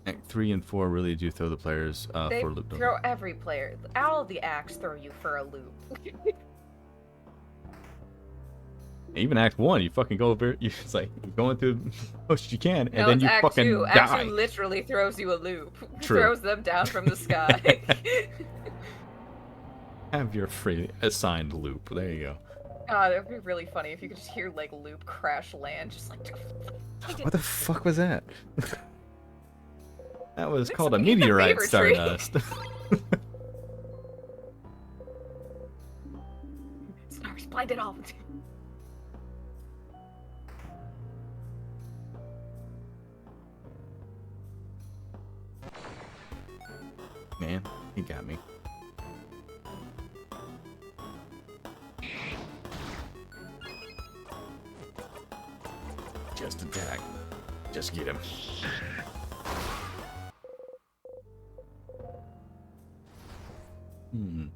Act 3 and 4 really do throw the players They for a loop. don't throw every player. All of the acts throw you for a loop. they? Even Act 1, you fucking go over. It's like you're going through the most you can, and No, then it's you Act fucking 2. die. Act 2 literally throws you a loop. True. Throws them down from the sky. Have your free assigned loop. There you go. God, that'd be really funny if you could just hear like loop crash land, just like. What the fuck was that? That was Like called a something in the meteorite favor tree. stardust. Stars blinded all. Man, he got me. Just attack. Just get him. Hmm.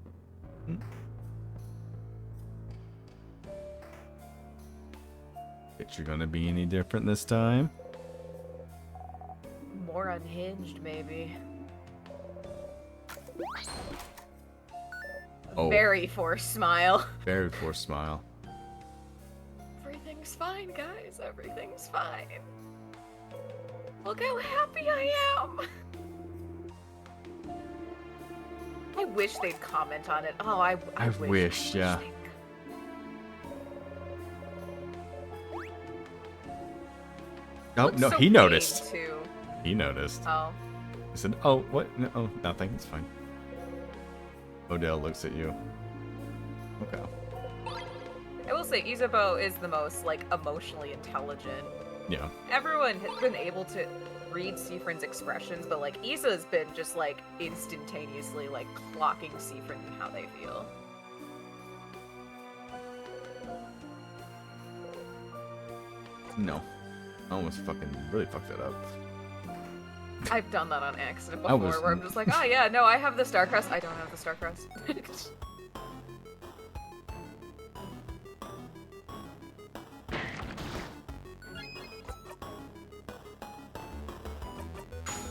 Picture gonna be any different this time? More unhinged, maybe. Oh. Very forced smile. Very forced smile. Everything's fine, guys. Everything's fine. Look how happy I am. I wish they'd comment on it. Oh, I wish, yeah. they'd- Oh, Looks no, so he big, noticed. Too. He noticed. Oh. He said, oh, what? No, oh, nothing. It's fine. Odell looks at you. Okay. I will say Isabeau is the most, like, emotionally intelligent. Yeah. Everyone has been able to read Seafrin's expressions, but like Isa's been just like instantaneously like clocking Seafrin and how they feel. No. I almost fucking really fucked that up. I've done that on accident I before, was- where I'm just like, oh yeah, no, I have the Starcrest. I don't have the Starcrest.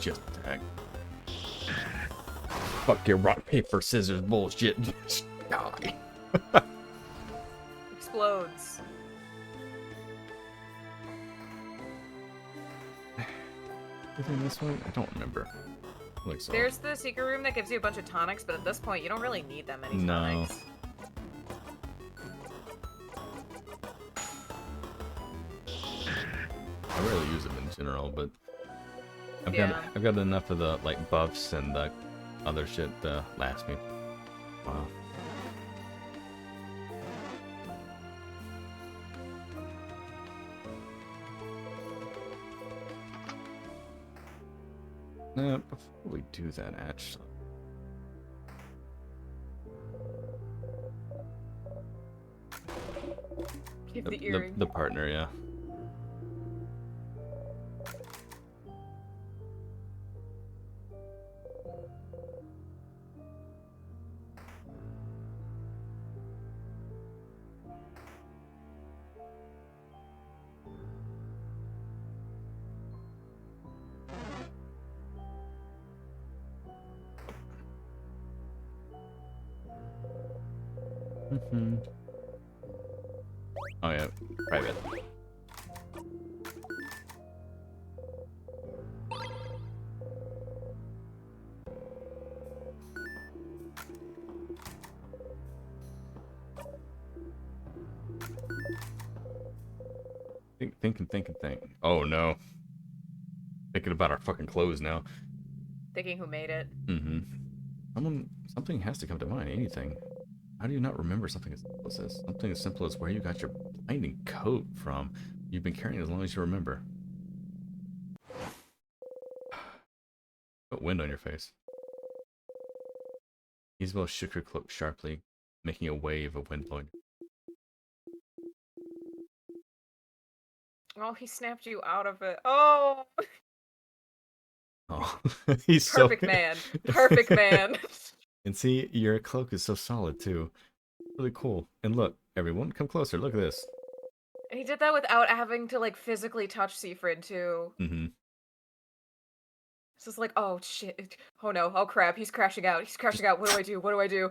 Just heck. Fuck your rock, paper, scissors bullshit. Die. Explodes. Is in this one? I don't remember. Like so. There's the secret room that gives you a bunch of tonics, but at this point, you don't really need that many No. tonics. I rarely use them in general, but Yeah. I've got enough of the like buffs and the other shit to last me. Wow. Before we do that, actually. Give the earring. The partner, yeah. Oh yeah, private. Think. Oh no. Thinking about our fucking clothes now. Thinking who made it. Something has to come to mind. Anything. How do you not remember something as simple as this? Something as simple as where you got your blinding coat from. You've been carrying it as long as you remember. Put wind on your face. Isabel shook her cloak sharply, making a wave of wind blowing. Oh, he snapped you out of it. Oh, Oh, he's perfect so man. Perfect man. And see, your cloak is so solid too. Really cool. And look, everyone, come closer. Look at this. And he did that without having to like physically touch Seafrin too. Mm-hmm. It's just like, oh shit. Oh no. Oh crap. He's crashing out. He's crashing out. What do I do? What do I do?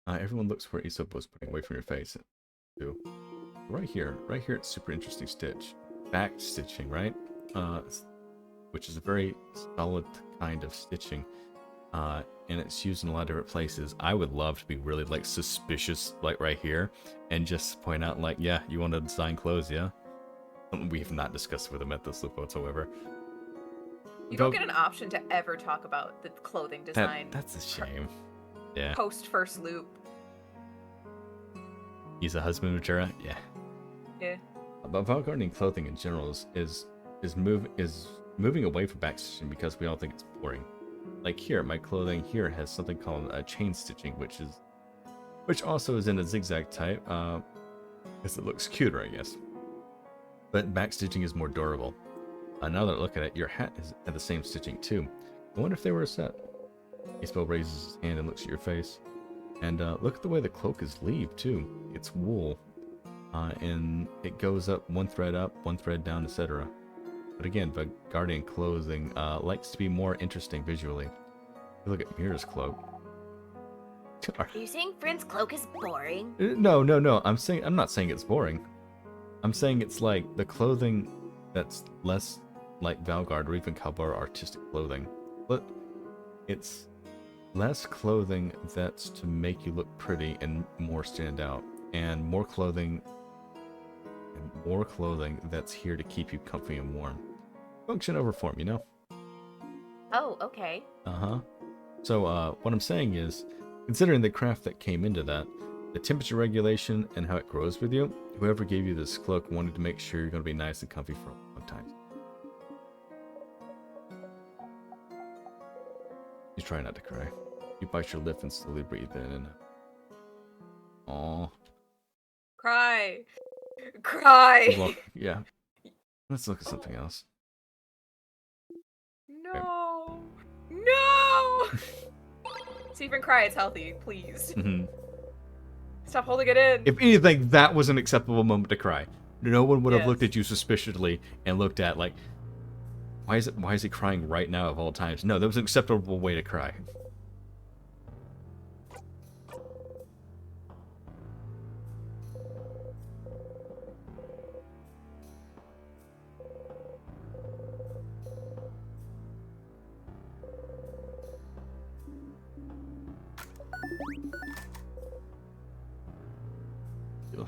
Everyone looks where Isopo's putting away from your face. Too. Right here. It's super interesting stitch. Back stitching, right? Which is a very solid kind of stitching. And it's used in a lot of different places. I would love to be really like suspicious, like right here, and just point out like, yeah, you want to design clothes, yeah? Something we have not discussed with him at this loop whatsoever. You don't get an option to ever talk about the clothing design. That's a shame. Yeah. Post first loop. He's a husband material? Yeah. Yeah. But avant-garde clothing in general is moving away from backstitching because we all think it's boring. Like here, my clothing here has something called chain stitching, which also is in a zigzag type, because it looks cuter, I guess. But backstitching is more durable. Now that I look at it, your hat has had the same stitching too. I wonder if they were a set. Isabel raises his hand and looks at your face. And look at the way the cloak is leaved too. It's wool. And it goes up, one thread down, etc. But again, the Guardian clothing likes to be more interesting visually. Look at Mira's cloak. Are you saying Friend's cloak is boring? No. I'm not saying it's boring. I'm saying it's like the clothing that's less like Valgard or even Kalbar artistic clothing. But it's less clothing that's to make you look pretty and more stand out, and more clothing that's here to keep you comfy and warm. Function over form, you know? Oh, okay. So what I'm saying is, considering the craft that came into that, the temperature regulation and how it grows with you. Whoever gave you this cloak wanted to make sure you're going to be nice and comfy for a long time. You try not to cry. You bite your lip and slowly breathe in and aww. Cry. Cry. Well, yeah. Let's look at something else. No. No. Stephen, cry. It's healthy. Please. Mm-hmm. Stop holding it in. If anything, that was an acceptable moment to cry. No one would have Yes. looked at you suspiciously and looked at like, why is he crying right now of all times? No, that was an acceptable way to cry. Ugh.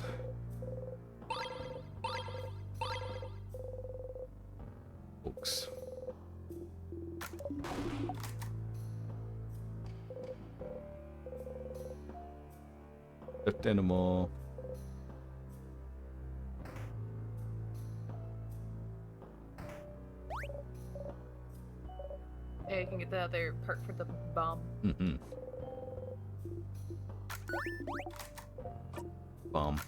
Books. Stuffed animal. Yeah, you can get the other part for the bomb. Mm-hmm. Bomb.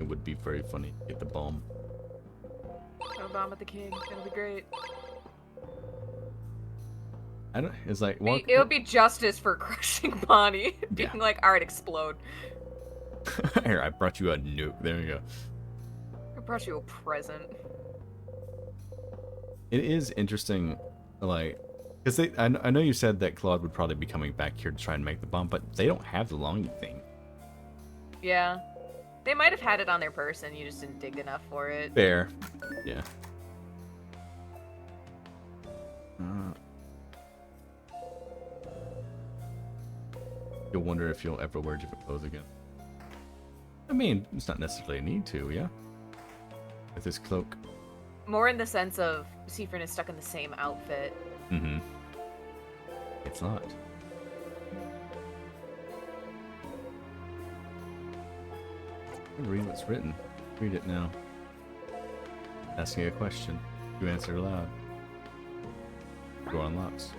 It would be very funny to get the bomb. Throw a bomb at the king. It'll be great. I don't. It's like It would be justice for crushing Bonnie. Being Yeah. like, alright, explode. Here, I brought you a nuke. There you go. I brought you a present. It is interesting, like, because I know you said that Claude would probably be coming back here to try and make the bomb, but they don't have the longing thing. Yeah. They might have had it on their person, you just didn't dig enough for it. Fair. Yeah. You'll wonder if you'll ever wear different clothes again. I mean, it's not necessarily a need to, yeah? With this cloak. More in the sense of Seafrin is stuck in the same outfit. Mm-hmm. It's not. Read what's written. Read it now. Asking a question. You answer aloud. Door unlocks.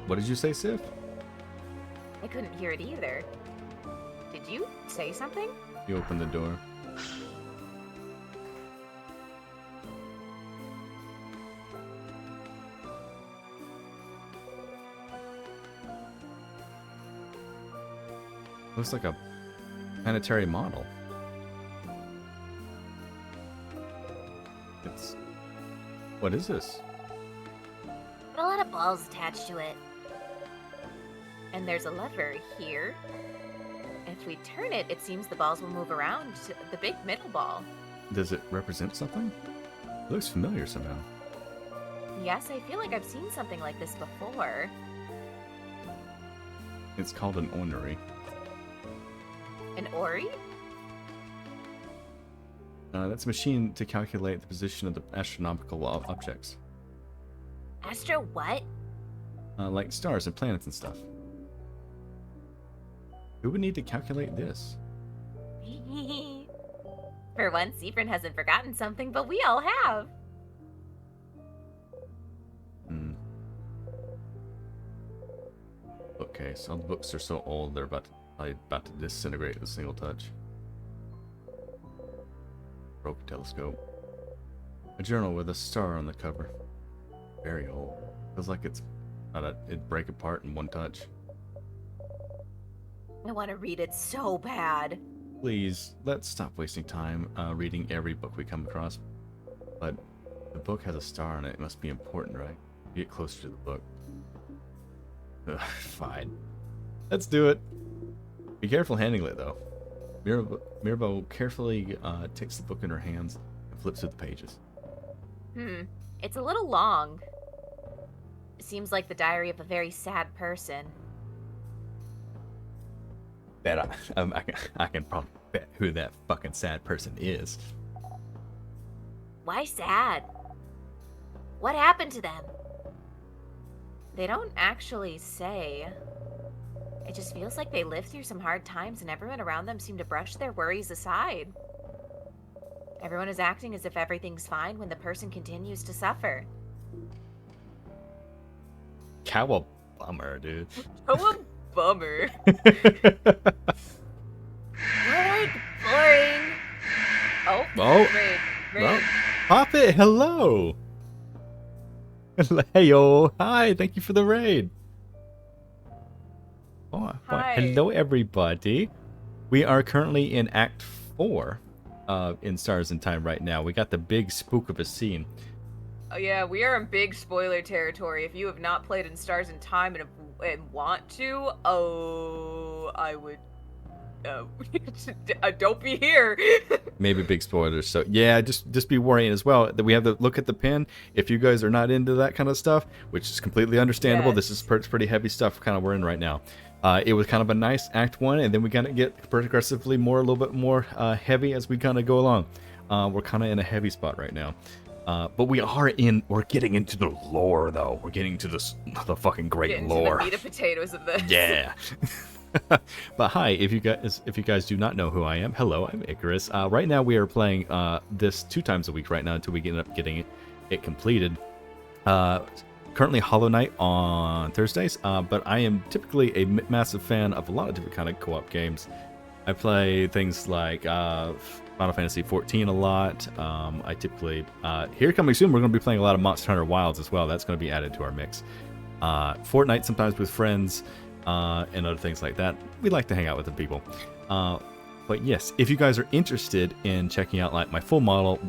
What did you say, Sif? I couldn't hear it either. Did you say something? You open the door. Looks like a planetary model. It's... What is this? Got a lot of balls attached to it. And there's a lever here. If we turn it, it seems the balls will move around to the big middle ball. Does it represent something? It looks familiar somehow. Yes, I feel like I've seen something like this before. It's called an ornery. An Ori? That's a machine to calculate the position of the astronomical objects. Astro what? Like stars and planets and stuff. Who would need to calculate this? For once, Seafrin hasn't forgotten something, but we all have. Okay, some books are so old they're about to disintegrate with a single touch. Broken telescope. A journal with a star on the cover. Very old. Feels like it'd break apart in one touch. I want to read it so bad. Please, let's stop wasting time reading every book we come across. But the book has a star on it. It must be important, right? Get closer to the book. Ugh, fine. Let's do it. Be careful handling it, though. Mirabo carefully takes the book in her hands and flips through the pages. It's a little long. Seems like the diary of a very sad person. Bet I can probably bet who that fucking sad person is. Why sad? What happened to them? They don't actually say. It just feels like they lived through some hard times and everyone around them seemed to brush their worries aside. Everyone is acting as if everything's fine when the person continues to suffer. Cowabummer, dude. Oh, a bummer. More like boring. Oh, Oh. raid. Well, Pop it, hello. Hey yo, hi, thank you for the raid. Oh, Hi. hello everybody. We are currently in Act 4 in Stars in Time right now. We got the big spook of a scene. Oh yeah, we are in big spoiler territory. If you have not played in Stars in Time and want to, I would. Don't be here. Maybe big spoilers. So yeah, just be worrying as well that we have to look at the pin. If you guys are not into that kind of stuff, which is completely understandable, Yes. this is pretty heavy stuff. Kind of we're in right now. It was kind of a nice Act 1, and then we kind of get progressively a little bit more heavy as we kind of go along. We're kind of in a heavy spot right now. But we're getting into the lore though. We're getting to the fucking great Get into lore. the meat and potatoes of this. Yeah. But hi, if you guys do not know who I am, hello, I'm Icarus. Right now we are playing this 2 times a week right now until we end up getting it completed. Currently Hollow Knight on Thursdays, but I am typically a massive fan of a lot of different kind of co-op games. I play things like Final Fantasy XIV a lot. I typically here coming soon we're going to be playing a lot of Monster Hunter Wilds as well. That's going to be added to our mix. Fortnite sometimes with friends. And other things like that. We like to hang out with the people. But yes, if you guys are interested in checking out like my full model,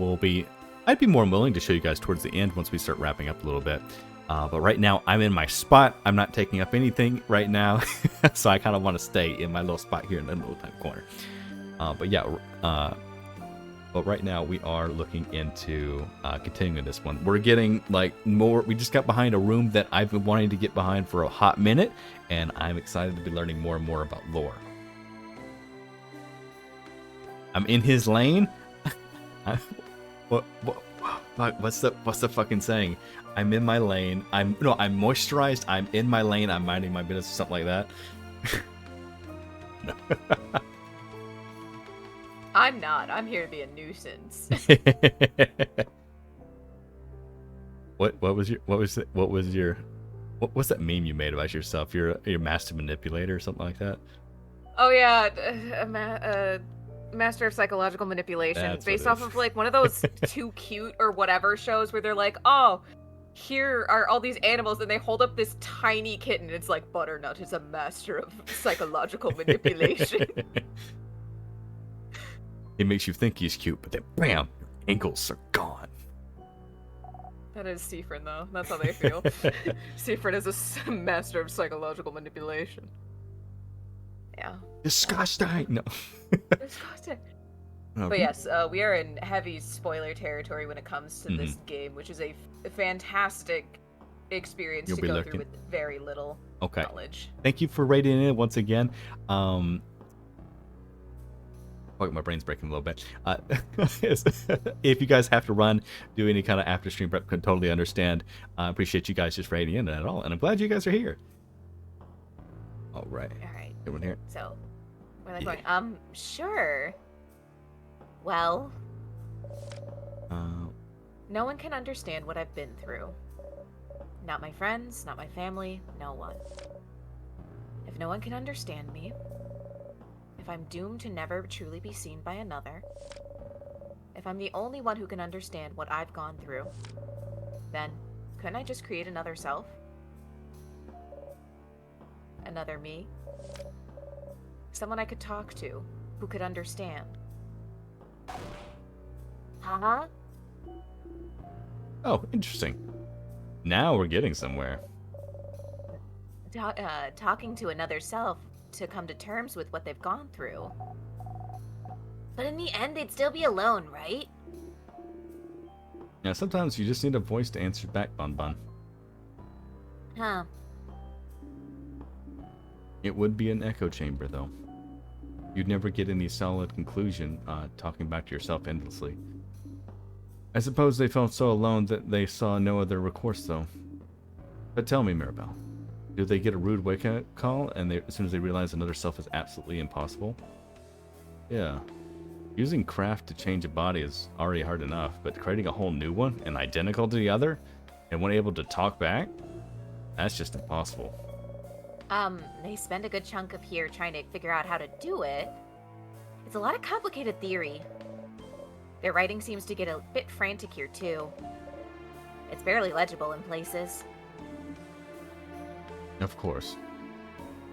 I'd be more willing to show you guys towards the end once we start wrapping up a little bit. But right now I'm in my spot. I'm not taking up anything right now, so I kind of want to stay in my little spot here in the little time corner. But yeah, but right now we are looking into continuing this one. We're getting like more. We just got behind a room that I've been wanting to get behind for a hot minute, and I'm excited to be learning more and more about lore. I'm in his lane. What's the fucking saying? I'm in my lane. I'm moisturized. I'm in my lane. I'm minding my business, or something like that. No. I'm not. I'm here to be a nuisance. What's that meme you made about yourself? You're a master manipulator or something like that? Oh yeah, Master of Psychological Manipulation, That's what based it off is. of like one of those Too Cute or whatever shows where they're like, oh, here are all these animals, and they hold up this tiny kitten, and it's like Butternut is a master of psychological manipulation. It makes you think he's cute, but then bam, your ankles are gone. That is Seafrin though. That's how they feel. Seafrin is a master of psychological manipulation. Yeah. Disgusting. No. Disgusting. Okay. But yes, we are in heavy spoiler territory when it comes to this game, which is a fantastic experience You'll to be go looking. through with very little Okay. knowledge. Thank you for rating it once again. Fuck, my brain's breaking a little bit. If you guys have to run, do any kind of after stream prep, can totally understand. I appreciate you guys just rating in at all, and I'm glad you guys are here. All right, All right. everyone here. So, we're like going, sure. Well, no one can understand what I've been through. Not my friends, not my family, no one. If no one can understand me, if I'm doomed to never truly be seen by another, if I'm the only one who can understand what I've gone through, then couldn't I just create another self? Another me? Someone I could talk to, who could understand. Huh? Oh, interesting. Now we're getting somewhere. Talking to another self to come to terms with what they've gone through. But in the end, they'd still be alone, right? Yeah, sometimes you just need a voice to answer back, Bun Bun. Huh. It would be an echo chamber, though. You'd never get any solid conclusion talking back to yourself endlessly. I suppose they felt so alone that they saw no other recourse, though. But tell me, Mirabelle, do they get a rude wake-up call and as soon as they realize another self is absolutely impossible? Yeah. Using craft to change a body is already hard enough, but creating a whole new one and identical to the other, and one able to talk back, that's just impossible. They spend a good chunk of here trying to figure out how to do it. It's a lot of complicated theory. Their writing seems to get a bit frantic here, too. It's barely legible in places. Of course.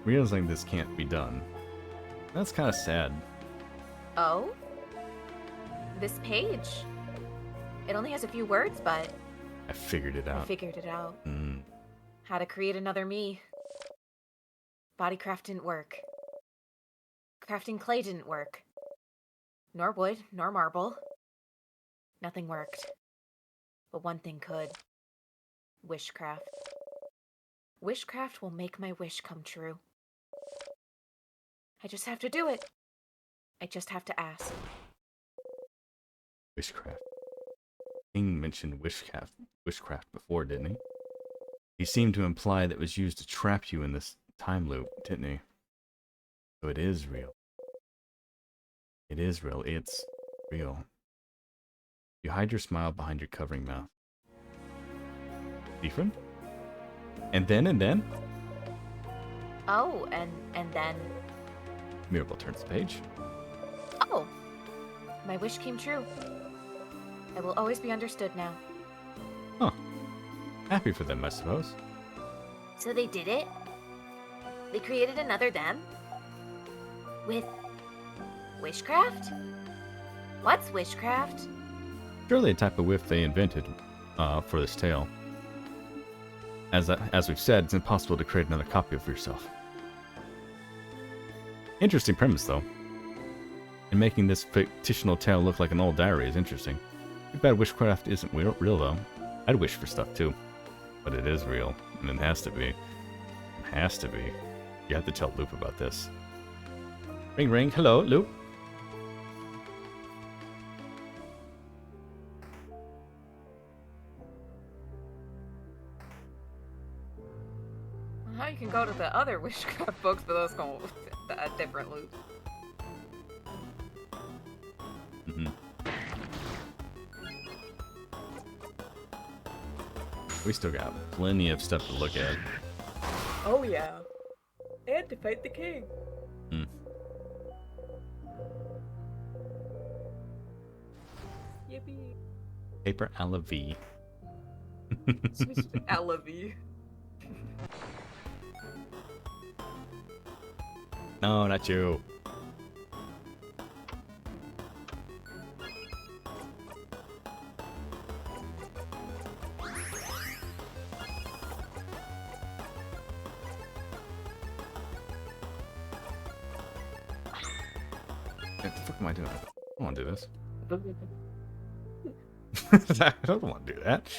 Realizing this can't be done. That's kind of sad. Oh? This page. It only has a few words, but I figured it I out. figured it out. Mm. How to create another me. Bodycraft didn't work. Crafting clay didn't work. Nor wood, nor marble. Nothing worked. But one thing could. Wishcraft. Wishcraft will make my wish come true. I just have to do it. I just have to ask. Wishcraft. King mentioned wishcraft before, didn't he? He seemed to imply that it was used to trap you in this time loop, didn't he? So it is real. It is real. It's real. You hide your smile behind your covering mouth. Different? And then? Oh, and then... Mirabelle turns the page. Oh! My wish came true. I will always be understood now. Huh. Happy for them, I suppose. So they did it? They created another them? With... wishcraft? What's wishcraft? Surely a type of whiff they invented for this tale. As we've said, it's impossible to create another copy of yourself. Interesting premise, though. And making this fictional tale look like an old diary is interesting. Too bad wishcraft isn't real, though. I'd wish for stuff, too. But it is real, and it has to be. It has to be. You have to tell Loop about this. Ring, ring. Hello, Loop. Well, you can go to the other wishcraft books, but those go a different loop. Mm-hmm. We still got plenty of stuff to look at. Oh yeah. And to fight the king. Hmm. Yippee. Paper a la vie. Alavi. No, not you. What the fuck am I doing? I don't want to do this. I don't want to do that.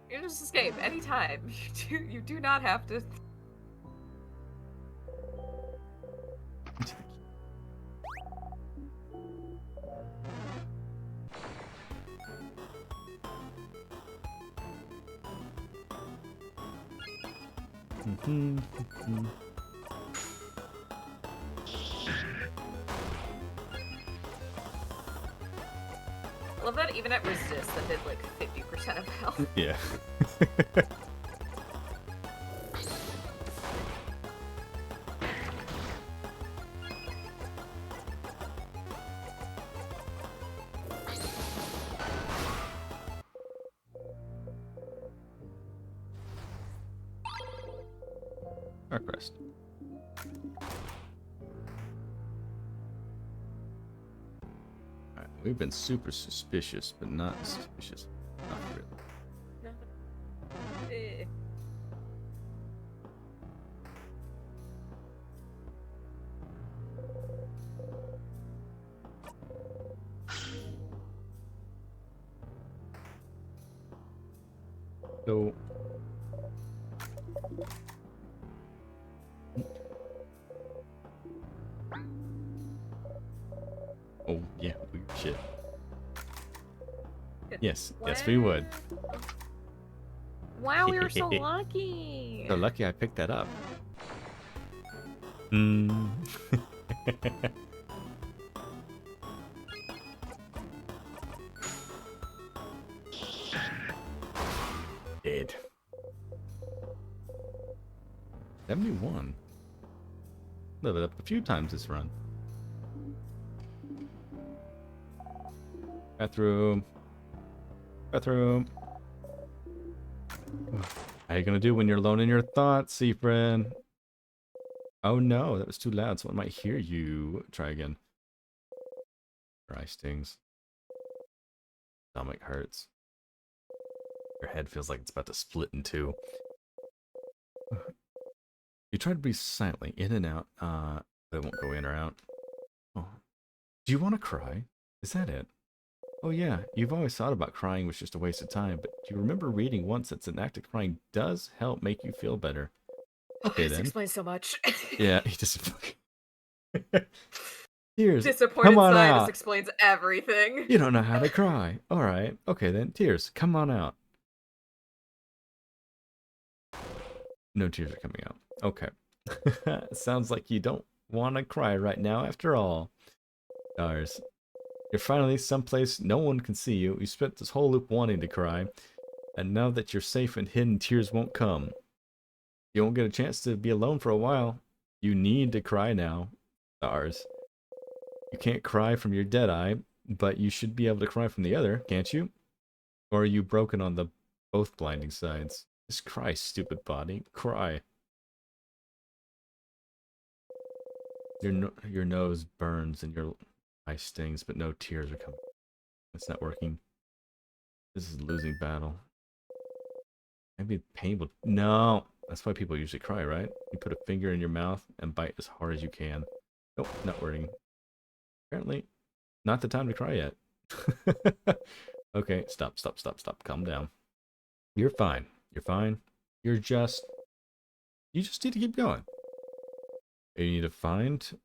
You just escape anytime. You do not have to. I love that even at resist, that did like 50% of health. Yeah. Dark Rest. Alright, we've been super suspicious, but not suspicious. Not really. Eh. So... Oh, yeah, shit. Yes, yes we would. Wow, we were so lucky. So lucky I picked that up. Hmm. Dead. 71. Leveled up a few times this run. Bathroom. Bathroom. How you gonna do when you're alone in your thoughts, Seafriend? Oh no, that was too loud. Someone might hear you. Try again. Your eye stings. Stomach hurts. Your head feels like it's about to split in two. You try to breathe silently, in and out, but it won't go in or out. Oh. Do you want to cry? Is that it? Oh yeah, you've always thought about crying was just a waste of time, but do you remember reading once that an act of crying does help make you feel better? Okay This then. explains so much. Yeah, he just Tears, Disappointed come on sigh just out. explains everything. You don't know how to cry. Alright, okay then. Tears, come on out. No tears are coming out. Okay. Sounds like you don't want to cry right now after all. Stars. You're finally someplace no one can see you. You spent this whole loop wanting to cry. And now that you're safe and hidden, tears won't come. You won't get a chance to be alone for a while. You need to cry now. Stars. You can't cry from your dead eye, but you should be able to cry from the other, can't you? Or are you broken on the both blinding sides? Just cry, stupid body. Cry. Your nose burns and your eye stings, but no tears are coming. It's not working. This is a losing battle. Maybe pain will... No! That's why people usually cry, right? You put a finger in your mouth and bite as hard as you can. Nope, not working. Apparently, not the time to cry yet. Okay, stop. Calm down. You're fine. You're fine. You just need to keep going. You need to find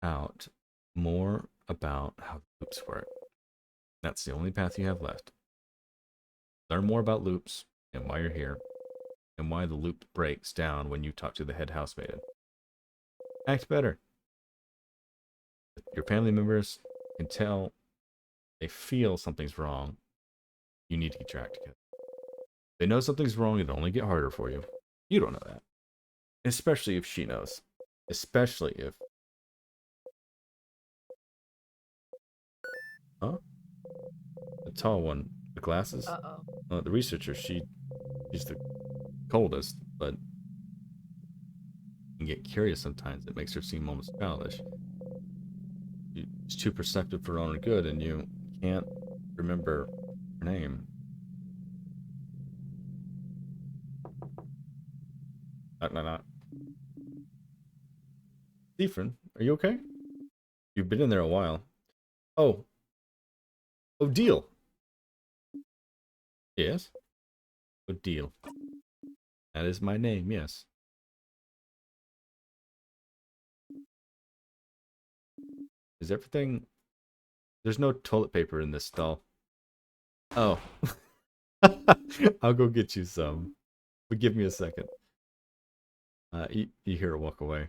out more about how loops work. That's the only path you have left. Learn more about loops and why you're here, and why the loop breaks down when you talk to the head housemaiden. Act better. Your family members can tell they feel something's wrong. You need to get your act together. If they know something's wrong, it'll only get harder for you. You don't know that. Especially if she knows. Especially if... Huh? The tall one. The glasses? Uh-oh. The researcher, she's the coldest, but can get curious sometimes. It makes her seem almost childish. She's too perceptive for her own good, and you can't remember her name. Not. Stephen, are you okay? You've been in there a while. Oh. Deal. Yes? Deal. That is my name, yes. Is everything... There's no toilet paper in this stall. Oh. I'll go get you some. But give me a second. You hear her walk away.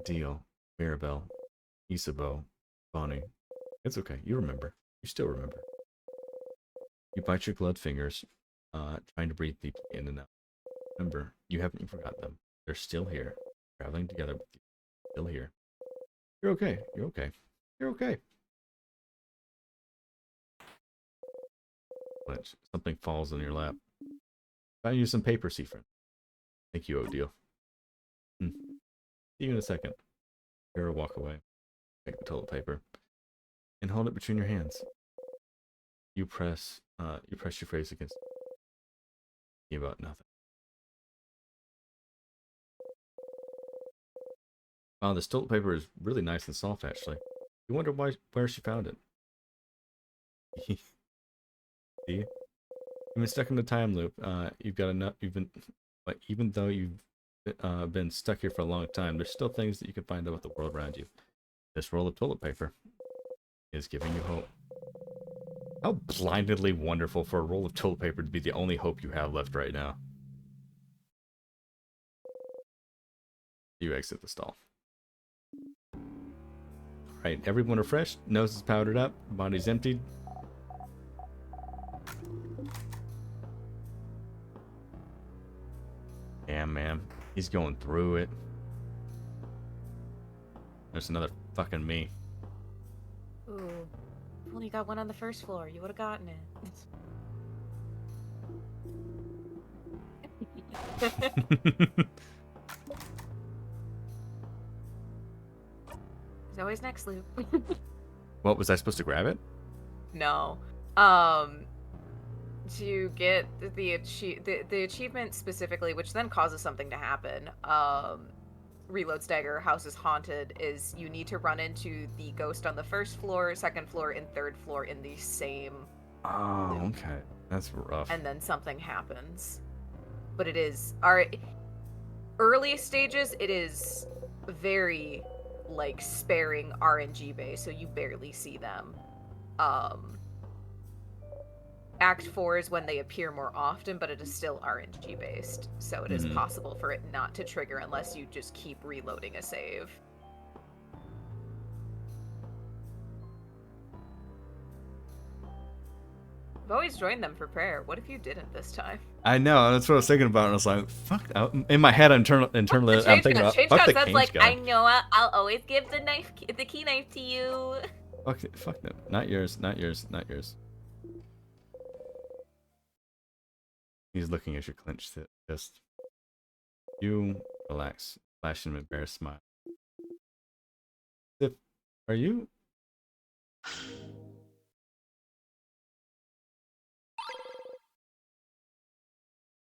Deal. Mirabelle. Isabeau. Bonnie. It's okay. You remember. You still remember. You bite your gloved fingers, trying to breathe deeply in and out. Remember, you haven't forgotten them. They're still here, traveling together with you. Still here. You're okay. You're okay. You're okay. Flinch. Something falls on your lap. Found you some paper, Seafriend. Thank you, Odile. See you in a second. Hear her walk away. Take the toilet paper and hold it between your hands. You press your face against it. About nothing. Wow, this toilet paper is really nice and soft, actually. You wonder where she found it. See? You've been stuck in the time loop. You've got enough. Even though you've been stuck here for a long time, there's still things that you can find out about the world around you. This roll of toilet paper is giving you hope. How blindingly wonderful for a roll of toilet paper to be the only hope you have left right now. You exit the stall. Alright, everyone refreshed, nose is powdered up, body's emptied. Damn, man. He's going through it. There's another fucking me. Ooh. If only you got one on the first floor, you would have gotten it. There's always next loop. What, was I supposed to grab it? No. To get the achievement specifically, which then causes something to happen, Reload Stagger, House is Haunted, is you need to run into the ghost on the first floor, second floor, and third floor in the same Oh, okay. That's rough. and then something happens. But it is our earliest stages, it is very like sparing RNG based, so you barely see them. Act 4 is when they appear more often, but it is still RNG based, so it is possible for it not to trigger unless you just keep reloading a save. I've always joined them for prayer. What if you didn't this time? I know, that's what I was thinking about, and I was like, fuck. In my head, internally, I'm thinking about, fuck the That's cage like, guy. I know I'll always give the key knife to you. Fuck them. Not yours, not yours, not yours. He's looking at your clenched fist. You relax, flash him an embarrassed smile. Are you?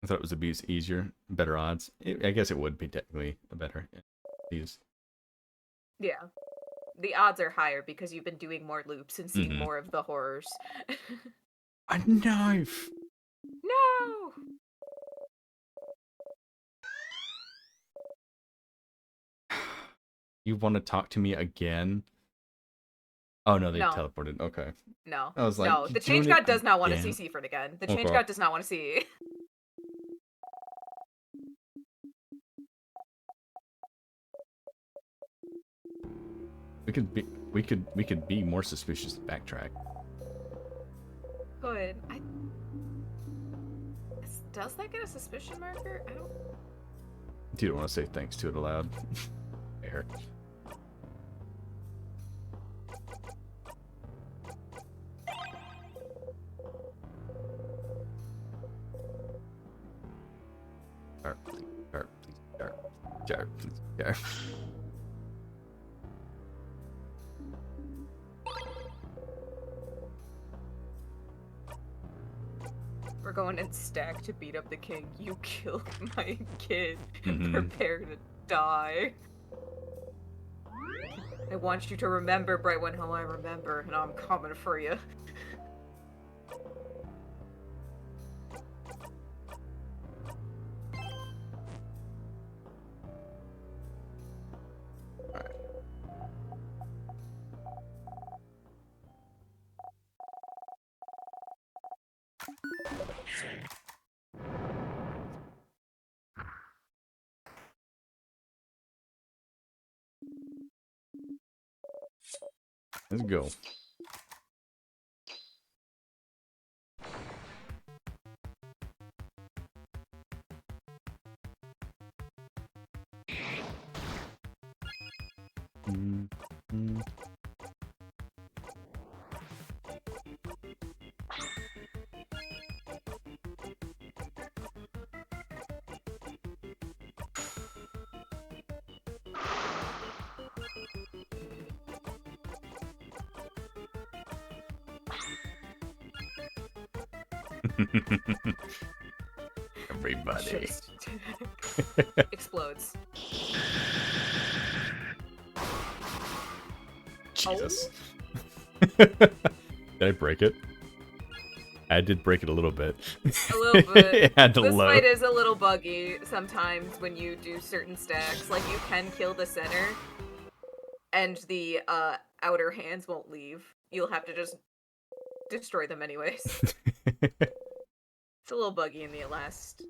I thought it was a beast easier, better odds. I guess it would be technically a better. These. Yeah. The odds are higher because you've been doing more loops and seeing more of the horrors. A knife! No! You want to talk to me again? Oh no, they No. teleported. Okay. No. I was like, no, the "You're change doing god it does not want to again?" see Seaford again. The change Okay. god does not want to see. We could be more suspicious and backtrack. Good. Does that get a suspicion marker? I don't. You don't want to say thanks to it aloud. Fair. Jar, please, jar, please, jar, jar, please, jar. We're going in stack to beat up the king. You killed my kid. Mhm. Prepare to die. I want you to remember, Bright One, how I remember, and I'm coming for you. Let's go. Everybody. Just explodes. Jesus. Did I break it? I did break it a little bit. A little bit. It had to This load. fight is a little buggy sometimes when you do certain stacks. Like, you can kill the center, and the outer hands won't leave. You'll have to just destroy them anyways. It's a little buggy in the last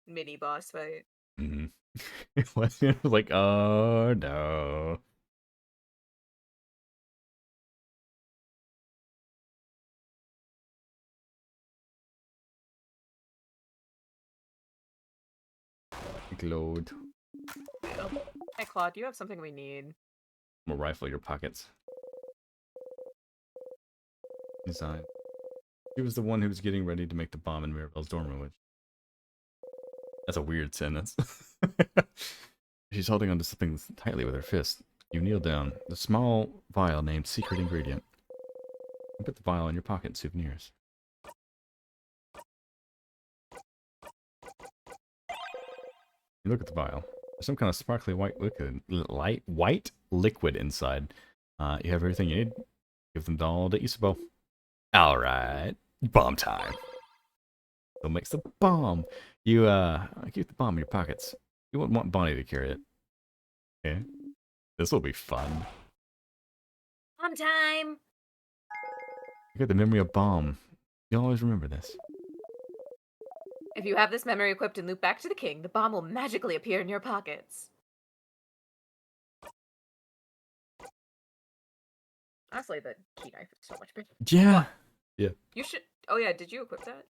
mini boss fight. Mm-hmm. It was like, oh no. Glowed. Hey Claude, do you have something we need? I'm gonna rifle your pockets. Design. He was the one who was getting ready to make the bomb in Mirabelle's dorm room. That's a weird sentence. She's holding onto something tightly with her fist. You kneel down. The small vial named secret ingredient. You put the vial in your pocket, souvenirs. You look at the vial. There's some kind of sparkly white liquid inside. You have everything you need. Give them all to Isabeau. Alright. Bomb time. So makes the bomb. You keep the bomb in your pockets. You wouldn't want Bonnie to carry it. Okay. This will be fun. Bomb time! You got the memory of bomb. You'll always remember this. If you have this memory equipped and loop back to the king, the bomb will magically appear in your pockets. Honestly, the key knife is so much better. Yeah. Yeah. You should. Oh yeah, did you equip that?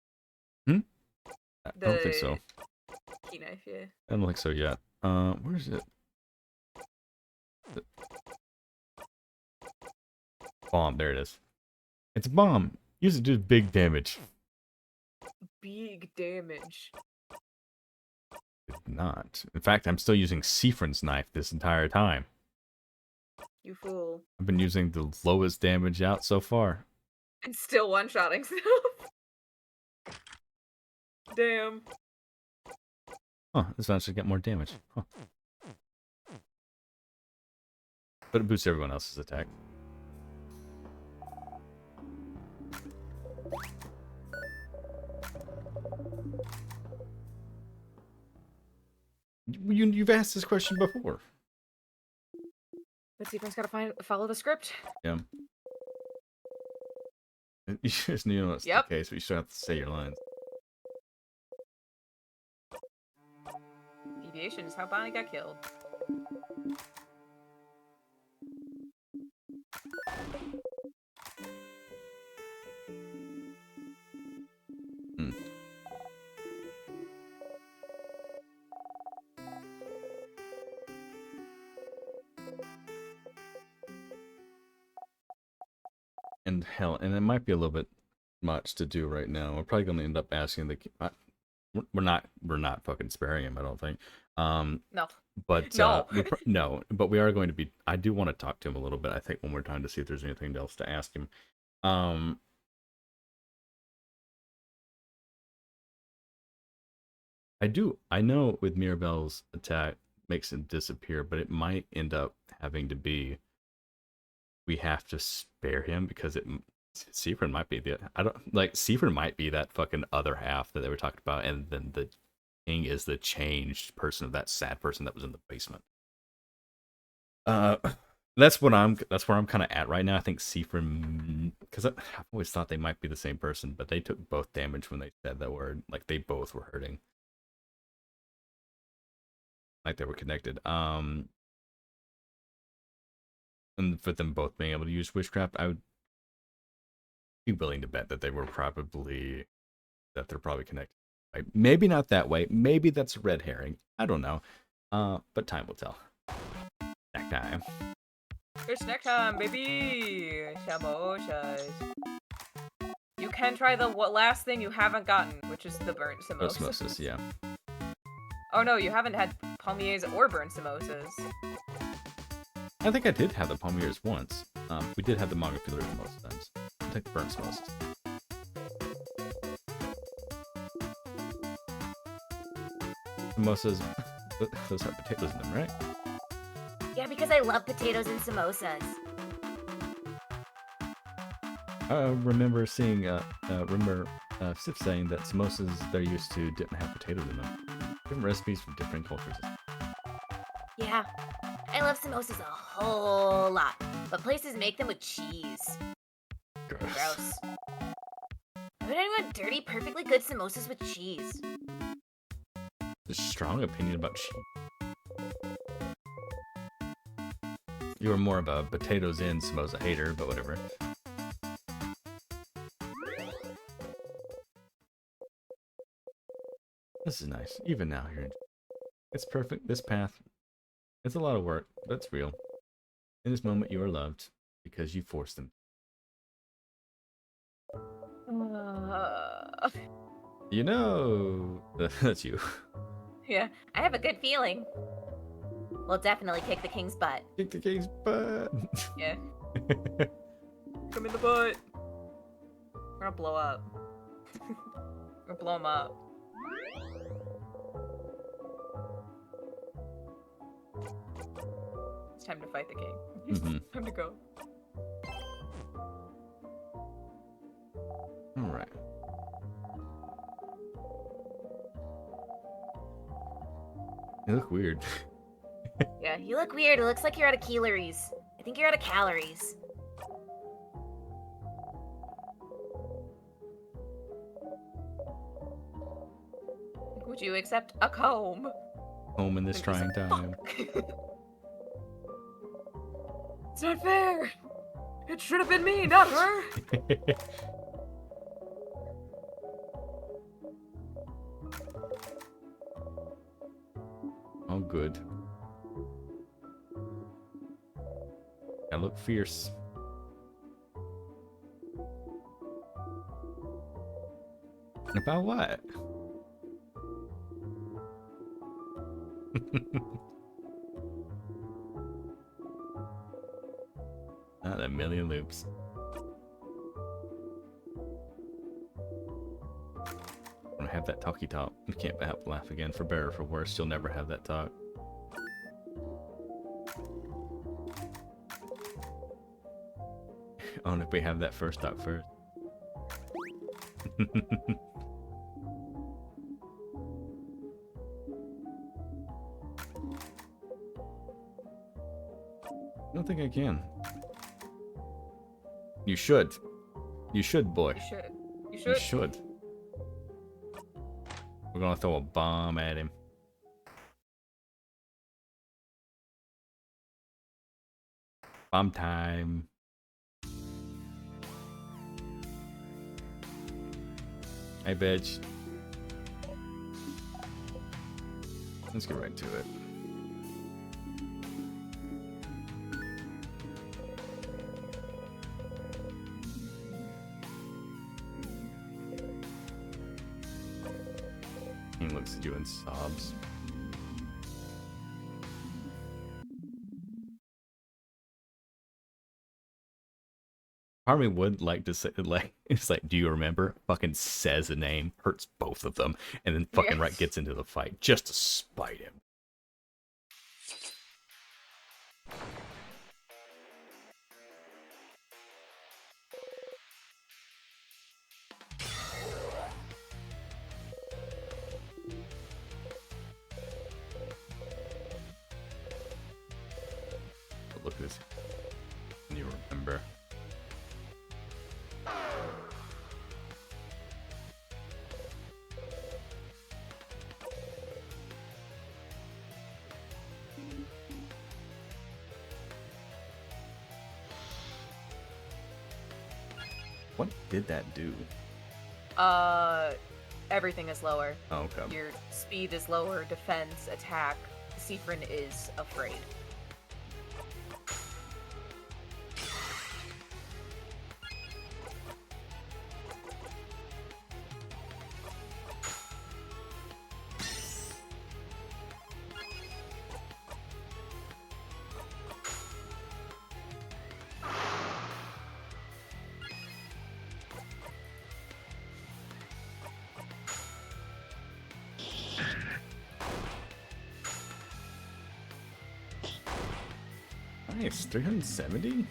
I don't think so. Key knife, yeah. I don't think so yet. Where's it? Bomb. There it is. It's a bomb. Use it to do big damage. Big damage. It's not. In fact, I'm still using Siefren's knife this entire time. You fool. I've been using the lowest damage out so far. And still one-shotting stuff. Damn. Huh, this one should get more damage. Huh. But it boosts everyone else's attack. You've asked this question before. But Seafron's gotta follow the script. Yeah. You just know it's the case, but you still have to say your lines. Deviation is how Bonnie got killed. Hmm. And hell, and it might be a little bit much to do right now. We're probably going to end up asking the. We're not fucking sparing him. I don't think. No. But no. No. But we are going to be. I do want to talk to him a little bit. I think one more time to see if there's anything else to ask him. I know with Mirabelle's attack makes him disappear, but it might end up having to be. We have to spare him because Seafren might be Seafren might be that fucking other half that they were talking about, and then the king is the changed person of that sad person that was in the basement. That's where I'm kind of at right now. I think Seafren, because I've always thought they might be the same person, but they took both damage when they said that word. Like they both were hurting, like they were connected. And for them both being able to use witchcraft, I would be willing to bet that they're probably connected. Right? Maybe not that way. Maybe that's a red herring. I don't know. But time will tell. Snack time. It's snack time, baby! Samosas. You can try the last thing you haven't gotten, which is the burnt samosas. Samosas, yeah. Oh no, you haven't had palmiers or burnt samosas. I think I did have the palmiers once. We did have the manga fillers most times. I'll take the burnt samosas. Samosas, those have potatoes in them, right? Yeah, because I love potatoes and samosas. I remember seeing, Sif saying that samosas they're used to didn't have potatoes in them. Different recipes from different cultures. Yeah. I love samosas a whole lot, but places make them with cheese. Gross. Why would anyone dirty, perfectly good samosas with cheese? A strong opinion about cheese. You were more of a potatoes in samosa hater, but whatever. This is nice. Even now, it's perfect. This path, it's a lot of work, but it's real. In this moment, you are loved because you forced them. You know, that's you. Yeah. I have a good feeling. We'll definitely kick the king's butt. Kick the king's butt. Yeah. Come in the butt. We're gonna blow up. We're gonna blow him up. It's time to fight the king. Mm-hmm. Time to go. All right. You look weird. Yeah, you look weird. It looks like you're out of calories. I think you're out of calories. Would you accept a comb? Home in this trying time. It's not fair. It should have been me, not her. Oh, good. I look fierce. About what? Not a million loops. I don't have that talky talk. You can't help laugh again. For better or for worse, you'll never have that talk. Oh, and if we have that first talk first. I don't think I can. You should. You should, boy. You should. You You should. should. We're gonna throw a bomb at him. Bomb time. Hey, bitch. Let's get right to it. He looks at you and sobs. Part of me would like to say, like, it's like, do you remember? Fucking says a name, hurts both of them, and then fucking right gets into the fight just to spite him. But look at this. Can you remember? What did that do? Everything is lower. Oh, okay. Your speed is lower, defense, attack. Siffrin is afraid. Nice, 370?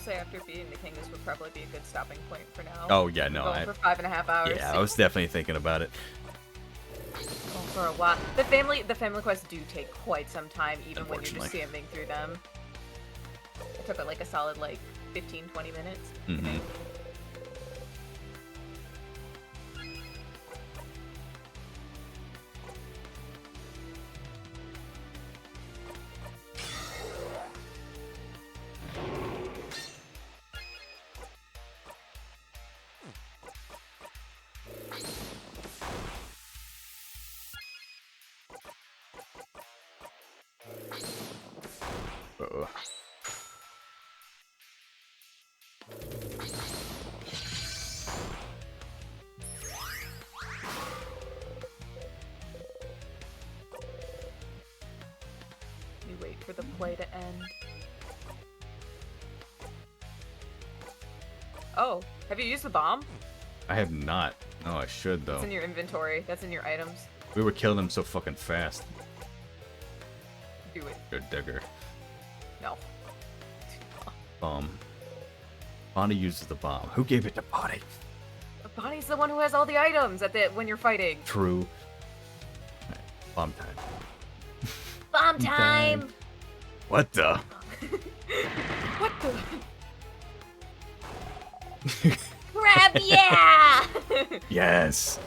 say after beating the king, this would probably be a good stopping point for now. Oh yeah, no, Going for 5.5 hours. yeah, I was definitely thinking about it. Going for a while. The family quests do take quite some time, even when you're just Unfortunately. scamming through them. It took like a solid 15, 20 minutes. I Mhm. think. Uh-oh. You wait for the play to end. Oh, have you used the bomb? I have not. No, I should though. It's in your inventory. That's in your items. We were killing them so fucking fast. Do it. Good digger. No. Bomb. Bonnie uses the bomb. Who gave it to Bonnie? Bonnie's the one who has all the items when you're fighting. True. Alright, bomb time. Bomb time! What the? What the? Crap, yeah! Yes.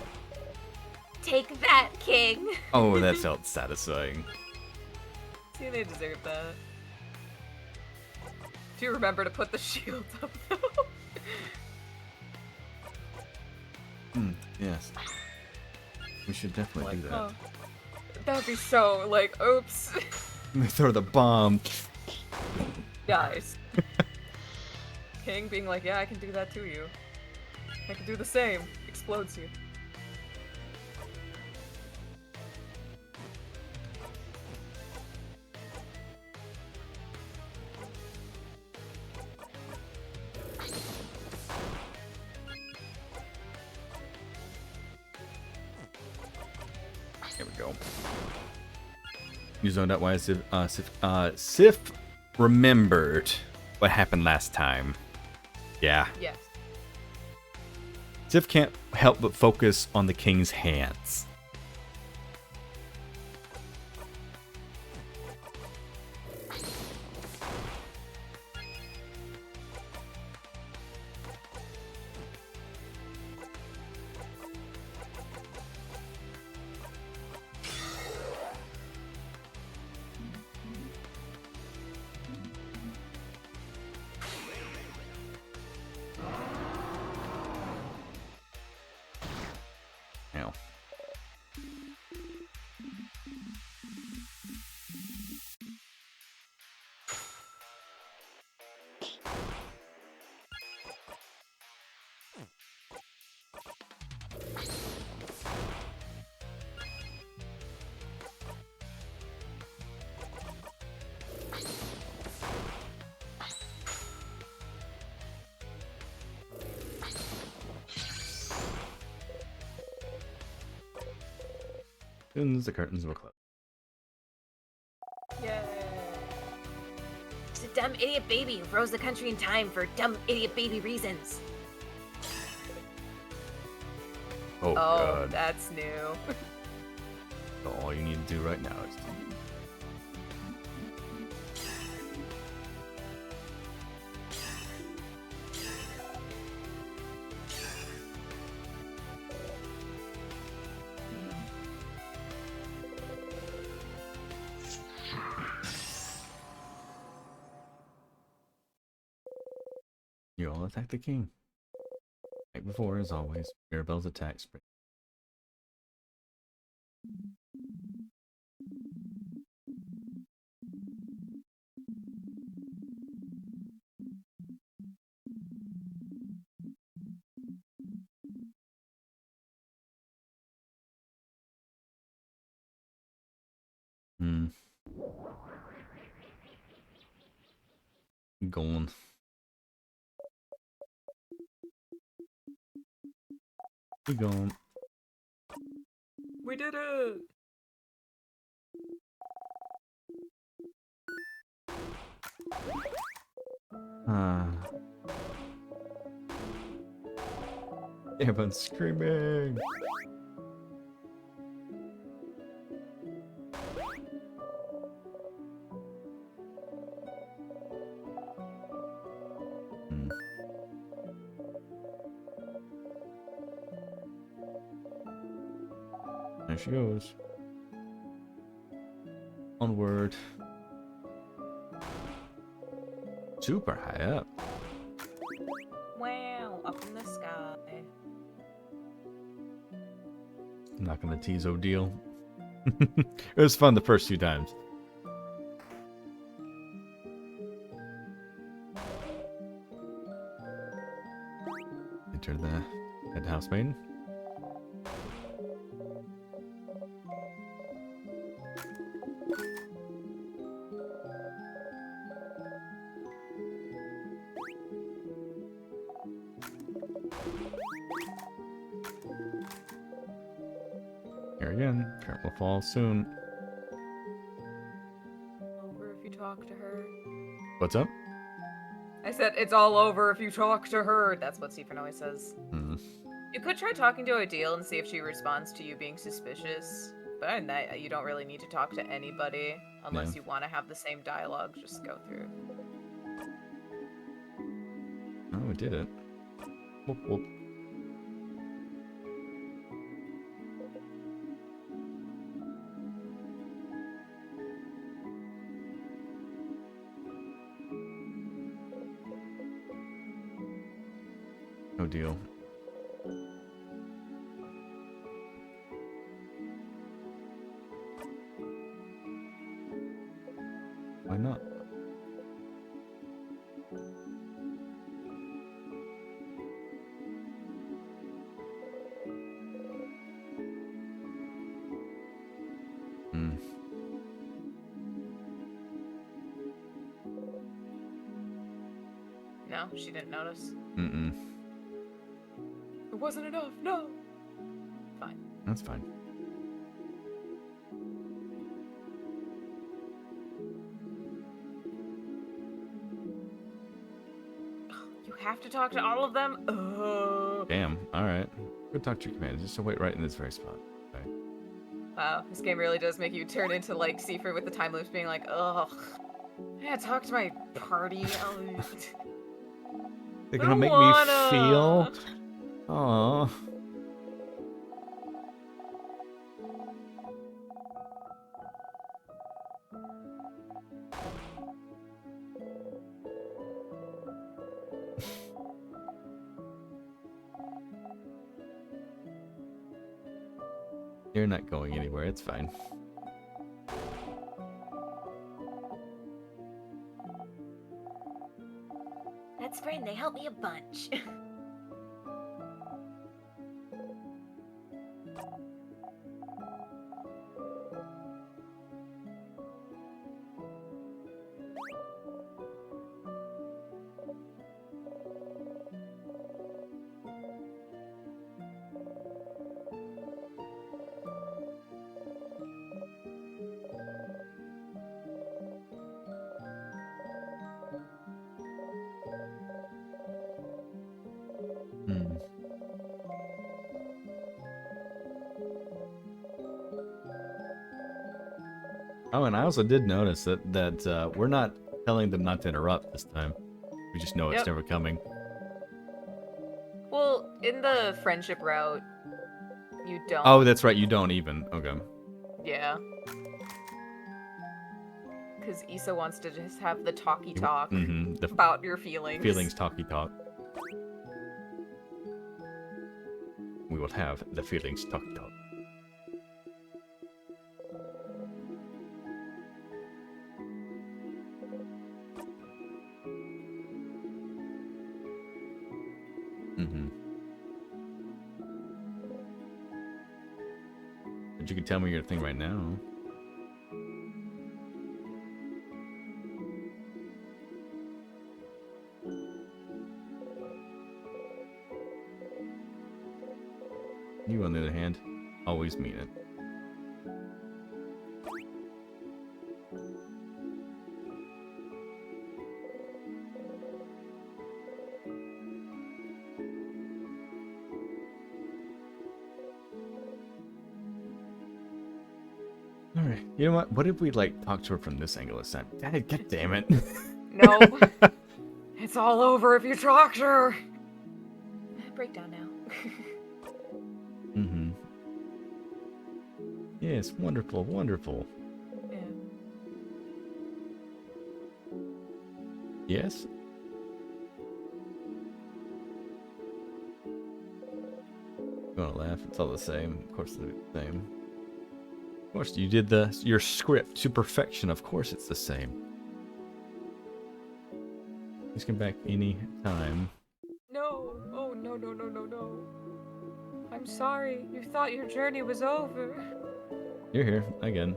Take that, king. Oh, that felt satisfying. See, they deserve that. Do you remember to put the shield up though? Yes. We should definitely do that. Oh, that'd be so oops. They throw the bomb. Guys. King being like, yeah, I can do that to you. I can do the same. Explodes you. Here we go. You zoned out why Sif remembered what happened last time. Yeah. Yes. Sif can't help but focus on the king's hands. Now. Soon as the curtains will close. Yay. It's a dumb idiot baby who froze the country in time for dumb idiot baby reasons. Oh, Oh, god. that's new. So all you need to do right now is you all attack the king. Like before, as always, Mirabelle's attack spring. Hmm. Going. Keep going. We did it! Ah. Everyone's screaming. Hmm. There she goes. Onward. Super high up. Wow, up in the sky. I'm not gonna tease Odile. It was fun the first few times. Enter the head housemaid. Here again, current will fall soon. Over if you talk to her. What's up? I said it's all over if you talk to her. That's what Stephen always says. Hmm. You could try talking to Odile and see if she responds to you being suspicious. But other than that, you don't really need to talk to anybody unless you want to have the same dialogue. Just go through. Oh, we did it. Whoop, whoop. No deal. Why not? Hmm. No, she didn't notice. Mm-mm. It wasn't enough. No. Fine. That's fine. You have to talk to all of them? Damn. Alright. Go talk to your commander. Just wait right in this very spot. Okay. Wow, this game really does make you turn into like Seifer with the time loops being like, ugh. Yeah, talk to my party. They're I gonna don't make wanna. me feel. Aww. You're not going anywhere. It's fine. That's fine, they help me a bunch. Hmm. Oh, and I also did notice that we're not telling them not to interrupt this time. We just know it's Yep. never coming. Well, in the friendship route, you don't. Oh, that's right. You don't even. Okay. Yeah. Because Issa wants to just have the talky talk Mm-hmm. The about your feelings. feelings talky talk. We will have the feelings talky talk. Mm-hmm. But you can tell me your thing right now. You, on the other hand, always mean it. You know what? What if we like talk to her from this angle this time? God damn it. No. It's all over if you talk to her. Breakdown now. Mm-hmm. Yes, wonderful, wonderful. Yeah. Yes? You wanna laugh? It's all the same. Of course it's the same. Of course, you did your script to perfection. Of course it's the same. Please come back any time. No. Oh, no, no, no, no, no. I'm sorry. You thought your journey was over. You're here again.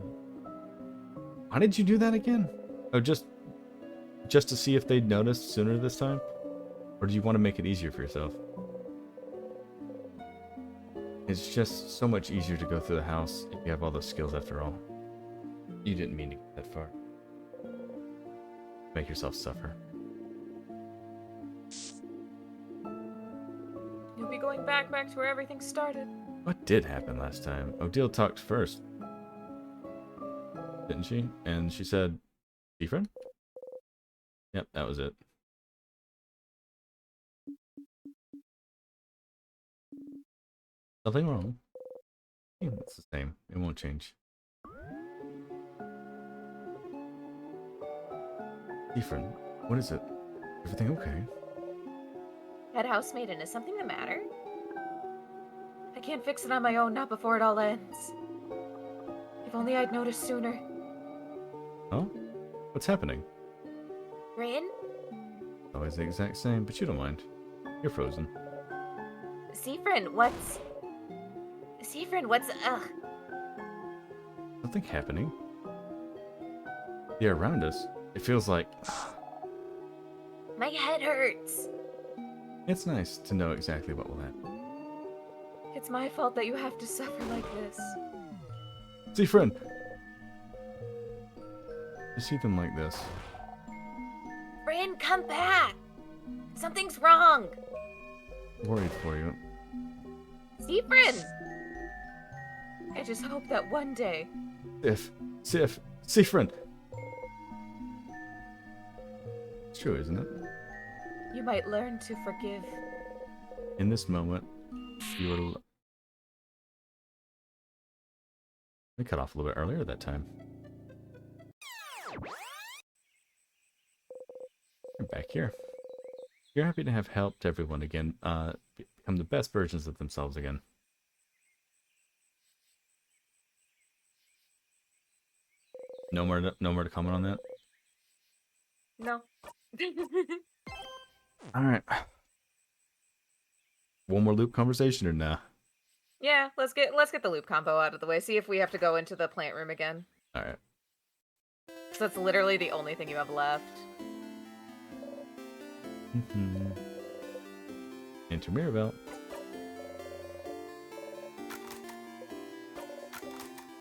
Why did you do that again? Oh, just to see if they'd noticed sooner this time? Or do you want to make it easier for yourself? It's just so much easier to go through the house if you have all those skills after all. You didn't mean to get that far. Make yourself suffer. You'll be going back to where everything started. What did happen last time? Odile talked first. Didn't she? And she said, "Different?" Yep, that was it. Nothing wrong. It's the same. It won't change. Different? What is it? Everything okay? Head housemaiden, is something the matter? I can't fix it on my own, not before it all ends. If only I'd noticed sooner. Oh? What's happening? Rain? Always the exact same, but you don't mind. You're frozen. Seafrin, what's... Ugh. Something happening? Yeah, around us. It feels like... My head hurts. It's nice to know exactly what will happen. It's my fault that you have to suffer like this. See, friend! Just see them like this. Rain, come back! Something's wrong! Worried for you. Seafrin! I just hope that one day... See, friend! It's true, isn't it? you might learn to forgive. In this moment, you were... We cut off a little bit earlier that time. You're back here. You're happy to have helped everyone again, become the best versions of themselves again. No more to comment on that? No. Alright. One more loop conversation or nah? Yeah, let's get the loop combo out of the way. See if we have to go into the plant room again. Alright. So that's literally the only thing you have left. Enter Mirabelle.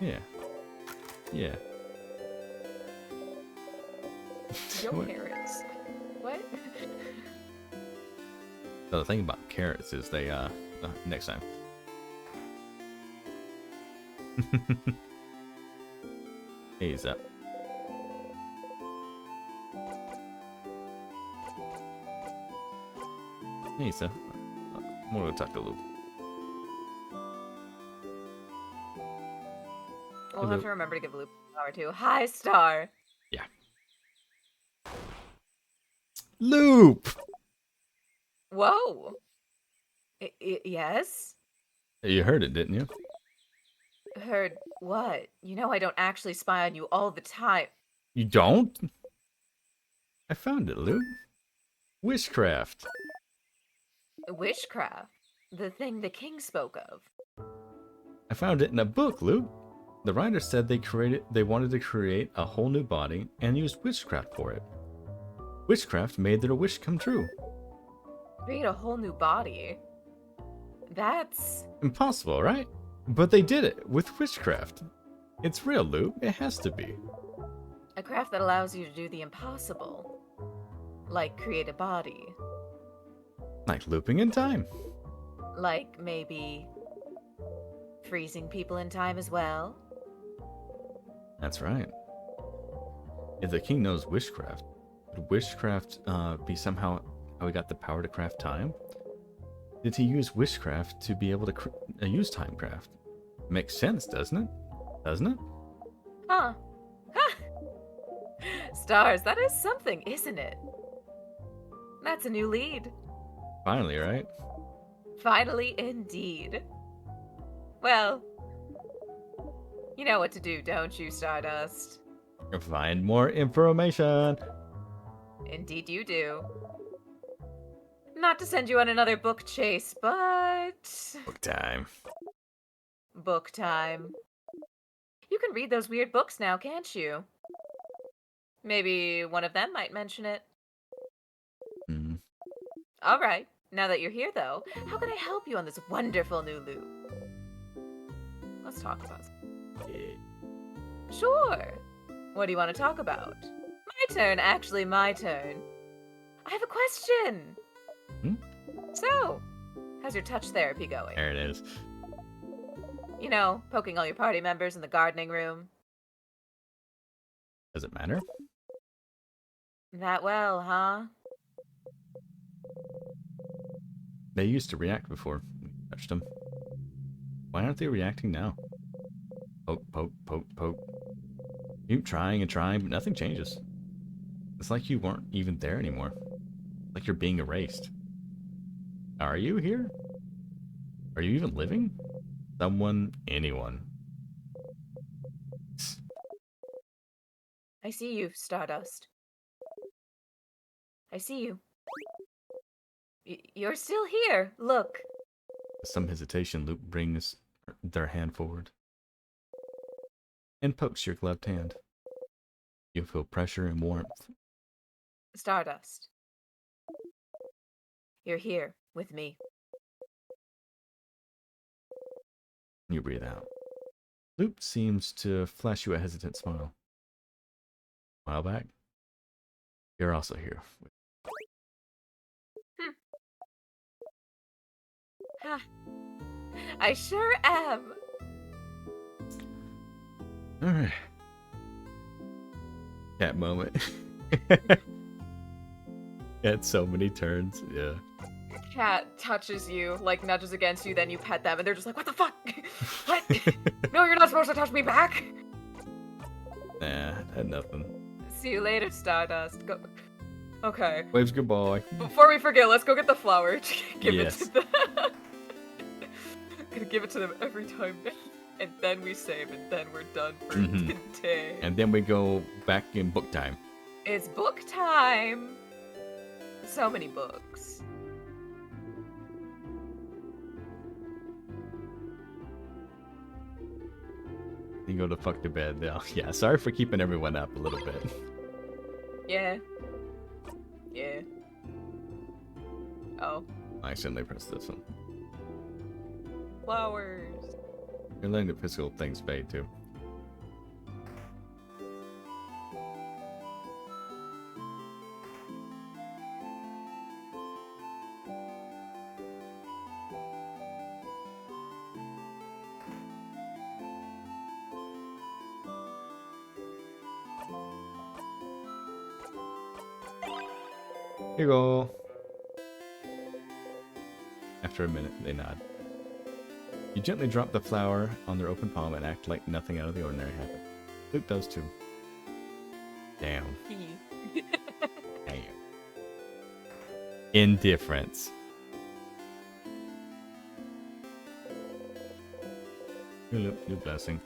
Yeah. Yeah. Yo, What? carrots. What? So the thing about carrots is they, next time. He's up. Hey, sir. I'm gonna go talk to Luke. We'll have to remember to give Loop power too. Hi, Star. Yeah. Loop! Whoa. Yes? You heard it, didn't you? Heard what? You know I don't actually spy on you all the time. You don't? I found it, Luke. Witchcraft. Witchcraft. The thing the king spoke of. I found it in a book, Luke. The writer said they wanted to create a whole new body and used witchcraft for it. Witchcraft made their wish come true. Create a whole new body. That's... Impossible, right? But they did it with witchcraft. It's real, Luke. It has to be. a craft that allows you to do the impossible. Like create a body. Like looping in time. Like maybe freezing people in time as well. That's right. If the king knows witchcraft, would witchcraft be somehow how he got the power to craft time? Did he use witchcraft to be able to use timecraft? Makes sense, doesn't it? Doesn't it? Huh. Huh. Stars, that is something, isn't it? That's a new lead. Finally, right? Finally, indeed. Well, you know what to do, don't you, Stardust? Find more information. Indeed you do. Not to send you on another book chase, but... Book time. book time. You can read those weird books now, can't you? Maybe one of them might mention it. Hmm. Alright, now that you're here though, how can I help you on this wonderful new loop? Let's talk about it. Sure. What do you want to talk about? My turn, actually my turn. I have a question. Hmm? So, how's your touch therapy going? There it is. You know, poking all your party members in the gardening room. Does it matter? That well, huh? They used to react before we touched them. Why aren't they reacting now? Poke, poke, poke, poke. Keep trying and trying, but nothing changes. It's like you weren't even there anymore. Like you're being erased. Are you here? Are you even living? Someone, anyone. I see you, Stardust. I see you. You're still here. Look. Some hesitation, Luke brings their hand forward and pokes your gloved hand. You feel pressure and warmth. Stardust. You're here with me. You breathe out. Luke seems to flash you a hesitant smile. Smile back. You're also here. Ha. I sure am. Alright. Cat moment. Had so many turns, yeah. Cat touches you, like nudges against you, then you pet them, and they're just like, what the fuck? What? No, you're not supposed to touch me back! Nah, had nothing. See you later, Stardust. Go. Okay. Waves goodbye. Before we forget, let's go get the flower. Give Yes. it to them. Gonna give it to them every time. And then we save, and then we're done for today. And then we go back in book time. It's book time! So many books. You go to fuck to bed now. Yeah, sorry for keeping everyone up a little bit. Yeah. Yeah. Oh. I accidentally pressed this one. Flowers. You're letting the physical things fade too. Here you go. After a minute, they nod. You gently drop the flower on their open palm and act like nothing out of the ordinary happened. Luke does too. Damn. Damn. Indifference. New blessing.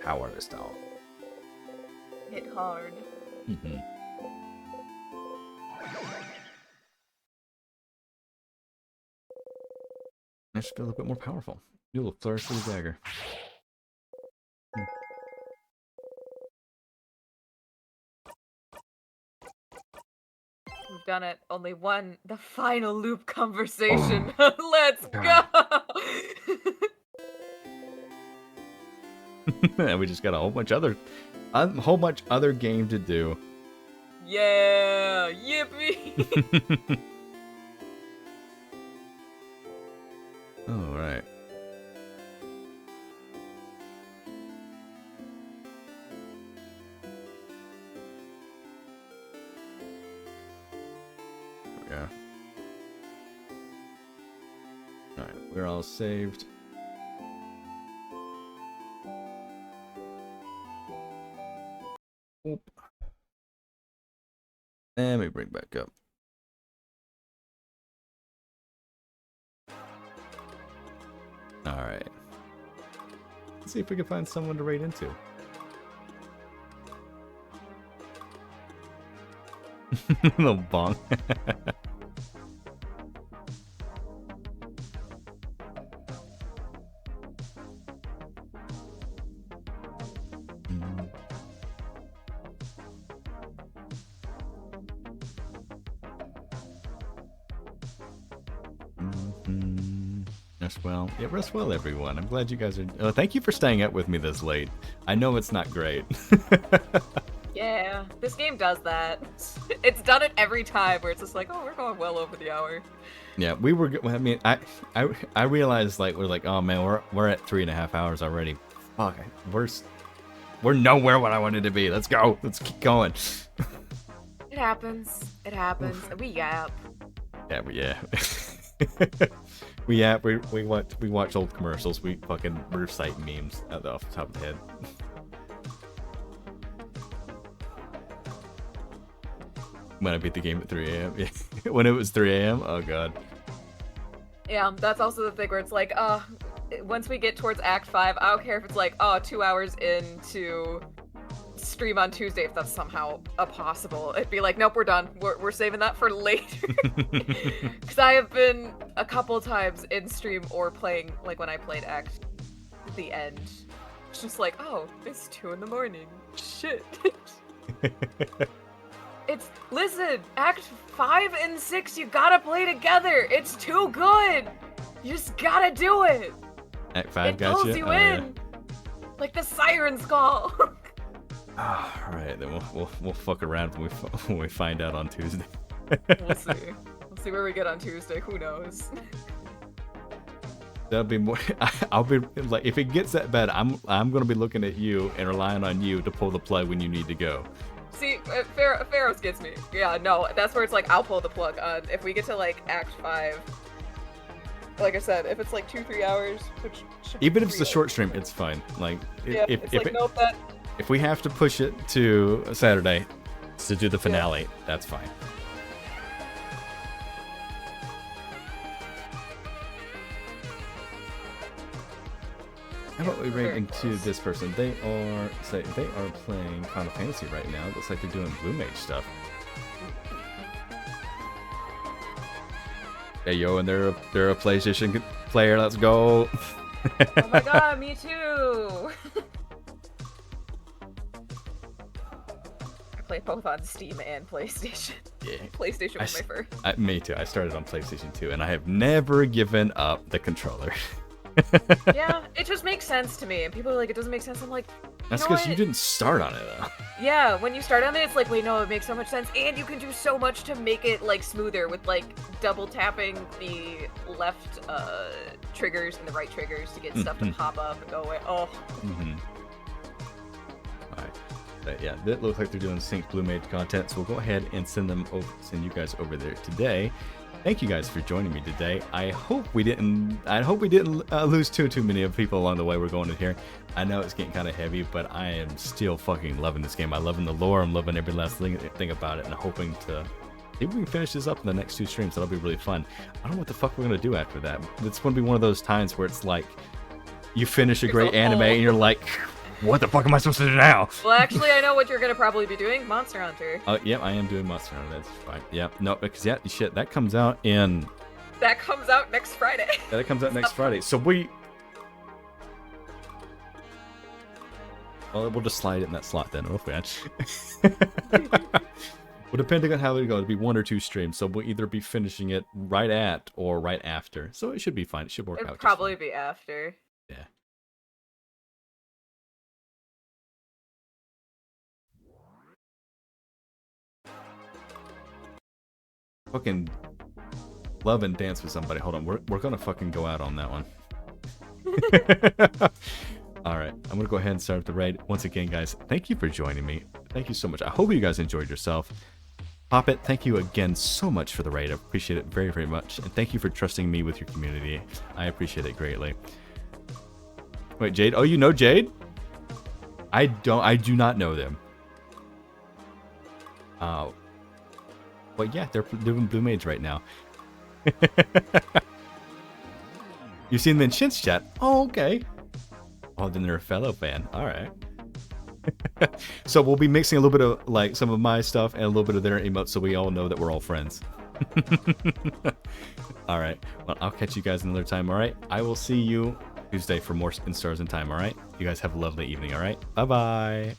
Power this doll. Hit hard. Mm-hmm. I should feel a bit more powerful. You will flourish with a dagger. We've done it. Only one. The final loop conversation. Let's go! And we just got a whole bunch other game to do. Yeah! Yippee! All right. we're all saved. Oop. And we bring back up. Alright. Let's see if we can find someone to raid into. Little bong. Rest well. Yeah, rest well, everyone. I'm glad you guys are... thank you for staying up with me this late. I know it's not great. Yeah, this game does that. It's done it every time where it's just like, oh, we're going well over the hour. Yeah, we were... I mean, I realized, like, we're like, oh, man, we're at 3.5 hours already. Fuck, we're nowhere what I wanted to be. Let's go. Let's keep going. It happens. It happens. We yap. Yeah. We watch old commercials. We fucking recite memes off the top of the head. When I beat the game at 3 a.m. When it was 3 a.m. Oh god. Yeah, that's also the thing where it's like, once we get towards Act 5, I don't care if it's like, 2 hours into stream on Tuesday, if that's somehow possible. It'd be like, nope, we're done. We're saving that for later. Because I have been a couple times in stream or playing, like when I played Act the end. It's just like, oh, it's 2 in the morning. Shit. Listen, Act 5 and 6, you gotta play together. It's too good. You just gotta do it. Act 5 it got pulls you in. Yeah. Like the siren's call. Alright, then we'll fuck around when we find out on Tuesday. We'll see. We'll see where we get on Tuesday. Who knows? That'll be more. I'll be like, if it gets that bad, I'm gonna be looking at you and relying on you to pull the plug when you need to go. See, Pharaohs gets me. Yeah, no, that's where it's like, I'll pull the plug on. If we get to like Act 5, like I said, if it's like 2-3 hours, which should even if be it's a short stream, it's fine. Like, yeah, if we have to push it to Saturday to do the finale, that's fine. How about we raid into this person? They are playing Final Fantasy right now. Looks like they're doing Blue Mage stuff. Hey yo, and they're a PlayStation player. Let's go. Oh my god, me too. I play both on Steam and PlayStation. Yeah. PlayStation was my first. Me too. I started on PlayStation 2, and I have never given up the controller. Yeah, it just makes sense to me. And people are like, it doesn't make sense. I'm like, that's because you didn't start on it, though. Yeah, when you start on it, it's like, wait, no, it makes so much sense. And you can do so much to make it, like, smoother with, like, double tapping the left triggers and the right triggers to get stuff to pop up and go away. Oh. Alright. Yeah, it looks like they're doing Sync Blue Mage content, so we'll go ahead and send you guys over there today. Thank you guys for joining me today. I hope we didn't lose too many of people along the way we're going in here. I know it's getting kind of heavy, but I am still fucking loving this game. I'm loving the lore. I'm loving every last thing about it, and I'm hoping to maybe we can finish this up in the next 2 streams. That'll be really fun. I don't know what the fuck we're gonna do after that. It's gonna be one of those times where it's like you finish a great anime and you're like, what the fuck am I supposed to do now? Well, actually, I know what you're gonna probably be doing. Monster Hunter. Yeah, I am doing Monster Hunter. That's fine. Yeah, no, because yeah, shit, that comes out in. That comes out next Friday. Yeah, that comes out next Friday. So we. Well, we'll just slide it in that slot then. Oh, man. Well, depending on how it goes, it'll be 1 or 2 streams. So we'll either be finishing it right at or right after. So it should be fine. It should work out. It'll probably be after. Yeah. Fucking love and dance with somebody. Hold on, we're gonna fucking go out on that one. All right, I'm gonna go ahead and start the raid once again, guys. Thank you for joining me. Thank you so much. I hope you guys enjoyed yourself. Poppet, thank you again so much for the raid. I appreciate it very, very much. And thank you for trusting me with your community. I appreciate it greatly. Wait, Jade? Oh, you know Jade? I do not know them. But yeah, they're doing Blue Mage right now. You've seen them in Shin's chat? Oh, okay. Oh, then they're a fellow fan. All right. So we'll be mixing a little bit of like some of my stuff and a little bit of their emotes so we all know that we're all friends. All right. Well, I'll catch you guys another time. All right. I will see you Tuesday for more Spin Stars in Time. All right. You guys have a lovely evening. All right. Bye-bye.